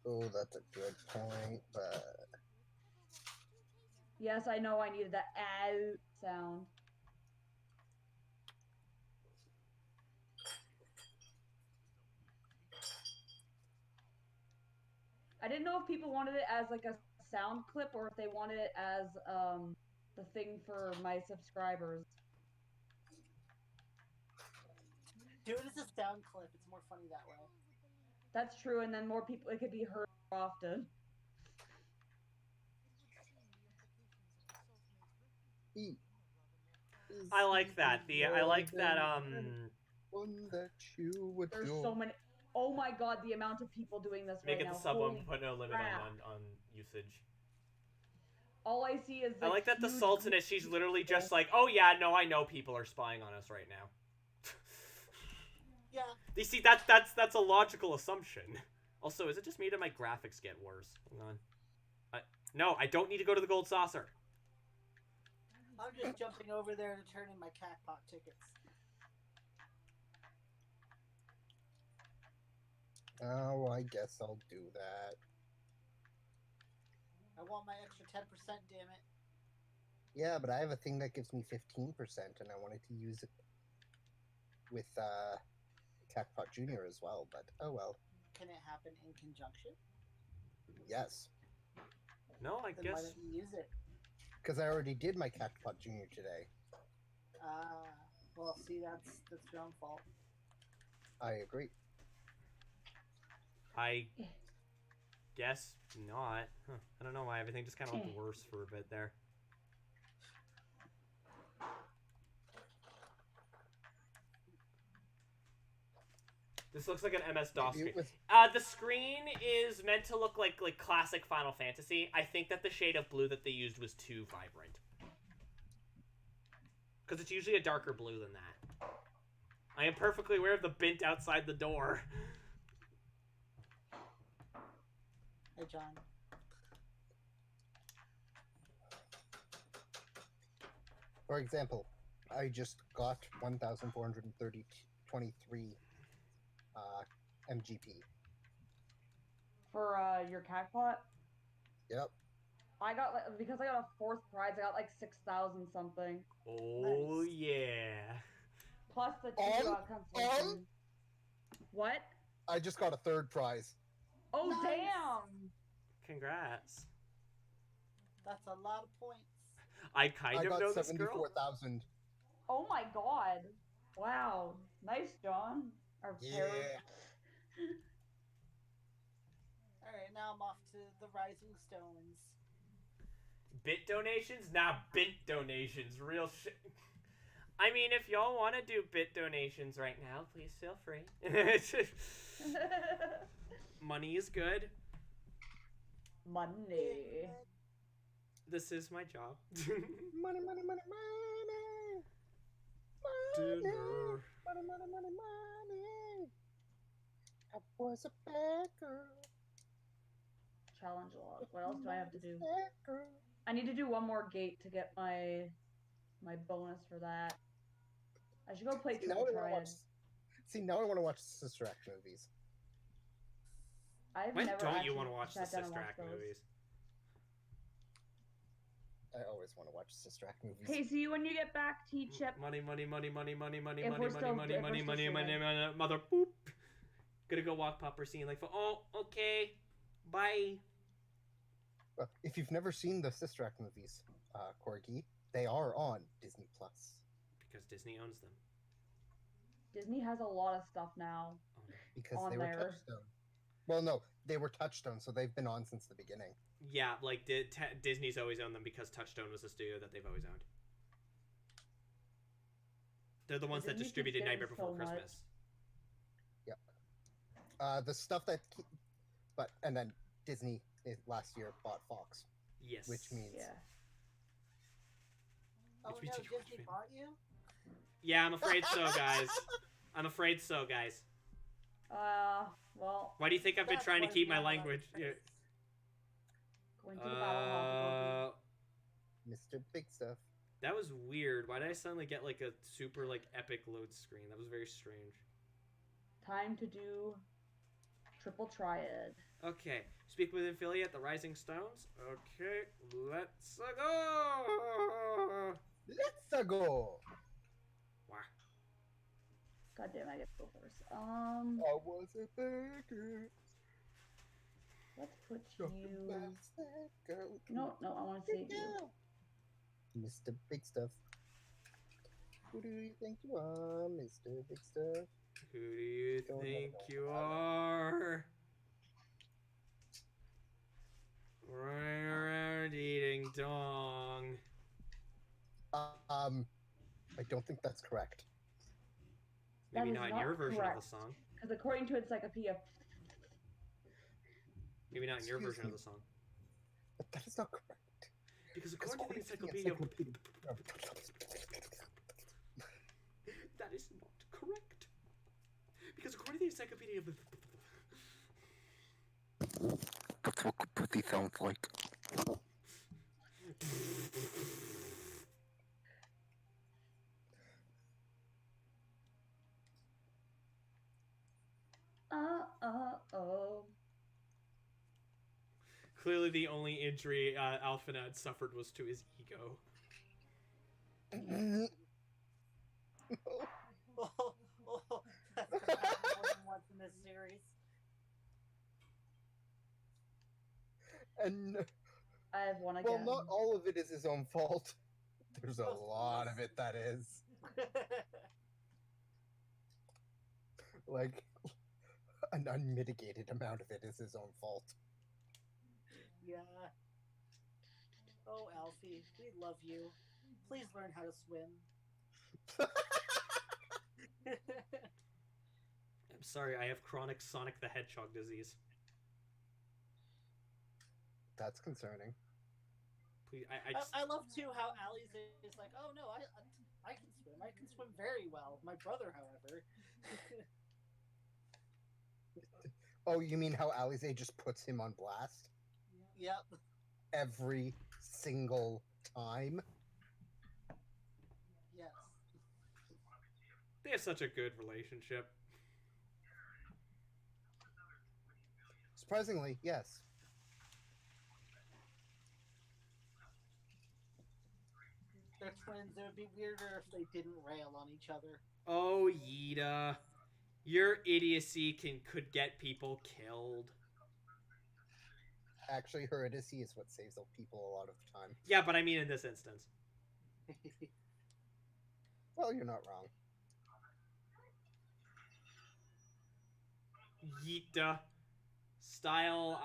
[SPEAKER 6] Oh, that's a good point, but
[SPEAKER 2] Yes, I know I needed that ow sound. I didn't know if people wanted it as like a sound clip or if they wanted it as the thing for my subscribers.
[SPEAKER 4] Do it as a sound clip. It's more funny that way.
[SPEAKER 2] That's true, and then more people, it could be heard more often.
[SPEAKER 1] I like that. I like that.
[SPEAKER 6] One that you would
[SPEAKER 2] There's
[SPEAKER 6] do.
[SPEAKER 2] so many. Oh my god, the amount of people doing this
[SPEAKER 1] Make
[SPEAKER 2] right
[SPEAKER 1] it
[SPEAKER 2] now.
[SPEAKER 1] the sub one,
[SPEAKER 2] Holy
[SPEAKER 1] put no limit
[SPEAKER 2] crap.
[SPEAKER 1] on usage.
[SPEAKER 2] All I see is
[SPEAKER 1] I like that the
[SPEAKER 2] huge
[SPEAKER 1] Sultaness, she's literally just like, oh yeah, no, I know people are spying on us right now.
[SPEAKER 4] Yeah.
[SPEAKER 1] You see, that's a logical assumption. Also, is it just me that my graphics get worse? Hang on. No, I don't need to go to the gold saucer.
[SPEAKER 4] I'm just jumping over there to turn in my Catpot tickets.
[SPEAKER 6] Oh, I guess I'll do that.
[SPEAKER 4] I want my extra 10%, damn it.
[SPEAKER 6] Yeah, but I have a thing that gives me 15%, and I wanted to use it with Catpot Junior as well, but oh well.
[SPEAKER 4] Can it happen in conjunction?
[SPEAKER 6] Yes.
[SPEAKER 1] No, I
[SPEAKER 4] Then
[SPEAKER 1] guess.
[SPEAKER 4] why don't you use it?
[SPEAKER 6] Because I already did my Catpot Junior today.
[SPEAKER 4] Well, see, that's your own fault.
[SPEAKER 6] I agree.
[SPEAKER 1] I guess not. Huh. I don't know why everything just kind of looked worse for a bit there. This looks like an MS-DOS screen. The screen is meant to look like classic Final Fantasy. I think that the shade of blue that they used was too vibrant. Because it's usually a darker blue than that. I am perfectly aware of the bint outside the door.
[SPEAKER 4] Hey, John.
[SPEAKER 6] For example, I just got 1,423 MGP.
[SPEAKER 2] For your Catpot?
[SPEAKER 6] Yep.
[SPEAKER 2] I got because I got a 4th prize, I got like 6,000 something.
[SPEAKER 1] Oh,
[SPEAKER 4] Nice.
[SPEAKER 1] yeah.
[SPEAKER 2] Plus the 2 consolation. What?
[SPEAKER 6] I just got a 3rd prize.
[SPEAKER 2] Oh,
[SPEAKER 4] Nice.
[SPEAKER 2] damn!
[SPEAKER 1] Congrats.
[SPEAKER 4] That's a lot of points.
[SPEAKER 1] I kind of know
[SPEAKER 6] got
[SPEAKER 1] this girl.
[SPEAKER 6] 74,000.
[SPEAKER 2] Oh my god. Wow. Nice, John. Or
[SPEAKER 6] Yeah.
[SPEAKER 4] Alright, now I'm off to the Rising Stones.
[SPEAKER 1] Bit donations? Nah, bit donations. Real shit. I mean, if y'all want to do bit donations right now, please feel free. Money is good.
[SPEAKER 2] Money.
[SPEAKER 1] This is my job.
[SPEAKER 6] Money, money, money, money.
[SPEAKER 1] Dinner.
[SPEAKER 6] Money, money, money, money. I was a bad girl.
[SPEAKER 2] Challenge log. What else do I have to do?
[SPEAKER 6] Bad girl.
[SPEAKER 2] I need to do one more gate to get my bonus for that. I should go play
[SPEAKER 6] See, now
[SPEAKER 2] Triple
[SPEAKER 6] I wanna
[SPEAKER 2] Triad.
[SPEAKER 6] watch. See, now I want to watch Sister Act movies.
[SPEAKER 2] I've
[SPEAKER 1] When
[SPEAKER 2] never
[SPEAKER 1] don't you
[SPEAKER 2] actually
[SPEAKER 1] want to watch the
[SPEAKER 2] sat down and
[SPEAKER 1] Sister
[SPEAKER 2] watched
[SPEAKER 1] Act
[SPEAKER 2] those.
[SPEAKER 1] movies?
[SPEAKER 6] I always want to watch Sister Act movies.
[SPEAKER 2] Okay, see you when you get back, T-Chip.
[SPEAKER 1] Money, money, money, money, money, money,
[SPEAKER 2] If
[SPEAKER 1] money,
[SPEAKER 2] we're
[SPEAKER 1] money,
[SPEAKER 2] still-
[SPEAKER 1] money,
[SPEAKER 2] if we're
[SPEAKER 1] money,
[SPEAKER 2] still
[SPEAKER 1] money, money,
[SPEAKER 2] streaming.
[SPEAKER 1] money, mother boop. Gonna go walk Popper scene like, oh, okay, bye.
[SPEAKER 6] Well, if you've never seen the Sister Act movies, Corgi, they are on Disney Plus.
[SPEAKER 1] Because Disney owns them.
[SPEAKER 2] Disney has a lot of stuff now.
[SPEAKER 6] Because
[SPEAKER 2] On
[SPEAKER 6] they were
[SPEAKER 2] there.
[SPEAKER 6] Touchstone. Well, no, they were Touchstone, so they've been on since the beginning.
[SPEAKER 1] Yeah, like Disney's always owned them because Touchstone was a studio that they've always owned. They're the ones that
[SPEAKER 2] Disney keeps
[SPEAKER 1] distributed
[SPEAKER 2] getting
[SPEAKER 1] Nightmare Before
[SPEAKER 2] so much.
[SPEAKER 1] Christmas.
[SPEAKER 6] The stuff that, and then Disney last year bought Fox,
[SPEAKER 1] Yes.
[SPEAKER 6] which means
[SPEAKER 2] Yeah.
[SPEAKER 4] Oh
[SPEAKER 1] Which
[SPEAKER 4] no,
[SPEAKER 1] means you-
[SPEAKER 4] Disney bought you?
[SPEAKER 1] Yeah, I'm afraid so, guys. I'm afraid so, guys.
[SPEAKER 2] Well,
[SPEAKER 1] Why do you think I've been
[SPEAKER 4] That's
[SPEAKER 1] trying to
[SPEAKER 4] why
[SPEAKER 1] keep
[SPEAKER 4] we
[SPEAKER 1] my
[SPEAKER 4] have that
[SPEAKER 1] language? Yeah.
[SPEAKER 2] going to the battle hall.
[SPEAKER 6] Mr. Big Stuff.
[SPEAKER 1] That was weird. Why did I suddenly get like a super like epic load screen? That was very strange.
[SPEAKER 2] Time to do triple triad.
[SPEAKER 1] Okay, speak with affiliate, the Rising Stones. Okay, let's go.
[SPEAKER 6] Let's go.
[SPEAKER 1] Wow.
[SPEAKER 2] God damn, I get to go first.
[SPEAKER 6] I was a beggar.
[SPEAKER 2] Let's put
[SPEAKER 6] Go
[SPEAKER 2] you.
[SPEAKER 6] go.
[SPEAKER 2] No, I want to save you.
[SPEAKER 6] Mr. Big Stuff. Who do you think you are, Mr. Big Stuff?
[SPEAKER 1] Who do you
[SPEAKER 6] Don't
[SPEAKER 1] think
[SPEAKER 6] know.
[SPEAKER 1] you are? Running around eating dong.
[SPEAKER 6] I don't think that's correct.
[SPEAKER 1] Maybe
[SPEAKER 2] That is
[SPEAKER 1] not in your version
[SPEAKER 2] correct.
[SPEAKER 1] of the song.
[SPEAKER 2] Because according to Encyclopedia,
[SPEAKER 1] Maybe not in your
[SPEAKER 6] Excuse
[SPEAKER 1] version
[SPEAKER 6] me.
[SPEAKER 1] of the song.
[SPEAKER 6] But that is not correct.
[SPEAKER 1] Because
[SPEAKER 6] Because
[SPEAKER 1] according to the
[SPEAKER 6] encyclopedia.
[SPEAKER 1] that is not correct. Because according to the encyclopedia.
[SPEAKER 6] That's what pussy sounds like.
[SPEAKER 2] oh.
[SPEAKER 1] Clearly, the only injury Alphina had suffered was to his ego.
[SPEAKER 4] That's gonna happen more than once in this series.
[SPEAKER 6] And
[SPEAKER 2] I have one
[SPEAKER 6] well,
[SPEAKER 2] again.
[SPEAKER 6] not all of it is his own fault. There's a
[SPEAKER 4] Most
[SPEAKER 6] lot
[SPEAKER 4] of
[SPEAKER 6] of it that is. Like, an unmitigated amount of it is his own fault.
[SPEAKER 4] Yeah. Oh, Alfie, we love you. Please learn how to swim.
[SPEAKER 1] I'm sorry, I have chronic Sonic the Hedgehog disease.
[SPEAKER 6] That's concerning.
[SPEAKER 1] Please, I just...
[SPEAKER 4] I love too how Ali's is like, oh no, I can swim. I can swim very well. My brother, however.
[SPEAKER 6] Oh, you mean how Alize just puts him on blast
[SPEAKER 4] Yep.
[SPEAKER 6] every single time?
[SPEAKER 4] Yes.
[SPEAKER 1] They have such a good relationship.
[SPEAKER 6] Surprisingly, yes.
[SPEAKER 4] They're twins. It would be weirder if they didn't rail on each other.
[SPEAKER 1] Oh, Yida. Your idiocy could get people killed.
[SPEAKER 6] Actually, her idiocy is what saves people a lot of the time.
[SPEAKER 1] Yeah, but I mean in this instance.
[SPEAKER 6] Well, you're not wrong.
[SPEAKER 1] Yida. Style,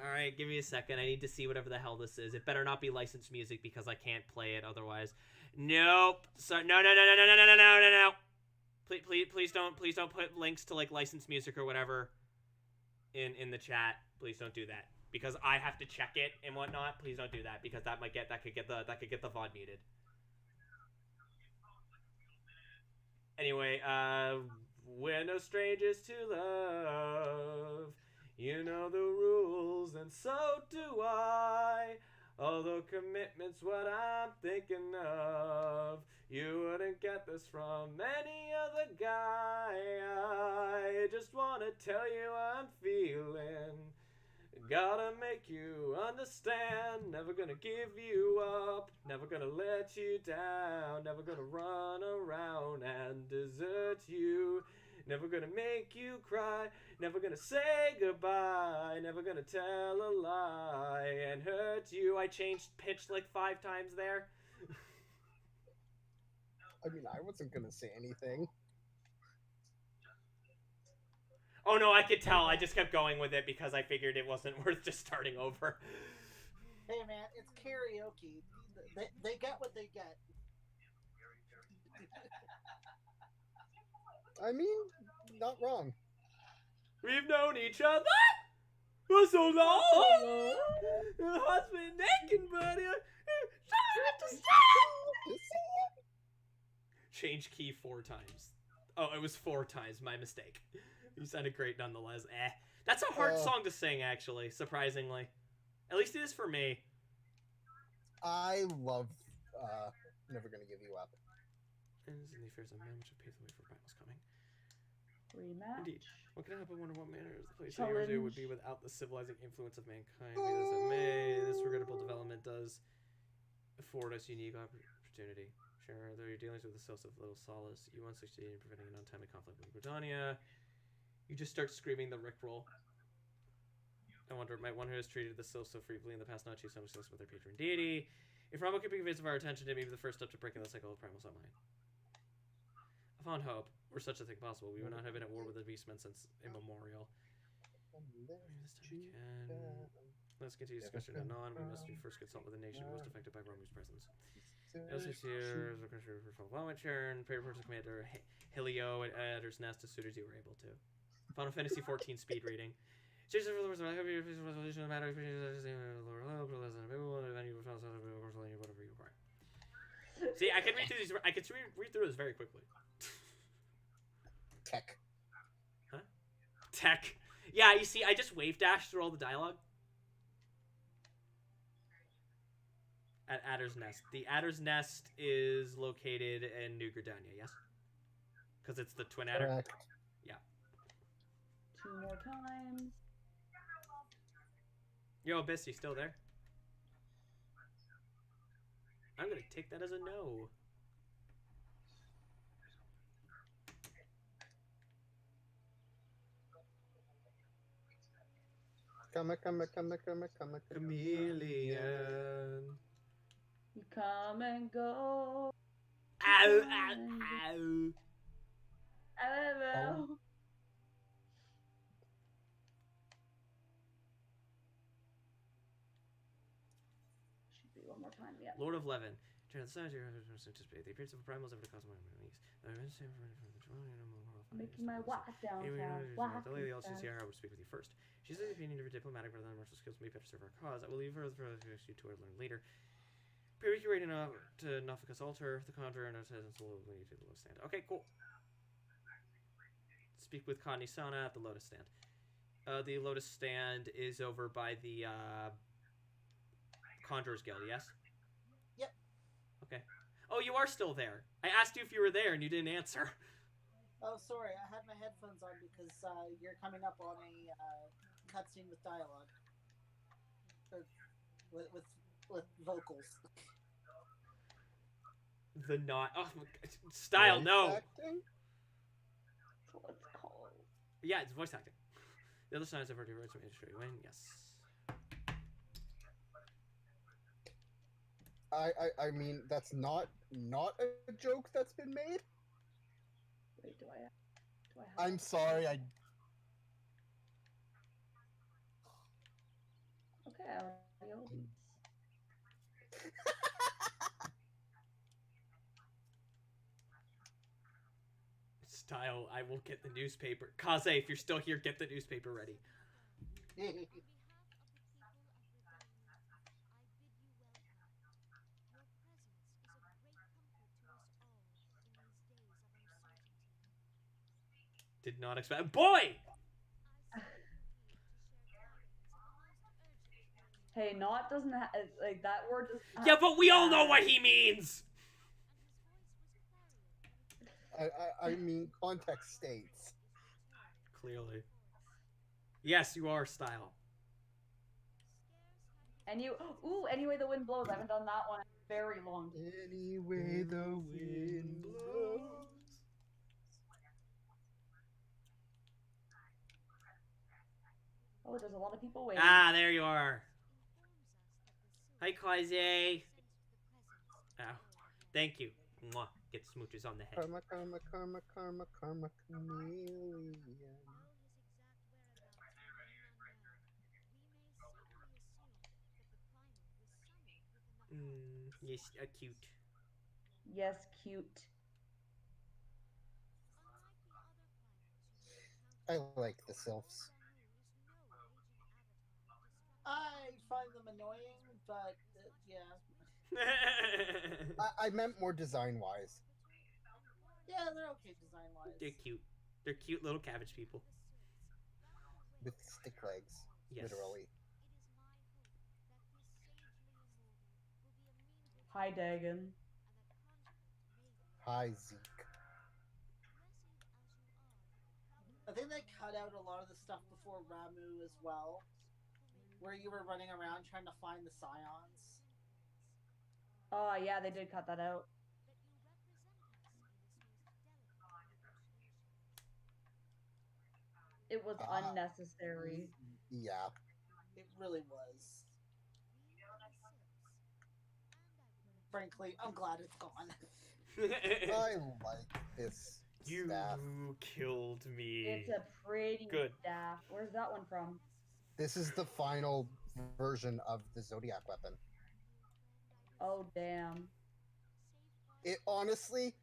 [SPEAKER 1] Alright, give me a second. I need to see whatever the hell this is. It better not be licensed music because I can't play it otherwise. Nope. So, no. Please don't put links to, like, licensed music or whatever in the chat. Please don't do that. Because I have to check it and whatnot. Please don't do that because that could get the VOD muted. Anyway, we're no strangers to love. You know the rules, and so do I. Although commitment's what I'm thinking of, you wouldn't get this from any other guy. I just wanna tell you I'm feeling. Gotta make you understand. Never gonna give you up. Never gonna let you down. Never gonna run around and desert you. Never gonna make you cry. Never gonna say goodbye. Never gonna tell a lie and hurt you. I changed pitch like 5 times there.
[SPEAKER 6] I mean, I wasn't gonna say anything.
[SPEAKER 1] Oh no, I could tell. I just kept going with it because I figured it wasn't worth just starting over.
[SPEAKER 4] Hey man, it's karaoke. They get what they get.
[SPEAKER 6] I mean, not wrong.
[SPEAKER 1] We've known each other for so long. Your heart's been aching, buddy. Change key 4 times. Oh, it was 4 times. My mistake. You sounded great nonetheless. That's a hard song to sing, actually, surprisingly. At least it is for me.
[SPEAKER 6] I love never gonna give you up.
[SPEAKER 1] And in the affairs of men, which have paved the way for battles coming.
[SPEAKER 2] Rematch.
[SPEAKER 1] Indeed. What can I help but wonder what manner is the place
[SPEAKER 2] Challenge.
[SPEAKER 1] it would be without the civilizing influence of mankind? Be this as it may, this regrettable development does afford us unique opportunity. Sure, though your dealings with the source of little solace, you once succeeded in preventing an untimely conflict with Britannia. You just start screaming the Rickroll. I wonder, might one who has treated the Sylph so freely in the past not achieve some success with their patron deity? If Rama could be convinced of our attention, it may be the first step to breaking the cycle of primal sunlight. A fond hope, were such a thing possible, we would not have been at war with the beastmen since immemorial. Maybe this time we can. Let's continue discussion anon. We must first consult with the nation most affected by Romu's presence. As this year, as a country for fulfillment, Sharon, paper to Commander Helio at Adder's Nest as soon as you were able to. Final Fantasy 14 speed reading. See, I can read through these. I can read through this very quickly.
[SPEAKER 6] Tech.
[SPEAKER 1] Huh? Tech. Yeah, you see, I just wave dashed through all the dialogue. At Adder's Nest. The Adder's Nest is located in New Gridania, yes? Because it's the twin adder?
[SPEAKER 6] Correct.
[SPEAKER 1] Yeah.
[SPEAKER 2] 2 more times.
[SPEAKER 1] Yo, Abyss, you still there? I'm gonna take that as a no.
[SPEAKER 6] Come.
[SPEAKER 1] Chameleon.
[SPEAKER 2] You come and go.
[SPEAKER 1] Ow, ow, ow.
[SPEAKER 2] Ow. Should be one more time, yeah.
[SPEAKER 1] Lord of Levin. Anticipate the appearance of a primal is ever to cause my release.
[SPEAKER 2] Making my walk downtown.
[SPEAKER 1] The lady also Sierra would speak with you first. She's of the opinion of her diplomatic rather than martial skills may better serve our cause. I will leave her for you to learn later. Pre-curating to Nafika's altar, the conjurer, and says will lead to the lotus stand. Okay, cool. Speak with Kanisana at the lotus stand. The lotus stand is over by the Conjurer's Guild, yes?
[SPEAKER 4] Yep.
[SPEAKER 1] Okay. Oh, you are still there. I asked you if you were there and you didn't answer.
[SPEAKER 4] Oh, sorry, I had my headphones on because you're coming up on a cutscene with dialogue. With vocals.
[SPEAKER 1] The not. Oh, my God. Style, no.
[SPEAKER 6] Acting?
[SPEAKER 2] That's what it's called.
[SPEAKER 1] Yeah, it's voice acting. The other signs I've already read some industry win. Yes.
[SPEAKER 6] I mean, that's not a joke that's been made.
[SPEAKER 2] Wait, do I have
[SPEAKER 6] I'm sorry,
[SPEAKER 2] Okay, I already old.
[SPEAKER 1] Style, I will get the newspaper. Kaze, if you're still here, get the newspaper ready. Did not expect. Boy!
[SPEAKER 2] Hey, not doesn't like that word doesn't.
[SPEAKER 1] Yeah, but we all know what he means!
[SPEAKER 6] I mean, context states.
[SPEAKER 1] Clearly. Yes, you are, Style.
[SPEAKER 2] And you, anyway the wind blows. I haven't done that one in a very long time.
[SPEAKER 6] Anyway, the wind blows.
[SPEAKER 2] Oh, there's a lot of people waiting.
[SPEAKER 1] Ah, there you are. Hi, Kaze. Oh, thank you. Mwah. Get smooches on the head.
[SPEAKER 6] Karma, chameleon.
[SPEAKER 1] Yes, cute.
[SPEAKER 2] Yes, cute.
[SPEAKER 6] I like the sylphs.
[SPEAKER 4] I find them annoying, but yeah.
[SPEAKER 6] I meant more design-wise.
[SPEAKER 4] Yeah, they're okay design-wise.
[SPEAKER 1] They're cute. They're cute little cabbage people.
[SPEAKER 6] With stick legs,
[SPEAKER 1] Yes.
[SPEAKER 6] literally.
[SPEAKER 2] Hi, Dagon.
[SPEAKER 6] Hi, Zeke.
[SPEAKER 4] I think they cut out a lot of the stuff before Ramu as well, where you were running around trying to find the scions.
[SPEAKER 2] Oh, yeah, they did cut that out. It was unnecessary.
[SPEAKER 6] Yeah.
[SPEAKER 4] It really was. Frankly, I'm glad it's gone.
[SPEAKER 6] I like this
[SPEAKER 1] You
[SPEAKER 6] staff.
[SPEAKER 1] killed me.
[SPEAKER 2] It's a pretty
[SPEAKER 1] Good.
[SPEAKER 2] staff. Where's that one from?
[SPEAKER 6] This is the final version of the Zodiac weapon.
[SPEAKER 2] Oh, damn.
[SPEAKER 6] It honestly,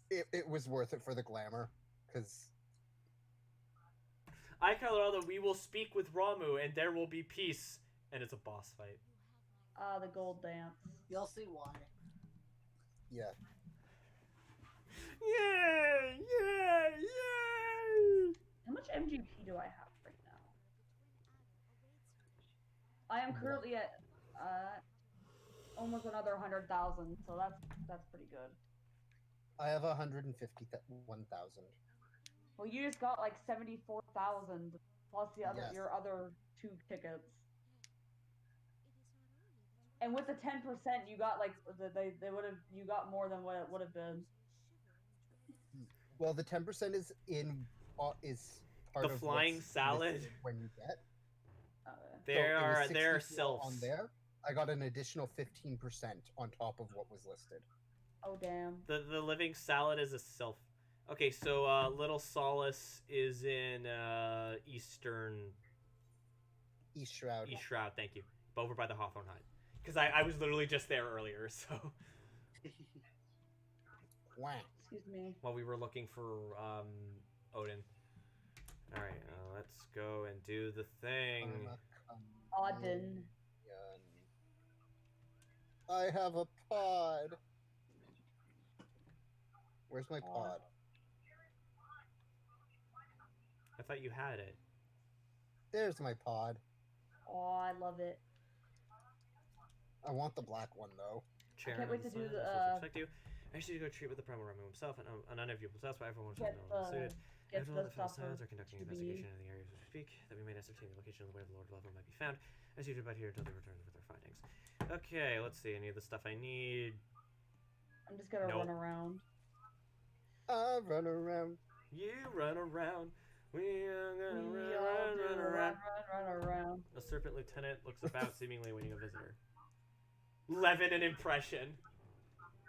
[SPEAKER 6] it was worth it for the glamour, because
[SPEAKER 1] I, Colorado, we will speak with Ramu, and there will be peace. And it's a boss fight.
[SPEAKER 2] The gold dance.
[SPEAKER 4] You'll see why.
[SPEAKER 6] yeah.
[SPEAKER 1] Yay! Yay! Yay!
[SPEAKER 2] How much MGP do I have right now? I am currently at almost another 100,000, so that's pretty good.
[SPEAKER 6] I have 151,000.
[SPEAKER 2] Well, you just got like 74,000 plus the other
[SPEAKER 6] Yes.
[SPEAKER 2] your other 2 tickets. And with the 10%, you got like they would have you got more than what it would have been.
[SPEAKER 6] Well, the 10% is is part
[SPEAKER 1] The
[SPEAKER 6] of
[SPEAKER 1] flying
[SPEAKER 6] what's
[SPEAKER 1] salad.
[SPEAKER 6] listed when you get.
[SPEAKER 1] There
[SPEAKER 6] So it was
[SPEAKER 1] are
[SPEAKER 6] 64
[SPEAKER 1] selves
[SPEAKER 6] on there. I got an additional 15% on top of what was listed.
[SPEAKER 2] Oh damn.
[SPEAKER 1] The living salad is a self. Okay, so Little Solace is in Eastern
[SPEAKER 6] East Shroud.
[SPEAKER 1] East Shroud. Thank you, over by the Hawthorne Hut. Because I was literally just there earlier, so
[SPEAKER 6] Wow.
[SPEAKER 2] Excuse me.
[SPEAKER 1] while we were looking for Odin. All right, let's go and do the thing.
[SPEAKER 2] Auden.
[SPEAKER 6] I have a pod. Where's my pod?
[SPEAKER 1] I thought you had it.
[SPEAKER 6] There's my pod.
[SPEAKER 2] Oh, I love it.
[SPEAKER 6] I want the black one though.
[SPEAKER 2] I can't wait to do the
[SPEAKER 1] Respect you. I used to go treat with the primal Ramu himself and unenviable test by everyone was
[SPEAKER 2] get
[SPEAKER 1] suited.
[SPEAKER 2] get
[SPEAKER 1] After
[SPEAKER 2] the
[SPEAKER 1] all the fell
[SPEAKER 2] stuff
[SPEAKER 1] scions
[SPEAKER 2] of
[SPEAKER 1] are conducting
[SPEAKER 2] to
[SPEAKER 1] an
[SPEAKER 2] be-
[SPEAKER 1] investigation in the areas we speak, that we may ascertain the location of where the Lord Level might be found. As usual about here until they return with their findings. Okay, let's see. Any of the stuff I need.
[SPEAKER 2] I'm just gonna
[SPEAKER 1] Nope.
[SPEAKER 2] run around.
[SPEAKER 6] I run around.
[SPEAKER 1] You run around. We are gonna
[SPEAKER 2] We
[SPEAKER 1] run,
[SPEAKER 2] all
[SPEAKER 1] run,
[SPEAKER 2] do
[SPEAKER 1] run around.
[SPEAKER 2] run around.
[SPEAKER 1] A serpent lieutenant looks about, seemingly awaiting a visitor. Levin an impression.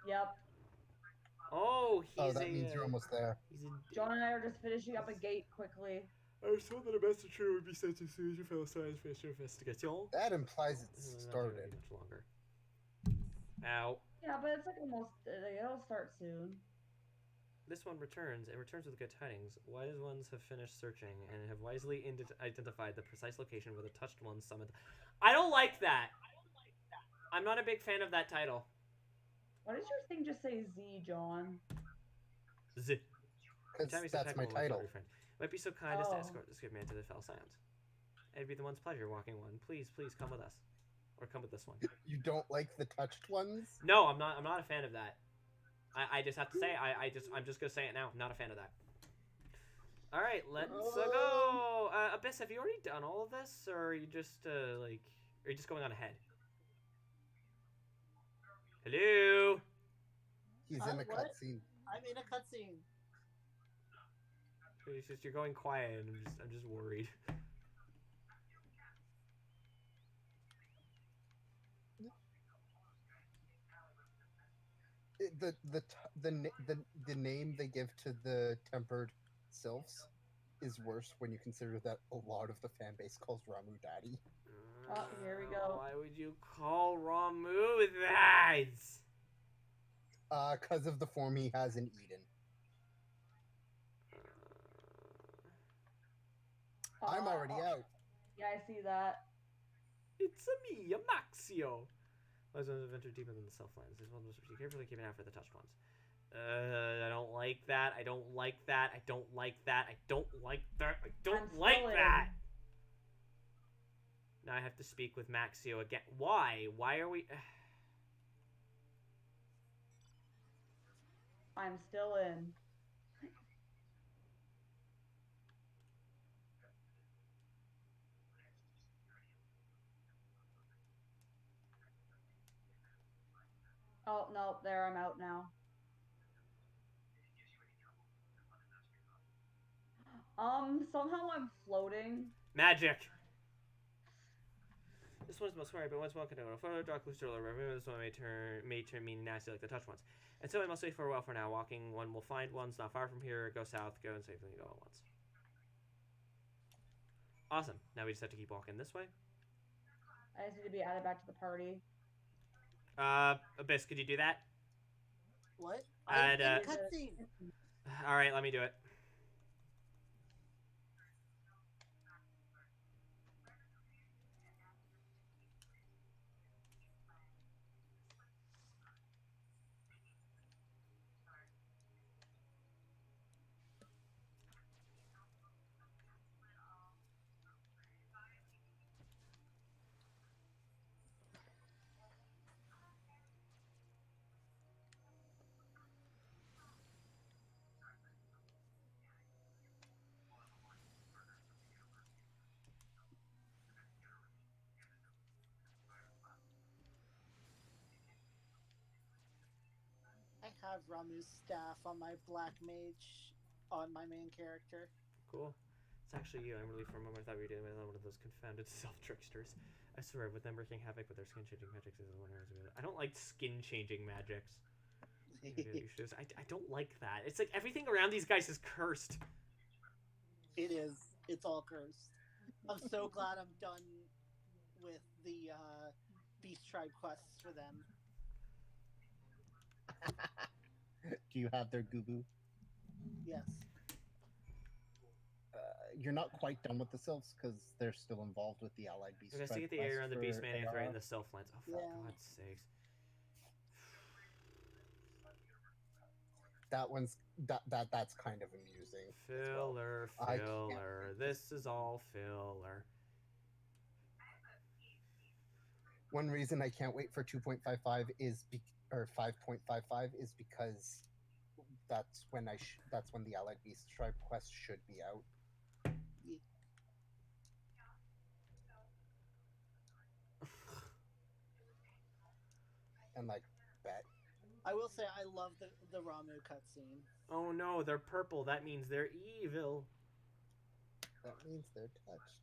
[SPEAKER 2] Yep.
[SPEAKER 1] Oh, he's
[SPEAKER 6] that means you're almost there.
[SPEAKER 1] He's a.
[SPEAKER 2] John and I are just finishing up a gate quickly.
[SPEAKER 1] I was told that a messenger would be sent as soon as your fellow science finish your investigation.
[SPEAKER 6] That implies it's
[SPEAKER 1] Not
[SPEAKER 6] started.
[SPEAKER 1] gonna be much longer. Ow.
[SPEAKER 2] Yeah, but it's like almost it'll start soon.
[SPEAKER 1] This one returns. It returns with good tidings. Wise ones have finished searching and have wisely identified the precise location where the touched ones summoned. I don't like that. I'm not a big fan of that title.
[SPEAKER 2] Why does your thing just say Z, John?
[SPEAKER 1] Z.
[SPEAKER 6] Because that's my title.
[SPEAKER 1] Might be so kind as to
[SPEAKER 2] Oh.
[SPEAKER 1] escort this good man to the fell scions. It'd be the one's pleasure walking one. Please, please come with us. Or come with this one.
[SPEAKER 6] You don't like the touched ones?
[SPEAKER 1] No, I'm not a fan of that. I just have to say, I'm just gonna say it now. I'm not a fan of that. All right, let's go. Abyss, have you already done all of this, or are you just are you just going on ahead? Hello.
[SPEAKER 6] He's in a
[SPEAKER 4] What?
[SPEAKER 6] cutscene.
[SPEAKER 4] I'm in a cutscene.
[SPEAKER 1] It's just you're going quiet, and I'm just worried.
[SPEAKER 6] The name they give to the tempered sylphs is worse when you consider that a lot of the fan base calls Ramu Daddy.
[SPEAKER 2] Oh, here we go.
[SPEAKER 1] Why would you call Ramu that?
[SPEAKER 6] Because of the form he has in Eden. I'm already out.
[SPEAKER 2] Yeah, I see that.
[SPEAKER 1] It's me, Maxio. Wise ones have entered deeper than the self-lands. These ones must be carefully keeping out for the touched ones. I don't like that. I don't like that. I don't like that. I don't like that. I don't
[SPEAKER 2] I'm
[SPEAKER 1] like
[SPEAKER 2] still in.
[SPEAKER 1] that. Now I have to speak with Maxio again. Why? Why are we...
[SPEAKER 2] I'm still in. Oh, no, there, I'm out now. Somehow I'm floating.
[SPEAKER 1] Magic. This one's most scary, but once one can go further, dark blue stroller. Remember, this one may turn mean and nasty like the touch ones. And so I must wait for a while for now. Walking one will find ones not far from here. Go south, go and safely go at once. Awesome. Now we just have to keep walking this way.
[SPEAKER 2] I just need to be added back to the party.
[SPEAKER 1] Abyss, could you do that?
[SPEAKER 4] What?
[SPEAKER 1] Add,
[SPEAKER 4] I'm in cutscene.
[SPEAKER 1] All right, let me do it.
[SPEAKER 4] I have Ramu's staff on my black mage on my main character.
[SPEAKER 1] Cool. It's actually you. I'm really for a moment I thought we were dealing with one of those confounded self-tricksters. I swear, with them wreaking havoc with their skin-changing magics is one I don't like skin-changing magics. I don't like that. It's like everything around these guys is cursed.
[SPEAKER 4] It is. It's all cursed. I'm so glad I'm done with the Beast Tribe quests for them.
[SPEAKER 6] Do you have their Gubu?
[SPEAKER 4] Yes.
[SPEAKER 6] You're not quite done with the sylphs because they're still involved with the allied beast.
[SPEAKER 1] Investigate the area around the beast man and threaten the Sylphlands. Oh, for
[SPEAKER 4] Yeah.
[SPEAKER 1] God's sakes.
[SPEAKER 6] That one's that's kind of amusing.
[SPEAKER 1] Filler,
[SPEAKER 6] well.
[SPEAKER 1] filler. This is all filler.
[SPEAKER 6] One reason I can't wait for 2.55 is or 5.55 is because that's when the Allied Beast Tribe quest should be out. And like bet.
[SPEAKER 4] I will say I love the Ramu cutscene.
[SPEAKER 1] Oh no, they're purple. That means they're evil.
[SPEAKER 6] That means they're touched.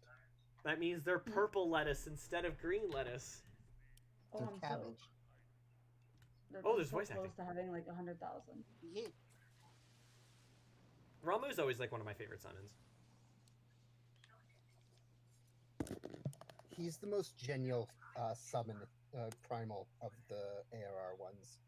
[SPEAKER 1] That means they're purple lettuce instead of green lettuce.
[SPEAKER 6] They're cabbage.
[SPEAKER 1] There's
[SPEAKER 2] so
[SPEAKER 1] voice
[SPEAKER 2] close
[SPEAKER 1] acting.
[SPEAKER 2] to having like 100,000.
[SPEAKER 4] Yeah.
[SPEAKER 1] Ramu's always like one of my favorite summons.
[SPEAKER 6] He's the most genial summon primal of the ARR ones.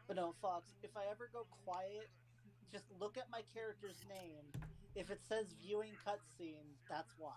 [SPEAKER 4] But no, Fox, if I ever go quiet, just look at my character's name. If it says viewing cutscene, that's why.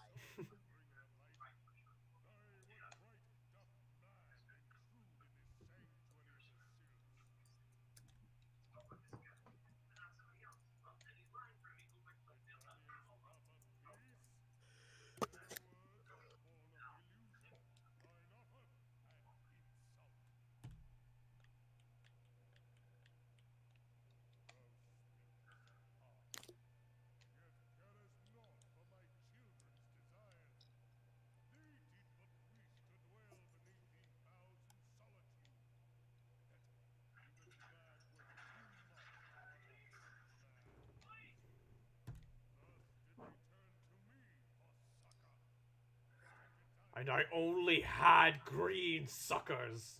[SPEAKER 1] And I only had green suckers.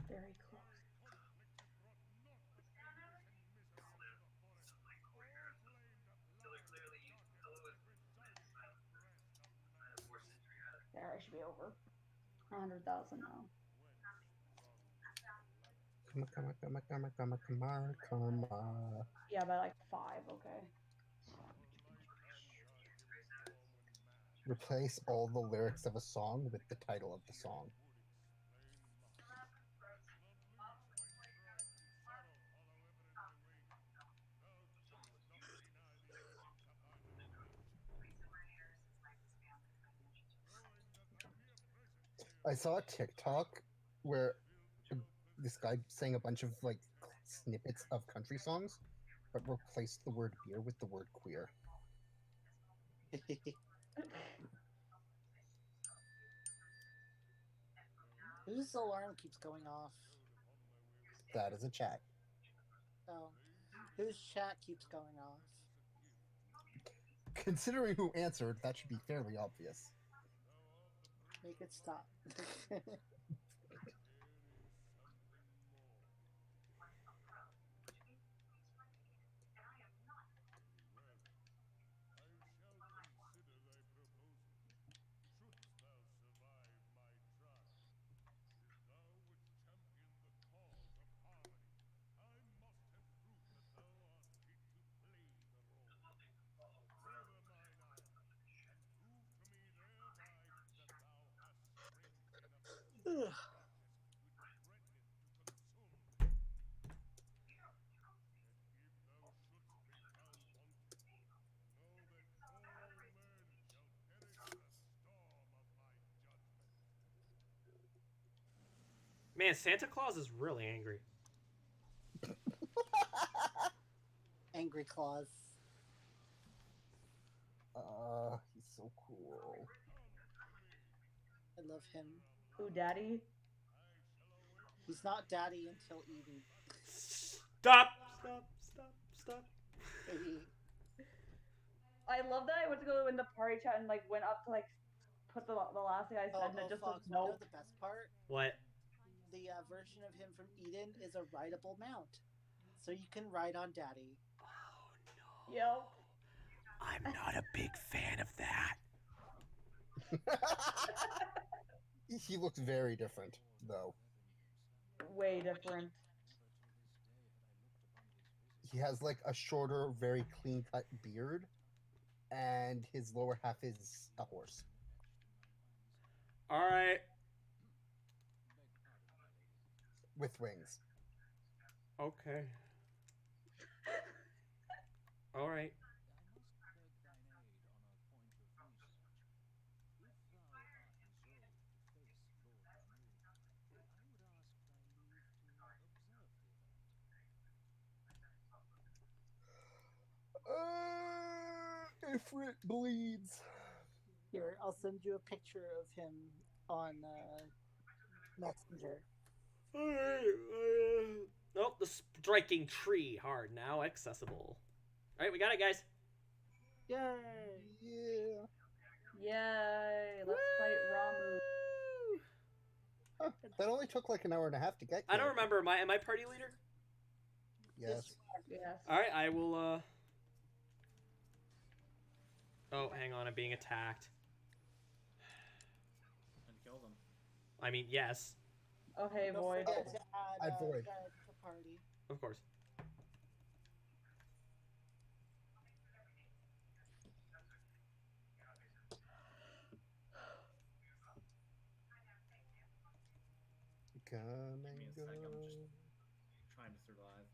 [SPEAKER 2] Very close. There, I should be over 100,000 now. Yeah, by like 5. Okay.
[SPEAKER 6] Replace all the lyrics of a song with the title of the song. I saw a TikTok where this guy sang a bunch of like snippets of country songs, but replaced the word beer with the word queer.
[SPEAKER 4] Whose alarm keeps going off?
[SPEAKER 6] That is a chat.
[SPEAKER 4] Oh, whose chat keeps going off?
[SPEAKER 6] Considering who answered, that should be fairly obvious.
[SPEAKER 4] Make it stop. Ugh.
[SPEAKER 1] Man, Santa Claus is really angry.
[SPEAKER 4] Angry Claus.
[SPEAKER 6] He's so cool.
[SPEAKER 4] I love him.
[SPEAKER 2] Who, Daddy?
[SPEAKER 4] He's not daddy until Eden.
[SPEAKER 1] Stop! Stop!
[SPEAKER 2] I love that I went to go in the party chat and like went up to like put the last thing I said and it just
[SPEAKER 4] fuck.
[SPEAKER 2] says
[SPEAKER 4] You know
[SPEAKER 2] nope.
[SPEAKER 4] the best part?
[SPEAKER 1] What?
[SPEAKER 4] The version of him from Eden is a rideable mount. So you can ride on daddy.
[SPEAKER 1] Oh no.
[SPEAKER 2] Yep.
[SPEAKER 1] I'm not a big fan of that.
[SPEAKER 6] He looks very different, though.
[SPEAKER 2] Way different.
[SPEAKER 6] He has like a shorter, very clean cut beard, and his lower half is a horse.
[SPEAKER 1] Alright.
[SPEAKER 6] With wings.
[SPEAKER 1] Okay. Alright.
[SPEAKER 6] Ifrit bleeds.
[SPEAKER 4] Here, I'll send you a picture of him on Messenger.
[SPEAKER 1] Nope, the striking tree hard now accessible. Alright, we got it, guys.
[SPEAKER 4] Yay!
[SPEAKER 6] Yeah.
[SPEAKER 2] Yay! Let's fight Ramu.
[SPEAKER 6] Huh, that only took like an hour and a half to get.
[SPEAKER 1] I don't remember. Am I party leader?
[SPEAKER 6] Yes.
[SPEAKER 2] Yes.
[SPEAKER 1] Alright, I will, Oh, hang on, I'm being attacked.
[SPEAKER 5] And kill them.
[SPEAKER 1] I mean, yes.
[SPEAKER 2] Oh, hey,
[SPEAKER 4] Don't
[SPEAKER 2] Void.
[SPEAKER 4] forget to add
[SPEAKER 6] I'd void.
[SPEAKER 4] Red to party.
[SPEAKER 1] Of course.
[SPEAKER 6] Come
[SPEAKER 5] Give me a
[SPEAKER 6] and
[SPEAKER 5] second, I'm
[SPEAKER 6] go.
[SPEAKER 5] just trying to survive.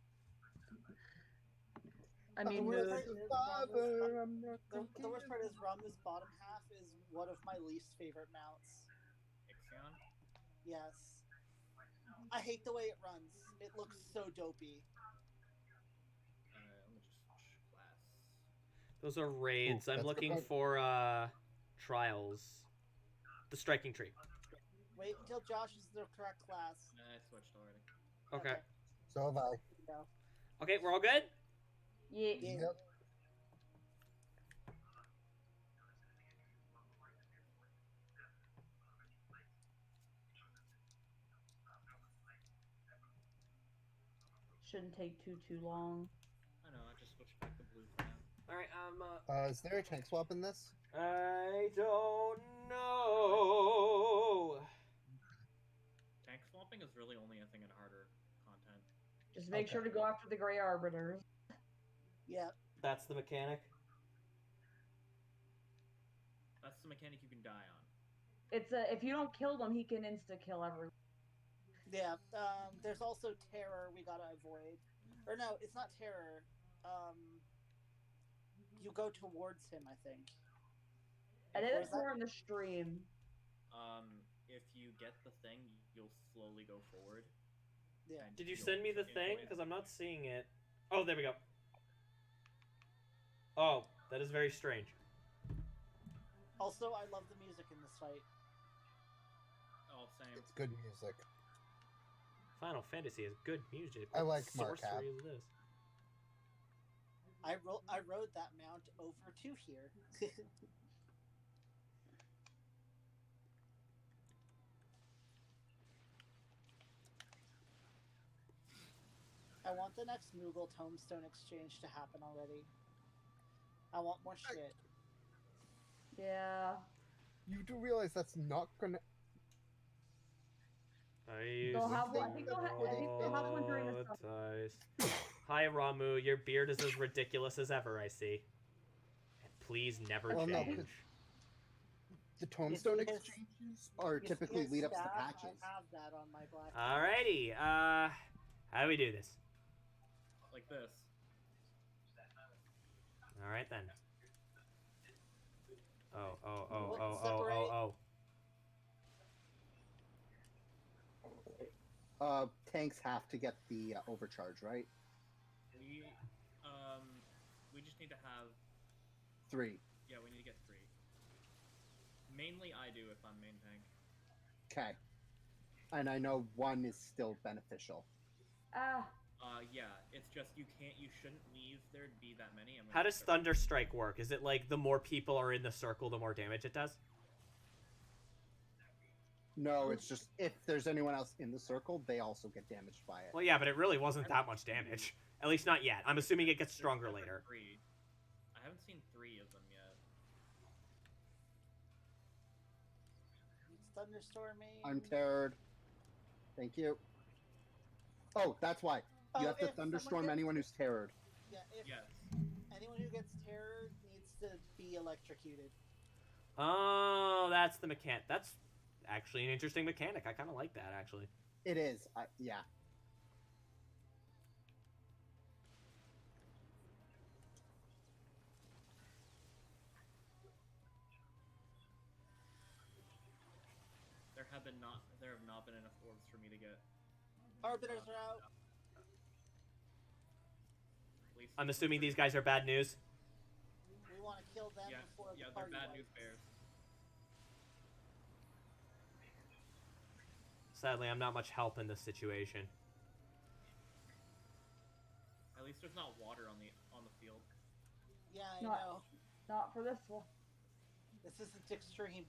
[SPEAKER 2] I mean,
[SPEAKER 4] the, worst
[SPEAKER 2] mood.
[SPEAKER 4] part is
[SPEAKER 6] Survivor, I'm not
[SPEAKER 4] the worst part is Ramu's bottom half is one of my least favorite mounts.
[SPEAKER 5] Ixion?
[SPEAKER 4] Yes. I hate the way it runs. It looks so dopey.
[SPEAKER 5] Let me just switch class.
[SPEAKER 1] Those are raids.
[SPEAKER 6] Ooh,
[SPEAKER 1] I'm
[SPEAKER 6] that's
[SPEAKER 1] looking
[SPEAKER 6] good.
[SPEAKER 1] for, trials. The striking tree.
[SPEAKER 4] Wait until Josh is the correct class.
[SPEAKER 5] I switched already.
[SPEAKER 1] Okay.
[SPEAKER 6] So have I.
[SPEAKER 4] Go.
[SPEAKER 1] Okay, we're all good?
[SPEAKER 2] Yeah.
[SPEAKER 6] Yep.
[SPEAKER 2] Shouldn't take too long.
[SPEAKER 5] I know, I just switched back to blue for now.
[SPEAKER 1] Alright,
[SPEAKER 6] Is there a tank swap in this?
[SPEAKER 1] I don't know.
[SPEAKER 5] Tank swapping is really only a thing in harder content.
[SPEAKER 2] Just make
[SPEAKER 6] Okay.
[SPEAKER 2] sure to go after the Grey Arbiters.
[SPEAKER 4] Yep.
[SPEAKER 1] That's the mechanic.
[SPEAKER 5] That's the mechanic you can die on.
[SPEAKER 2] It's a if you don't kill them, he can insta kill everyone.
[SPEAKER 4] Yeah. There's also terror we gotta avoid. Or no, it's not terror. You go towards him, I think.
[SPEAKER 2] I did
[SPEAKER 4] Or
[SPEAKER 2] it
[SPEAKER 4] is that-
[SPEAKER 2] more in the stream.
[SPEAKER 5] If you get the thing, you'll slowly go forward.
[SPEAKER 4] Yeah.
[SPEAKER 5] and
[SPEAKER 1] Did you
[SPEAKER 5] you'll
[SPEAKER 1] send me the
[SPEAKER 5] pinpoint
[SPEAKER 1] thing?
[SPEAKER 5] it.
[SPEAKER 1] Because I'm not seeing it. Oh, there we go. Oh, that is very strange.
[SPEAKER 4] Also, I love the music in this fight.
[SPEAKER 5] Oh, same.
[SPEAKER 6] It's good music.
[SPEAKER 1] Final Fantasy has good music.
[SPEAKER 6] I
[SPEAKER 1] What
[SPEAKER 6] like
[SPEAKER 1] sorcery
[SPEAKER 6] Markab.
[SPEAKER 1] is this?
[SPEAKER 4] I rode that mount over to here. I want the next Moogle Tombstone exchange to happen already. I want more shit.
[SPEAKER 2] Yeah.
[SPEAKER 6] You do realize that's not gonna.
[SPEAKER 2] They'll have one. I think they'll have one during the summer.
[SPEAKER 1] Hi, Ramu. Your beard is as ridiculous as ever, I see. And please never
[SPEAKER 6] Well, no,
[SPEAKER 1] change.
[SPEAKER 6] 'cause the tombstone
[SPEAKER 4] You see his-
[SPEAKER 6] exchanges are
[SPEAKER 4] You see
[SPEAKER 6] typically
[SPEAKER 4] his
[SPEAKER 6] lead ups to
[SPEAKER 4] staff?
[SPEAKER 6] patches.
[SPEAKER 4] I have that on my black.
[SPEAKER 1] Alrighty. How do we do this?
[SPEAKER 5] Like this.
[SPEAKER 1] Alright then. Oh.
[SPEAKER 3] Tanks have to get the overcharge, right?
[SPEAKER 5] We just need to have.
[SPEAKER 3] 3.
[SPEAKER 5] Yeah, we need to get 3. Mainly I do if I'm main tank.
[SPEAKER 3] Okay. And I know 1 is still beneficial.
[SPEAKER 2] Ah,
[SPEAKER 5] Yeah, it's just you shouldn't leave there to be that many.
[SPEAKER 1] How does Thunder Strike work? Is it like the more people are in the circle, the more damage it does?
[SPEAKER 3] No, it's just if there's anyone else in the circle, they also get damaged by it.
[SPEAKER 1] Well, yeah, but it really wasn't that much damage. At least not yet. I'm assuming it gets stronger later.
[SPEAKER 5] 3. I haven't seen 3 of them yet.
[SPEAKER 4] It's thunderstorming.
[SPEAKER 3] I'm terrored. Thank you. Oh, that's why. You have to
[SPEAKER 4] if
[SPEAKER 3] thunderstorm
[SPEAKER 4] someone gets-
[SPEAKER 3] anyone who's terrored.
[SPEAKER 4] Yeah, if
[SPEAKER 5] Yes.
[SPEAKER 4] anyone who gets terror needs to be electrocuted.
[SPEAKER 1] Oh, that's the mechanic. That's actually an interesting mechanic. I kind of like that, actually.
[SPEAKER 3] It is. Yeah.
[SPEAKER 5] There have not been enough orbs for me to get.
[SPEAKER 4] Arbiters are out.
[SPEAKER 5] At least
[SPEAKER 1] I'm assuming these guys are bad news.
[SPEAKER 4] We want to kill them
[SPEAKER 5] Yeah,
[SPEAKER 4] before
[SPEAKER 5] yeah,
[SPEAKER 4] the
[SPEAKER 5] they're
[SPEAKER 4] party
[SPEAKER 5] bad news
[SPEAKER 4] wipes.
[SPEAKER 5] bears.
[SPEAKER 1] Sadly, I'm not much help in this situation.
[SPEAKER 5] At least there's not water on the field.
[SPEAKER 4] Yeah, I
[SPEAKER 2] Not-
[SPEAKER 4] know.
[SPEAKER 2] not for this one.
[SPEAKER 4] This isn't extreme.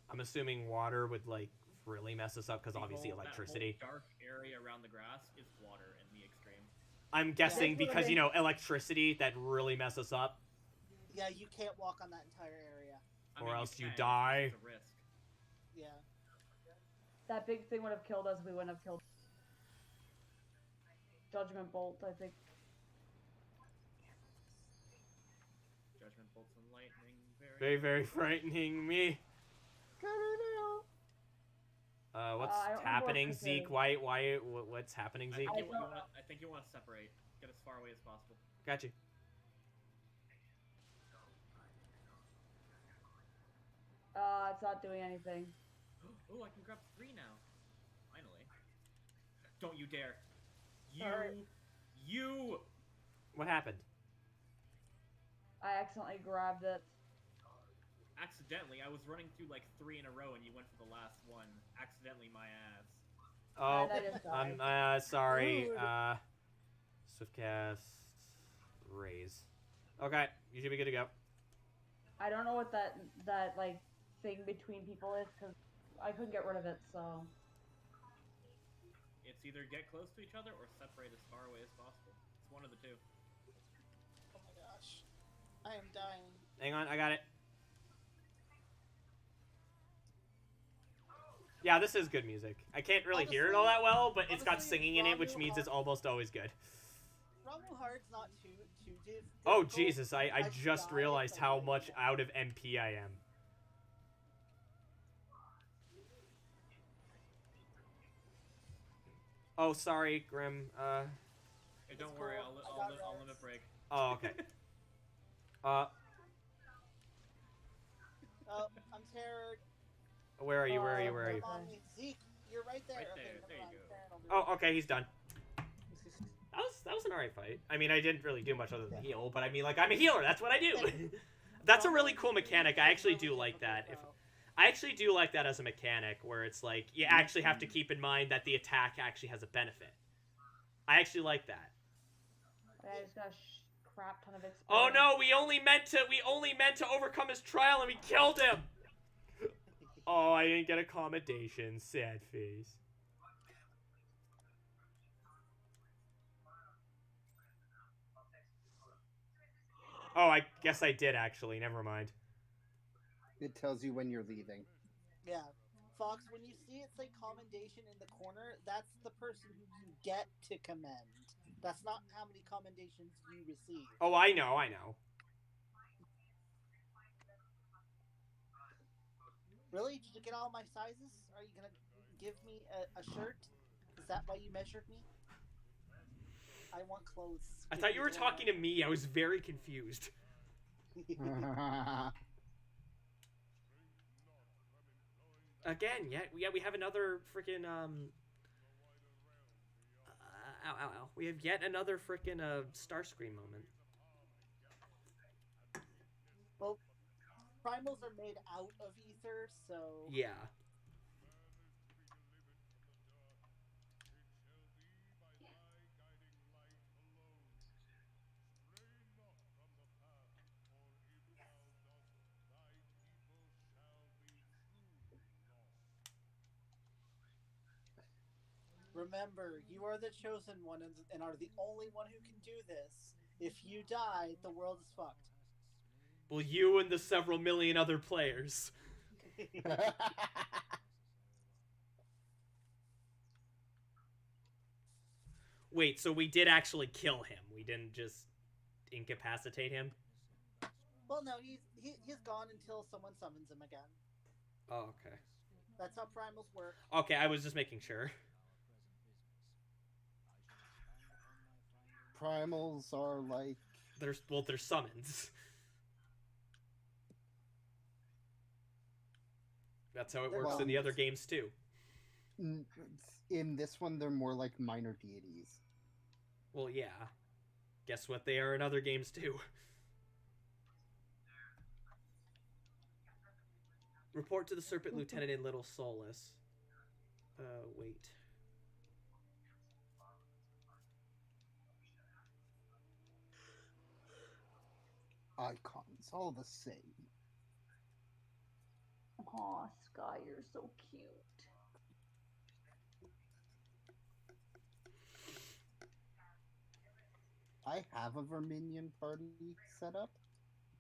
[SPEAKER 1] I'm assuming water would, like, really mess us up because
[SPEAKER 5] The
[SPEAKER 1] obviously
[SPEAKER 5] whole-
[SPEAKER 1] electricity.
[SPEAKER 5] That whole dark area around the grass is water in the extreme.
[SPEAKER 1] I'm guessing
[SPEAKER 2] That's what
[SPEAKER 1] because,
[SPEAKER 2] I
[SPEAKER 1] you know, electricity, that really mess us up.
[SPEAKER 4] Yeah, you can't walk on that entire area.
[SPEAKER 5] I
[SPEAKER 1] Or
[SPEAKER 5] mean,
[SPEAKER 1] else you
[SPEAKER 5] can,
[SPEAKER 1] die.
[SPEAKER 5] It's a risk.
[SPEAKER 4] Yeah.
[SPEAKER 2] That big thing would have killed us. We wouldn't have killed. Judgment Bolt, I think.
[SPEAKER 5] Judgment bolts and lightning.
[SPEAKER 1] Very, very frightening me. What's
[SPEAKER 2] I don't remember
[SPEAKER 1] happening,
[SPEAKER 2] what to
[SPEAKER 1] Zeke?
[SPEAKER 2] say.
[SPEAKER 1] What's happening,
[SPEAKER 5] I
[SPEAKER 1] Zeke?
[SPEAKER 5] think,
[SPEAKER 2] I don't-
[SPEAKER 5] I think you want to separate. Get as far away as possible.
[SPEAKER 1] Got you.
[SPEAKER 2] It's not doing anything.
[SPEAKER 5] Oh, I can grab 3 now. Finally. Don't you dare.
[SPEAKER 2] Sorry.
[SPEAKER 5] You!
[SPEAKER 1] What happened?
[SPEAKER 2] I accidentally grabbed it.
[SPEAKER 5] Accidentally, I was running through like 3 in a row and you went for the last one. Accidentally, my ass.
[SPEAKER 1] Oh,
[SPEAKER 2] And I just
[SPEAKER 1] I'm
[SPEAKER 2] died.
[SPEAKER 1] sorry.
[SPEAKER 4] Rude.
[SPEAKER 1] Swift cast, raise. Okay, you should be good to go.
[SPEAKER 2] I don't know what that like thing between people is because I couldn't get rid of it. So
[SPEAKER 5] It's either get close to each other or separate as far away as possible. It's one of the two.
[SPEAKER 4] Oh my gosh. I am dying.
[SPEAKER 1] Hang on, I got it. Yeah, this is good music. I can't really hear it
[SPEAKER 4] Honestly-
[SPEAKER 1] all that well, but it's got
[SPEAKER 4] honestly,
[SPEAKER 1] singing in it, which
[SPEAKER 4] Ramu
[SPEAKER 1] means it's
[SPEAKER 4] Har-
[SPEAKER 1] almost always good.
[SPEAKER 4] Ramu Hard's not too
[SPEAKER 1] Oh,
[SPEAKER 4] difficult.
[SPEAKER 1] Jesus, I
[SPEAKER 4] I've
[SPEAKER 1] just
[SPEAKER 4] died,
[SPEAKER 1] realized
[SPEAKER 4] but,
[SPEAKER 1] how
[SPEAKER 4] like,
[SPEAKER 1] much
[SPEAKER 4] yeah.
[SPEAKER 1] out of MP I am. Oh, sorry, Grim.
[SPEAKER 5] Hey, don't
[SPEAKER 4] It's
[SPEAKER 5] worry,
[SPEAKER 4] cool. I got
[SPEAKER 5] I'll
[SPEAKER 4] res.
[SPEAKER 5] limit break.
[SPEAKER 1] Oh, okay. Uh,
[SPEAKER 4] Oh, I'm terrored.
[SPEAKER 1] where are you? Where are you?
[SPEAKER 2] Oh,
[SPEAKER 1] Where are you?
[SPEAKER 4] Come on, me. Zeke, you're right there.
[SPEAKER 5] Right
[SPEAKER 4] Okay,
[SPEAKER 5] there.
[SPEAKER 4] never
[SPEAKER 5] There you
[SPEAKER 4] mind.
[SPEAKER 5] go.
[SPEAKER 4] Terran will do
[SPEAKER 1] Oh, okay, he's done. That was an alright fight. I mean, I didn't really do much other than heal, but I mean, like, I'm a healer. That's what I do. That's a really cool mechanic. I actually do like that. I actually do like that as a mechanic, where it's like you actually have to keep in mind that the attack actually has a benefit. I actually like that.
[SPEAKER 2] I just got a crap ton of experience.
[SPEAKER 1] Oh no, we only meant to overcome his trial, and we killed him. Oh, I didn't get accommodation. Sad face. Oh, I guess I did actually. Never mind.
[SPEAKER 3] It tells you when you're leaving.
[SPEAKER 4] Yeah. Fox, when you see it say commendation in the corner, that's the person who you get to commend. That's not how many commendations you receive.
[SPEAKER 1] Oh, I know, I know.
[SPEAKER 4] Really? Did you get all my sizes? Are you gonna give me a shirt? Is that why you measured me? I want clothes.
[SPEAKER 1] I
[SPEAKER 4] Give
[SPEAKER 1] thought
[SPEAKER 4] me
[SPEAKER 1] you were
[SPEAKER 4] the
[SPEAKER 1] talking to me. I was very confused. Again, yeah, we have another freaking ow, ow, ow. We have yet another freaking Starscream moment.
[SPEAKER 4] Well, primals are made out of ether, so
[SPEAKER 1] Yeah.
[SPEAKER 4] remember, you are the chosen one and are the only one who can do this. If you die, the world is fucked.
[SPEAKER 1] Well, you and the several million other players. Wait, so we did actually kill him. We didn't just incapacitate him?
[SPEAKER 4] Well, no, he's gone until someone summons him again.
[SPEAKER 1] Oh, okay.
[SPEAKER 4] That's how primals work.
[SPEAKER 1] Okay, I was just making sure.
[SPEAKER 3] Primals are like
[SPEAKER 1] They're summons. That's how it
[SPEAKER 4] They're
[SPEAKER 1] works in the
[SPEAKER 3] gods.
[SPEAKER 1] other games too.
[SPEAKER 3] in this one they're more like minor deities.
[SPEAKER 1] Well, yeah. Guess what they are in other games too. Report to the Serpent Lieutenant in Little Solace. Wait.
[SPEAKER 3] Icons, all the same.
[SPEAKER 2] Aw, Sky, you're so cute.
[SPEAKER 3] I have a Verminion party set up,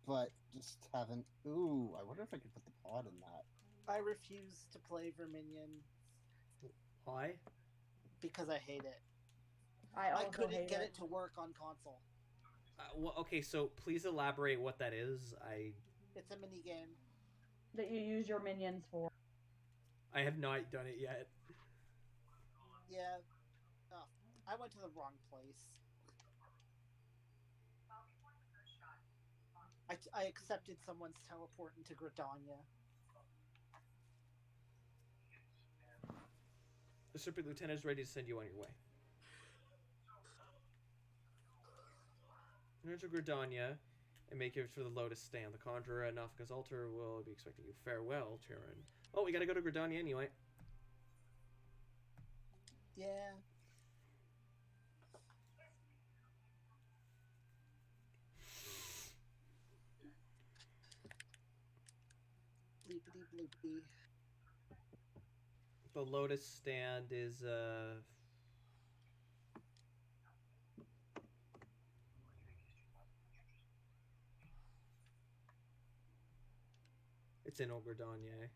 [SPEAKER 3] but just haven't. Ooh, I wonder if I could put the pod in that.
[SPEAKER 4] I refuse to play Verminion
[SPEAKER 1] Why?
[SPEAKER 4] because I hate it.
[SPEAKER 2] I also
[SPEAKER 4] couldn't
[SPEAKER 2] hate
[SPEAKER 4] get it to work on console.
[SPEAKER 1] Well, okay, so please elaborate what that is.
[SPEAKER 4] It's a mini game.
[SPEAKER 2] that you use your minions for.
[SPEAKER 1] I have not done it yet.
[SPEAKER 4] Yeah. Oh, I went to the wrong place. I accepted someone's teleport into Gridania.
[SPEAKER 1] The Serpent Lieutenant is ready to send you on your way. Enter Gridania and make it for the Lotus Stand. The Conjurer and Nafka's altar will be expecting you. Farewell, Charon. Oh, we gotta go to Gridania anyway.
[SPEAKER 4] Yeah. Bleepity bloopity.
[SPEAKER 1] The Lotus Stand is it's in Ogredanye.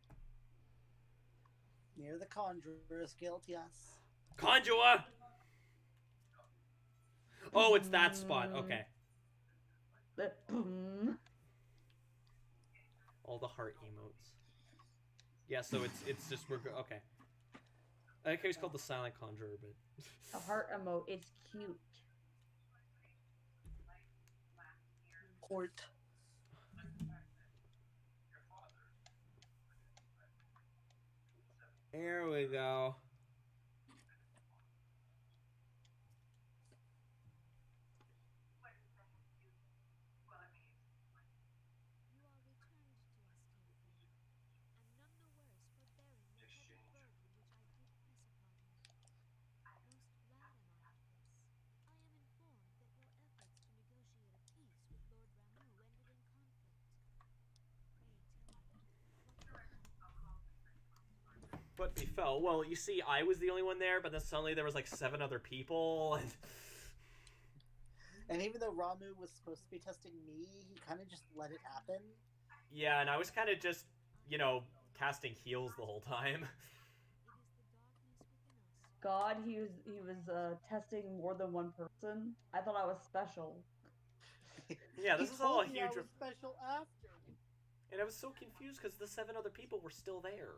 [SPEAKER 4] Near the Conjurer's Guild, yes.
[SPEAKER 1] Conjure! Oh, it's that spot. Okay. All the heart emotes. Yeah, so it's just we're okay. I think he's called the Silent Conjurer, but
[SPEAKER 2] A heart emote. It's cute.
[SPEAKER 4] Port.
[SPEAKER 1] Here we go. What befell? Well, you see, I was the only one there, but then suddenly there was like 7 other people,
[SPEAKER 4] And even though Ramu was supposed to be testing me, he kind of just let it happen.
[SPEAKER 1] yeah, and I was kind of just, you know, casting heals the whole time.
[SPEAKER 2] God, he was testing more than one person. I thought I was special.
[SPEAKER 1] Yeah, this
[SPEAKER 4] He
[SPEAKER 1] is all a
[SPEAKER 4] told me I
[SPEAKER 1] huge.
[SPEAKER 4] was special after.
[SPEAKER 1] And I was so confused because the 7 other people were still there.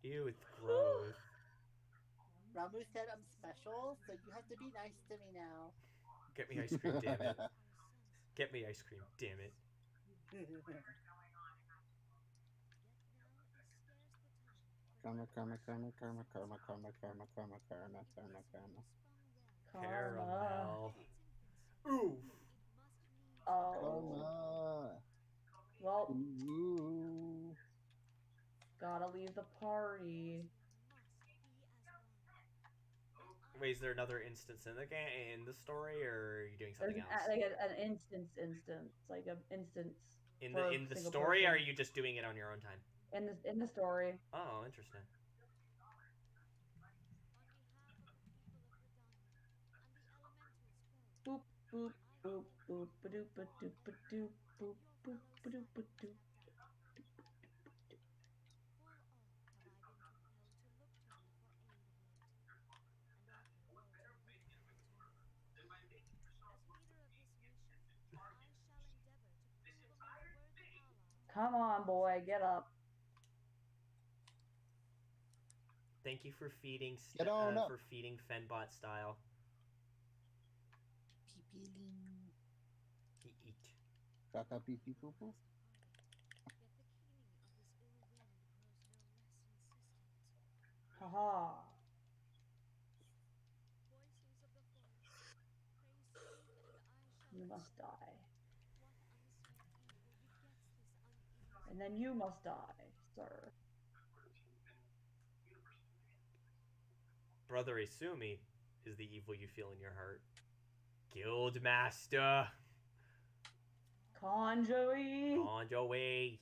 [SPEAKER 1] Ew, it's gross.
[SPEAKER 4] Ramu said I'm special, so you have to be nice to me now.
[SPEAKER 1] Get me ice cream, damn it. Get me ice cream, damn it.
[SPEAKER 6] Karma, karma, karma, karma, karma, karma, karma, karma, karma, karma, karma.
[SPEAKER 1] Caramel. Oof.
[SPEAKER 2] Oh.
[SPEAKER 6] Karma.
[SPEAKER 2] Well,
[SPEAKER 6] Ooh.
[SPEAKER 2] gotta leave the party.
[SPEAKER 1] Wait, is there another instance in the game, in the story, or are you doing
[SPEAKER 2] There's
[SPEAKER 1] something else?
[SPEAKER 2] like an instance, like an instance
[SPEAKER 1] In
[SPEAKER 2] for
[SPEAKER 1] the
[SPEAKER 2] single
[SPEAKER 1] story,
[SPEAKER 2] person.
[SPEAKER 1] or are you just doing it on your own time?
[SPEAKER 2] In the story.
[SPEAKER 1] Oh, interesting.
[SPEAKER 2] Boop boop boop boop ba doop ba doop ba doop boop boop ba doop ba doop. Come on, boy, get up.
[SPEAKER 1] Thank you for feeding
[SPEAKER 6] Get on up.
[SPEAKER 1] for feeding Fenbot style. He eat.
[SPEAKER 6] Kaka pee pee poo poo.
[SPEAKER 2] Haha. You must die. And then you must die, sir.
[SPEAKER 1] Brother Isumi is the evil you feel in your heart. Guildmaster.
[SPEAKER 2] Conjoy.
[SPEAKER 1] Conjoy.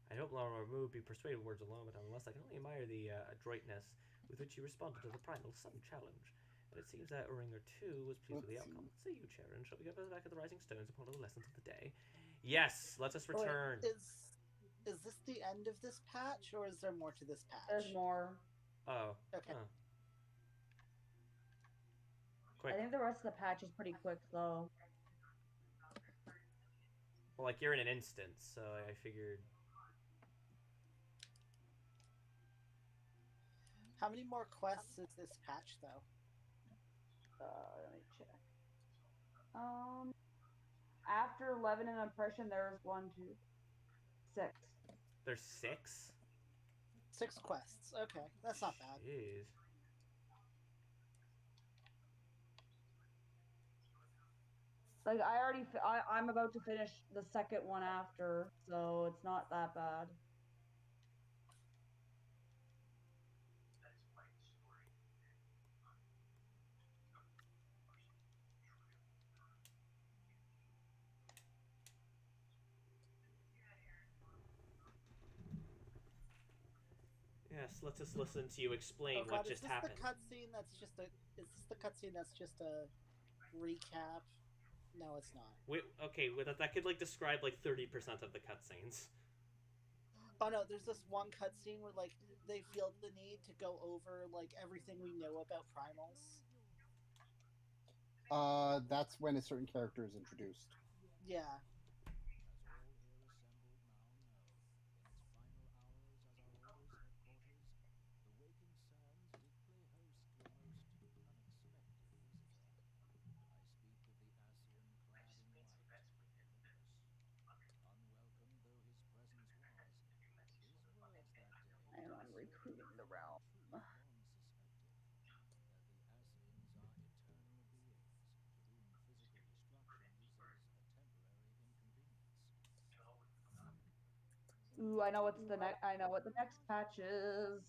[SPEAKER 1] I hope Laura will be persuaded with words alone, but unless I can only admire the adroitness with which you responded to the primal sun challenge. And it seems that Oringer too was pleased with the outcome. What say you, Charon? Shall we go back at the Rising Stones upon all the lessons of the day? Yes, let us return.
[SPEAKER 4] Wait, is this the end of this patch, or is there more to this patch?
[SPEAKER 2] There's more.
[SPEAKER 1] Oh.
[SPEAKER 4] Okay.
[SPEAKER 1] Huh. Quick.
[SPEAKER 2] I think the rest of the patch is pretty quick, though.
[SPEAKER 1] Well, like, you're in an instance, so I figured...
[SPEAKER 4] How many more quests is this patch, though?
[SPEAKER 2] Let me check. After 11 and Impression, there's 1, 2, 6.
[SPEAKER 1] There's 6?
[SPEAKER 4] 6 quests. Okay, that's not bad.
[SPEAKER 1] Jeez.
[SPEAKER 2] Like, I'm about to finish the second one after, so it's not that bad.
[SPEAKER 1] Yes, let us listen to you explain
[SPEAKER 4] Oh god,
[SPEAKER 1] what just
[SPEAKER 4] is this
[SPEAKER 1] happened.
[SPEAKER 4] the cutscene that's just a? Is this the cutscene that's just a recap? No, it's not.
[SPEAKER 1] Wait, okay, that could like describe like 30% of the cutscenes.
[SPEAKER 4] Oh no, there's this one cutscene where like they feel the need to go over like everything we know about primals.
[SPEAKER 3] That's when a certain character is introduced.
[SPEAKER 4] Yeah.
[SPEAKER 2] I am on recruiting the realm. Ooh, I know what's the next. I know what the next patch is.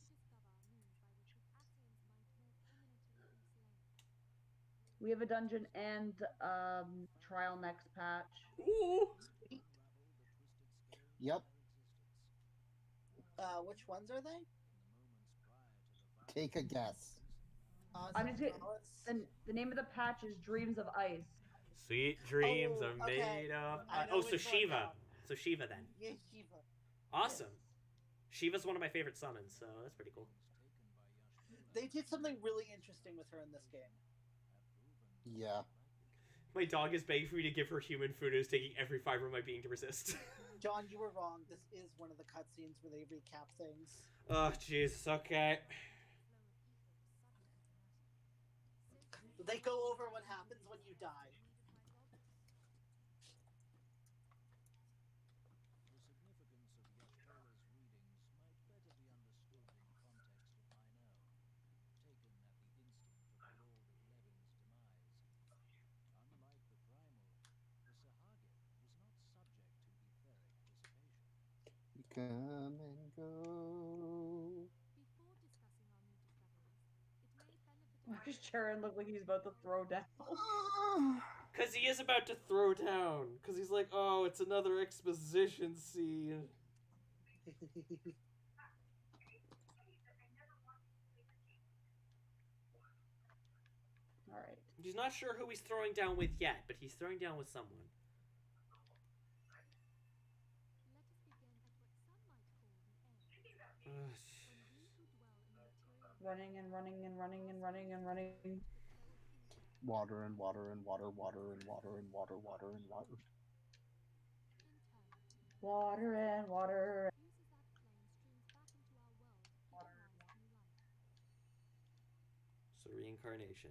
[SPEAKER 2] We have a dungeon and trial next patch.
[SPEAKER 1] Ooh.
[SPEAKER 3] Yep.
[SPEAKER 4] Which ones are they?
[SPEAKER 3] Take a guess.
[SPEAKER 2] I'm just getting
[SPEAKER 4] Palace.
[SPEAKER 2] the name of the patch is Dreams of Ice.
[SPEAKER 1] Sweet dreams
[SPEAKER 4] Oh,
[SPEAKER 1] are
[SPEAKER 4] okay.
[SPEAKER 1] made of.
[SPEAKER 4] I know
[SPEAKER 1] Oh, so
[SPEAKER 4] which one
[SPEAKER 1] Shiva.
[SPEAKER 4] now.
[SPEAKER 1] So Shiva then.
[SPEAKER 4] Yeah, Shiva.
[SPEAKER 1] Awesome.
[SPEAKER 2] Yes.
[SPEAKER 1] Shiva's one of my favorite summons, so that's pretty cool.
[SPEAKER 4] They did something really interesting with her in this game.
[SPEAKER 3] Yeah.
[SPEAKER 1] My dog is begging for me to give her human food and is taking every fiber of my being to resist.
[SPEAKER 4] John, you were wrong. This is one of the cutscenes where they recap things.
[SPEAKER 1] Oh, Jesus, okay.
[SPEAKER 4] They go over what happens when you die.
[SPEAKER 3] You come and go.
[SPEAKER 2] Why does Sharon look like he's about to throw down?
[SPEAKER 1] Because he is about to throw down. Because he's like, oh, it's another exposition scene.
[SPEAKER 2] All right.
[SPEAKER 1] He's not sure who he's throwing down with yet, but he's throwing down with someone.
[SPEAKER 2] Running and running and running and running and running.
[SPEAKER 3] Water and water and water, water and water and water, water and water.
[SPEAKER 2] Water and water.
[SPEAKER 1] So reincarnation.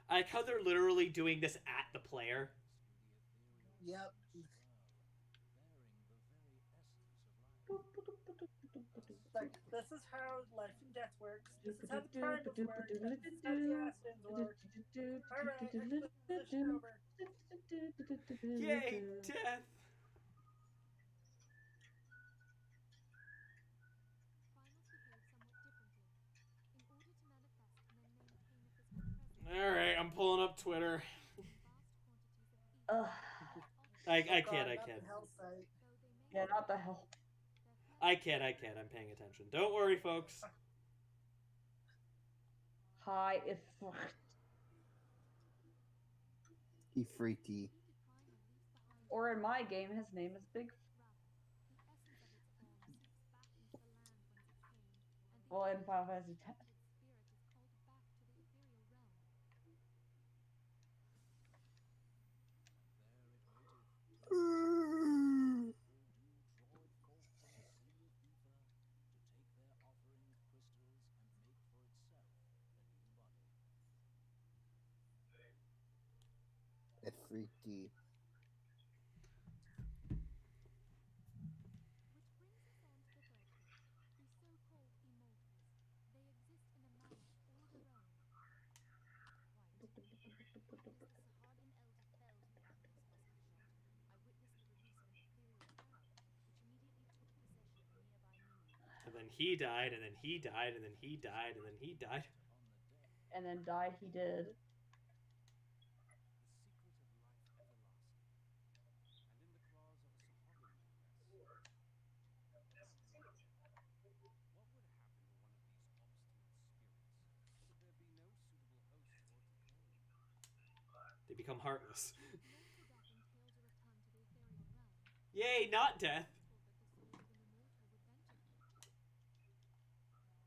[SPEAKER 1] I like how they're literally doing this at the player.
[SPEAKER 4] Yep. Like, this is how life and death works. This is how the primals work. And this is how the Assassins work. Alright, exposition over.
[SPEAKER 1] Yay, death! Alright, I'm pulling up Twitter.
[SPEAKER 2] Ugh.
[SPEAKER 1] I
[SPEAKER 4] God,
[SPEAKER 1] kid, I
[SPEAKER 4] not
[SPEAKER 1] kid.
[SPEAKER 4] the hell site.
[SPEAKER 2] Yeah, not the hell.
[SPEAKER 1] I kid, I'm paying attention. Don't worry, folks.
[SPEAKER 2] Hi, if
[SPEAKER 3] He freaky.
[SPEAKER 2] or in my game, his name is Big. Well, in Final Fantasy X.
[SPEAKER 3] It's freaky.
[SPEAKER 1] And then he died, and then he died, and then he died, and then he died.
[SPEAKER 2] And then died he did.
[SPEAKER 1] become heartless. Yay, not death.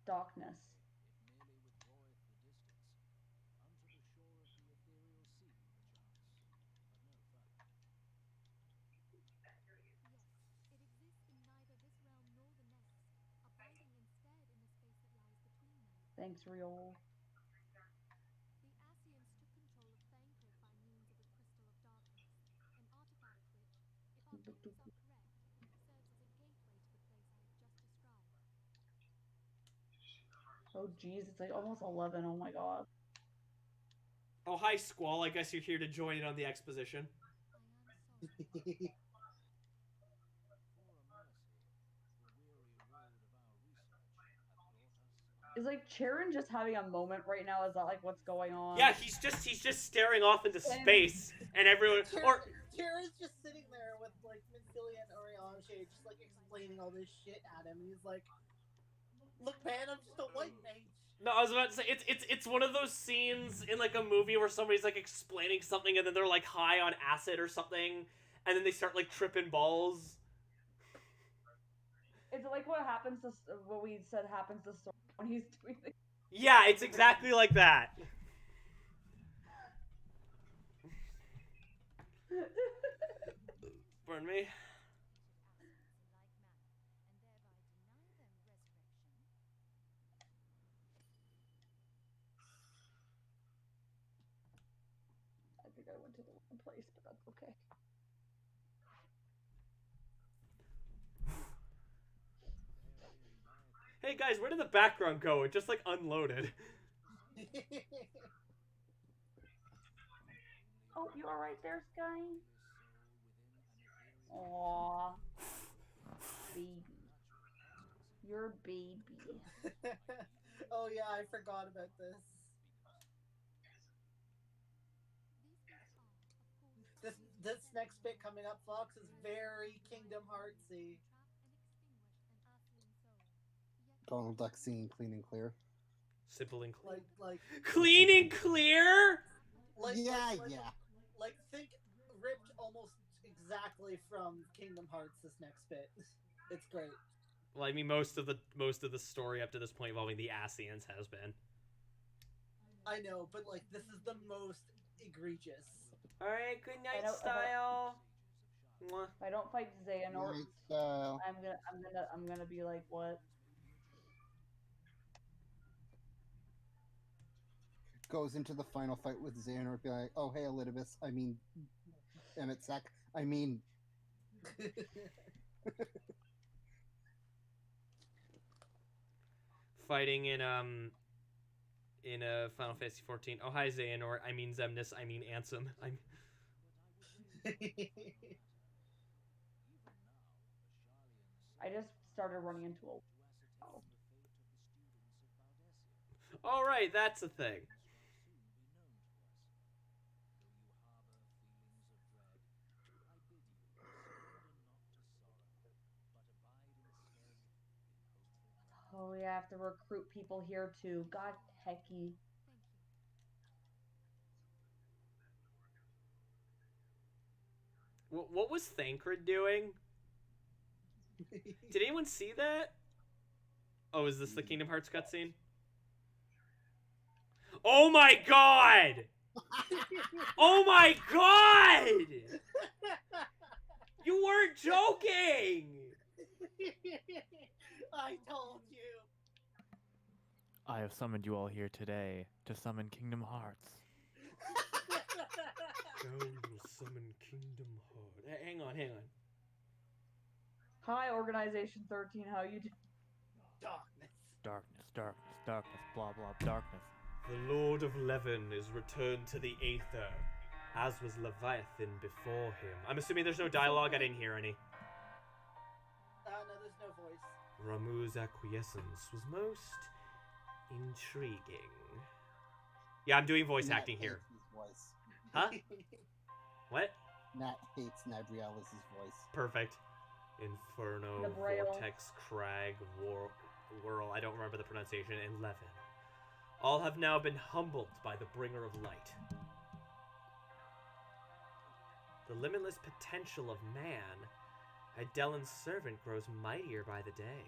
[SPEAKER 2] Darkness. Thanks, Riol. Oh jeez, it's like almost 11. Oh my god.
[SPEAKER 1] Oh, hi, Squall. I guess you're here to join in on the exposition.
[SPEAKER 2] Is like Charon just having a moment right now? Is that like what's going on?
[SPEAKER 1] Yeah, he's just staring off into space, and everyone.
[SPEAKER 4] Charon's just sitting there with like Minfilia and Oriange just like explaining all this shit at him, and he's like, "Look, man, I'm just a white mage."
[SPEAKER 1] No, I was about to say it's one of those scenes in like a movie where somebody's like explaining something and then they're like high on acid or something, and then they start like tripping balls.
[SPEAKER 2] Is it like what happens to what we said happens to Sora when he's doing the?
[SPEAKER 1] Yeah, it's exactly like that. Pardon me.
[SPEAKER 2] I think I went to the wrong place, but that's okay.
[SPEAKER 1] Hey guys, where did the background go? It just like unloaded.
[SPEAKER 2] Oh, you all right there, Sky? Aww, baby, your baby.
[SPEAKER 4] Oh yeah, I forgot about this. This next bit coming up, Fox, is very Kingdom Heartsy.
[SPEAKER 6] Donald Duck singing "Clean and Clear."
[SPEAKER 1] Simple and clear.
[SPEAKER 4] Like
[SPEAKER 1] Clean and clear.
[SPEAKER 6] Yeah.
[SPEAKER 4] Like think ripped almost exactly from Kingdom Hearts. This next bit, it's great.
[SPEAKER 1] Well, I mean, most of the story up to this point involving the Asians has been.
[SPEAKER 4] I know, but like this is the most egregious.
[SPEAKER 1] All right, good night,
[SPEAKER 2] know,
[SPEAKER 1] Style. Mwah.
[SPEAKER 2] If I don't fight Xehanort,
[SPEAKER 6] Night Style.
[SPEAKER 2] I'm gonna be like, what?
[SPEAKER 6] Goes into the final fight with Xehanort, be like, "Oh hey, Elidibus. I mean, Emmett Sack. I mean."
[SPEAKER 1] Fighting in Final Fantasy 14. Oh hi Xehanort. I mean Xemnas. I mean Ansem.
[SPEAKER 2] I just started running into a wall.
[SPEAKER 1] All right, that's a thing.
[SPEAKER 2] Oh yeah, I have to recruit people here too. God hecky.
[SPEAKER 1] What was Thancred doing? Did anyone see that? Oh, is this the Kingdom Hearts cutscene? Oh my god! Oh my god! You weren't joking!
[SPEAKER 4] I told you.
[SPEAKER 8] I have summoned you all here today to summon Kingdom Hearts.
[SPEAKER 1] Go summon Kingdom Hearts. Hang on.
[SPEAKER 2] Hi, Organization 13. How you doing?
[SPEAKER 4] Darkness.
[SPEAKER 8] Blah blah, darkness.
[SPEAKER 1] The Lord of Leven is returned to the Aether, as was Leviathan before him. I'm assuming there's no dialogue. I didn't hear any.
[SPEAKER 4] No, there's no voice.
[SPEAKER 1] Ramu's acquiescence was most intriguing. Yeah, I'm doing voice acting here.
[SPEAKER 6] Voice.
[SPEAKER 1] Huh? What?
[SPEAKER 6] Nat hates Nadrialis' voice.
[SPEAKER 1] Perfect. Inferno,
[SPEAKER 2] The Braille.
[SPEAKER 1] Vortex, Crag, Whirl, I don't remember the pronunciation, and Levin. All have now been humbled by the Bringer of Light. the limitless potential of man, Hydellin's servant grows mightier by the day.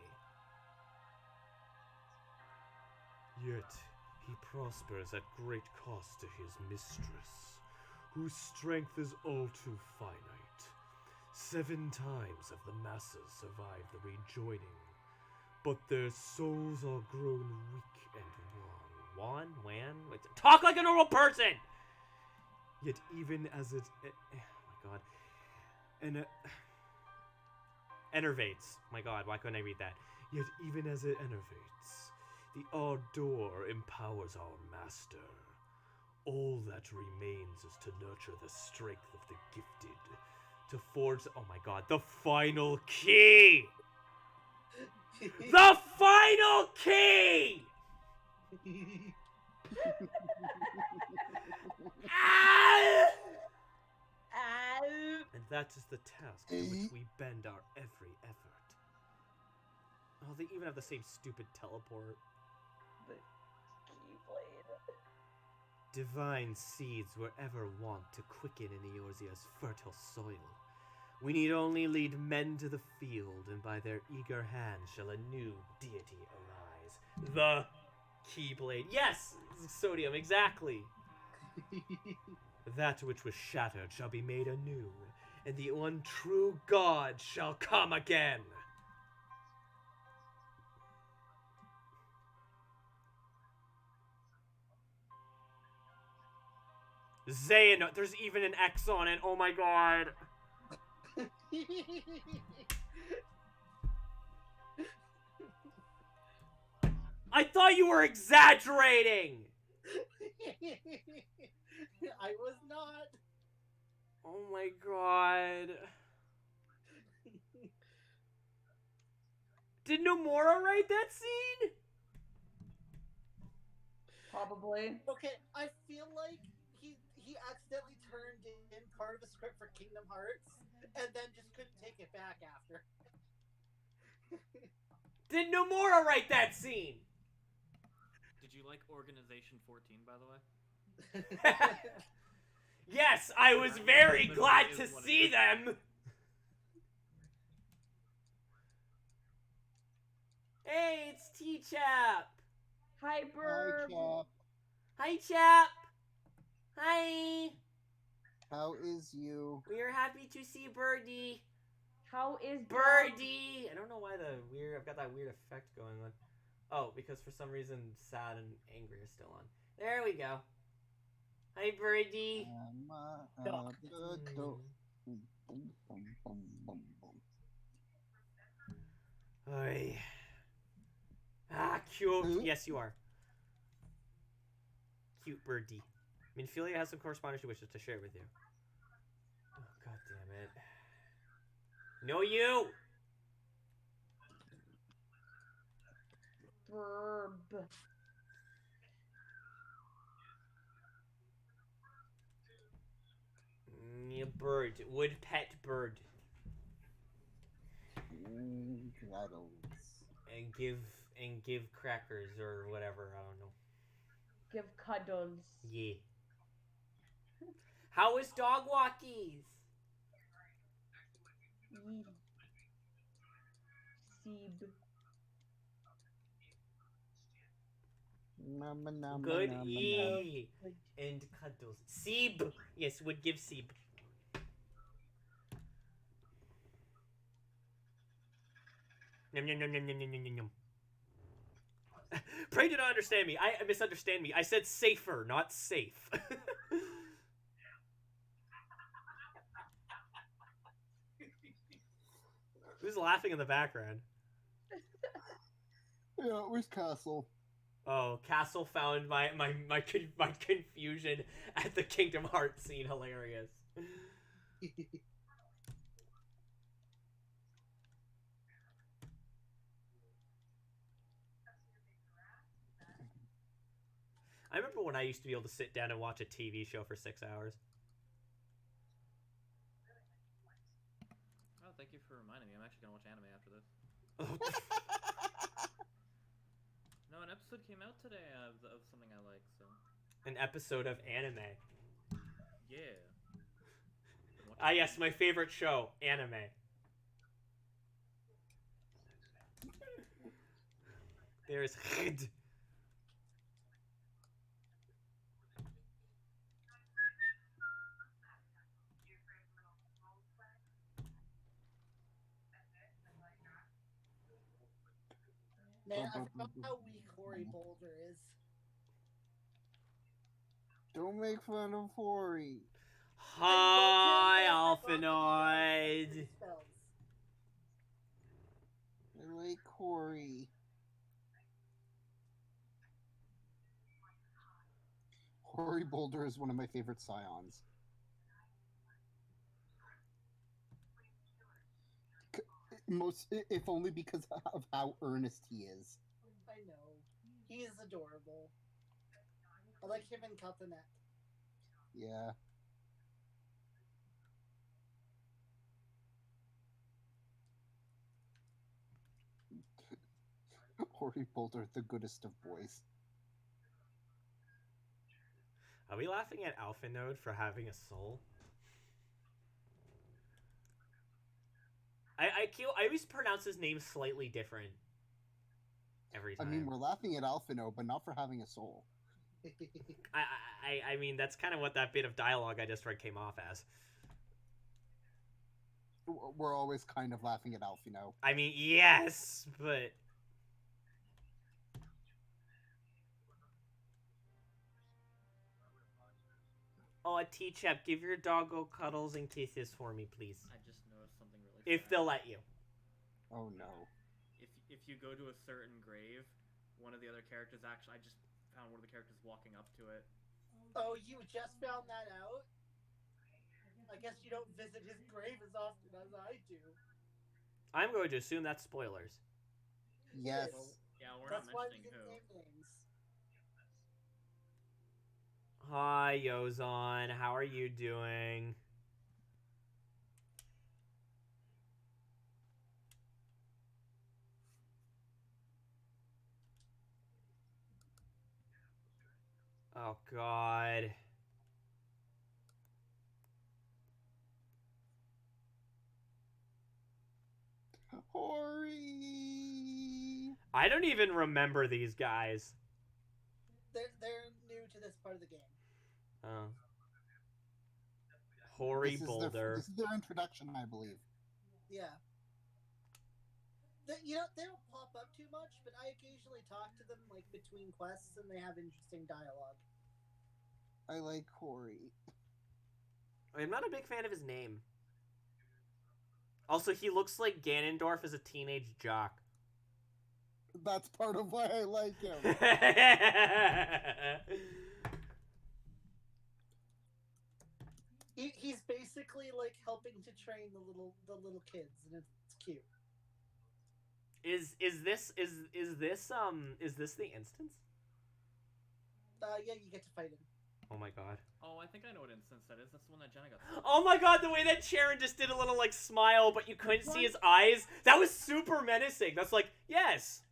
[SPEAKER 1] Yet he prospers at great cost to his mistress, whose strength is all too finite. 7 times have the masses survived the rejoining, but their souls are grown weak and wan. Wan? Wait, talk like a normal person! Yet even as it... oh my god. And enervates. My god, why couldn't I read that? Yet even as it enervates, the ardor empowers our master. All that remains is to nurture the strength of the gifted, to forge... oh my god, the final key! The final key! Ah! And that is the task to which we bend our every effort. Oh, they even have the same stupid teleport.
[SPEAKER 2] The Keyblade.
[SPEAKER 1] Divine seeds were ever wont to quicken in Eorzea's fertile soil. We need only lead men to the field, and by their eager hands shall a new deity arise. The Keyblade. Yes! Sodium, exactly. That which was shattered shall be made anew, and the one true God shall come again. Xehanort, there's even an X on it, oh my god. I thought you were exaggerating!
[SPEAKER 4] I was not.
[SPEAKER 1] Oh my god. Did Nomura write that scene?
[SPEAKER 2] Probably.
[SPEAKER 4] Okay, I feel like he accidentally turned in part of the script for Kingdom Hearts and then just couldn't take it back after.
[SPEAKER 1] Did Nomura write that scene?
[SPEAKER 5] Did you like Organization 14, by the way?
[SPEAKER 1] Yes, I was very glad to see them. Hey, it's T-Chap.
[SPEAKER 2] Hi, Burb.
[SPEAKER 3] Hi, Chap.
[SPEAKER 1] Hi, Chap. Hi.
[SPEAKER 3] How is you?
[SPEAKER 1] We are happy to see Birdie.
[SPEAKER 2] How is
[SPEAKER 1] Birdie. I don't know why I've got that weird effect going on. Oh, because for some reason sad and angry are still on. There we go. Hi, Birdie. Oi. Ah, cute.
[SPEAKER 3] Who?
[SPEAKER 1] Yes, you are. Cute Birdie. Minfilia has some correspondence she wishes to share with you. Oh, god damn it. No, you!
[SPEAKER 2] Burb.
[SPEAKER 1] Yeah, bird. Wood pet bird.
[SPEAKER 3] Cuddles.
[SPEAKER 1] And give crackers or whatever, I don't know.
[SPEAKER 2] Give cuddles.
[SPEAKER 1] Yeah. How is dog walkies?
[SPEAKER 2] Seeb.
[SPEAKER 1] Good E. And cuddles. Seeb. Yes, would give Seeb. Yum yum yum yum yum yum yum yum. Pray do not understand me. I misunderstand me. I said safer, not safe. Who's laughing in the background?
[SPEAKER 3] Yeah, where's Castle?
[SPEAKER 1] Oh, Castle found my confusion at the Kingdom Hearts scene hilarious. I remember when I used to be able to sit down and watch a TV show for 6 hours.
[SPEAKER 5] Oh, thank you for reminding me. I'm actually gonna watch anime after this. No, an episode came out today of something I like, so.
[SPEAKER 1] An episode of anime.
[SPEAKER 5] Yeah.
[SPEAKER 1] Ah, yes, my favorite show, anime. There's Hid.
[SPEAKER 4] Man, I forgot how weak Hori Boulder is.
[SPEAKER 6] Don't make fun of Hori.
[SPEAKER 1] Hi,
[SPEAKER 4] I love him, but I
[SPEAKER 1] Alphinoid.
[SPEAKER 4] spells.
[SPEAKER 6] I like Hori. Hori Boulder is one of my favorite scions. If only because of how earnest he is.
[SPEAKER 4] I know. He is adorable. I like him in Caltanet.
[SPEAKER 6] Yeah. Hori Boulder, the goodest of boys.
[SPEAKER 1] Are we laughing at Alphanode for having a soul? I always pronounce his name slightly different every time.
[SPEAKER 6] I mean, we're laughing at Alphino, but not for having a soul.
[SPEAKER 1] I mean, that's kind of what that bit of dialogue I just read came off as.
[SPEAKER 6] We're always kind of laughing at Alphino.
[SPEAKER 1] I mean, yes, but... Oh, a T-Chep, give your doggo cuddles and kisses for me, please.
[SPEAKER 5] I just noticed something really
[SPEAKER 1] If
[SPEAKER 5] sad.
[SPEAKER 1] they'll let you.
[SPEAKER 6] Oh, no.
[SPEAKER 5] If you go to a certain grave, one of the other characters actually... I just found one of the characters walking up to it.
[SPEAKER 4] Oh, you just found that out? I guess you don't visit his grave as often as I do.
[SPEAKER 1] I'm going to assume that's spoilers.
[SPEAKER 6] Yes.
[SPEAKER 5] Well, yeah, we're
[SPEAKER 4] That's
[SPEAKER 5] not
[SPEAKER 4] why we
[SPEAKER 5] mentioning
[SPEAKER 4] didn't
[SPEAKER 5] who.
[SPEAKER 4] name names.
[SPEAKER 1] Hi, Yozon. How are you doing? Oh, God.
[SPEAKER 6] Hori!
[SPEAKER 1] I don't even remember these guys.
[SPEAKER 4] They're new to this part of the game.
[SPEAKER 1] Oh. Hori Boulder.
[SPEAKER 6] This is their introduction, I believe.
[SPEAKER 4] Yeah. They don't pop up too much, but I occasionally talk to them like between quests, and they have interesting dialogue.
[SPEAKER 6] I like Hori.
[SPEAKER 1] I'm not a big fan of his name. Also, he looks like Ganondorf as a teenage jock.
[SPEAKER 6] That's part of why I like him.
[SPEAKER 4] He's basically like helping to train the little kids, and it's cute.
[SPEAKER 1] Is this the instance?
[SPEAKER 4] Yeah, you get to fight him.
[SPEAKER 1] Oh my god.
[SPEAKER 5] Oh, I think I know what instance that is. That's the one that Jenna got.
[SPEAKER 1] Oh my god, the way that Sharon just did a little like smile, but you couldn't see his eyes. That was super menacing. That's like, yes,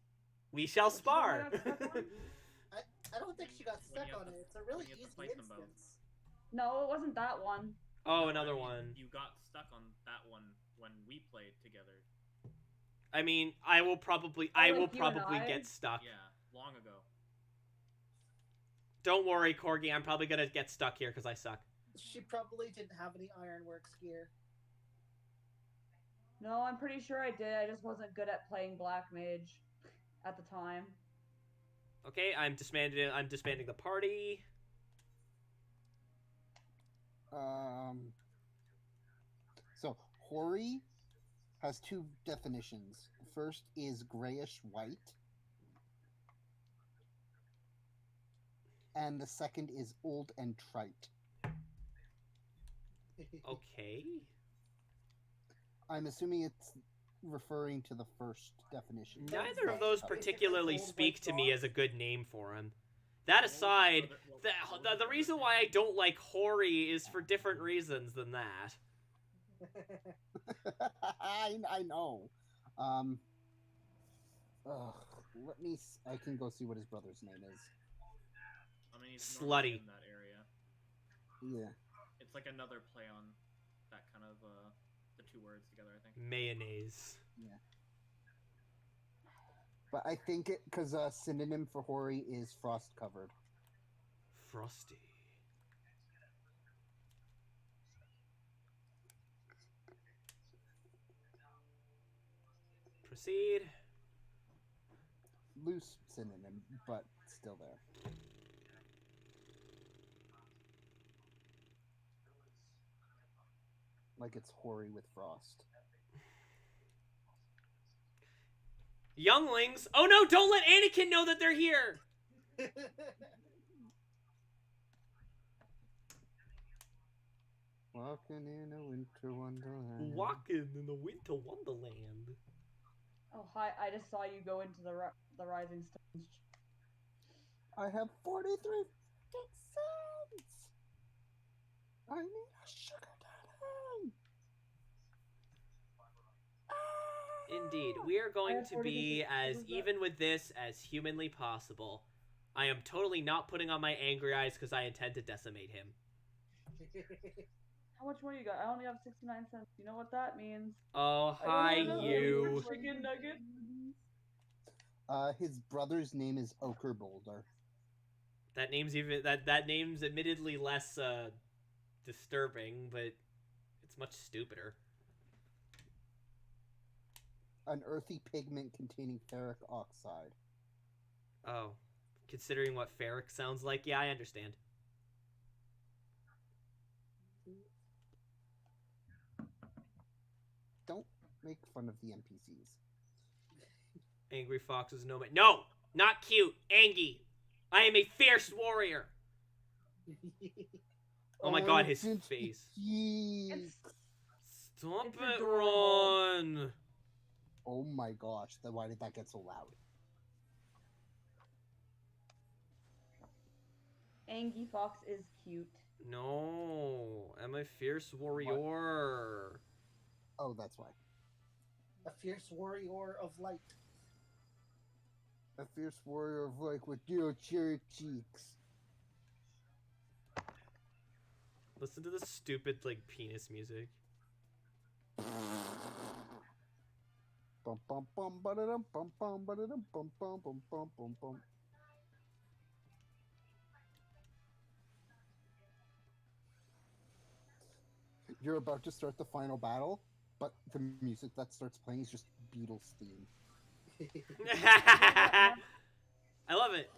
[SPEAKER 1] we shall spar.
[SPEAKER 4] I don't think she got stuck on it. It's a really easy instance.
[SPEAKER 2] No, it wasn't that one.
[SPEAKER 1] Oh, another one.
[SPEAKER 5] You got stuck on that one when we played together.
[SPEAKER 1] I mean, I will probably get stuck.
[SPEAKER 5] Yeah, long ago.
[SPEAKER 1] Don't worry, Corgi. I'm probably gonna get stuck here because I suck.
[SPEAKER 4] She probably didn't have any Ironworks gear.
[SPEAKER 2] No, I'm pretty sure I did. I just wasn't good at playing Black Mage at the time.
[SPEAKER 1] Okay, I'm disbanding the party.
[SPEAKER 6] So Hori has two definitions. First is grayish white, and the second is old and trite.
[SPEAKER 1] Okay.
[SPEAKER 6] I'm assuming it's referring to the first definition.
[SPEAKER 1] Neither of those particularly speak to me as a good name for him. That aside, the reason why I don't like Hori is for different reasons than that.
[SPEAKER 6] I know. I can go see what his brother's name is.
[SPEAKER 5] I mean, he's
[SPEAKER 1] Slutty.
[SPEAKER 5] in that area.
[SPEAKER 6] Yeah.
[SPEAKER 5] It's like another play on that kind of the two words together. I think.
[SPEAKER 1] Mayonnaise.
[SPEAKER 3] Yeah. But I think it because synonym for hoary is frost covered.
[SPEAKER 1] Frosty. Proceed.
[SPEAKER 3] Loose synonym, but still there. Like it's hoary with frost.
[SPEAKER 1] Younglings. Oh no! Don't let Anakin know that they're here.
[SPEAKER 3] Walking in a winter wonderland.
[SPEAKER 1] Walking in the winter wonderland.
[SPEAKER 2] Oh hi! I just saw you go into the Rising Stones.
[SPEAKER 3] I have 43 cents. I need a sugar daddy.
[SPEAKER 1] Indeed, we are going
[SPEAKER 2] have
[SPEAKER 1] to
[SPEAKER 2] 46
[SPEAKER 1] be as
[SPEAKER 2] cents.
[SPEAKER 1] even with this as humanly possible. I am totally not putting on my angry eyes because I intend to decimate him.
[SPEAKER 2] How much money you got? I only have 69 cents. You know what that means?
[SPEAKER 1] Oh,
[SPEAKER 2] I don't
[SPEAKER 1] hi,
[SPEAKER 2] have enough money
[SPEAKER 1] you.
[SPEAKER 2] for chicken nugget.
[SPEAKER 3] His brother's name is Ochre Boulder.
[SPEAKER 1] That name's that name's admittedly less disturbing, but it's much stupider.
[SPEAKER 3] An earthy pigment containing ferric oxide.
[SPEAKER 1] Oh, considering what ferric sounds like, yeah, I understand.
[SPEAKER 3] Don't make fun of the NPCs.
[SPEAKER 1] Angry foxes no man. No, not cute. Angie. I am a fierce warrior. Oh my god, his face.
[SPEAKER 2] It's
[SPEAKER 1] Stop
[SPEAKER 2] It's
[SPEAKER 1] it,
[SPEAKER 2] adorable.
[SPEAKER 1] Ron.
[SPEAKER 3] Oh my gosh, then why did that get so loud?
[SPEAKER 2] Angie Fox is cute.
[SPEAKER 1] No, I'm a fierce warrior.
[SPEAKER 3] Oh, that's why.
[SPEAKER 4] A fierce warrior of light.
[SPEAKER 3] A fierce warrior of like with your cherry cheeks.
[SPEAKER 1] Listen to the stupid like penis music.
[SPEAKER 3] Bum bum bum ba-da-dum bum bum ba-da-dum bum bum bum bum bum bum. You're about to start the final battle, but the music that starts playing is just Beatles theme.
[SPEAKER 1] I love it.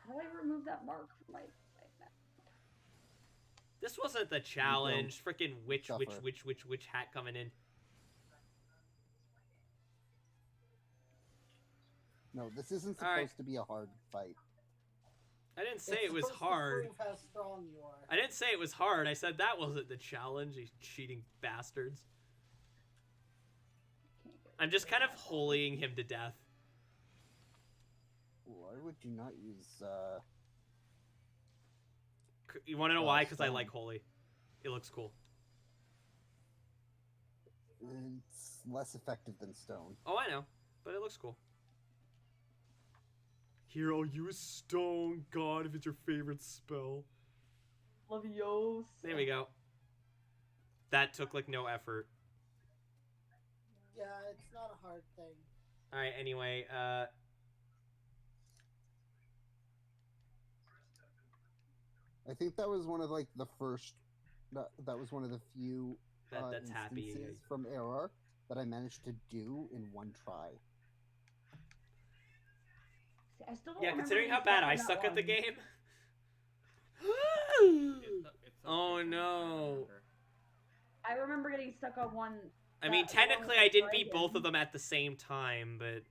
[SPEAKER 2] How do I remove that mark from my map?
[SPEAKER 1] This wasn't the challenge. Freaking witch hat coming in.
[SPEAKER 3] No, this isn't
[SPEAKER 1] All right.
[SPEAKER 3] supposed to be a hard fight.
[SPEAKER 1] I didn't say
[SPEAKER 4] It's
[SPEAKER 1] it was
[SPEAKER 4] supposed to
[SPEAKER 1] hard.
[SPEAKER 4] prove how strong you are.
[SPEAKER 1] I didn't say it was hard. I said that wasn't the challenge, you cheating bastards. I'm just kind of holying him to death.
[SPEAKER 3] Why would you not use,
[SPEAKER 1] You want to know why? Because I
[SPEAKER 3] stone.
[SPEAKER 1] like holy. It looks cool.
[SPEAKER 3] It's less effective than stone.
[SPEAKER 1] Oh, I know. But it looks cool. Here, I'll use stone. God, if it's your favorite spell.
[SPEAKER 2] Levios.
[SPEAKER 1] There we go. That took, like, no effort.
[SPEAKER 4] Yeah, it's not a hard thing.
[SPEAKER 1] Alright, anyway,
[SPEAKER 3] I think that was one of like the first. That was one of the few
[SPEAKER 1] that's happy.
[SPEAKER 3] instances from ARR that I managed to do in one try.
[SPEAKER 2] See, I still don't
[SPEAKER 1] Yeah,
[SPEAKER 2] remember
[SPEAKER 1] considering how
[SPEAKER 2] getting
[SPEAKER 1] bad
[SPEAKER 2] stuck
[SPEAKER 1] I
[SPEAKER 2] on that
[SPEAKER 1] suck at the
[SPEAKER 2] one.
[SPEAKER 1] game. Oh, no.
[SPEAKER 2] I remember getting stuck on one.
[SPEAKER 1] I mean,
[SPEAKER 2] the one
[SPEAKER 1] technically
[SPEAKER 2] with
[SPEAKER 1] I
[SPEAKER 2] the
[SPEAKER 1] didn't beat both of
[SPEAKER 2] dragon.
[SPEAKER 1] them at the same time, but...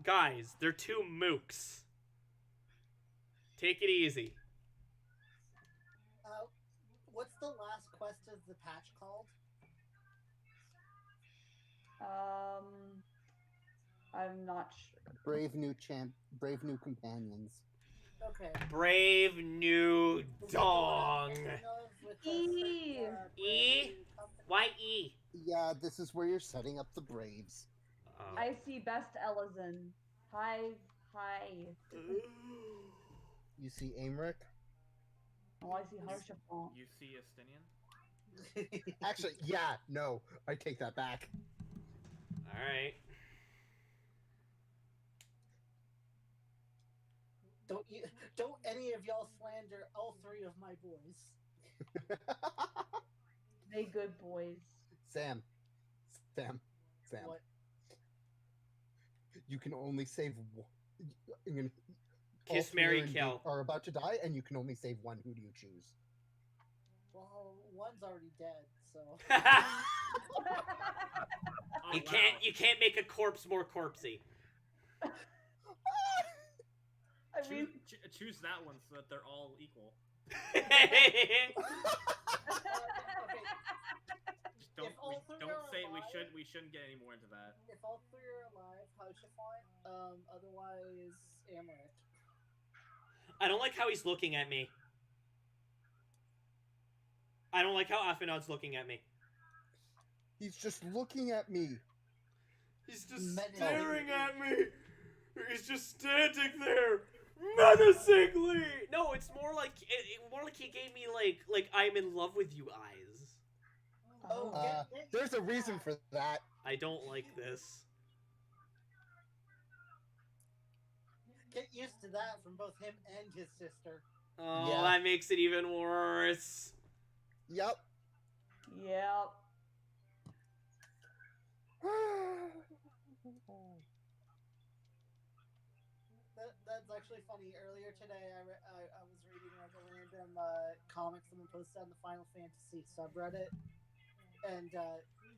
[SPEAKER 1] Guys, they're two mooks. Take it easy.
[SPEAKER 4] What's the last quest of the patch called?
[SPEAKER 2] I'm not sure.
[SPEAKER 3] Brave new companions.
[SPEAKER 4] Okay.
[SPEAKER 1] Brave new dong.
[SPEAKER 2] E.
[SPEAKER 1] E? Why E?
[SPEAKER 3] Yeah, this is where you're setting up the Braves.
[SPEAKER 1] Oh.
[SPEAKER 2] I see best Ellison. Hi.
[SPEAKER 6] You see Aimric?
[SPEAKER 2] Oh, I see Harshafont.
[SPEAKER 8] You see Estinian?
[SPEAKER 6] Actually, yeah, no, I take that back.
[SPEAKER 1] All right.
[SPEAKER 4] Don't any of y'all slander all three of my boys.
[SPEAKER 2] They good boys.
[SPEAKER 6] Sam.
[SPEAKER 4] What?
[SPEAKER 6] You can only save one.
[SPEAKER 1] Kiss, marry, kill.
[SPEAKER 6] Are about to die, and you can only save one. Who do you choose?
[SPEAKER 4] Well, one's already dead, so.
[SPEAKER 5] Oh,
[SPEAKER 1] You
[SPEAKER 5] wow.
[SPEAKER 1] can't make a corpse more corpsey.
[SPEAKER 2] I mean,
[SPEAKER 5] Choose that one so that they're all equal.
[SPEAKER 4] Okay.
[SPEAKER 5] Just don't
[SPEAKER 4] If all three
[SPEAKER 5] don't
[SPEAKER 4] are
[SPEAKER 5] say
[SPEAKER 4] alive-
[SPEAKER 5] we shouldn't get any more into that.
[SPEAKER 4] If all three are alive, Harshafont. Otherwise, Amaret.
[SPEAKER 1] I don't like how he's looking at me. I don't like how Afinod's looking at me.
[SPEAKER 6] He's just looking at me.
[SPEAKER 1] He's just
[SPEAKER 4] Menacing.
[SPEAKER 1] staring at me. He's just standing there, menacingly. No, it's more like he gave me like I'm in love with you eyes.
[SPEAKER 4] Oh, get
[SPEAKER 6] There's a reason for that.
[SPEAKER 1] I don't like this.
[SPEAKER 4] Get used to that from both him and his sister.
[SPEAKER 1] Oh,
[SPEAKER 6] Yeah.
[SPEAKER 1] that makes it even worse.
[SPEAKER 6] Yep.
[SPEAKER 2] yep.
[SPEAKER 4] That's actually funny. Earlier today, I was reading like a random comic someone posted on the Final Fantasy subreddit, and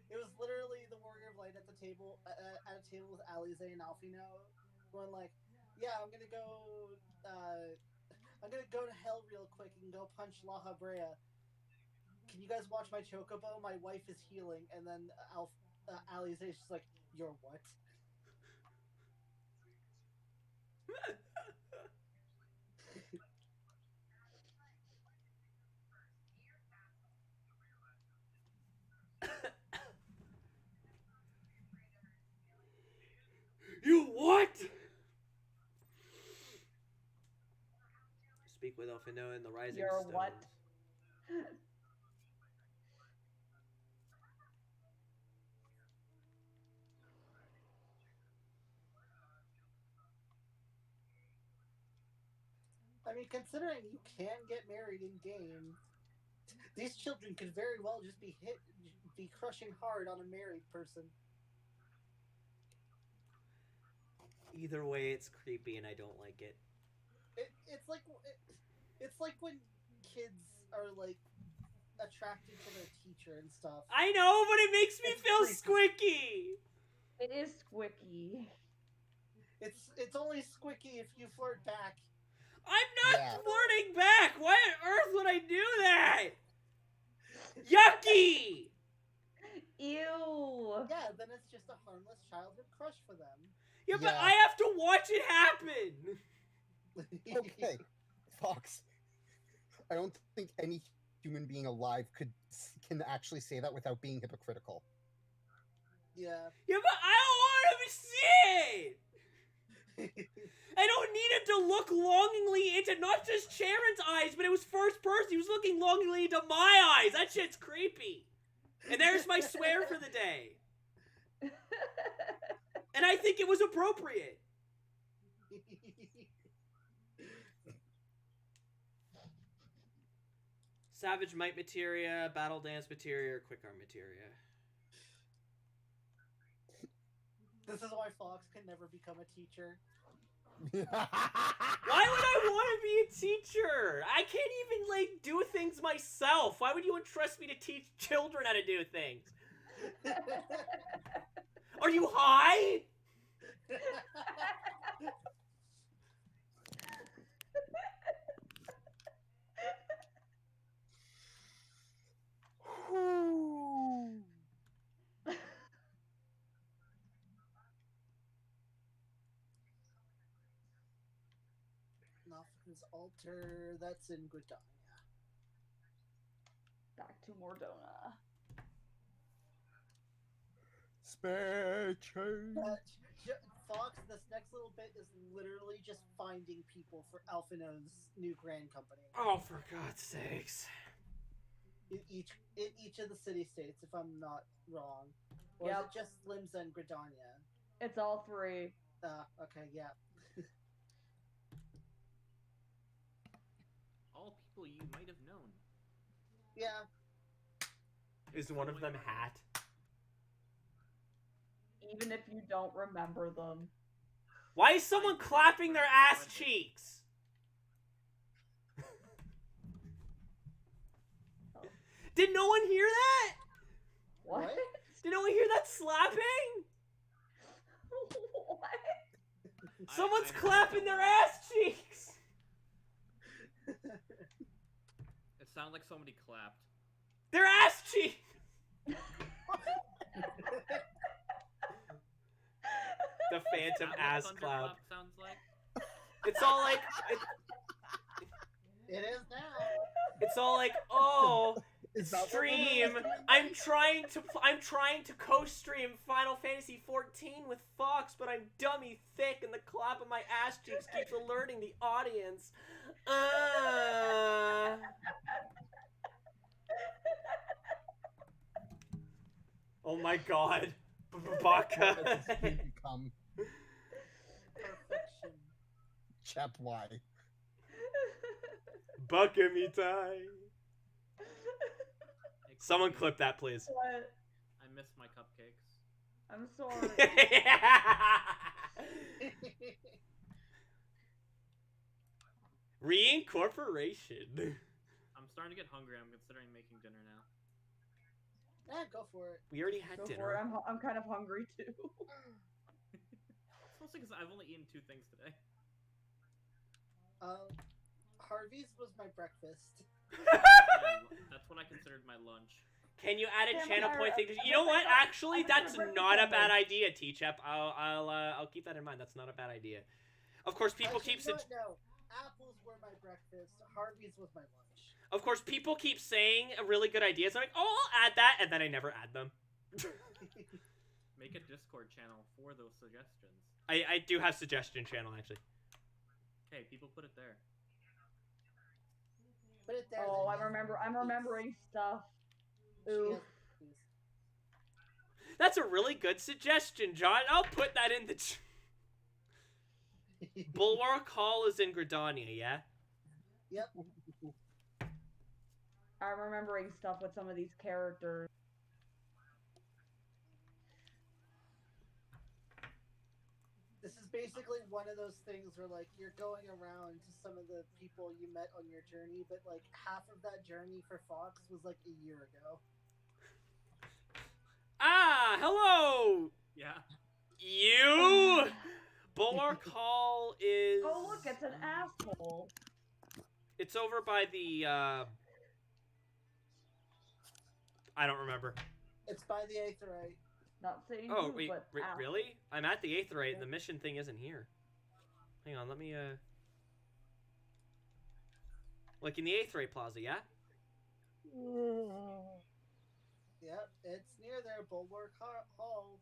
[SPEAKER 4] it was literally the Warrior of Light at the table at a table with Alize and Alfino, going like, "Yeah, I'm gonna go to hell real quick and go punch La Habrea. Can you guys watch my chocobo? My wife is healing." And then Alize is just like, "You're what?"
[SPEAKER 1] You what? Speak with Elfino and the Rising
[SPEAKER 2] You're
[SPEAKER 1] Stones.
[SPEAKER 2] what?
[SPEAKER 4] I mean, considering you can get married in game, these children could very well just be crushing hard on a married person.
[SPEAKER 1] Either way, it's creepy and I don't like it.
[SPEAKER 4] It's like when kids are like attracted to their teacher and stuff.
[SPEAKER 1] I know, but it makes me
[SPEAKER 4] It's
[SPEAKER 1] feel
[SPEAKER 4] creepy.
[SPEAKER 1] squicky.
[SPEAKER 2] It is squicky.
[SPEAKER 4] It's only squicky if you flirt back.
[SPEAKER 1] I'm not
[SPEAKER 6] Yeah.
[SPEAKER 1] flirting back. Why on earth would I do that? Yucky!
[SPEAKER 2] Ew.
[SPEAKER 4] Yeah, then it's just a harmless childhood crush for them.
[SPEAKER 1] Yeah, but
[SPEAKER 6] Yeah.
[SPEAKER 1] I have to watch it happen.
[SPEAKER 6] Okay, Fox. I don't think any human being alive can actually say that without being hypocritical.
[SPEAKER 4] Yeah.
[SPEAKER 1] Yeah, but I don't want to see it. I don't need him to look longingly into not just Sharon's eyes, but it was first person. He was looking longingly into my eyes. That shit's creepy. And there's my swear for the day. And I think it was appropriate. Savage Might materia, Battle Dance materia, or Quick Arm materia.
[SPEAKER 4] This is why Fox can never become a teacher.
[SPEAKER 1] Why would I want to be a teacher? I can't even, like, do things myself. Why would you entrust me to teach children how to do things? Are you high?
[SPEAKER 4] Nothing's altar. That's in Gridania.
[SPEAKER 2] Back to Mordona.
[SPEAKER 6] spare change.
[SPEAKER 4] Fox, this next little bit is literally just finding people for Alphino's new grand company.
[SPEAKER 1] Oh, for God's sakes.
[SPEAKER 4] In each of the city-states, if I'm not wrong. Or
[SPEAKER 2] Yep.
[SPEAKER 4] is it just Limsa and Gridania?
[SPEAKER 2] It's all three.
[SPEAKER 4] Okay, yeah.
[SPEAKER 5] All people you might have known.
[SPEAKER 4] Yeah.
[SPEAKER 1] Is one of them Hat?
[SPEAKER 2] Even if you don't remember them.
[SPEAKER 1] Why is someone clapping their ass cheeks? Did no one hear that?
[SPEAKER 2] What?
[SPEAKER 1] Did no one hear that slapping?
[SPEAKER 2] What?
[SPEAKER 1] Someone's clapping their ass cheeks.
[SPEAKER 5] It sounded like somebody clapped.
[SPEAKER 1] Their ass cheeks. The phantom ass clap.
[SPEAKER 5] Sounds like.
[SPEAKER 1] It's all like
[SPEAKER 4] It is now.
[SPEAKER 1] it's all like, oh,
[SPEAKER 6] Is that what we're
[SPEAKER 1] stream.
[SPEAKER 6] doing?
[SPEAKER 1] I'm trying to co-stream Final Fantasy 14 with Fox, but I'm dummy thick, and the clap of my ass cheeks keeps alerting the audience. Oh my God, Baka.
[SPEAKER 6] What does this game become?
[SPEAKER 4] Perfection.
[SPEAKER 6] Chap Y.
[SPEAKER 1] Baka mitai. Someone clip that, please.
[SPEAKER 2] What?
[SPEAKER 5] I missed my cupcakes.
[SPEAKER 2] I'm sorry.
[SPEAKER 1] Reincorporation.
[SPEAKER 5] I'm starting to get hungry. I'm considering making dinner now.
[SPEAKER 4] Yeah, go for it.
[SPEAKER 1] We already had
[SPEAKER 2] Go for
[SPEAKER 1] dinner.
[SPEAKER 2] it. I'm kind of hungry too.
[SPEAKER 5] It's mostly because I've only eaten 2 things today.
[SPEAKER 4] Harvey's was my breakfast.
[SPEAKER 5] That's what I considered my lunch.
[SPEAKER 1] Can you add a
[SPEAKER 2] Damn,
[SPEAKER 1] channel point thing?
[SPEAKER 2] I
[SPEAKER 1] You know
[SPEAKER 2] thought-
[SPEAKER 1] what? Actually,
[SPEAKER 2] I thought
[SPEAKER 1] that's
[SPEAKER 2] you were
[SPEAKER 1] not a bad
[SPEAKER 2] breakfast
[SPEAKER 1] idea, T-Chep. I'll keep that in mind. That's not a bad idea. Of course, people keep
[SPEAKER 4] No, apples were my breakfast. Harvey's was my lunch.
[SPEAKER 1] Of course, people keep saying really good ideas. I'm like, oh, I'll add that, and then I never add them.
[SPEAKER 5] Make a Discord channel for those suggestions.
[SPEAKER 1] I do have suggestion channel actually.
[SPEAKER 5] Okay, people put it there.
[SPEAKER 4] Put it there.
[SPEAKER 2] Oh,
[SPEAKER 4] then.
[SPEAKER 2] I'm remembering stuff.
[SPEAKER 4] She
[SPEAKER 2] Ooh.
[SPEAKER 4] has-
[SPEAKER 1] That's a really good suggestion, John. I'll put that in the. Bulwark Hall is in Gridania, yeah.
[SPEAKER 4] Yep.
[SPEAKER 2] I'm remembering stuff with some of these characters.
[SPEAKER 4] This is basically one of those things where, like, you're going around to some of the people you met on your journey, but, like, half of that journey for Fox was, like, a year ago.
[SPEAKER 1] Ah, hello.
[SPEAKER 5] Yeah.
[SPEAKER 1] You. Bulwark Hall is.
[SPEAKER 2] Oh look, it's an asshole.
[SPEAKER 1] It's over by the. I don't remember.
[SPEAKER 4] It's by the Aetheryte.
[SPEAKER 2] Not saying
[SPEAKER 1] Oh,
[SPEAKER 2] who,
[SPEAKER 1] wait,
[SPEAKER 2] but asshole.
[SPEAKER 1] really? I'm at the Aetheryte, and the mission thing isn't here. Hang on, let me, like in the Aetheryte Plaza, yeah?
[SPEAKER 4] Yep, it's near there, Bulwark Hall.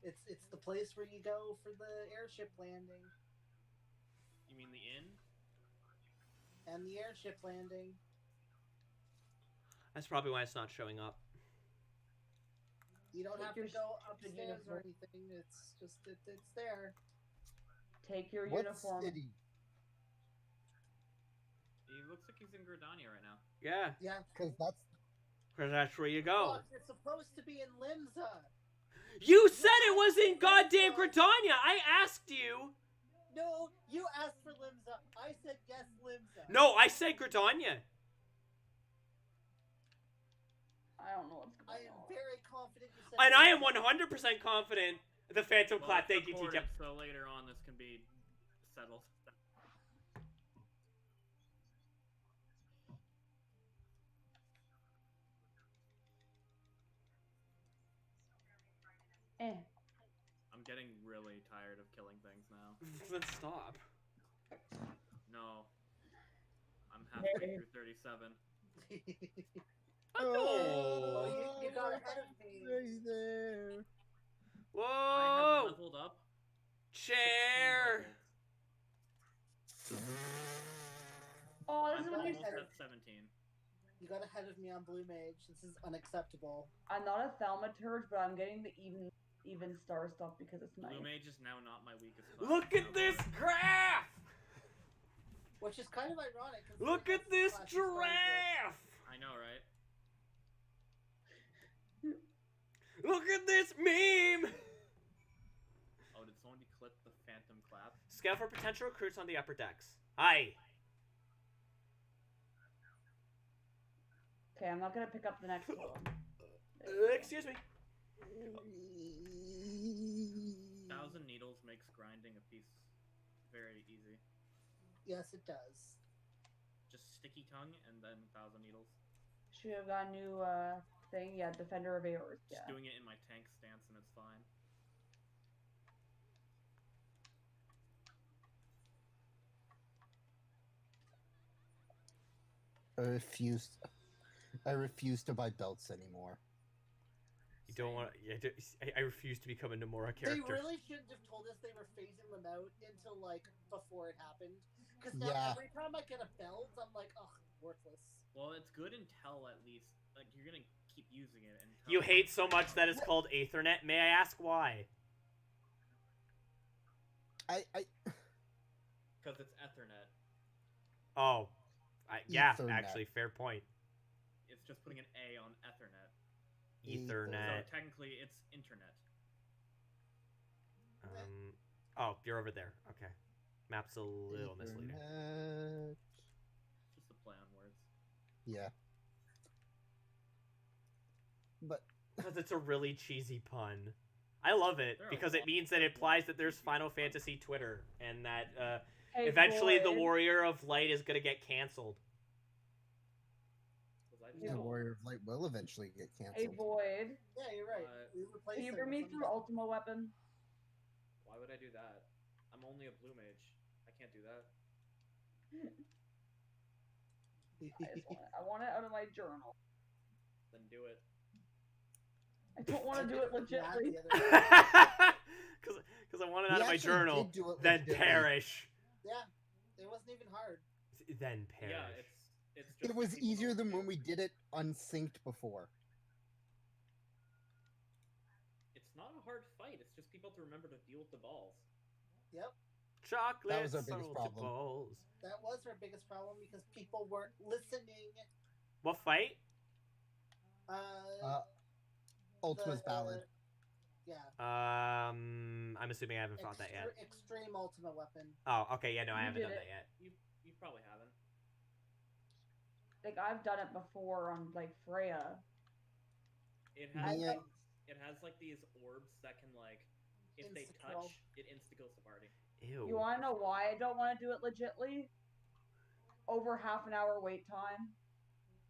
[SPEAKER 4] It's the place where you go for the airship landing.
[SPEAKER 5] You mean the inn?
[SPEAKER 4] And the airship landing.
[SPEAKER 1] That's probably why it's not showing up.
[SPEAKER 4] You don't
[SPEAKER 2] Take
[SPEAKER 4] have
[SPEAKER 2] your
[SPEAKER 4] to go
[SPEAKER 2] stupid
[SPEAKER 4] upstairs or
[SPEAKER 2] uniform.
[SPEAKER 4] anything. It's just it's there.
[SPEAKER 2] Take your
[SPEAKER 6] What
[SPEAKER 2] uniform.
[SPEAKER 6] city?
[SPEAKER 5] He looks like he's in Gridania right now.
[SPEAKER 1] Yeah,
[SPEAKER 4] Yeah.
[SPEAKER 6] Because
[SPEAKER 1] that's where you go.
[SPEAKER 4] Look, it's supposed to be in Limsa.
[SPEAKER 1] You said it was in goddamn Gridania! I asked you!
[SPEAKER 4] No, you asked for Limsa. I said yes, Limsa.
[SPEAKER 1] No, I said Gridania!
[SPEAKER 2] I don't know what's
[SPEAKER 4] I
[SPEAKER 2] going
[SPEAKER 4] am
[SPEAKER 2] on.
[SPEAKER 4] very confident you said
[SPEAKER 1] And I am
[SPEAKER 4] Limsa.
[SPEAKER 1] 100% confident the Phantom
[SPEAKER 5] Well,
[SPEAKER 1] Clap,
[SPEAKER 5] it's
[SPEAKER 1] thank you,
[SPEAKER 5] recorded,
[SPEAKER 1] TJ.
[SPEAKER 5] so later on this can be settled.
[SPEAKER 2] Eh.
[SPEAKER 5] I'm getting really tired of killing things now.
[SPEAKER 1] Then stop.
[SPEAKER 5] No. I'm halfway through 37.
[SPEAKER 1] Oh,
[SPEAKER 4] Well, you got ahead of me. ahead of me on Blue Mage. This is unacceptable.
[SPEAKER 2] I'm not a thaumaturge, but I'm getting the even star stuff because it's nice.
[SPEAKER 5] Blue Mage is now not my weakest class.
[SPEAKER 1] Look at this graph!
[SPEAKER 4] Which is kind of ironic.
[SPEAKER 1] Look at this giraffe!
[SPEAKER 5] I know, right?
[SPEAKER 1] Look at this meme!
[SPEAKER 5] Oh, did someone declip the phantom clap?
[SPEAKER 1] Scout for potential recruits on the upper decks. Aye.
[SPEAKER 2] Okay, I'm not gonna pick up the next one.
[SPEAKER 1] Excuse me.
[SPEAKER 5] 1,000 needles makes grinding a piece very easy.
[SPEAKER 4] Yes, it does.
[SPEAKER 5] Just sticky tongue and then 1,000 needles.
[SPEAKER 2] Should have got a new thing. Yeah, Defender of Aors.
[SPEAKER 5] Just
[SPEAKER 2] Yeah.
[SPEAKER 5] doing it in my tank stance and it's fine.
[SPEAKER 6] I refuse to buy belts anymore.
[SPEAKER 1] You don't want to... I refuse to become a Nomura character.
[SPEAKER 4] They really shouldn't have told us they were phasing them out until, like, before it happened. Because now
[SPEAKER 6] Yeah.
[SPEAKER 4] every time I get a belt, I'm like, ugh, worthless.
[SPEAKER 5] Well, it's good until at least, like, you're gonna keep using it until...
[SPEAKER 1] You hate so much that it's called Aethernet? May I ask why?
[SPEAKER 5] Because it's Ethernet.
[SPEAKER 1] Oh. Yeah,
[SPEAKER 6] Ethernet.
[SPEAKER 1] actually, fair point.
[SPEAKER 5] It's just putting an A on Ethernet.
[SPEAKER 1] Ethernet.
[SPEAKER 5] So technically, it's internet.
[SPEAKER 1] Oh, you're over there. Okay. Map's a little misleading.
[SPEAKER 6] Ethernet.
[SPEAKER 5] Just a play on words.
[SPEAKER 6] Yeah. But
[SPEAKER 1] Because it's a really cheesy pun. I love it
[SPEAKER 5] There are
[SPEAKER 1] because
[SPEAKER 5] a
[SPEAKER 1] it
[SPEAKER 5] lot
[SPEAKER 1] means
[SPEAKER 5] of
[SPEAKER 1] that it
[SPEAKER 5] good
[SPEAKER 1] implies
[SPEAKER 5] ones.
[SPEAKER 1] that there's Final Fantasy Twitter and that
[SPEAKER 2] Hey,
[SPEAKER 1] eventually the
[SPEAKER 2] Void.
[SPEAKER 1] Warrior of Light is gonna get canceled.
[SPEAKER 5] Was I just
[SPEAKER 2] Yeah.
[SPEAKER 6] the
[SPEAKER 5] told?
[SPEAKER 6] Warrior of Light will eventually get
[SPEAKER 2] Hey,
[SPEAKER 6] canceled.
[SPEAKER 2] Void.
[SPEAKER 4] Yeah, you're right.
[SPEAKER 5] What?
[SPEAKER 4] We replaced
[SPEAKER 2] Can you
[SPEAKER 4] them
[SPEAKER 2] bring me
[SPEAKER 4] with
[SPEAKER 2] through
[SPEAKER 4] something
[SPEAKER 2] Ultima Weapon?
[SPEAKER 5] Why would I do that? I'm only a blue mage. I can't do that.
[SPEAKER 2] I want it out of my journal.
[SPEAKER 5] Then do it.
[SPEAKER 2] I don't want to do it
[SPEAKER 4] different. Matt
[SPEAKER 2] legitly.
[SPEAKER 4] the other day.
[SPEAKER 1] Because I want it
[SPEAKER 6] We
[SPEAKER 1] out of my
[SPEAKER 6] actually
[SPEAKER 1] journal.
[SPEAKER 6] did do it
[SPEAKER 1] Then
[SPEAKER 6] legitimately.
[SPEAKER 1] perish.
[SPEAKER 4] Yeah, it wasn't even hard.
[SPEAKER 1] Then perish.
[SPEAKER 5] Yeah, it's just
[SPEAKER 6] It was
[SPEAKER 5] people
[SPEAKER 6] easier
[SPEAKER 5] don't
[SPEAKER 6] than
[SPEAKER 5] do
[SPEAKER 6] when
[SPEAKER 5] it.
[SPEAKER 6] we did it unsynced before.
[SPEAKER 5] It's not a hard fight. It's just people to remember to deal with the balls.
[SPEAKER 4] Yep,
[SPEAKER 1] Chocolate
[SPEAKER 6] That was our biggest problem.
[SPEAKER 1] saltables.
[SPEAKER 4] that was our biggest problem because people weren't listening.
[SPEAKER 1] What fight?
[SPEAKER 6] Ultima's Ballad.
[SPEAKER 4] Yeah.
[SPEAKER 1] I'm assuming I haven't fought that yet.
[SPEAKER 4] Extreme Ultima Weapon.
[SPEAKER 1] Oh, okay, yeah, no, I
[SPEAKER 2] You
[SPEAKER 1] haven't
[SPEAKER 2] did
[SPEAKER 1] done
[SPEAKER 2] it.
[SPEAKER 1] that yet.
[SPEAKER 5] You probably haven't.
[SPEAKER 2] Like, I've done it before on, like, Freya.
[SPEAKER 5] It has
[SPEAKER 6] Yeah.
[SPEAKER 5] it has like these orbs that can like if they
[SPEAKER 4] Insta-kill.
[SPEAKER 5] touch, it insta kills the party.
[SPEAKER 1] Ew.
[SPEAKER 2] You want to know why I don't want to do it legitly? Over half an hour wait time.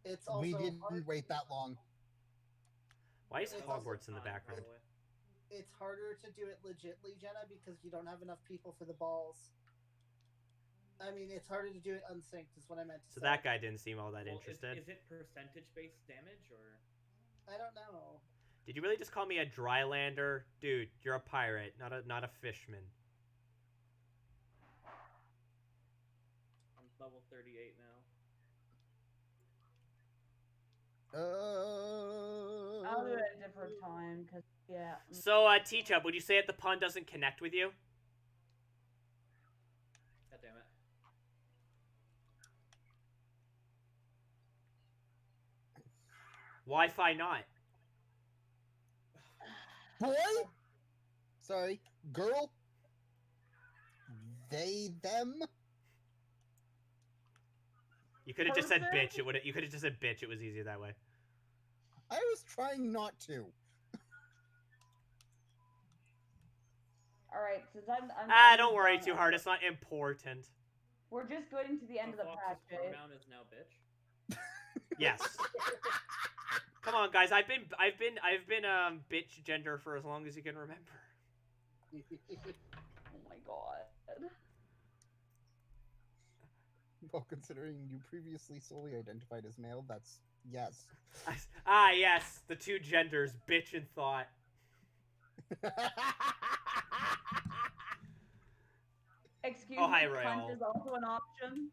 [SPEAKER 4] It's also
[SPEAKER 6] We didn't
[SPEAKER 4] hard-
[SPEAKER 6] wait that long.
[SPEAKER 1] Why is
[SPEAKER 4] It's also
[SPEAKER 1] Hogwarts in the
[SPEAKER 5] Time,
[SPEAKER 1] background?
[SPEAKER 5] probably.
[SPEAKER 4] It's harder to do it legitly, Jenna, because you don't have enough people for the balls. I mean, it's harder to do it unsynced, is what I meant to
[SPEAKER 1] So
[SPEAKER 4] say.
[SPEAKER 1] that guy didn't seem all that
[SPEAKER 5] Well,
[SPEAKER 1] interested.
[SPEAKER 5] Is it percentage based damage or?
[SPEAKER 4] I don't know.
[SPEAKER 1] Did you really just call me a drylander? Dude, you're a pirate, not a fishman.
[SPEAKER 5] I'm level 38 now.
[SPEAKER 2] I'll do it at a different time, because, yeah.
[SPEAKER 1] So, T-Chub, would you say that the pun doesn't connect with you?
[SPEAKER 5] God damn it.
[SPEAKER 1] Wi-Fi not.
[SPEAKER 6] Boy? Sorry. Girl? They, them?
[SPEAKER 1] You could have just said
[SPEAKER 2] Person?
[SPEAKER 1] bitch. It would. You could have just said bitch. It was easier that way.
[SPEAKER 6] I was trying not to.
[SPEAKER 2] Alright, since I'm
[SPEAKER 1] Don't worry
[SPEAKER 2] done,
[SPEAKER 1] too hard. It's not important.
[SPEAKER 2] We're just getting to the end of the
[SPEAKER 5] Fox's
[SPEAKER 2] patch, eh?
[SPEAKER 5] pronoun is now bitch.
[SPEAKER 1] Yes. Come on, guys. I've been bitch gender for as long as you can remember.
[SPEAKER 2] Oh my god.
[SPEAKER 6] Well, considering you previously solely identified as male, that's yes.
[SPEAKER 1] Yes, the two genders, bitch and thought.
[SPEAKER 2] Excuse
[SPEAKER 1] Oh, hi,
[SPEAKER 2] me,
[SPEAKER 1] Royal.
[SPEAKER 2] cunt is also an option.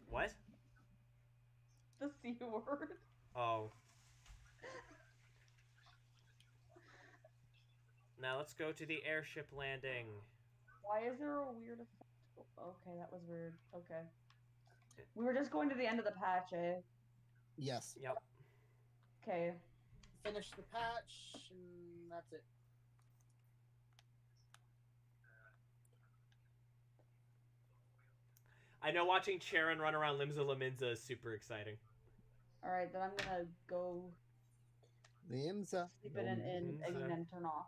[SPEAKER 1] What?
[SPEAKER 2] the C word.
[SPEAKER 1] Oh. Now let's go to the airship landing.
[SPEAKER 2] Why is there a weird effect? Okay, that was weird. Okay. We were just going to the end of the patch, eh?
[SPEAKER 6] Yes.
[SPEAKER 1] Yep.
[SPEAKER 2] Okay.
[SPEAKER 4] Finish the patch, and that's it.
[SPEAKER 1] I know watching Charon run around Limsa Laminza is super exciting.
[SPEAKER 2] Alright, then I'm gonna go
[SPEAKER 6] Limsa.
[SPEAKER 2] sleep it in and then turn off.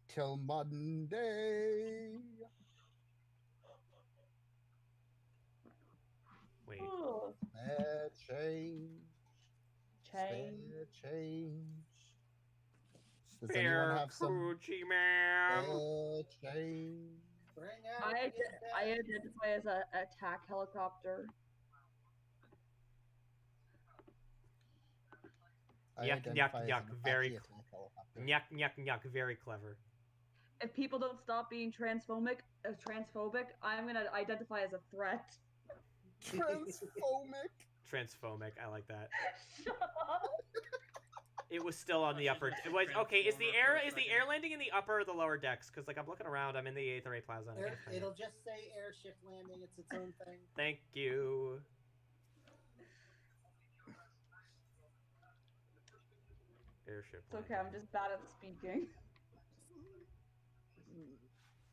[SPEAKER 6] Till Monday.
[SPEAKER 1] Wait.
[SPEAKER 6] Spare change.
[SPEAKER 2] Change.
[SPEAKER 6] Spare change. Does
[SPEAKER 1] Spare
[SPEAKER 6] anyone have some
[SPEAKER 1] coochie man.
[SPEAKER 6] spare change?
[SPEAKER 4] Bring out
[SPEAKER 2] I
[SPEAKER 4] the
[SPEAKER 2] identify as a attack helicopter.
[SPEAKER 6] I
[SPEAKER 1] Yuck,
[SPEAKER 6] identify
[SPEAKER 1] yuck,
[SPEAKER 6] as
[SPEAKER 1] yuck.
[SPEAKER 6] an
[SPEAKER 1] Very
[SPEAKER 6] Apache attack helicopter.
[SPEAKER 1] Yuck, yuck, yuck. Very clever.
[SPEAKER 2] If people don't stop being transphobic, I'm gonna identify as a threat.
[SPEAKER 6] Transphobic.
[SPEAKER 1] Transphobic. I like that.
[SPEAKER 2] Shut up.
[SPEAKER 1] It was still on the upper. It was okay. Is the air landing in the upper or the lower decks? Because like I'm looking around, I'm in the 8th or 8th plaza. And I can't find
[SPEAKER 4] It'll
[SPEAKER 1] it.
[SPEAKER 4] just say airship landing. It's its own thing.
[SPEAKER 1] Thank you. Airship.
[SPEAKER 2] It's okay, I'm just bad at speaking.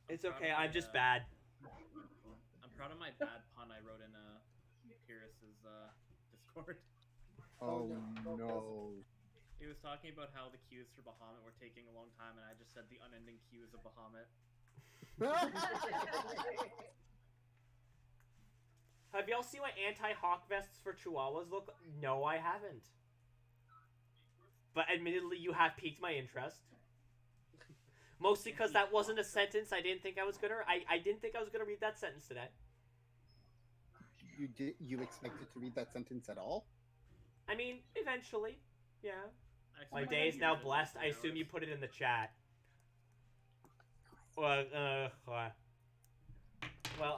[SPEAKER 1] It's okay. I'm just bad.
[SPEAKER 5] I'm proud of my bad pun I wrote in Pierce's Discord.
[SPEAKER 6] Oh no.
[SPEAKER 5] He was talking about how the queues for Bahamut were taking a long time, and I just said the unending queues of Bahamut.
[SPEAKER 1] Have y'all seen what anti-hawk vests for chihuahuas look like? No, I haven't. But admittedly, you have piqued my interest. Mostly because that wasn't a sentence I didn't think I was gonna. I didn't think I was gonna read that sentence today.
[SPEAKER 3] You expected to read that sentence at all?
[SPEAKER 1] I mean, eventually, yeah. My
[SPEAKER 5] expect
[SPEAKER 1] day is
[SPEAKER 5] you
[SPEAKER 1] now
[SPEAKER 5] to do
[SPEAKER 1] blessed.
[SPEAKER 5] it
[SPEAKER 1] I assume
[SPEAKER 5] hours.
[SPEAKER 1] you put it in the chat. Well,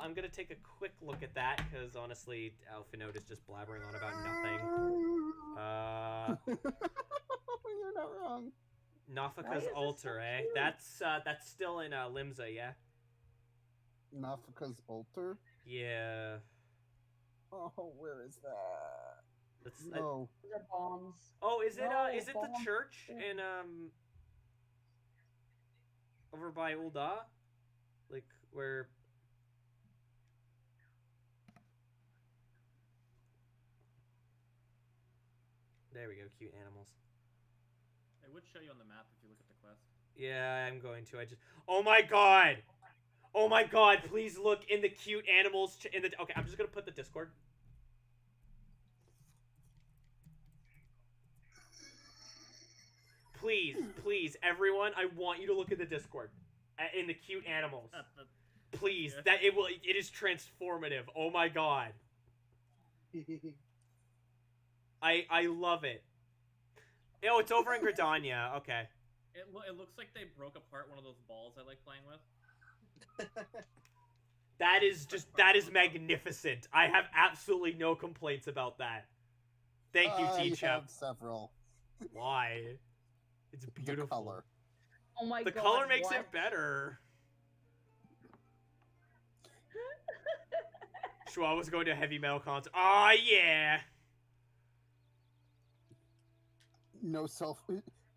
[SPEAKER 1] I'm gonna take a quick look at that because honestly, Alphinote is just blabbering on about nothing.
[SPEAKER 3] You're not wrong.
[SPEAKER 1] Nafika's altar, eh? That's still in Limsa, yeah.
[SPEAKER 6] Nafika's altar?
[SPEAKER 1] Yeah.
[SPEAKER 6] Oh, where is that?
[SPEAKER 1] That's,
[SPEAKER 6] No.
[SPEAKER 2] Those are bombs.
[SPEAKER 1] oh, is it
[SPEAKER 2] No,
[SPEAKER 1] is it the
[SPEAKER 2] bomb.
[SPEAKER 1] church in over by Ul'dah? Like where there we go, cute animals.
[SPEAKER 5] It would show you on the map if you look at the quest.
[SPEAKER 1] Yeah, I'm going to. Oh my god! Oh my god, please look in the cute animals in the okay, I'm just going to put the Discord. Please, everyone, I want you to look at the Discord in the cute animals. Please,
[SPEAKER 5] Yeah.
[SPEAKER 1] it is transformative. Oh my god. I love it. Oh, it's over in Gridania. Okay.
[SPEAKER 5] It looks like they broke apart one of those balls I like playing with.
[SPEAKER 1] That is magnificent. I have absolutely no complaints about that. Thank you,
[SPEAKER 6] I
[SPEAKER 1] Teacher.
[SPEAKER 6] have several.
[SPEAKER 1] Why? It's beautiful.
[SPEAKER 6] The color.
[SPEAKER 2] Oh my
[SPEAKER 1] The
[SPEAKER 2] god.
[SPEAKER 1] color makes
[SPEAKER 2] what?
[SPEAKER 1] it better. Chihuahua's going to a heavy metal concert. Oh yeah.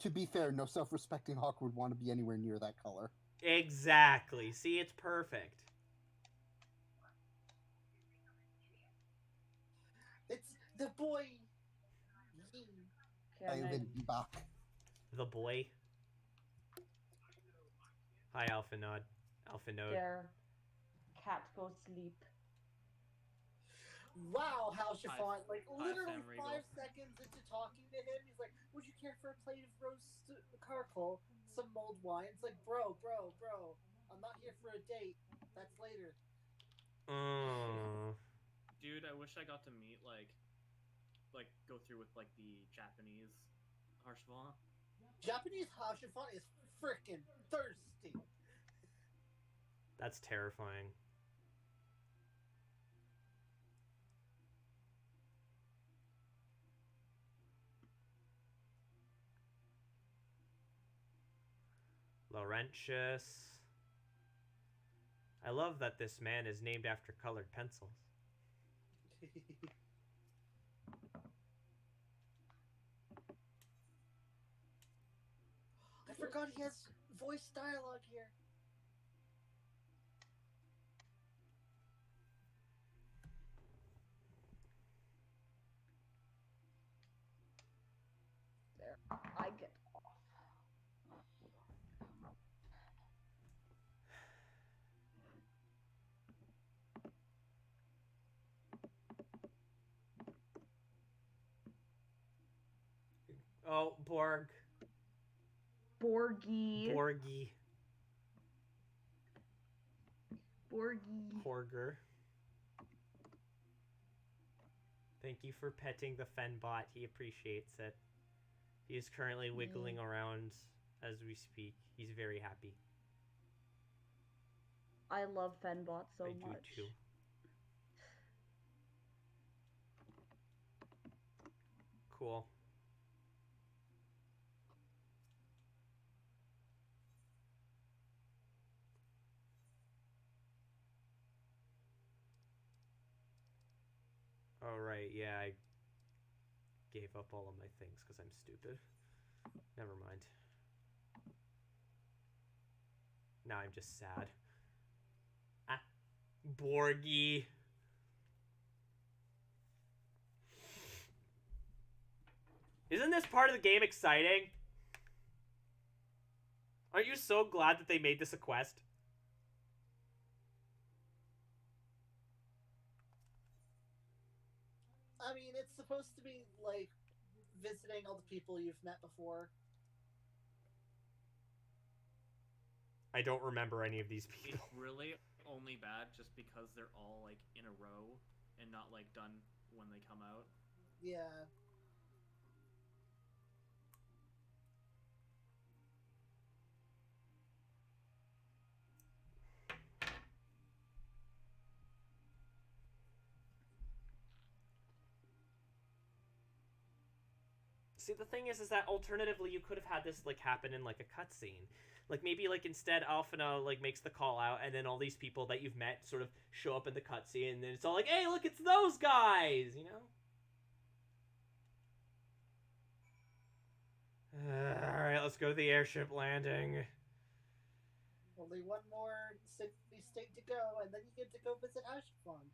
[SPEAKER 6] To be fair, no self-respecting hawk would want to be anywhere near that color.
[SPEAKER 1] Exactly. See, it's perfect.
[SPEAKER 4] It's the boy.
[SPEAKER 6] I will be back.
[SPEAKER 1] The boy. Hi, Alphanode. Alphanode.
[SPEAKER 2] There. Cat go sleep.
[SPEAKER 4] Wow, how Chiffon, like literally
[SPEAKER 5] Sam Riegel.
[SPEAKER 4] 5 seconds into talking to him, he's like, "Would you care for a plate of roast charcoal, some mulled wine?" It's like, bro, I'm not here for a date. That's later.
[SPEAKER 5] Dude, I wish I got to meet like go through with like the Japanese Harshvana.
[SPEAKER 4] Japanese Chiffon is freaking thirsty.
[SPEAKER 1] That's terrifying. Laurentius. I love that this man is named after colored pencils.
[SPEAKER 4] I forgot he has voice dialogue here.
[SPEAKER 2] There, I get off.
[SPEAKER 1] Oh, Borg.
[SPEAKER 2] Borgie.
[SPEAKER 1] Borgie.
[SPEAKER 2] Borgie.
[SPEAKER 1] Horger. Thank you for petting the Fenbot. He appreciates it. He is currently wiggling around as we speak. He's very happy.
[SPEAKER 2] I love Fenbot so
[SPEAKER 1] I
[SPEAKER 2] much.
[SPEAKER 1] do too. Cool. All right, yeah, I gave up all of my things because I'm stupid. Never mind. Now I'm just sad. Ah, Borgie. Isn't this part of the game exciting? Aren't you so glad that they made this a quest?
[SPEAKER 4] I mean, it's supposed to be like visiting all the people you've met before.
[SPEAKER 1] I don't remember any of these people.
[SPEAKER 5] It's really only bad just because they're all like in a row and not like done when they come out.
[SPEAKER 4] Yeah.
[SPEAKER 1] See, the thing is that alternatively you could have had this like happen in like a cutscene. Like maybe like instead Alphina like makes the call out and then all these people that you've met sort of show up in the cutscene and then it's all like, hey, look, it's those guys, you know? Alright, let's go to the airship landing.
[SPEAKER 4] Only one more city state to go, and then you get to go visit Ashfond.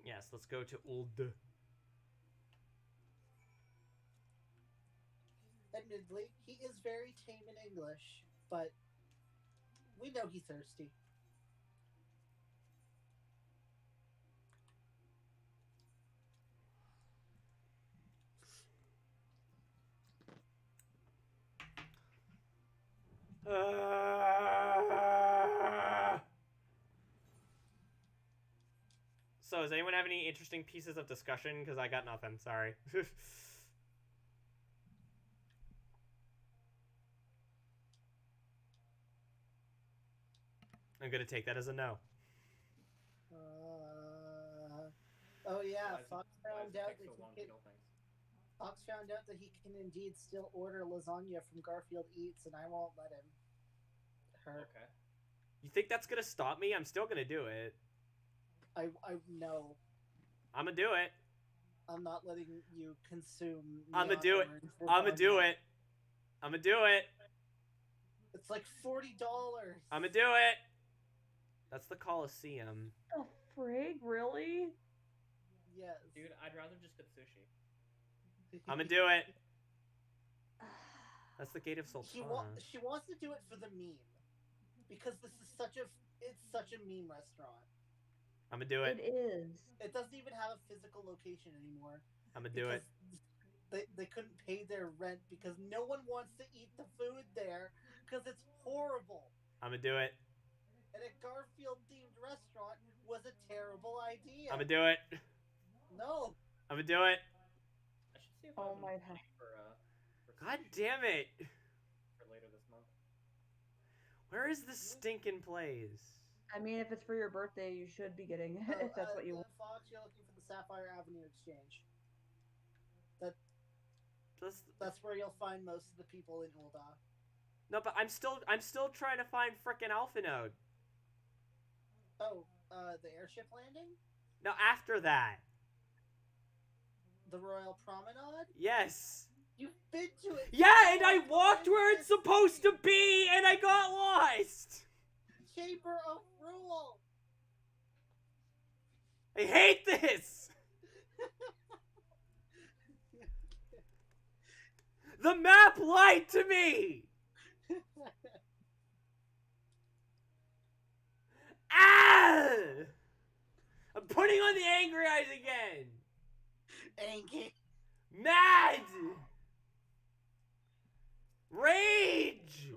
[SPEAKER 1] Yes, let's go to Old.
[SPEAKER 4] Admittedly, he is very tame in English, but we know he's thirsty.
[SPEAKER 1] So, does anyone have any interesting pieces of discussion? Because I got nothing. Sorry. I'm gonna take that as a no.
[SPEAKER 4] Oh yeah,
[SPEAKER 5] Why
[SPEAKER 4] Fox
[SPEAKER 5] does
[SPEAKER 4] found
[SPEAKER 5] it
[SPEAKER 4] out
[SPEAKER 5] take
[SPEAKER 4] that
[SPEAKER 5] so long
[SPEAKER 4] he
[SPEAKER 5] to
[SPEAKER 4] can.
[SPEAKER 5] kill things?
[SPEAKER 4] Fox found out that he can indeed still order lasagna from Garfield Eats, and I won't let him. Her.
[SPEAKER 5] Okay.
[SPEAKER 1] You think that's gonna stop me? I'm still gonna do it.
[SPEAKER 4] I know.
[SPEAKER 1] I'm gonna do it.
[SPEAKER 4] I'm not letting you consume.
[SPEAKER 1] I'ma
[SPEAKER 4] Neon
[SPEAKER 1] do it.
[SPEAKER 4] Orange
[SPEAKER 1] I'ma do
[SPEAKER 4] lasagna.
[SPEAKER 1] it. I'ma do it.
[SPEAKER 4] It's like $40.
[SPEAKER 1] I'ma do it. That's the Coliseum.
[SPEAKER 2] The frig? Really?
[SPEAKER 4] Yes.
[SPEAKER 5] Dude, I'd rather just get sushi.
[SPEAKER 1] I'ma do it. That's the Gate of
[SPEAKER 4] She
[SPEAKER 1] Sultana.
[SPEAKER 4] wants to do it for the meme, because it's such a meme restaurant.
[SPEAKER 1] I'ma do it.
[SPEAKER 2] It is.
[SPEAKER 4] It doesn't even have a physical location anymore.
[SPEAKER 1] I'ma do it.
[SPEAKER 4] They couldn't pay their rent because no one wants to eat the food there because it's horrible.
[SPEAKER 1] I'ma do it.
[SPEAKER 4] And a Garfield themed restaurant was a terrible idea.
[SPEAKER 1] I'ma do it.
[SPEAKER 4] No.
[SPEAKER 1] I'ma do it.
[SPEAKER 5] I should see if
[SPEAKER 2] Oh
[SPEAKER 5] I'm
[SPEAKER 2] my
[SPEAKER 5] money for
[SPEAKER 1] God
[SPEAKER 5] sushi
[SPEAKER 1] damn it.
[SPEAKER 5] for later this month.
[SPEAKER 1] Where is this stinking place?
[SPEAKER 2] I mean, if it's for your birthday, you should be getting it if that's what you want.
[SPEAKER 4] Fox, you're looking for the Sapphire Avenue Exchange.
[SPEAKER 1] Just,
[SPEAKER 4] That's where you'll find most of the people in Ul'dah.
[SPEAKER 1] no, but I'm still trying to find frickin' Alpha Node.
[SPEAKER 4] Oh, the airship landing?
[SPEAKER 1] No, after that.
[SPEAKER 4] The Royal Promenade?
[SPEAKER 1] Yes.
[SPEAKER 4] You've been to it!
[SPEAKER 1] Yeah, and I walked where it's supposed to be, and I got lost!
[SPEAKER 4] Chamber of Rule!
[SPEAKER 1] I hate this! The map lied to me! Ah! I'm putting on the angry eyes again!
[SPEAKER 4] Angie.
[SPEAKER 1] Mad! Rage!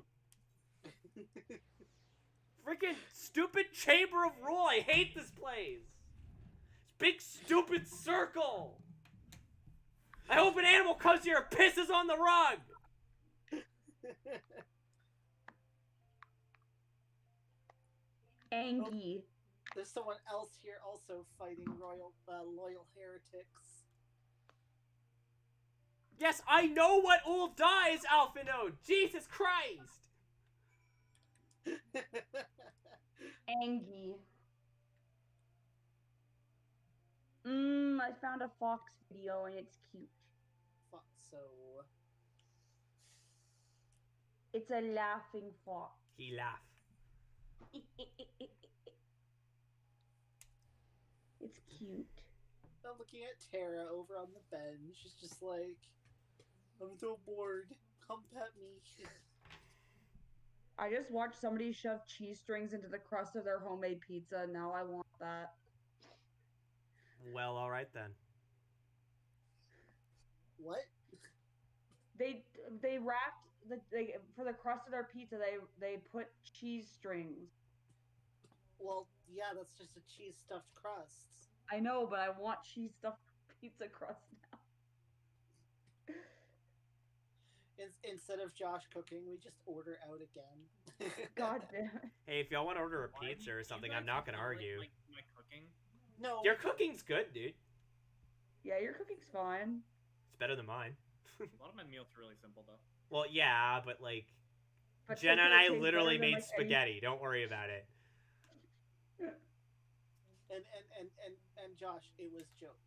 [SPEAKER 1] Freaking stupid Chamber of Rule. I hate this place. This big stupid circle. I hope an animal comes here and pisses on the rug.
[SPEAKER 2] Angie.
[SPEAKER 4] There's someone else here also fighting loyal heretics.
[SPEAKER 1] Yes, I know what Ul'dah is, Alpha Node. Jesus Christ.
[SPEAKER 2] Angie. I found a fox video and it's cute.
[SPEAKER 4] So
[SPEAKER 2] It's a laughing fox.
[SPEAKER 1] He laughed.
[SPEAKER 2] It's cute.
[SPEAKER 4] I'm looking at Tara over on the bench. She's just like, I'm so bored. Come pet me.
[SPEAKER 2] I just watched somebody shove cheese strings into the crust of their homemade pizza. Now I want that.
[SPEAKER 1] Well, all right then.
[SPEAKER 4] What?
[SPEAKER 2] They wrapped for the crust of their pizza. They put cheese strings.
[SPEAKER 4] Well, yeah, that's just a cheese stuffed crust.
[SPEAKER 2] I know, but I want cheese stuffed pizza crust now.
[SPEAKER 4] Instead of Josh cooking, we just order out again.
[SPEAKER 2] God damn it.
[SPEAKER 1] Hey, if y'all want to order a
[SPEAKER 5] Why
[SPEAKER 1] pizza
[SPEAKER 5] do
[SPEAKER 1] or
[SPEAKER 5] you
[SPEAKER 1] something,
[SPEAKER 5] guys
[SPEAKER 1] I'm not gonna
[SPEAKER 5] not like
[SPEAKER 1] argue.
[SPEAKER 5] my cooking?
[SPEAKER 4] No.
[SPEAKER 1] Your cooking's good, dude.
[SPEAKER 2] Yeah, your cooking's fine.
[SPEAKER 1] It's better than mine.
[SPEAKER 5] A lot of my meals are really simple though.
[SPEAKER 1] Well, yeah, but like,
[SPEAKER 2] But
[SPEAKER 1] Jenna and
[SPEAKER 2] it
[SPEAKER 1] I
[SPEAKER 2] tastes
[SPEAKER 1] literally
[SPEAKER 2] better than,
[SPEAKER 1] made
[SPEAKER 2] like,
[SPEAKER 1] spaghetti. Don't worry about it.
[SPEAKER 4] And Josh, it was joke.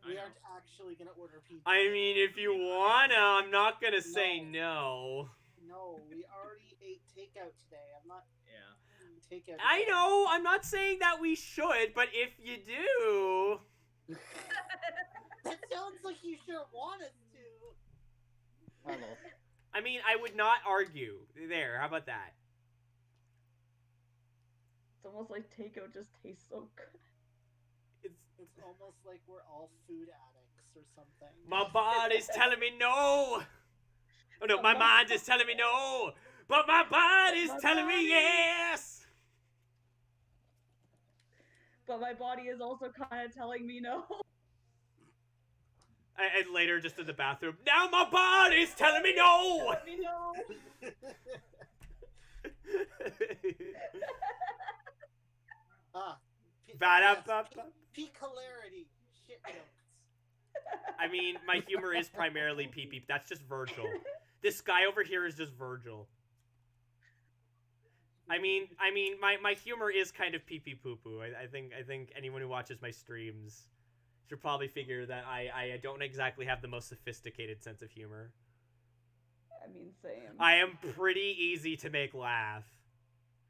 [SPEAKER 5] I
[SPEAKER 4] We
[SPEAKER 5] know.
[SPEAKER 4] aren't actually gonna order pizza.
[SPEAKER 1] I mean, if you wanna, I'm not gonna say no.
[SPEAKER 4] No, we already ate takeout today. I'm not
[SPEAKER 5] Yeah.
[SPEAKER 4] eating takeout.
[SPEAKER 1] I
[SPEAKER 4] again.
[SPEAKER 1] know, I'm not saying that we should, but if you do...
[SPEAKER 4] That sounds like you sure want us to.
[SPEAKER 3] Hello.
[SPEAKER 1] I mean, I would not argue. There, how about that?
[SPEAKER 2] It's almost like takeout just tastes so good.
[SPEAKER 4] It's almost like we're all food addicts or something.
[SPEAKER 1] My body's telling me no! Oh no, my mind is telling me no! But my body's
[SPEAKER 2] My
[SPEAKER 1] telling me
[SPEAKER 2] body.
[SPEAKER 1] yes!
[SPEAKER 2] But my body is also kind of telling me no.
[SPEAKER 1] And later, just in the bathroom, now my body's telling me no!
[SPEAKER 2] Let me know.
[SPEAKER 4] Pecularity. Shit jokes.
[SPEAKER 1] I mean, my humor is primarily pee-pee. That's just Virgil. This guy over here is just Virgil. I mean, my humor is kind of pee-pee poo-poo. I think anyone who watches my streams should probably figure that I don't exactly have the most sophisticated sense of humor.
[SPEAKER 2] I mean, same.
[SPEAKER 1] I am pretty easy to make laugh.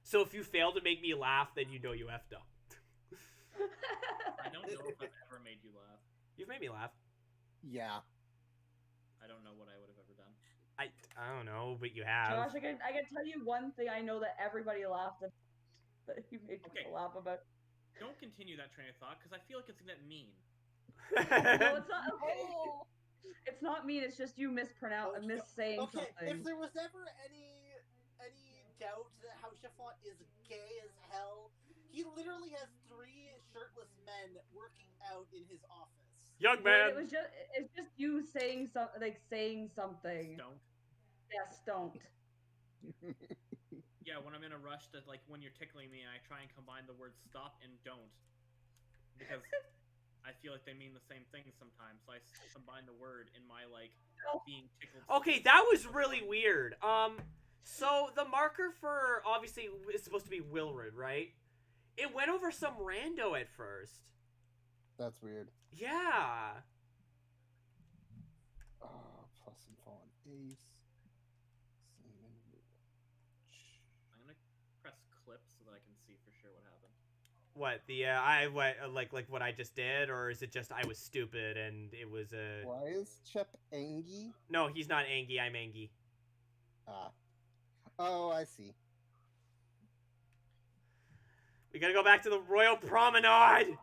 [SPEAKER 1] So if you fail to make me laugh, then you know you effed up.
[SPEAKER 5] I don't know if I've ever made you laugh.
[SPEAKER 1] You've made me laugh.
[SPEAKER 3] Yeah.
[SPEAKER 5] I don't know what I would have ever done.
[SPEAKER 1] I don't know, but you have.
[SPEAKER 2] Josh, I can tell you one thing I know that everybody laughed at, that you made people laugh about.
[SPEAKER 5] Don't continue that train of thought, because I feel like it's gonna get mean.
[SPEAKER 2] No, it's not. Okay. It's not mean. It's just you missaying
[SPEAKER 4] Okay,
[SPEAKER 2] something.
[SPEAKER 4] if there was ever any doubt that House Chiffon is gay as hell, he literally has 3 shirtless men working out in his office.
[SPEAKER 1] Young
[SPEAKER 2] But
[SPEAKER 1] man.
[SPEAKER 2] it's just you saying something.
[SPEAKER 5] Don't.
[SPEAKER 2] Yes, don't.
[SPEAKER 5] Yeah, when I'm in a rush to, like, when you're tickling me, I try and combine the words stop and don't. Because I feel like they mean the same thing sometimes. So I combine the word in my, like, being tickled.
[SPEAKER 1] Okay,
[SPEAKER 5] state.
[SPEAKER 1] that was really weird. So the marker for obviously is supposed to be Wilred, right? It went over some rando at first.
[SPEAKER 6] That's weird.
[SPEAKER 1] Yeah.
[SPEAKER 6] Plus some fallen ace. Cinnamon
[SPEAKER 5] I'm gonna press clip so that I can see for sure what happened.
[SPEAKER 1] What like what I just did, or is it just I was stupid and it was a?
[SPEAKER 6] Why is Chep Angie?
[SPEAKER 1] No, he's not Angie. I'm Angie.
[SPEAKER 6] Ah. Oh, I see.
[SPEAKER 1] We gotta go back to the Royal Promenade.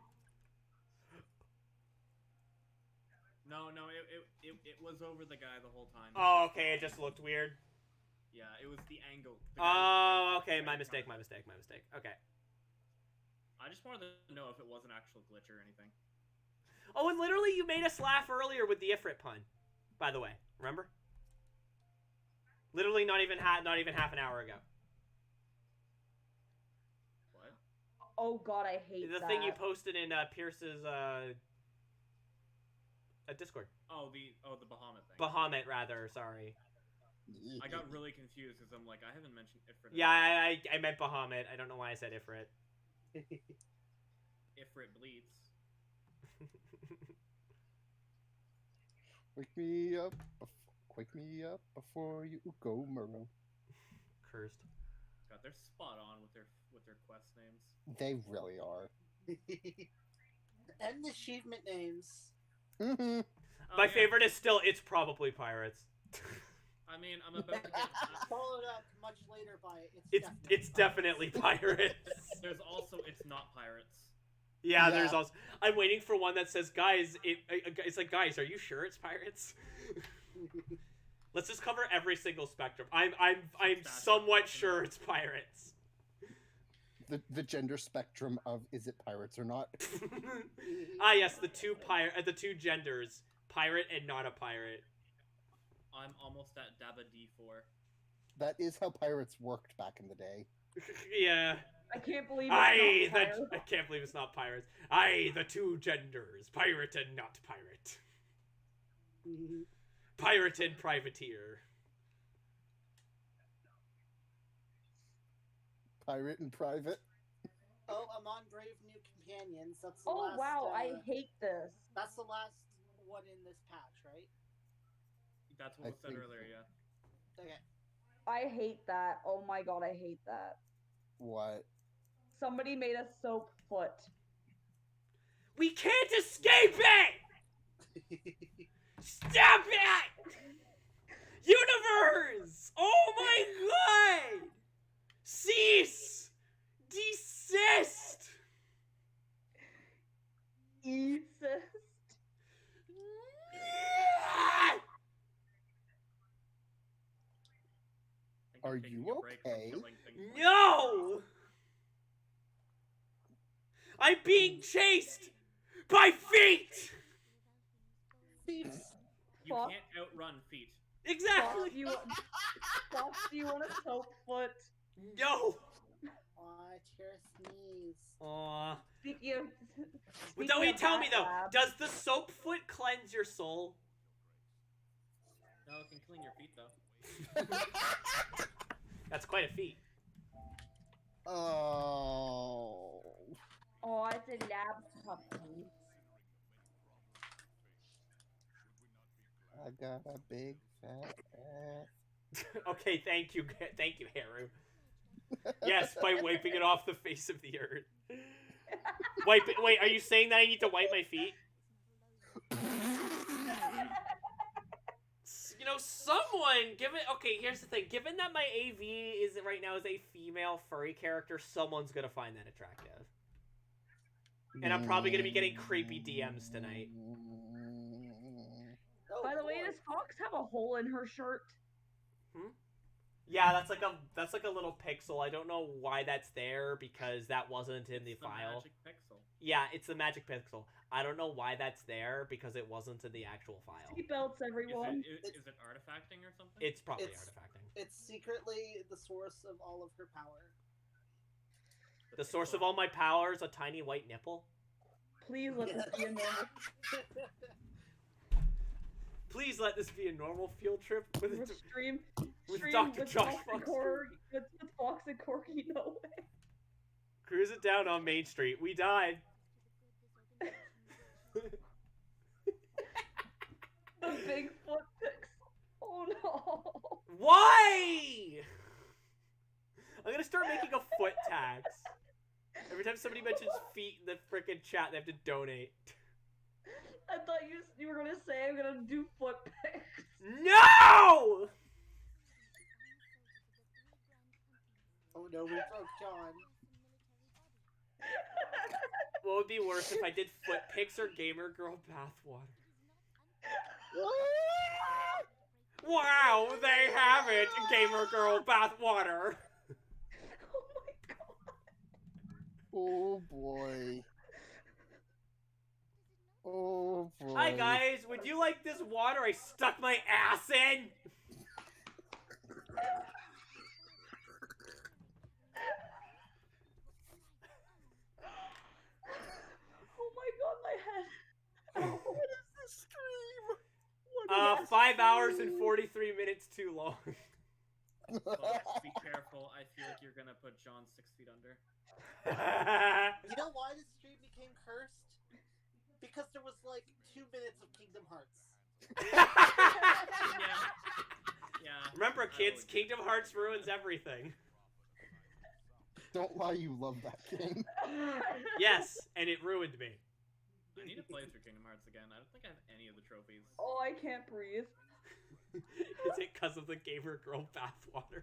[SPEAKER 5] No, it was over the guy the whole time.
[SPEAKER 1] Oh, okay. It just looked weird.
[SPEAKER 5] Yeah, it was the angle. The guy was
[SPEAKER 1] Oh,
[SPEAKER 5] right
[SPEAKER 1] okay.
[SPEAKER 5] in
[SPEAKER 1] My
[SPEAKER 5] front
[SPEAKER 1] mistake.
[SPEAKER 5] of
[SPEAKER 1] My
[SPEAKER 5] him.
[SPEAKER 1] mistake. My mistake. Okay.
[SPEAKER 5] I just wanted to know if it was an actual glitch or anything.
[SPEAKER 1] Oh, and literally, you made us laugh earlier with the Ifrit pun. By the way, remember? Literally, not even half an hour ago.
[SPEAKER 5] What?
[SPEAKER 2] Oh god, I hate
[SPEAKER 1] The
[SPEAKER 2] that.
[SPEAKER 1] thing you posted in Pierce's Discord.
[SPEAKER 5] Oh, the Bahamut thing.
[SPEAKER 1] Bahamut, rather. Sorry.
[SPEAKER 5] I got really confused because I'm like, I haven't mentioned Ifrit.
[SPEAKER 1] Yeah, I meant Bahamut. I don't know why I said Ifrit.
[SPEAKER 5] Ifrit bleeds.
[SPEAKER 6] Wake me up before you go, Murrow.
[SPEAKER 1] Cursed.
[SPEAKER 5] God, they're spot on with their quest names.
[SPEAKER 6] They really are.
[SPEAKER 4] And achievement names.
[SPEAKER 6] Mm-hmm.
[SPEAKER 1] My
[SPEAKER 5] yeah.
[SPEAKER 1] favorite is still It's Probably Pirates.
[SPEAKER 5] I mean, I'm about to get.
[SPEAKER 4] Followed up much later by
[SPEAKER 1] It's definitely Pirates.
[SPEAKER 5] There's also It's Not Pirates.
[SPEAKER 1] Yeah, there's also. I'm waiting for one that says, "Guys, it's like, guys, are you sure it's pirates?" Let's just cover every single spectrum. I'm somewhat sure it's pirates.
[SPEAKER 6] The gender spectrum of is it pirates or not?
[SPEAKER 1] Ah, yes, the two genders, pirate and not a pirate.
[SPEAKER 5] I'm almost at Daba D4.
[SPEAKER 6] That is how pirates worked back in the day.
[SPEAKER 1] Yeah.
[SPEAKER 2] I can't believe it's not pirate.
[SPEAKER 1] I can't believe it's not pirates. Aye, the two genders, pirate and not pirate. Pirate and privateer.
[SPEAKER 6] Pirate and private.
[SPEAKER 4] Oh, I'm on Brave New Companions. That's the
[SPEAKER 2] Oh
[SPEAKER 4] last.
[SPEAKER 2] wow, I hate this.
[SPEAKER 4] That's the last one in this patch, right?
[SPEAKER 5] That's what was said earlier, yeah.
[SPEAKER 4] Okay.
[SPEAKER 2] I hate that. Oh my god, I hate that.
[SPEAKER 6] What?
[SPEAKER 2] Somebody made a soap foot.
[SPEAKER 1] We can't escape it! Stop it! Universe! Oh my god! Cease! Desist!
[SPEAKER 2] Insist.
[SPEAKER 6] Are you okay?
[SPEAKER 1] No! I'm being chased by feet!
[SPEAKER 4] Feet.
[SPEAKER 5] You
[SPEAKER 2] Fuck.
[SPEAKER 5] can't outrun feet.
[SPEAKER 1] Exactly!
[SPEAKER 2] Fox, do you want a soap foot?
[SPEAKER 1] No!
[SPEAKER 4] Aw, tear sneeze.
[SPEAKER 1] Aww.
[SPEAKER 2] Speaking of.
[SPEAKER 1] But don't you tell me though,
[SPEAKER 2] lab,
[SPEAKER 1] does the soap foot cleanse your soul?
[SPEAKER 5] No, it can clean your feet though.
[SPEAKER 1] That's quite a feat.
[SPEAKER 6] Oh.
[SPEAKER 2] Oh, it's a lab puppy.
[SPEAKER 6] I got a big fat ass.
[SPEAKER 1] Okay, thank you, Haru. Yes, by wiping it off the face of the earth. Wipe it. Wait, are you saying that I need to wipe my feet? You know, someone, okay, here's the thing. Given that my AV right now is a female furry character, someone's gonna find that attractive. And I'm probably gonna be getting creepy DMs tonight.
[SPEAKER 4] Oh,
[SPEAKER 2] By the way,
[SPEAKER 4] boy.
[SPEAKER 2] does Fox have a hole in her shirt?
[SPEAKER 1] Yeah, that's like a little pixel. I don't know why that's there because that wasn't in the
[SPEAKER 5] It's
[SPEAKER 1] file.
[SPEAKER 5] magic pixel.
[SPEAKER 1] Yeah, it's the magic pixel. I don't know why that's there because it wasn't in the actual file.
[SPEAKER 2] Seatbelts, everyone.
[SPEAKER 5] Is it artifacting or something?
[SPEAKER 1] It's probably
[SPEAKER 4] It's-
[SPEAKER 1] artifacting.
[SPEAKER 4] It's secretly the source of all of her power.
[SPEAKER 1] The source of all my powers, a tiny white nipple.
[SPEAKER 2] Please let this be a normal
[SPEAKER 1] Please let this be a normal field trip with
[SPEAKER 2] stream.
[SPEAKER 1] with
[SPEAKER 2] Stream
[SPEAKER 1] Dr.
[SPEAKER 2] with
[SPEAKER 1] Josh
[SPEAKER 2] Fox and
[SPEAKER 1] Fox.
[SPEAKER 2] with Fox and Corky. No way.
[SPEAKER 1] Cruise it down on Main Street. We died.
[SPEAKER 2] The Bigfoot pixel. Oh no.
[SPEAKER 1] Why? I'm gonna start making a foot tax. Every time somebody mentions feet in the frickin' chat, they have to donate.
[SPEAKER 2] I thought you were gonna say I'm gonna do foot pics.
[SPEAKER 1] No!
[SPEAKER 4] Oh no, we broke John.
[SPEAKER 1] What would be worse if I did foot pics or gamer girl bathwater? Wow, they have it, gamer girl bathwater.
[SPEAKER 2] Oh my god.
[SPEAKER 3] Oh boy. Oh boy.
[SPEAKER 1] Hi guys, would you like this water I stuck my ass in?
[SPEAKER 2] Oh my god, my head. Ow.
[SPEAKER 3] What is this stream?
[SPEAKER 1] 5 hours and 43 minutes too long.
[SPEAKER 5] Fox, be careful. I feel like you're gonna put John 6 feet under.
[SPEAKER 4] You know why this stream became cursed? Because there was like 2 minutes of Kingdom Hearts.
[SPEAKER 5] Yeah.
[SPEAKER 1] Remember, kids,
[SPEAKER 5] would-
[SPEAKER 1] Kingdom Hearts ruins everything.
[SPEAKER 3] Don't lie, you love that game.
[SPEAKER 1] Yes, and it ruined me.
[SPEAKER 5] I need to play through Kingdom Hearts again. I don't think I have any of the trophies.
[SPEAKER 2] Oh, I can't breathe.
[SPEAKER 1] Is it because of the gamer girl bathwater?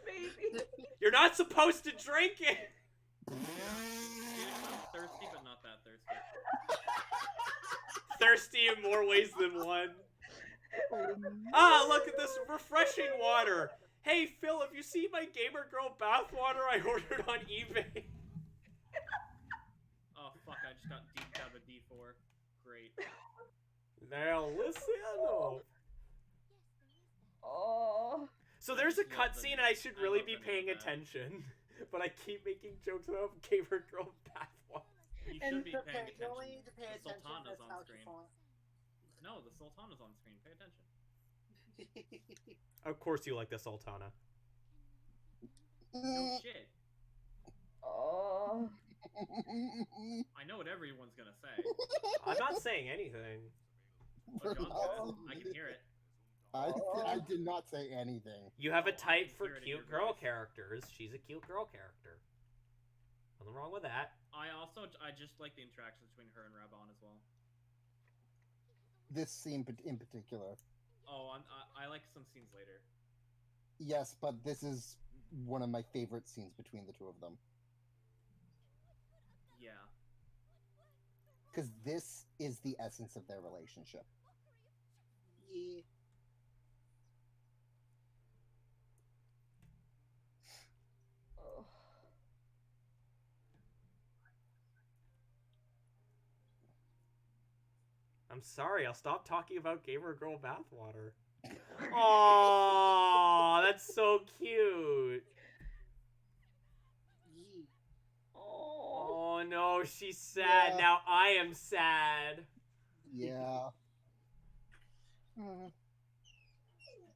[SPEAKER 2] Maybe.
[SPEAKER 1] You're not supposed to drink it!
[SPEAKER 5] I'm thirsty, but not that thirsty.
[SPEAKER 1] Thirsty in more ways than one. Ah, look at this refreshing water. Hey, Phil, have you seen my gamer girl bathwater I ordered on eBay?
[SPEAKER 5] Oh fuck! I just got deeped out of a D4. Great.
[SPEAKER 1] Now listen.
[SPEAKER 2] Oh.
[SPEAKER 1] So there's a
[SPEAKER 5] Yeah,
[SPEAKER 1] cutscene and I should
[SPEAKER 5] I
[SPEAKER 1] really
[SPEAKER 5] love
[SPEAKER 1] be
[SPEAKER 5] any of
[SPEAKER 1] paying
[SPEAKER 5] that.
[SPEAKER 1] attention. But I keep making jokes about gamer girl bathwater.
[SPEAKER 5] You
[SPEAKER 2] And
[SPEAKER 5] should be
[SPEAKER 4] Okay,
[SPEAKER 5] paying
[SPEAKER 4] you only
[SPEAKER 5] attention.
[SPEAKER 4] need to pay
[SPEAKER 5] The
[SPEAKER 4] attention
[SPEAKER 5] Sultana's
[SPEAKER 4] to
[SPEAKER 5] on
[SPEAKER 4] how
[SPEAKER 5] screen.
[SPEAKER 4] font.
[SPEAKER 5] No, the Sultana's on screen. Pay attention.
[SPEAKER 1] Of course you like the Sultana.
[SPEAKER 5] No shit.
[SPEAKER 2] Oh.
[SPEAKER 5] I know what everyone's gonna say.
[SPEAKER 1] I'm not saying anything.
[SPEAKER 5] Oh, John's good. I can hear it.
[SPEAKER 6] I did not say anything.
[SPEAKER 1] You have a
[SPEAKER 5] Oh, I
[SPEAKER 1] type
[SPEAKER 5] can
[SPEAKER 1] for
[SPEAKER 5] hear it in
[SPEAKER 1] cute
[SPEAKER 5] your
[SPEAKER 1] girl
[SPEAKER 5] voice.
[SPEAKER 1] characters. She's a cute girl character. Nothing wrong with that.
[SPEAKER 5] I just like the interactions between her and Rabon as well.
[SPEAKER 6] This scene in particular.
[SPEAKER 5] Oh, I like some scenes later.
[SPEAKER 6] Yes, but this is one of my favorite scenes between the two of them.
[SPEAKER 5] Yeah.
[SPEAKER 6] Because this is the essence of their relationship.
[SPEAKER 4] Yeah.
[SPEAKER 2] Oh.
[SPEAKER 1] I'm sorry, I'll stop talking about gamer girl bathwater. Aww, that's so cute.
[SPEAKER 4] Yeah.
[SPEAKER 2] Oh.
[SPEAKER 1] Oh no, she's sad.
[SPEAKER 6] Yeah.
[SPEAKER 1] Now I am sad.
[SPEAKER 6] Yeah.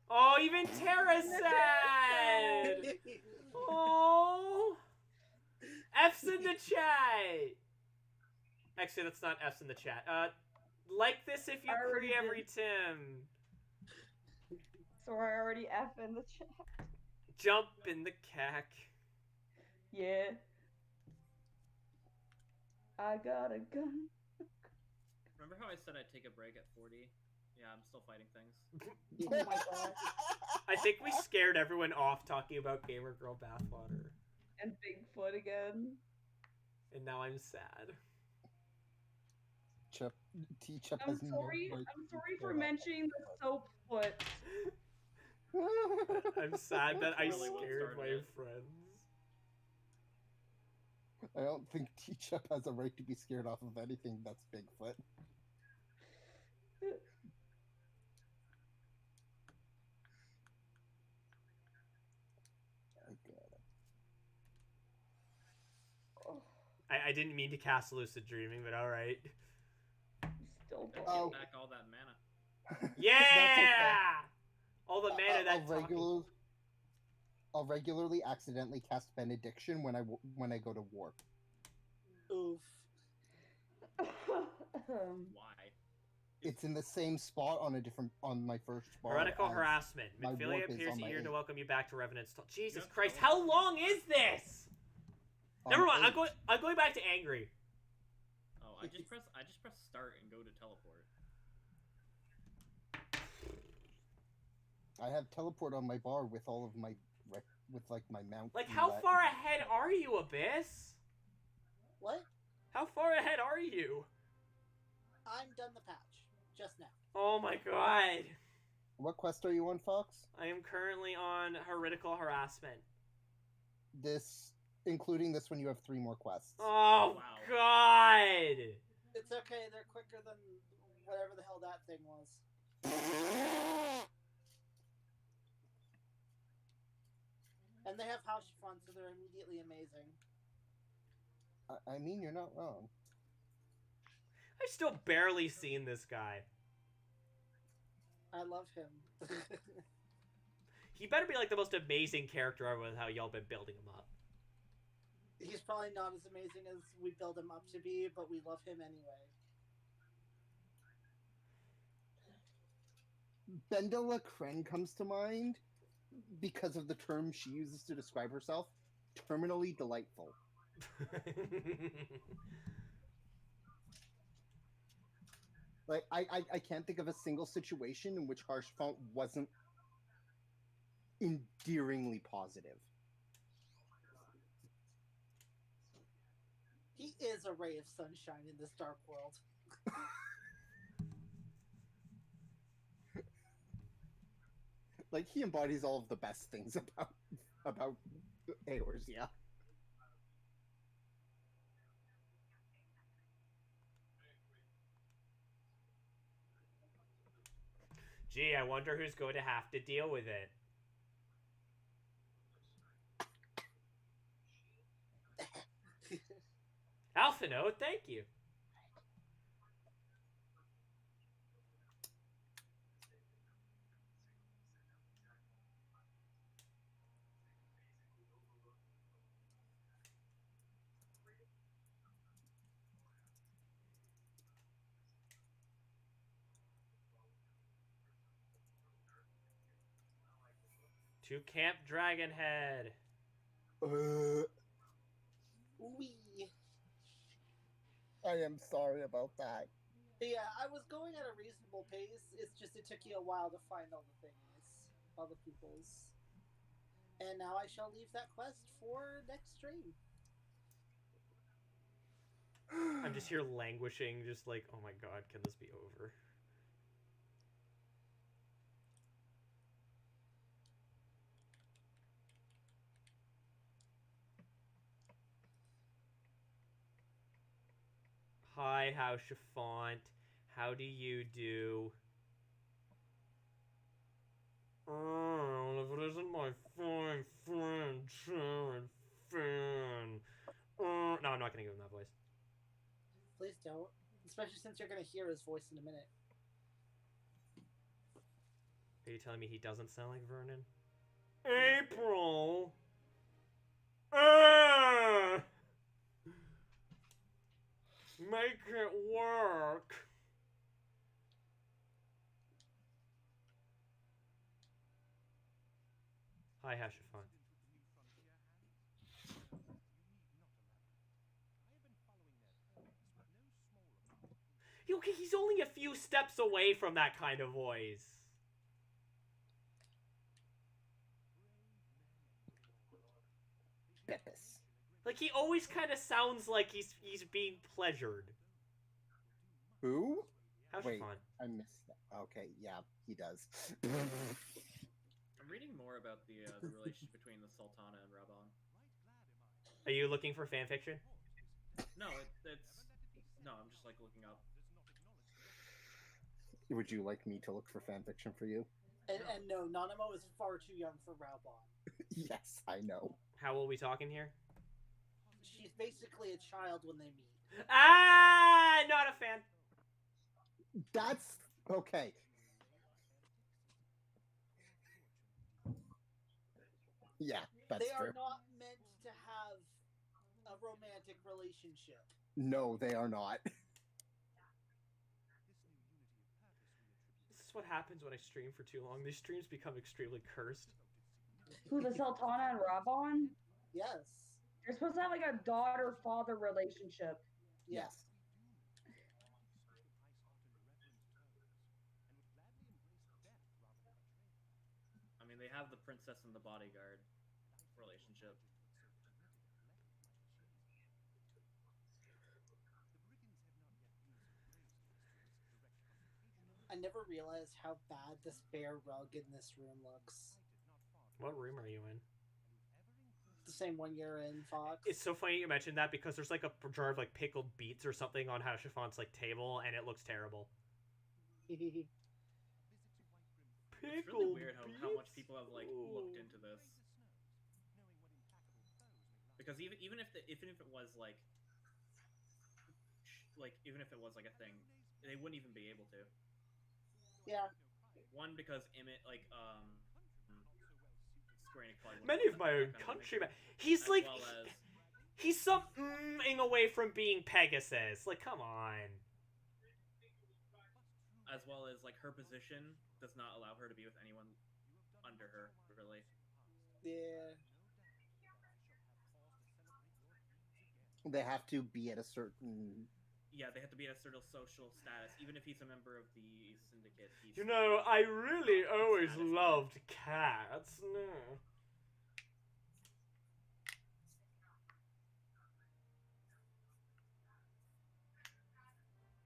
[SPEAKER 1] Oh, even Tara's sad. Oh. F's in the chat. Actually, that's not F's in the chat. Like this if you
[SPEAKER 2] I already
[SPEAKER 1] pre every
[SPEAKER 2] did.
[SPEAKER 1] Tim.
[SPEAKER 2] So I already F in the chat.
[SPEAKER 1] Jump in the cack.
[SPEAKER 2] Yeah. I got a gun.
[SPEAKER 5] Remember how I said I'd take a break at 40? Yeah, I'm still fighting things.
[SPEAKER 2] Oh my god.
[SPEAKER 1] I think we scared everyone off talking about gamer girl bathwater.
[SPEAKER 2] And Bigfoot again.
[SPEAKER 1] And now I'm sad.
[SPEAKER 6] T-Chip
[SPEAKER 2] I'm
[SPEAKER 6] has
[SPEAKER 2] sorry.
[SPEAKER 6] no
[SPEAKER 2] I'm sorry for mentioning the soap foot.
[SPEAKER 1] I'm sad that I
[SPEAKER 5] Really what
[SPEAKER 1] scared
[SPEAKER 5] started
[SPEAKER 1] my
[SPEAKER 5] it.
[SPEAKER 1] friends.
[SPEAKER 6] I don't think Teachup has a right to be scared off of anything that's Bigfoot.
[SPEAKER 1] I didn't mean to cast lucid dreaming, but all right.
[SPEAKER 2] Still
[SPEAKER 5] Get
[SPEAKER 2] don't.
[SPEAKER 5] back all that mana.
[SPEAKER 1] Yeah.
[SPEAKER 6] That's okay.
[SPEAKER 1] All the mana that
[SPEAKER 6] I'll regularly accidentally cast Benediction when I go to warp.
[SPEAKER 4] Oof.
[SPEAKER 5] Why?
[SPEAKER 6] It's in the same spot on my first bar.
[SPEAKER 1] Heretical
[SPEAKER 6] as
[SPEAKER 1] harassment.
[SPEAKER 6] my
[SPEAKER 1] McPhilia
[SPEAKER 6] warp is
[SPEAKER 1] appears
[SPEAKER 6] on my
[SPEAKER 1] here to
[SPEAKER 6] 8.
[SPEAKER 1] welcome you back to Revenant's Stall. Jesus
[SPEAKER 5] Yep,
[SPEAKER 1] Christ,
[SPEAKER 5] that was-
[SPEAKER 1] how long is this?
[SPEAKER 6] On
[SPEAKER 1] Never mind.
[SPEAKER 6] 8.
[SPEAKER 1] I'm going back to angry.
[SPEAKER 5] Oh, I just press start and go to teleport.
[SPEAKER 6] I have teleport on my bar with all of my with like my mount.
[SPEAKER 1] Like, how far ahead are you, Abyss?
[SPEAKER 4] What?
[SPEAKER 1] How far ahead are you?
[SPEAKER 4] I'm done the patch just now.
[SPEAKER 1] Oh my god.
[SPEAKER 6] What quest are you on, Fox?
[SPEAKER 1] I am currently on heretical harassment.
[SPEAKER 6] Including this one, you have 3 more quests.
[SPEAKER 1] Oh
[SPEAKER 5] Wow.
[SPEAKER 1] god.
[SPEAKER 4] It's okay. They're quicker than whatever the hell that thing was. And they have house chiffon, so they're immediately amazing.
[SPEAKER 6] I mean, you're not wrong.
[SPEAKER 1] I've still barely seen this guy.
[SPEAKER 4] I love him.
[SPEAKER 1] He better be like the most amazing character ever with how y'all been building him up.
[SPEAKER 4] He's probably not as amazing as we build him up to be, but we love him anyway.
[SPEAKER 6] Bendela Kren comes to mind because of the term she uses to describe herself. Terminally delightful. Like, I can't think of a single situation in which Harsh Font wasn't endearingly positive.
[SPEAKER 4] He is a ray of sunshine in this dark world.
[SPEAKER 6] Like, he embodies all of the best things about Aors, yeah.
[SPEAKER 1] Gee, I wonder who's going to have to deal with it. Alphino, thank you. To Camp Dragonhead.
[SPEAKER 4] Wee.
[SPEAKER 6] I am sorry about that.
[SPEAKER 4] Yeah, I was going at a reasonable pace. It's just it took you a while to find all the things, all the peoples. And now I shall leave that quest for next stream.
[SPEAKER 1] I'm just here languishing, just like, oh my god, can this be over? Hi, House Chiffon. How do you do? Oh, if it isn't my fine friend, Sharon Fan. No, I'm not gonna give him that voice.
[SPEAKER 4] Please don't. Especially since you're going to hear his voice in a minute.
[SPEAKER 1] Are you telling me he doesn't sound like Vernon? April! Ah! Make it work! Hi, Hashifon. Okay, he's only a few steps away from that kind of voice.
[SPEAKER 6] Beppis.
[SPEAKER 1] Like, he always kind of sounds like he's being pleasured.
[SPEAKER 6] Who?
[SPEAKER 1] Hashifon.
[SPEAKER 6] Wait, I missed that. Okay, yeah, he does.
[SPEAKER 5] I'm reading more about the relationship between the Sultana and Rabon.
[SPEAKER 1] Are you looking for fanfiction?
[SPEAKER 5] No, it's no. I'm just like looking up.
[SPEAKER 3] Would you like me to look for fanfiction for you?
[SPEAKER 4] And no, Nanamo is far too young for Raubon.
[SPEAKER 3] Yes, I know.
[SPEAKER 1] How old are we talking here?
[SPEAKER 4] She's basically a child when they meet.
[SPEAKER 1] Ah, not a fan.
[SPEAKER 3] That's okay. Yeah, that's
[SPEAKER 4] They are
[SPEAKER 3] fair.
[SPEAKER 4] not meant to have a romantic relationship.
[SPEAKER 3] No, they are not.
[SPEAKER 1] This is what happens when I stream for too long. These streams become extremely cursed.
[SPEAKER 2] Who, the Sultana and Rabon?
[SPEAKER 4] Yes.
[SPEAKER 2] They're supposed to have like a daughter-father relationship.
[SPEAKER 4] Yes.
[SPEAKER 5] I mean, they have the princess and the bodyguard relationship.
[SPEAKER 4] I never realized how bad this bare rug in this room looks.
[SPEAKER 1] What room are you in?
[SPEAKER 4] The same one you're in, Fox.
[SPEAKER 1] It's so funny you mentioned that because there's like a jar of like pickled beets or something on Hashifon's like table, and it looks terrible.
[SPEAKER 5] It's really weird how much people have like looked into this. Because even if it was like even if it was like a thing, they wouldn't even be able to.
[SPEAKER 4] Yeah.
[SPEAKER 5] One, because Square Enix probably wouldn't
[SPEAKER 1] Many of
[SPEAKER 5] want
[SPEAKER 1] my
[SPEAKER 5] that
[SPEAKER 1] own
[SPEAKER 5] kind of
[SPEAKER 1] countrymen.
[SPEAKER 5] image,
[SPEAKER 1] He's
[SPEAKER 5] as
[SPEAKER 1] like,
[SPEAKER 5] well as
[SPEAKER 1] he's something away from being Pegasus. Like, come on.
[SPEAKER 5] like her position does not allow her to be with anyone under her, really.
[SPEAKER 4] Yeah.
[SPEAKER 3] They have to be at a certain.
[SPEAKER 5] Yeah, they have to be at a certain social status. Even if he's a member of the syndicate, he's
[SPEAKER 1] You know, I really
[SPEAKER 5] not
[SPEAKER 1] always
[SPEAKER 5] status.
[SPEAKER 1] loved cats. No.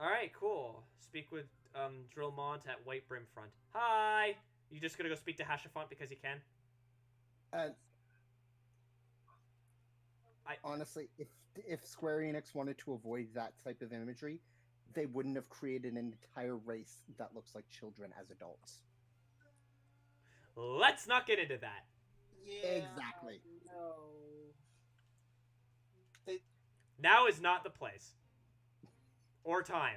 [SPEAKER 1] Alright, cool. Speak with Drillmont at White Brim Front. Hi! You just gonna go speak to Hashafont because you can?
[SPEAKER 3] Honestly, if Square Enix wanted to avoid that type of imagery, they wouldn't have created an entire race that looks like children as adults.
[SPEAKER 1] Let's not get into that.
[SPEAKER 4] Yeah.
[SPEAKER 3] Exactly.
[SPEAKER 4] No.
[SPEAKER 1] Now is not the place. Or time.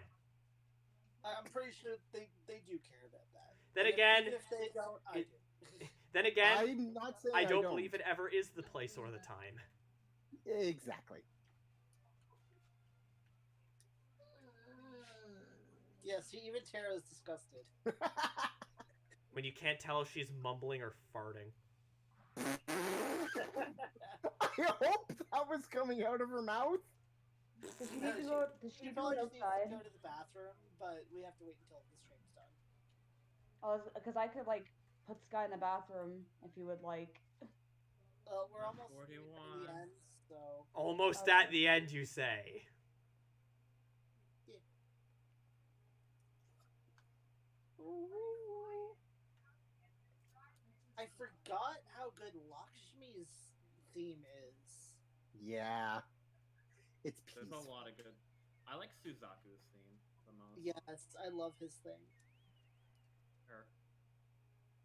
[SPEAKER 4] I'm pretty sure they do care about that.
[SPEAKER 1] Then
[SPEAKER 4] And
[SPEAKER 1] again,
[SPEAKER 4] even if they don't, I do.
[SPEAKER 1] Then again,
[SPEAKER 3] I'm not saying
[SPEAKER 1] I don't believe it ever is the place or the time.
[SPEAKER 3] Exactly.
[SPEAKER 4] Yes, even Tara is disgusted.
[SPEAKER 1] When you can't tell if she's mumbling or farting.
[SPEAKER 3] I hope that was coming out of her mouth.
[SPEAKER 2] Does she need to go? Does she
[SPEAKER 4] She
[SPEAKER 2] go
[SPEAKER 4] probably just needs
[SPEAKER 2] outside?
[SPEAKER 4] to go to the bathroom, but we have to wait until the stream's done.
[SPEAKER 2] Because I could like put Sky in the bathroom if you would like.
[SPEAKER 4] We're almost
[SPEAKER 5] 41.
[SPEAKER 4] at the end, so.
[SPEAKER 1] Almost
[SPEAKER 2] Okay.
[SPEAKER 1] at the end, you say.
[SPEAKER 4] I forgot how good Lakshmi's theme is.
[SPEAKER 3] Yeah. It's
[SPEAKER 5] There's
[SPEAKER 3] peaceful.
[SPEAKER 5] a lot of good. I like Suzaku's theme the most.
[SPEAKER 4] Yes, I love his thing.
[SPEAKER 5] Her.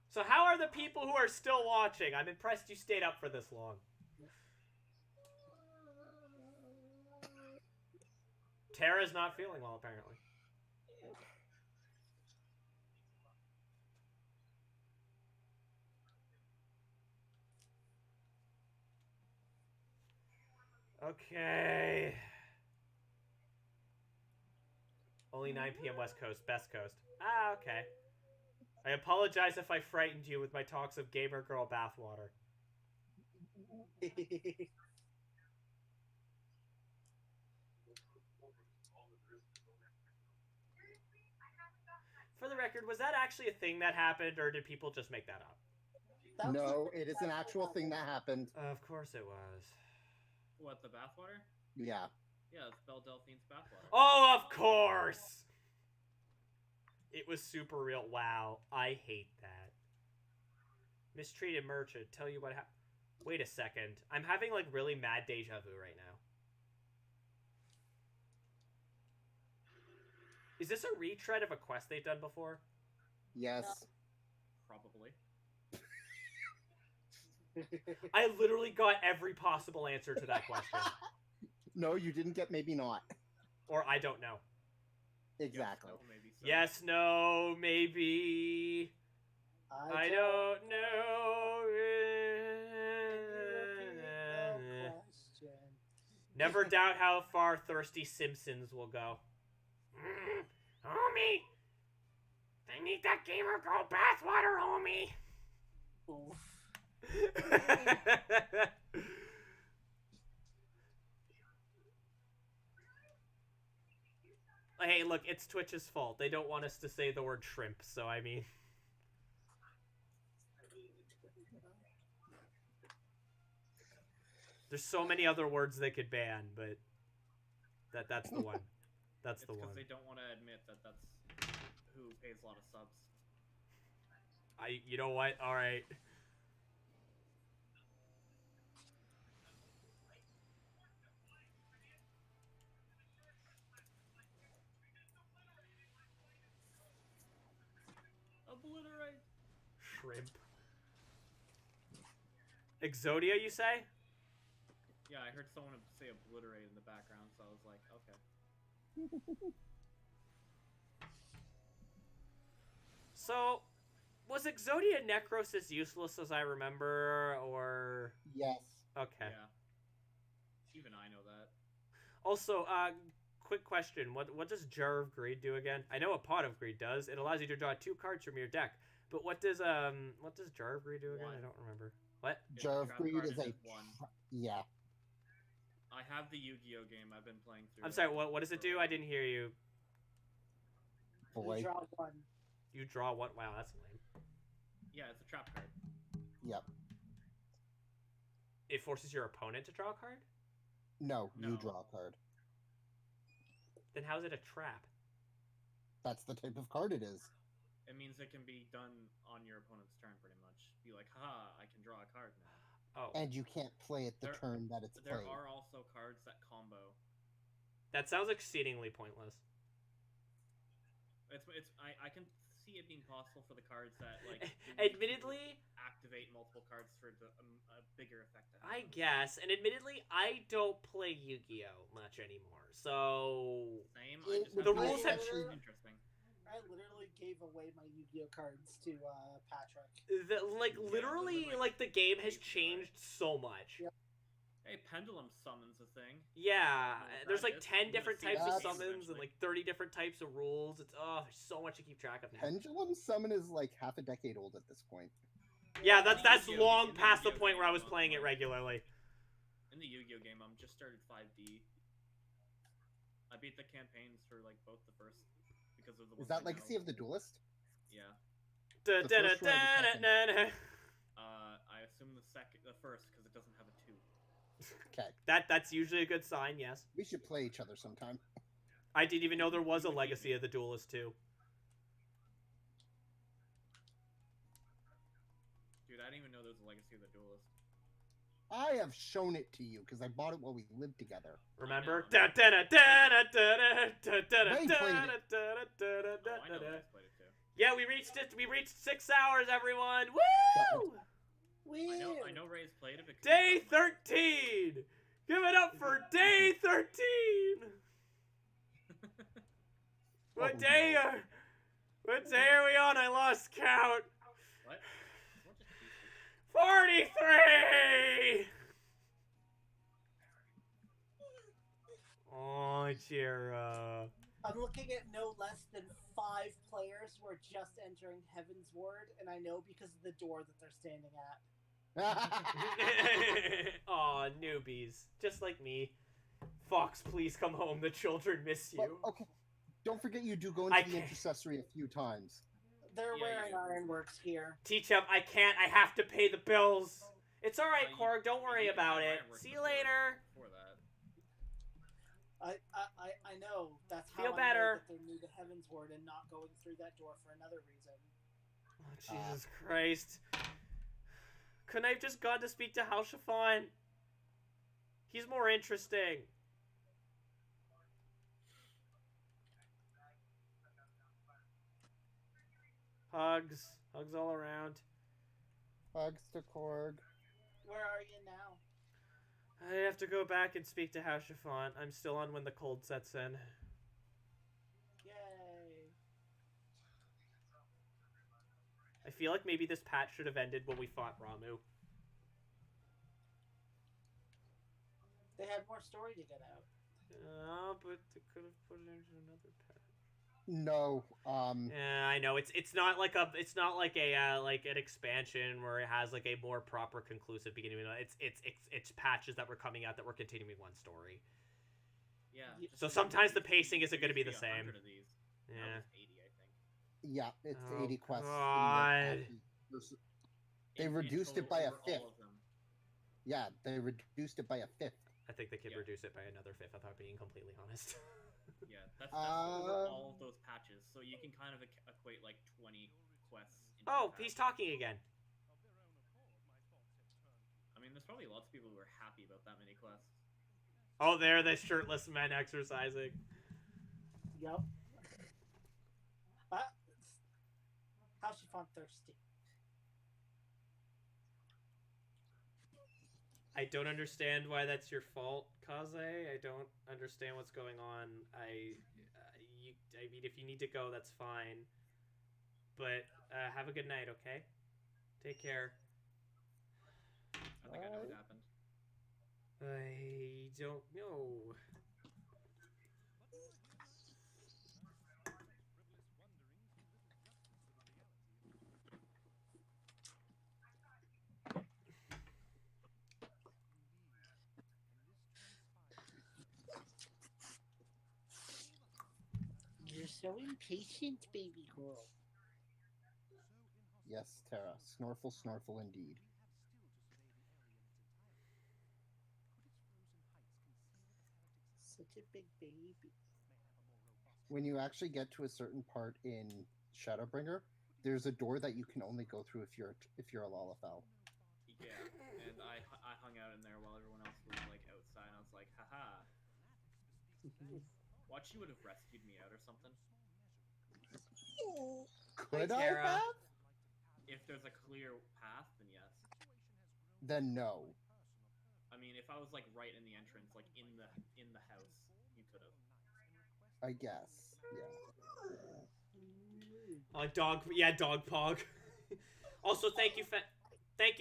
[SPEAKER 1] So how are the people who are still watching? I'm impressed you stayed up for this long. Tara's not feeling well, apparently. Okay. Only 9 p.m. West Coast, best coast. Ah, okay. I apologize if I frightened you with my talks of gamer girl bathwater. For the record, was that actually a thing that happened, or did people just make that up?
[SPEAKER 3] No, it is an actual thing that happened.
[SPEAKER 1] Of course it was.
[SPEAKER 5] What, the bathwater?
[SPEAKER 3] Yeah.
[SPEAKER 5] Yeah, it's Belle Delphine's bathwater.
[SPEAKER 1] Oh, of course! It was super real. Wow, I hate that. Mistreated merchant. Tell you what happened. Wait a second. I'm having like really mad deja vu right now. Is this a retread of a quest they've done before?
[SPEAKER 3] Yes.
[SPEAKER 5] Probably.
[SPEAKER 1] I literally got every possible answer to that question.
[SPEAKER 3] No, you didn't get maybe not.
[SPEAKER 1] Or I don't know.
[SPEAKER 3] Exactly.
[SPEAKER 5] Yes, no, maybe so.
[SPEAKER 1] Yes, no, maybe. I don't know. Never doubt how far Thirsty Simpsons will go. Homie! I need that Gamer Girl bathwater, homie!
[SPEAKER 4] Oof.
[SPEAKER 1] Hey, look, it's Twitch's fault. They don't want us to say the word shrimp, so I mean... There's so many other words they could ban, but that's the one. That's the one.
[SPEAKER 5] It's because they don't want to admit that that's who pays a lot of subs.
[SPEAKER 1] You know what? All right.
[SPEAKER 5] Obliterate.
[SPEAKER 1] Shrimp. Exodia, you say?
[SPEAKER 5] Yeah, I heard someone say obliterate in the background, so I was like, okay.
[SPEAKER 1] So, was Exodia Necros as useless as I remember, or...
[SPEAKER 3] Yes.
[SPEAKER 1] Okay.
[SPEAKER 5] Yeah. Even I know that.
[SPEAKER 1] Also, quick question. What does Jar of Greed do again? I know what Pot of Greed does. It allows you to draw 2 cards from your deck. But what does Jar of Greed do again? I don't remember. What?
[SPEAKER 3] Jar of Greed is a...
[SPEAKER 5] one.
[SPEAKER 3] Yeah.
[SPEAKER 5] I have the Yu-Gi-Oh game. I've been playing through.
[SPEAKER 1] I'm sorry, what does it do? I didn't hear you.
[SPEAKER 3] Boy.
[SPEAKER 4] You draw 1.
[SPEAKER 1] You draw one? Wow, that's lame.
[SPEAKER 5] Yeah, it's a trap card.
[SPEAKER 3] Yep.
[SPEAKER 1] It forces your opponent to draw a card?
[SPEAKER 3] No,
[SPEAKER 5] No.
[SPEAKER 3] you draw a card.
[SPEAKER 1] Then how's it a trap?
[SPEAKER 3] That's the type of card it is.
[SPEAKER 5] It means it can be done on your opponent's turn, pretty much. Be like, haha, I can draw a card now.
[SPEAKER 1] Oh.
[SPEAKER 3] And you can't play it the
[SPEAKER 5] There-
[SPEAKER 3] turn that it's
[SPEAKER 5] There
[SPEAKER 3] played.
[SPEAKER 5] are also cards that combo.
[SPEAKER 1] That sounds exceedingly pointless.
[SPEAKER 5] I can see it being possible for the cards that like
[SPEAKER 1] Admittedly,
[SPEAKER 5] activate multiple cards for a bigger effect. To
[SPEAKER 1] I
[SPEAKER 5] happen.
[SPEAKER 1] guess, and admittedly, I don't play Yu-Gi-Oh much anymore. So
[SPEAKER 5] Same.
[SPEAKER 3] It-
[SPEAKER 5] I just
[SPEAKER 1] the
[SPEAKER 5] have
[SPEAKER 1] rules have
[SPEAKER 5] interesting.
[SPEAKER 4] I literally gave away my Yu-Gi-Oh cards to Patrick.
[SPEAKER 1] literally, like the game has changed so much.
[SPEAKER 4] Yep.
[SPEAKER 5] Hey, pendulum summons a thing.
[SPEAKER 1] Yeah, there's like
[SPEAKER 5] That is-
[SPEAKER 1] 10
[SPEAKER 5] I'm
[SPEAKER 1] different
[SPEAKER 5] gonna see
[SPEAKER 1] types of
[SPEAKER 3] that
[SPEAKER 1] summons and
[SPEAKER 5] eventually.
[SPEAKER 1] like 30 different types of rules. It's there's so much to keep track of now.
[SPEAKER 3] Pendulum Summon is like half a decade old at this point.
[SPEAKER 1] Yeah, that's
[SPEAKER 5] Yu-Gi-Oh!
[SPEAKER 1] long
[SPEAKER 5] In the
[SPEAKER 1] past the
[SPEAKER 5] Yu-Gi-Oh!
[SPEAKER 1] point where I was
[SPEAKER 5] game,
[SPEAKER 1] playing it
[SPEAKER 5] like-
[SPEAKER 1] regularly.
[SPEAKER 5] In the Yu-Gi-Oh game, I'm just started 5D. I beat the campaigns for like both the first because of the.
[SPEAKER 3] Is
[SPEAKER 5] ones
[SPEAKER 3] that
[SPEAKER 5] I
[SPEAKER 3] Legacy
[SPEAKER 5] know.
[SPEAKER 3] of the Duelist?
[SPEAKER 5] Yeah.
[SPEAKER 1] Da,
[SPEAKER 3] The
[SPEAKER 1] da, da,
[SPEAKER 3] first one or the
[SPEAKER 1] da,
[SPEAKER 3] second?
[SPEAKER 1] da, da.
[SPEAKER 5] I assume the first because it doesn't have a 2.
[SPEAKER 3] Okay.
[SPEAKER 1] That's usually a good sign. Yes,
[SPEAKER 3] We should play each other sometime.
[SPEAKER 1] I didn't even know there was a Legacy of the Duelist too.
[SPEAKER 5] Dude, I didn't even know there was a Legacy of the Duelist.
[SPEAKER 3] I have shown it to you because I bought it while we lived together.
[SPEAKER 1] Remember?
[SPEAKER 5] I know.
[SPEAKER 1] Da, da, da, da, da, da, da, da, da,
[SPEAKER 3] Wayne
[SPEAKER 1] da,
[SPEAKER 3] played
[SPEAKER 1] da,
[SPEAKER 3] it.
[SPEAKER 1] da, da, da, da,
[SPEAKER 5] Oh, I know
[SPEAKER 1] da.
[SPEAKER 5] Ray's played it too.
[SPEAKER 1] Yeah, we reached it. We reached 6 hours, everyone. Woo!
[SPEAKER 5] I know Ray's played it. Because
[SPEAKER 1] Day 13. Give it up for day 13. What
[SPEAKER 3] Oh,
[SPEAKER 1] day
[SPEAKER 3] no.
[SPEAKER 1] are? What day are we on? I lost count.
[SPEAKER 5] What? What just beat
[SPEAKER 1] 43. Oh, Jira.
[SPEAKER 4] I'm looking at no less than 5 players who are just entering Heaven's Ward, and I know because of the door that they're standing at.
[SPEAKER 1] Aw, newbies. Just like me. Fox, please come home. The children miss you.
[SPEAKER 3] Well, okay. Don't forget you do go into
[SPEAKER 1] I
[SPEAKER 3] the
[SPEAKER 1] can't-
[SPEAKER 3] intercessory a few times.
[SPEAKER 4] They're
[SPEAKER 5] Yeah,
[SPEAKER 4] wearing
[SPEAKER 5] yeah.
[SPEAKER 4] ironworks here.
[SPEAKER 1] Teach him. I can't. I have to pay the bills. It's all right,
[SPEAKER 5] You-
[SPEAKER 1] Korg. Don't worry
[SPEAKER 5] you can
[SPEAKER 1] about
[SPEAKER 5] have
[SPEAKER 1] it.
[SPEAKER 5] Ironworks
[SPEAKER 1] See you
[SPEAKER 5] before-
[SPEAKER 1] later.
[SPEAKER 5] Before that.
[SPEAKER 4] I know. That's how
[SPEAKER 1] Feel
[SPEAKER 4] I
[SPEAKER 1] better.
[SPEAKER 4] know that they're new to Heaven's Ward and not going through that door for another reason.
[SPEAKER 1] Oh, Jesus Christ. Couldn't I have just gone to speak to House Chiffon? He's more interesting. Hugs. Hugs all around.
[SPEAKER 6] Hugs to Korg.
[SPEAKER 4] Where are you now?
[SPEAKER 1] I have to go back and speak to House Chiffon. I'm still on when the cold sets in.
[SPEAKER 4] Yay.
[SPEAKER 1] I feel like maybe this patch should have ended when we fought Ramu.
[SPEAKER 4] They had more story to get out.
[SPEAKER 1] But they could have put it into another patch.
[SPEAKER 6] No.
[SPEAKER 1] Yeah, I know it's not like a like an expansion where it has like a more proper conclusive beginning. It's patches that were coming out that were continuing one story.
[SPEAKER 5] Yeah.
[SPEAKER 1] So sometimes the pacing isn't going to be the same.
[SPEAKER 5] Of these.
[SPEAKER 1] Yeah.
[SPEAKER 5] Now there's 80, I think.
[SPEAKER 6] Yeah, it's
[SPEAKER 1] Oh,
[SPEAKER 6] 80 quests.
[SPEAKER 1] God.
[SPEAKER 6] They reduced it by a fifth.
[SPEAKER 5] All of them.
[SPEAKER 6] Yeah, they reduced it by a fifth.
[SPEAKER 1] I think they could reduce it by another fifth, if I'm being completely honest.
[SPEAKER 5] Yeah, that's over all of those patches. So you can kind of equate like 20 quests.
[SPEAKER 1] Oh, he's talking again.
[SPEAKER 5] I mean, there's probably lots of people who are happy about that many quests.
[SPEAKER 1] Oh, there, the shirtless men exercising.
[SPEAKER 4] Yup. How's she found thirsty?
[SPEAKER 1] I don't understand why that's your fault, Kaze. I don't understand what's going on. I mean, if you need to go, that's fine. But have a good night, okay? Take care.
[SPEAKER 5] I think I know what happened.
[SPEAKER 1] I don't know.
[SPEAKER 4] You're so impatient, baby girl.
[SPEAKER 6] Yes, Tara. Snorful, snorful indeed.
[SPEAKER 4] Such a big baby.
[SPEAKER 6] When you actually get to a certain part in Shadowbringer, there's a door that you can only go through if you're a Lalafell.
[SPEAKER 5] Yeah, and I hung out in there while everyone else was like outside. And I was like, haha. Watch, you would have rescued me out or something.
[SPEAKER 6] Could
[SPEAKER 1] Hi,
[SPEAKER 6] I
[SPEAKER 1] Tara.
[SPEAKER 6] have?
[SPEAKER 5] If there's a clear path, then yes.
[SPEAKER 6] Then no.
[SPEAKER 5] I mean, if I was like right in the entrance, like in the house, you could have.
[SPEAKER 6] I guess. Yeah.
[SPEAKER 1] Dog pog. Also, thank you,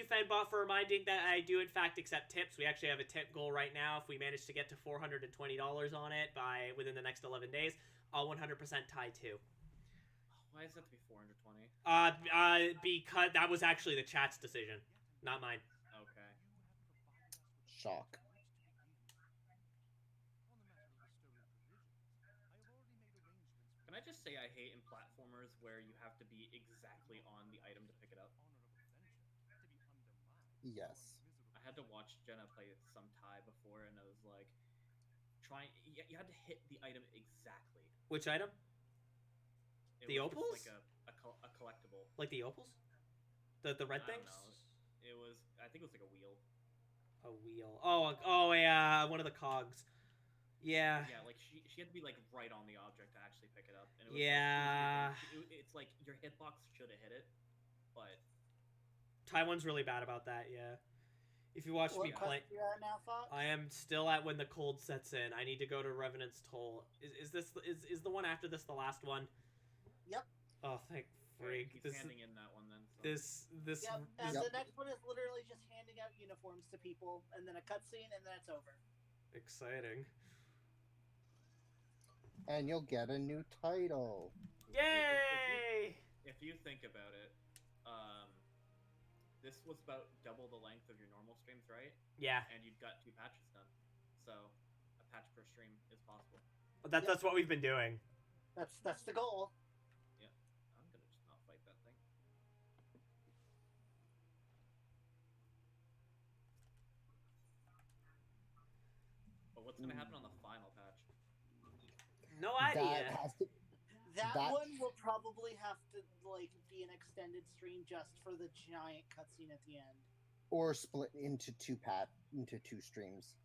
[SPEAKER 1] Fanbot, for reminding that I do in fact accept tips. We actually have a tip goal right now. If we manage to get to $420 on it within the next 11 days, I'll 100% tie too.
[SPEAKER 5] Why does that have to be 420?
[SPEAKER 1] Because that was actually the chat's decision, not mine.
[SPEAKER 5] Okay.
[SPEAKER 6] Shock.
[SPEAKER 5] Can I just say I hate in platformers where you have to be exactly on the item to pick it up?
[SPEAKER 6] Yes.
[SPEAKER 5] I had to watch Jenna play some Thai before, and I was like, you had to hit the item exactly.
[SPEAKER 1] Which item? The
[SPEAKER 5] was
[SPEAKER 1] opals?
[SPEAKER 5] Just like a collectible.
[SPEAKER 1] Like the opals? The red things?
[SPEAKER 5] It was, I think it was like a wheel.
[SPEAKER 1] A wheel. Oh yeah, one of the cogs. Yeah.
[SPEAKER 5] Yeah, like she had to be like right on the object to actually pick it up. And it was
[SPEAKER 1] yeah.
[SPEAKER 5] It's like your hitbox should have hit it, but
[SPEAKER 1] Taiwan's really bad about that. Yeah. If you watch me play,
[SPEAKER 4] now, Fox?
[SPEAKER 1] I am still at when the cold sets in. I need to go to Revenant's Toll. Is the one after this the last one?
[SPEAKER 4] Yep.
[SPEAKER 1] Oh, thank frig.
[SPEAKER 5] He's
[SPEAKER 1] This
[SPEAKER 5] handing in that one then. So.
[SPEAKER 1] this.
[SPEAKER 4] Yep. And the next one is literally just handing out uniforms to people, and then a cutscene, and then it's over.
[SPEAKER 1] Exciting.
[SPEAKER 6] And you'll get a new title.
[SPEAKER 1] Yay!
[SPEAKER 5] If you think about it, this was about double the length of your normal streams, right?
[SPEAKER 1] Yeah.
[SPEAKER 5] And you've got 2 patches done, so a patch per stream is possible.
[SPEAKER 1] That's what we've been doing.
[SPEAKER 4] That's the goal.
[SPEAKER 5] Yeah, I'm gonna just not fight that thing. But what's gonna happen on the final patch?
[SPEAKER 1] No idea.
[SPEAKER 4] That one will probably have to like be an extended stream just for the giant cutscene at the end.
[SPEAKER 6] Or split into two streams.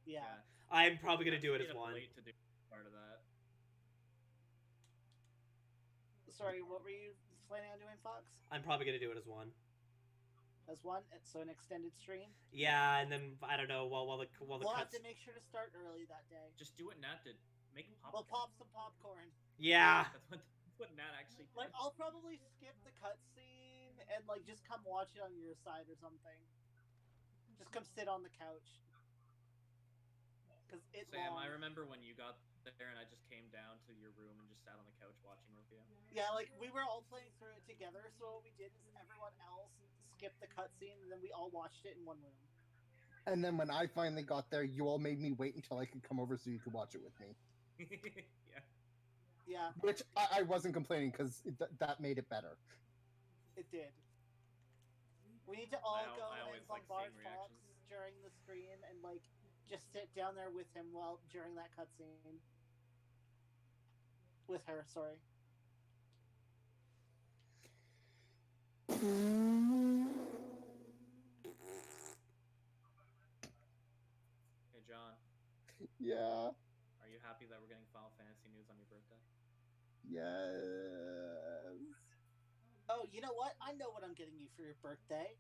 [SPEAKER 4] Yeah.
[SPEAKER 1] I'm probably gonna do it as one.
[SPEAKER 5] Late to do part of that.
[SPEAKER 4] Sorry, what were you planning on doing, Fox?
[SPEAKER 1] I'm probably gonna do it as one.
[SPEAKER 4] As one? So an extended stream?
[SPEAKER 1] Yeah, and then I don't know. While the
[SPEAKER 4] We'll have
[SPEAKER 1] cuts.
[SPEAKER 4] to make sure to start early that day.
[SPEAKER 5] Just do what Nat did. Make popcorn.
[SPEAKER 4] We'll pop some popcorn.
[SPEAKER 1] Yeah.
[SPEAKER 5] That's what Nat actually did.
[SPEAKER 4] Like, I'll probably skip the cutscene and, like, just come watch it on your side or something. Just come sit on the couch. Because it's
[SPEAKER 5] Sam,
[SPEAKER 4] long.
[SPEAKER 5] I remember when you got there and I just came down to your room and just sat on the couch watching with you.
[SPEAKER 4] Yeah, like, we were all playing through it together, so what we did is everyone else skipped the cutscene, and then we all watched it in one room.
[SPEAKER 6] And then when I finally got there, you all made me wait until I could come over so you could watch it with me.
[SPEAKER 5] Yeah.
[SPEAKER 4] Yeah,
[SPEAKER 6] Which I wasn't complaining because that made it better.
[SPEAKER 4] it did. We need to all
[SPEAKER 5] I
[SPEAKER 4] go
[SPEAKER 5] always
[SPEAKER 4] and
[SPEAKER 5] like
[SPEAKER 4] bombard
[SPEAKER 5] seeing
[SPEAKER 4] Fox
[SPEAKER 5] reactions.
[SPEAKER 4] during the stream and, like, just sit down there with him while during that cutscene. With her, sorry.
[SPEAKER 5] Hey, John,
[SPEAKER 6] Yeah.
[SPEAKER 5] are you happy that we're getting Final Fantasy news on your birthday?
[SPEAKER 6] Yes.
[SPEAKER 4] Oh, you know what? I know what I'm getting you for your birthday.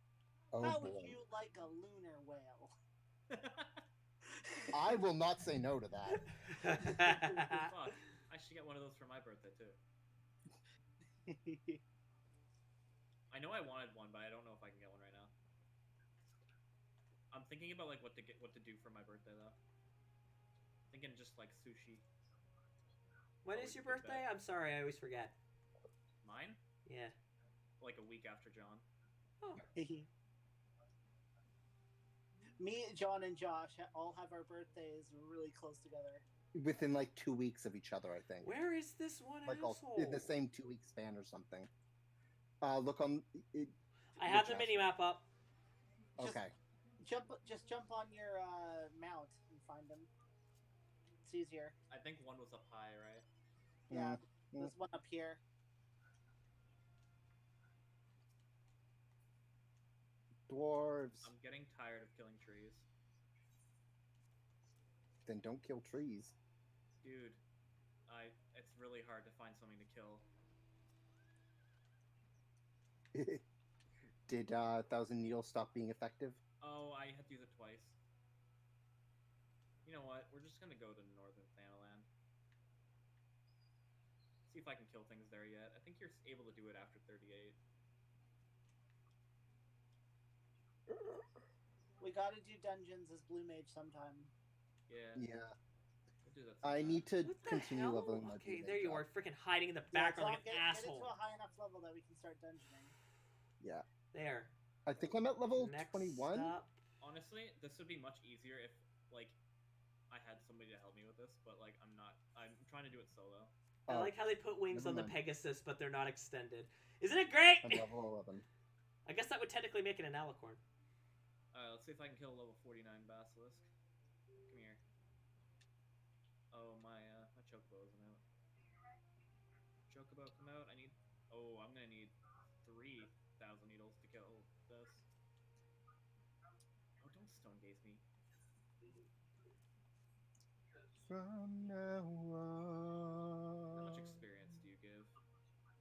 [SPEAKER 6] Oh
[SPEAKER 4] How
[SPEAKER 6] boy.
[SPEAKER 4] would you like a lunar whale?
[SPEAKER 6] I will not say no to that.
[SPEAKER 5] Fuck. I should get one of those for my birthday too. I know I wanted one, but I don't know if I can get one right now. I'm thinking about like what to do for my birthday though. Thinking just like sushi.
[SPEAKER 1] When
[SPEAKER 5] Always
[SPEAKER 1] is your
[SPEAKER 5] a good
[SPEAKER 1] birthday?
[SPEAKER 5] bet.
[SPEAKER 1] I'm sorry, I always forget.
[SPEAKER 5] Mine?
[SPEAKER 1] Yeah.
[SPEAKER 5] Like a week after John.
[SPEAKER 1] Oh.
[SPEAKER 4] Me, John, and Josh all have our birthdays really close together.
[SPEAKER 6] Within like 2 weeks of each other, I think.
[SPEAKER 1] Where is this one
[SPEAKER 6] Like all
[SPEAKER 1] asshole?
[SPEAKER 6] in the same 2-week span or something. Look on.
[SPEAKER 1] I have the
[SPEAKER 6] which
[SPEAKER 1] mini map up.
[SPEAKER 6] Okay.
[SPEAKER 4] Just jump on your mount and find them. It's easier.
[SPEAKER 5] I think one was up high, right?
[SPEAKER 4] Yeah,
[SPEAKER 6] Mm.
[SPEAKER 4] there's one up here.
[SPEAKER 6] Dwarves.
[SPEAKER 5] I'm getting tired of killing trees.
[SPEAKER 6] Then don't kill trees.
[SPEAKER 5] Dude, it's really hard to find something to kill.
[SPEAKER 6] Did Thousand Needles stop being effective?
[SPEAKER 5] Oh, I had to use it twice. You know what? We're just gonna go to Northern Thanalan. See if I can kill things there yet. I think you're able to do it after 38.
[SPEAKER 4] We gotta do dungeons as Blue Mage sometime.
[SPEAKER 5] Yeah.
[SPEAKER 6] Yeah.
[SPEAKER 5] We'll do that
[SPEAKER 6] I
[SPEAKER 5] sometime.
[SPEAKER 6] need to
[SPEAKER 1] What the
[SPEAKER 6] continue
[SPEAKER 1] hell?
[SPEAKER 6] leveling my
[SPEAKER 1] Okay,
[SPEAKER 6] Blue
[SPEAKER 1] there
[SPEAKER 6] Mage
[SPEAKER 1] you
[SPEAKER 6] up.
[SPEAKER 1] are, freaking hiding in the
[SPEAKER 4] Yeah,
[SPEAKER 1] background like an
[SPEAKER 4] get
[SPEAKER 1] asshole.
[SPEAKER 4] it to a high enough level that we can start dungeoning.
[SPEAKER 6] Yeah.
[SPEAKER 1] There.
[SPEAKER 6] I think I'm at level
[SPEAKER 1] Next
[SPEAKER 6] 21.
[SPEAKER 1] up.
[SPEAKER 5] Honestly, this would be much easier if, like, I had somebody to help me with this, but, like, I'm not. I'm trying to do it solo.
[SPEAKER 1] I
[SPEAKER 6] Oh,
[SPEAKER 1] like how they put wings
[SPEAKER 6] never
[SPEAKER 1] on the
[SPEAKER 6] mind.
[SPEAKER 1] Pegasus, but they're not extended. Isn't it great?
[SPEAKER 6] I'm level 11.
[SPEAKER 1] I guess that would technically make it an alicorn.
[SPEAKER 5] Let's see if I can kill a level 49 Basilisk. Come here. Oh, my Chocobo isn't out. Chocobo, come out. I need... Oh, I'm gonna need 3,000 needles to kill this. Oh, don't stone gaze me.
[SPEAKER 6] From now on.
[SPEAKER 5] How much experience do you give?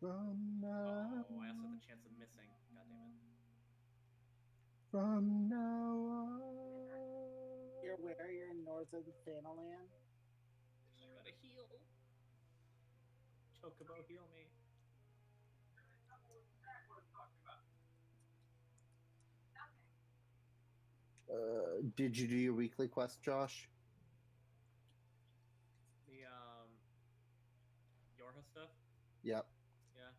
[SPEAKER 6] From now
[SPEAKER 5] Oh, I also have
[SPEAKER 6] on.
[SPEAKER 5] the chance of missing. God damn it.
[SPEAKER 6] From now on.
[SPEAKER 4] You're where? You're in Northern Thanalan?
[SPEAKER 5] I gotta heal. Chocobo, heal me.
[SPEAKER 6] Did you do your weekly quest, Josh?
[SPEAKER 5] The, Yorha stuff?
[SPEAKER 6] Yep.
[SPEAKER 5] Yeah.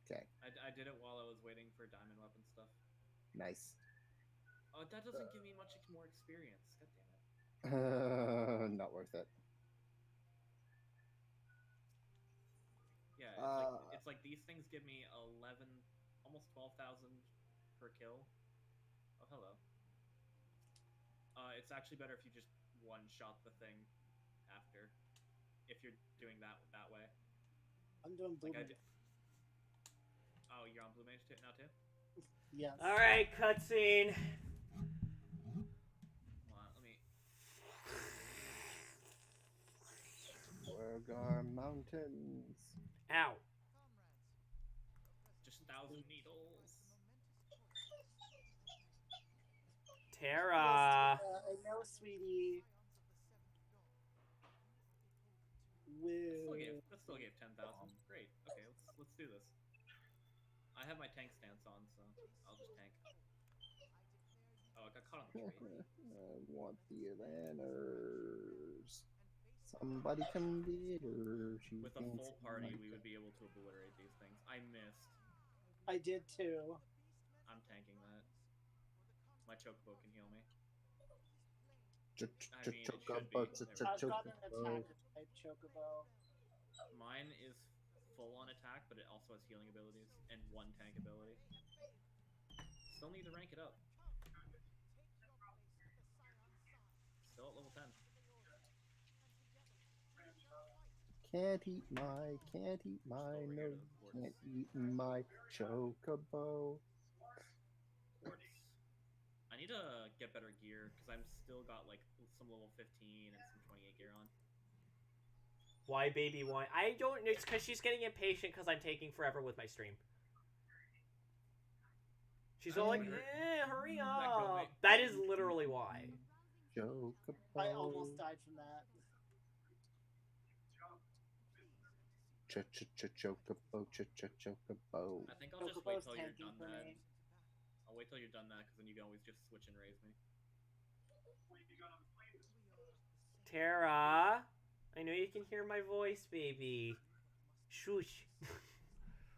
[SPEAKER 6] Okay.
[SPEAKER 5] I did it while I was waiting for diamond weapon stuff.
[SPEAKER 6] Nice.
[SPEAKER 5] Oh, that doesn't give me much more experience. God damn it.
[SPEAKER 6] Not worth it.
[SPEAKER 5] Yeah, it's like these things give me 11, almost 12,000 per kill. Oh, hello. It's actually better if you just one-shot the thing after, if you're doing that way.
[SPEAKER 4] I'm doing Blue
[SPEAKER 5] Like
[SPEAKER 4] Mage.
[SPEAKER 5] Oh, you're on Blue Mage now too?
[SPEAKER 4] Yes.
[SPEAKER 1] Alright, cutscene.
[SPEAKER 5] Hold on, let me...
[SPEAKER 6] Wargar Mountains.
[SPEAKER 1] Ow.
[SPEAKER 5] 10,000 needles.
[SPEAKER 1] Tara.
[SPEAKER 4] I know, sweetie. Woo.
[SPEAKER 5] That still gave 10,000. Great. Okay, let's do this. I have my tank stance on, so I'll just tank. Oh, I got caught on the tree.
[SPEAKER 3] I want the Lanners. Somebody come get her. She's
[SPEAKER 5] With a full
[SPEAKER 3] dancing
[SPEAKER 5] party,
[SPEAKER 3] like
[SPEAKER 5] we
[SPEAKER 3] a-
[SPEAKER 5] would be able to obliterate these things. I missed.
[SPEAKER 4] I did too.
[SPEAKER 5] I'm tanking that. My chocobo can heal me. I mean, it should
[SPEAKER 3] Chocobo,
[SPEAKER 5] be.
[SPEAKER 4] I've got an
[SPEAKER 3] chocobo.
[SPEAKER 4] attacker type chocobo.
[SPEAKER 5] Mine is full on attack, but it also has healing abilities and one tank ability. Still need to rank it up. Still at level 10.
[SPEAKER 3] Can't eat my, no, can't eat my chocobo.
[SPEAKER 5] Quartz. I need to get better gear because I'm still got like some level 15 and some 28 gear on.
[SPEAKER 1] Why, baby, why? I don't. It's because she's getting impatient because I'm taking forever with my stream. She's all like, hurry up. That is literally why.
[SPEAKER 3] Chocobo.
[SPEAKER 4] I almost died from that.
[SPEAKER 3] Chocobo, chocobo.
[SPEAKER 5] I think I'll just wait
[SPEAKER 4] Chocobo's
[SPEAKER 5] till you're
[SPEAKER 4] tanking
[SPEAKER 5] done
[SPEAKER 4] for
[SPEAKER 5] that.
[SPEAKER 4] me.
[SPEAKER 5] I'll wait till you're done that because then you can always just switch and raise me.
[SPEAKER 1] Tara, I know you can hear my voice, baby. Shush.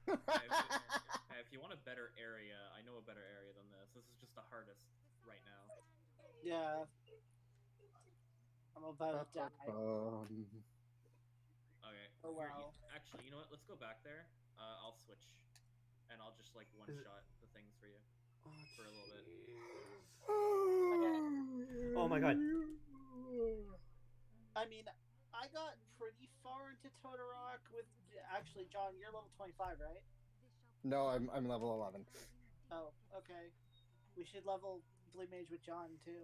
[SPEAKER 5] If you want a better area, I know a better area than this. This is just the hardest right now.
[SPEAKER 4] Yeah. I'm about to die.
[SPEAKER 5] Okay.
[SPEAKER 4] Oh, wow.
[SPEAKER 5] Actually, you know what? Let's go back there. I'll switch, and I'll just like one-shot the things for you for a little bit.
[SPEAKER 1] Oh my god.
[SPEAKER 4] I mean, I got pretty far into Totorock with... Actually, John, you're level 25, right?
[SPEAKER 3] No, I'm level 11.
[SPEAKER 4] Oh, okay. We should level Blue Mage with John, too.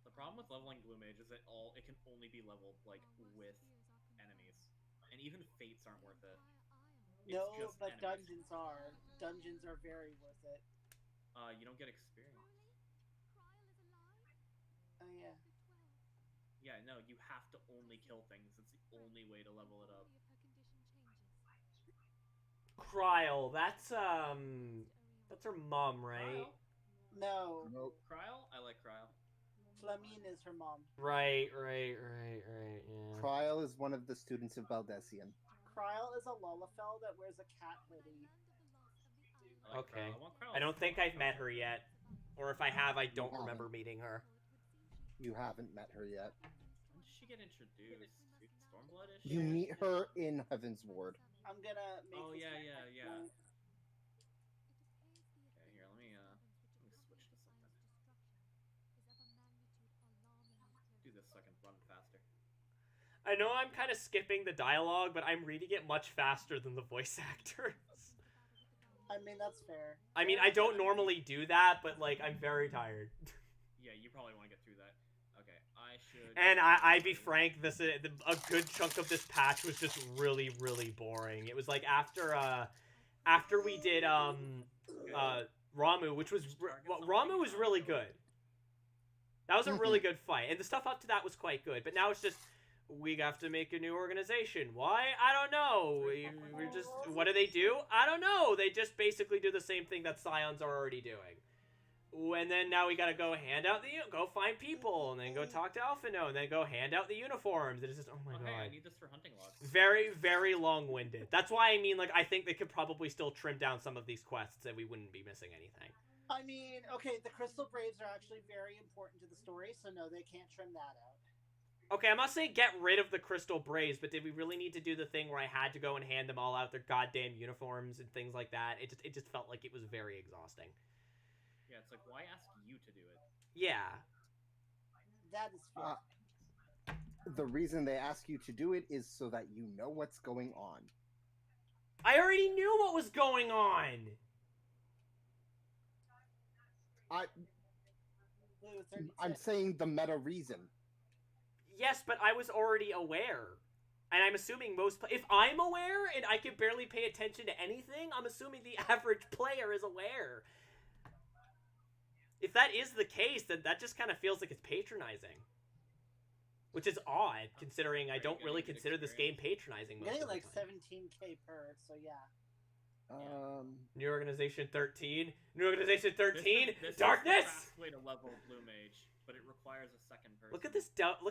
[SPEAKER 5] The problem with leveling Blue Mage is that it can only be leveled like with enemies, and even fates aren't worth it. It's
[SPEAKER 4] No,
[SPEAKER 5] just
[SPEAKER 4] but
[SPEAKER 5] enemies.
[SPEAKER 4] dungeons are. Dungeons are very worth it.
[SPEAKER 5] You don't get experience.
[SPEAKER 4] Oh, yeah.
[SPEAKER 5] Yeah, no, you have to only kill things. It's the only way to level it up.
[SPEAKER 1] Kryl, that's her mom, right?
[SPEAKER 5] Kryl?
[SPEAKER 4] No.
[SPEAKER 3] Nope.
[SPEAKER 5] Kryl? I like Kryl.
[SPEAKER 4] Flamine is her mom.
[SPEAKER 1] Right, yeah.
[SPEAKER 3] Kryl is one of the students of Baldessian.
[SPEAKER 4] Kryl is a Lullafell that wears a cat hoodie.
[SPEAKER 5] I like
[SPEAKER 1] Okay.
[SPEAKER 5] Kryl. I want Kryl
[SPEAKER 1] I don't
[SPEAKER 5] as
[SPEAKER 1] think
[SPEAKER 5] well.
[SPEAKER 1] I've met her yet. Or if I have, I don't
[SPEAKER 3] haven't.
[SPEAKER 1] remember meeting her.
[SPEAKER 3] You haven't met her yet.
[SPEAKER 5] When did she get introduced? Stormblood-ish?
[SPEAKER 3] You meet her in Heaven's Ward.
[SPEAKER 4] I'm gonna make
[SPEAKER 5] Oh,
[SPEAKER 4] this
[SPEAKER 5] yeah.
[SPEAKER 4] my next point.
[SPEAKER 5] Okay, here, let me switch to something. Do this so I can run faster.
[SPEAKER 1] I know I'm kind of skipping the dialogue, but I'm reading it much faster than the voice actors.
[SPEAKER 4] I mean, that's fair.
[SPEAKER 1] I mean, I don't normally do that, but, like, I'm very tired.
[SPEAKER 5] Yeah, you probably want to get through that. Okay, I should...
[SPEAKER 1] And I be frank, a good chunk of this patch was just really, really boring. It was like after we did Ramu, which was Ramu was really good. That was a really good fight, and the stuff up to that was quite good. But now it's just we have to make a new organization. Why? I don't know. We're just what do they do? I don't know. They just basically do the same thing that Scions are already doing. And then now we gotta go go find people, and then go talk to Alphino, and then go hand out the uniforms. It's just, oh my god.
[SPEAKER 5] Hey, I need this for hunting logs.
[SPEAKER 1] Very, very long-winded. That's why I mean, like, I think they could probably still trim down some of these quests, and we wouldn't be missing anything.
[SPEAKER 4] I mean, okay, the Crystal Braves are actually very important to the story, so no, they can't trim that out.
[SPEAKER 1] Okay, I'm not saying get rid of the Crystal Braves, but did we really need to do the thing where I had to go and hand them all out their goddamn uniforms and things like that? It just felt like it was very exhausting.
[SPEAKER 5] Yeah, it's like, why ask you to do it?
[SPEAKER 1] Yeah.
[SPEAKER 4] That is fair.
[SPEAKER 3] The reason they ask you to do it is so that you know what's going on.
[SPEAKER 1] I already knew what was going on!
[SPEAKER 3] I'm saying the meta reason.
[SPEAKER 1] Yes, but I was already aware. And I'm assuming if I'm aware and I can barely pay attention to anything, I'm assuming the average player is aware. If that is the case, then that just kind of feels like it's patronizing. Which is odd, considering I don't really consider this game patronizing most of the
[SPEAKER 4] like
[SPEAKER 1] time.
[SPEAKER 4] 17k per, so yeah.
[SPEAKER 1] New Organization 13? New Organization 13?
[SPEAKER 5] This
[SPEAKER 1] Darkness!
[SPEAKER 5] is the fast way to level Blue Mage, but it requires a second person.
[SPEAKER 1] Look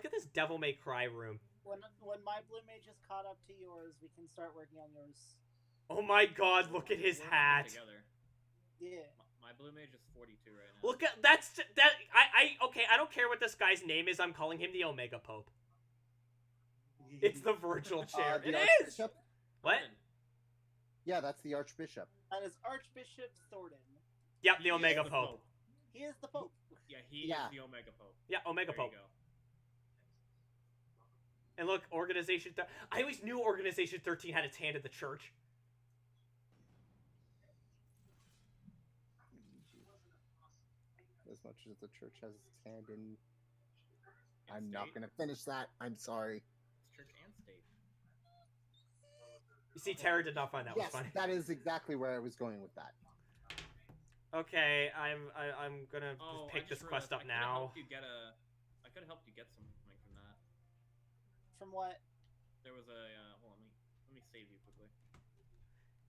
[SPEAKER 1] at this Devil May Cry room.
[SPEAKER 4] When my Blue Mage is caught up to yours, we can start working on yours.
[SPEAKER 1] Oh my god, look at his hat.
[SPEAKER 5] Together.
[SPEAKER 4] Yeah.
[SPEAKER 5] My Blue Mage is 42 right now.
[SPEAKER 1] Look at okay, I don't care what this guy's name is. I'm calling him the Omega Pope. It's the virtual chair.
[SPEAKER 3] The
[SPEAKER 1] It is.
[SPEAKER 3] Archbishop?
[SPEAKER 1] What?
[SPEAKER 3] Yeah, that's the Archbishop.
[SPEAKER 4] That is Archbishop Thornton.
[SPEAKER 1] Yep, the
[SPEAKER 5] He
[SPEAKER 1] Omega
[SPEAKER 5] is the
[SPEAKER 1] Pope.
[SPEAKER 4] He is the Pope.
[SPEAKER 5] Yeah, he is the Omega Pope.
[SPEAKER 1] Yeah, Omega
[SPEAKER 5] There
[SPEAKER 1] Pope.
[SPEAKER 5] you go.
[SPEAKER 1] And look, Organization. I always knew Organization 13 had its hand in the church.
[SPEAKER 3] As much as the church has its hand in. I'm
[SPEAKER 5] And
[SPEAKER 3] not
[SPEAKER 5] state.
[SPEAKER 3] going to finish that. I'm sorry.
[SPEAKER 5] It's church and state.
[SPEAKER 1] You see, Tara did not find that
[SPEAKER 3] Yes,
[SPEAKER 1] was funny.
[SPEAKER 3] that is exactly where I was going with that.
[SPEAKER 1] Okay, I'm gonna just
[SPEAKER 5] Oh,
[SPEAKER 1] pick
[SPEAKER 5] I
[SPEAKER 1] this
[SPEAKER 5] just
[SPEAKER 1] quest up
[SPEAKER 5] realized
[SPEAKER 1] now.
[SPEAKER 5] I could have helped you get something from that.
[SPEAKER 4] From what?
[SPEAKER 5] There was a hold on, let me save you quickly.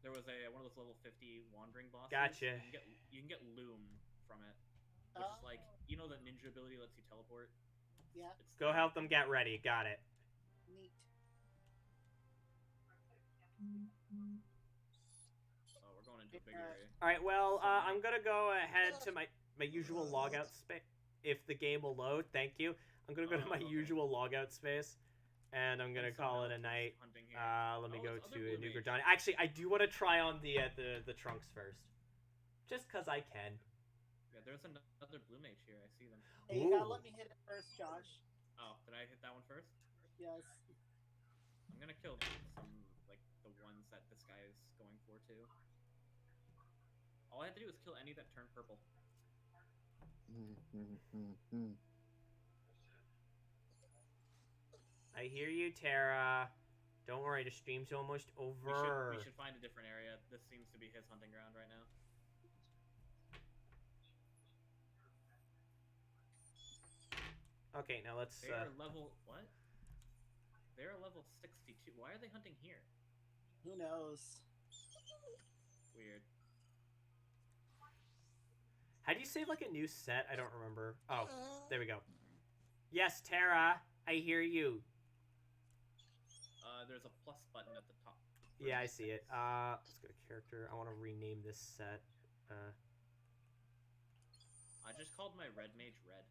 [SPEAKER 5] There was one of those level 50 wandering bosses.
[SPEAKER 1] Gotcha.
[SPEAKER 5] You can get Loom from it, which is like, you know, that ninja ability lets you teleport.
[SPEAKER 4] Yeah.
[SPEAKER 1] Go help them get ready. Got it.
[SPEAKER 4] Neat.
[SPEAKER 5] Oh, we're going into a bigger area.
[SPEAKER 1] All right. Well, I'm gonna go ahead to my usual logout space. If the game will load, thank you. I'm gonna go to my
[SPEAKER 5] Okay.
[SPEAKER 1] usual logout space, and I'm gonna call it a night.
[SPEAKER 5] Hunting here.
[SPEAKER 1] Let me
[SPEAKER 5] Oh,
[SPEAKER 1] go
[SPEAKER 5] it's other
[SPEAKER 1] to
[SPEAKER 5] Blue
[SPEAKER 1] New
[SPEAKER 5] Mage.
[SPEAKER 1] Gradani. Actually, I do want to try on the trunks first, just cause I can.
[SPEAKER 5] Yeah, there's another Blue Mage here. I see them.
[SPEAKER 4] Hey, you gotta
[SPEAKER 1] Ooh.
[SPEAKER 4] let me hit it first, Josh.
[SPEAKER 5] Oh, did I hit that one first?
[SPEAKER 4] Yes.
[SPEAKER 5] I'm gonna kill some, like, the ones that this guy is going for, too. All I had to do was kill any that turn purple.
[SPEAKER 1] I hear you, Tara. Don't worry, the stream's almost over.
[SPEAKER 5] We should find a different area. This seems to be his hunting ground right now.
[SPEAKER 1] Okay, now let's.
[SPEAKER 5] They are level... What? They're level 62. Why are they hunting here?
[SPEAKER 4] Who knows?
[SPEAKER 5] Weird.
[SPEAKER 1] How do you save like a new set? I don't remember. Oh, there we go. Yes, Tara, I hear you.
[SPEAKER 5] There's a plus button at the top.
[SPEAKER 1] Yeah, I see it. Let's go to character. I want to rename this set.
[SPEAKER 5] I just called my red mage red.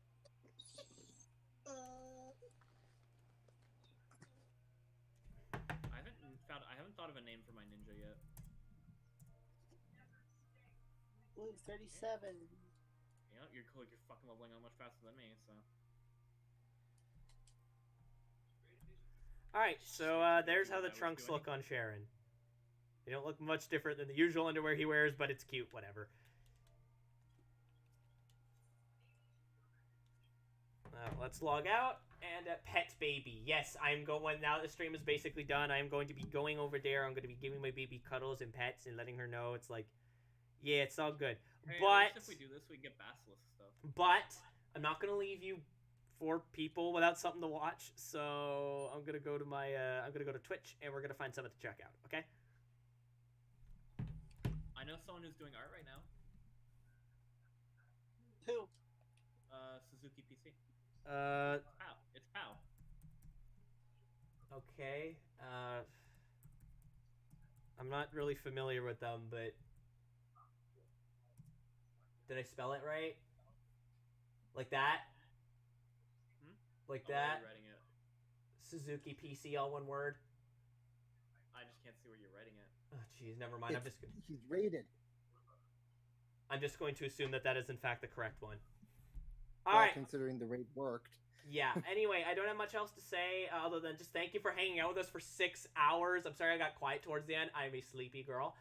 [SPEAKER 5] I haven't thought of a name for my ninja yet.
[SPEAKER 4] Blue 37.
[SPEAKER 5] You know, you're cool. You're fucking leveling up much faster than me, so.
[SPEAKER 1] Alright, so there's how the trunks look on Sharon. They don't look much different than the usual underwear he wears, but it's cute, whatever. Let's log out, and pet baby. Yes, I'm going, now the stream is basically done, I'm going to be going over there, I'm going to be giving my baby cuddles and pets and letting her know it's like, yeah, it's all good.
[SPEAKER 5] Hey,
[SPEAKER 1] But,
[SPEAKER 5] at least if we do this, we get basilisk stuff.
[SPEAKER 1] but, I'm not going to leave you 4 people without something to watch, so I'm gonna go to my I'm gonna go to Twitch and we're gonna find something to check out. Okay.
[SPEAKER 5] I know someone who's doing art right now.
[SPEAKER 4] Who?
[SPEAKER 5] Suzuki PC.
[SPEAKER 1] Uh.
[SPEAKER 5] It's Pow.
[SPEAKER 1] Okay. I'm not really familiar with them, but did I spell it right? Like that? Like
[SPEAKER 5] Oh,
[SPEAKER 1] that?
[SPEAKER 5] you're writing it.
[SPEAKER 1] Suzuki PC, all one word.
[SPEAKER 5] I just can't see where you're writing it.
[SPEAKER 1] Oh, jeez, never mind.
[SPEAKER 3] He's rated.
[SPEAKER 1] I'm just going to assume that that is in fact the correct one.
[SPEAKER 3] Well,
[SPEAKER 1] All right.
[SPEAKER 3] considering the raid worked.
[SPEAKER 1] Yeah. Anyway, I don't have much else to say other than just thank you for hanging out with us for 6 hours. I'm sorry I got quiet towards the end. I'm a sleepy girl.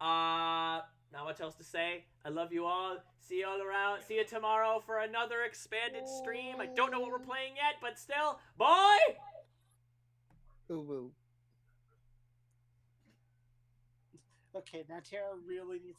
[SPEAKER 1] Not much else to say. I love you all. See you all around. See you tomorrow for another expanded stream. I don't know what we're playing yet, but still, bye!
[SPEAKER 3] Uwu.
[SPEAKER 4] Okay, now Tara really needs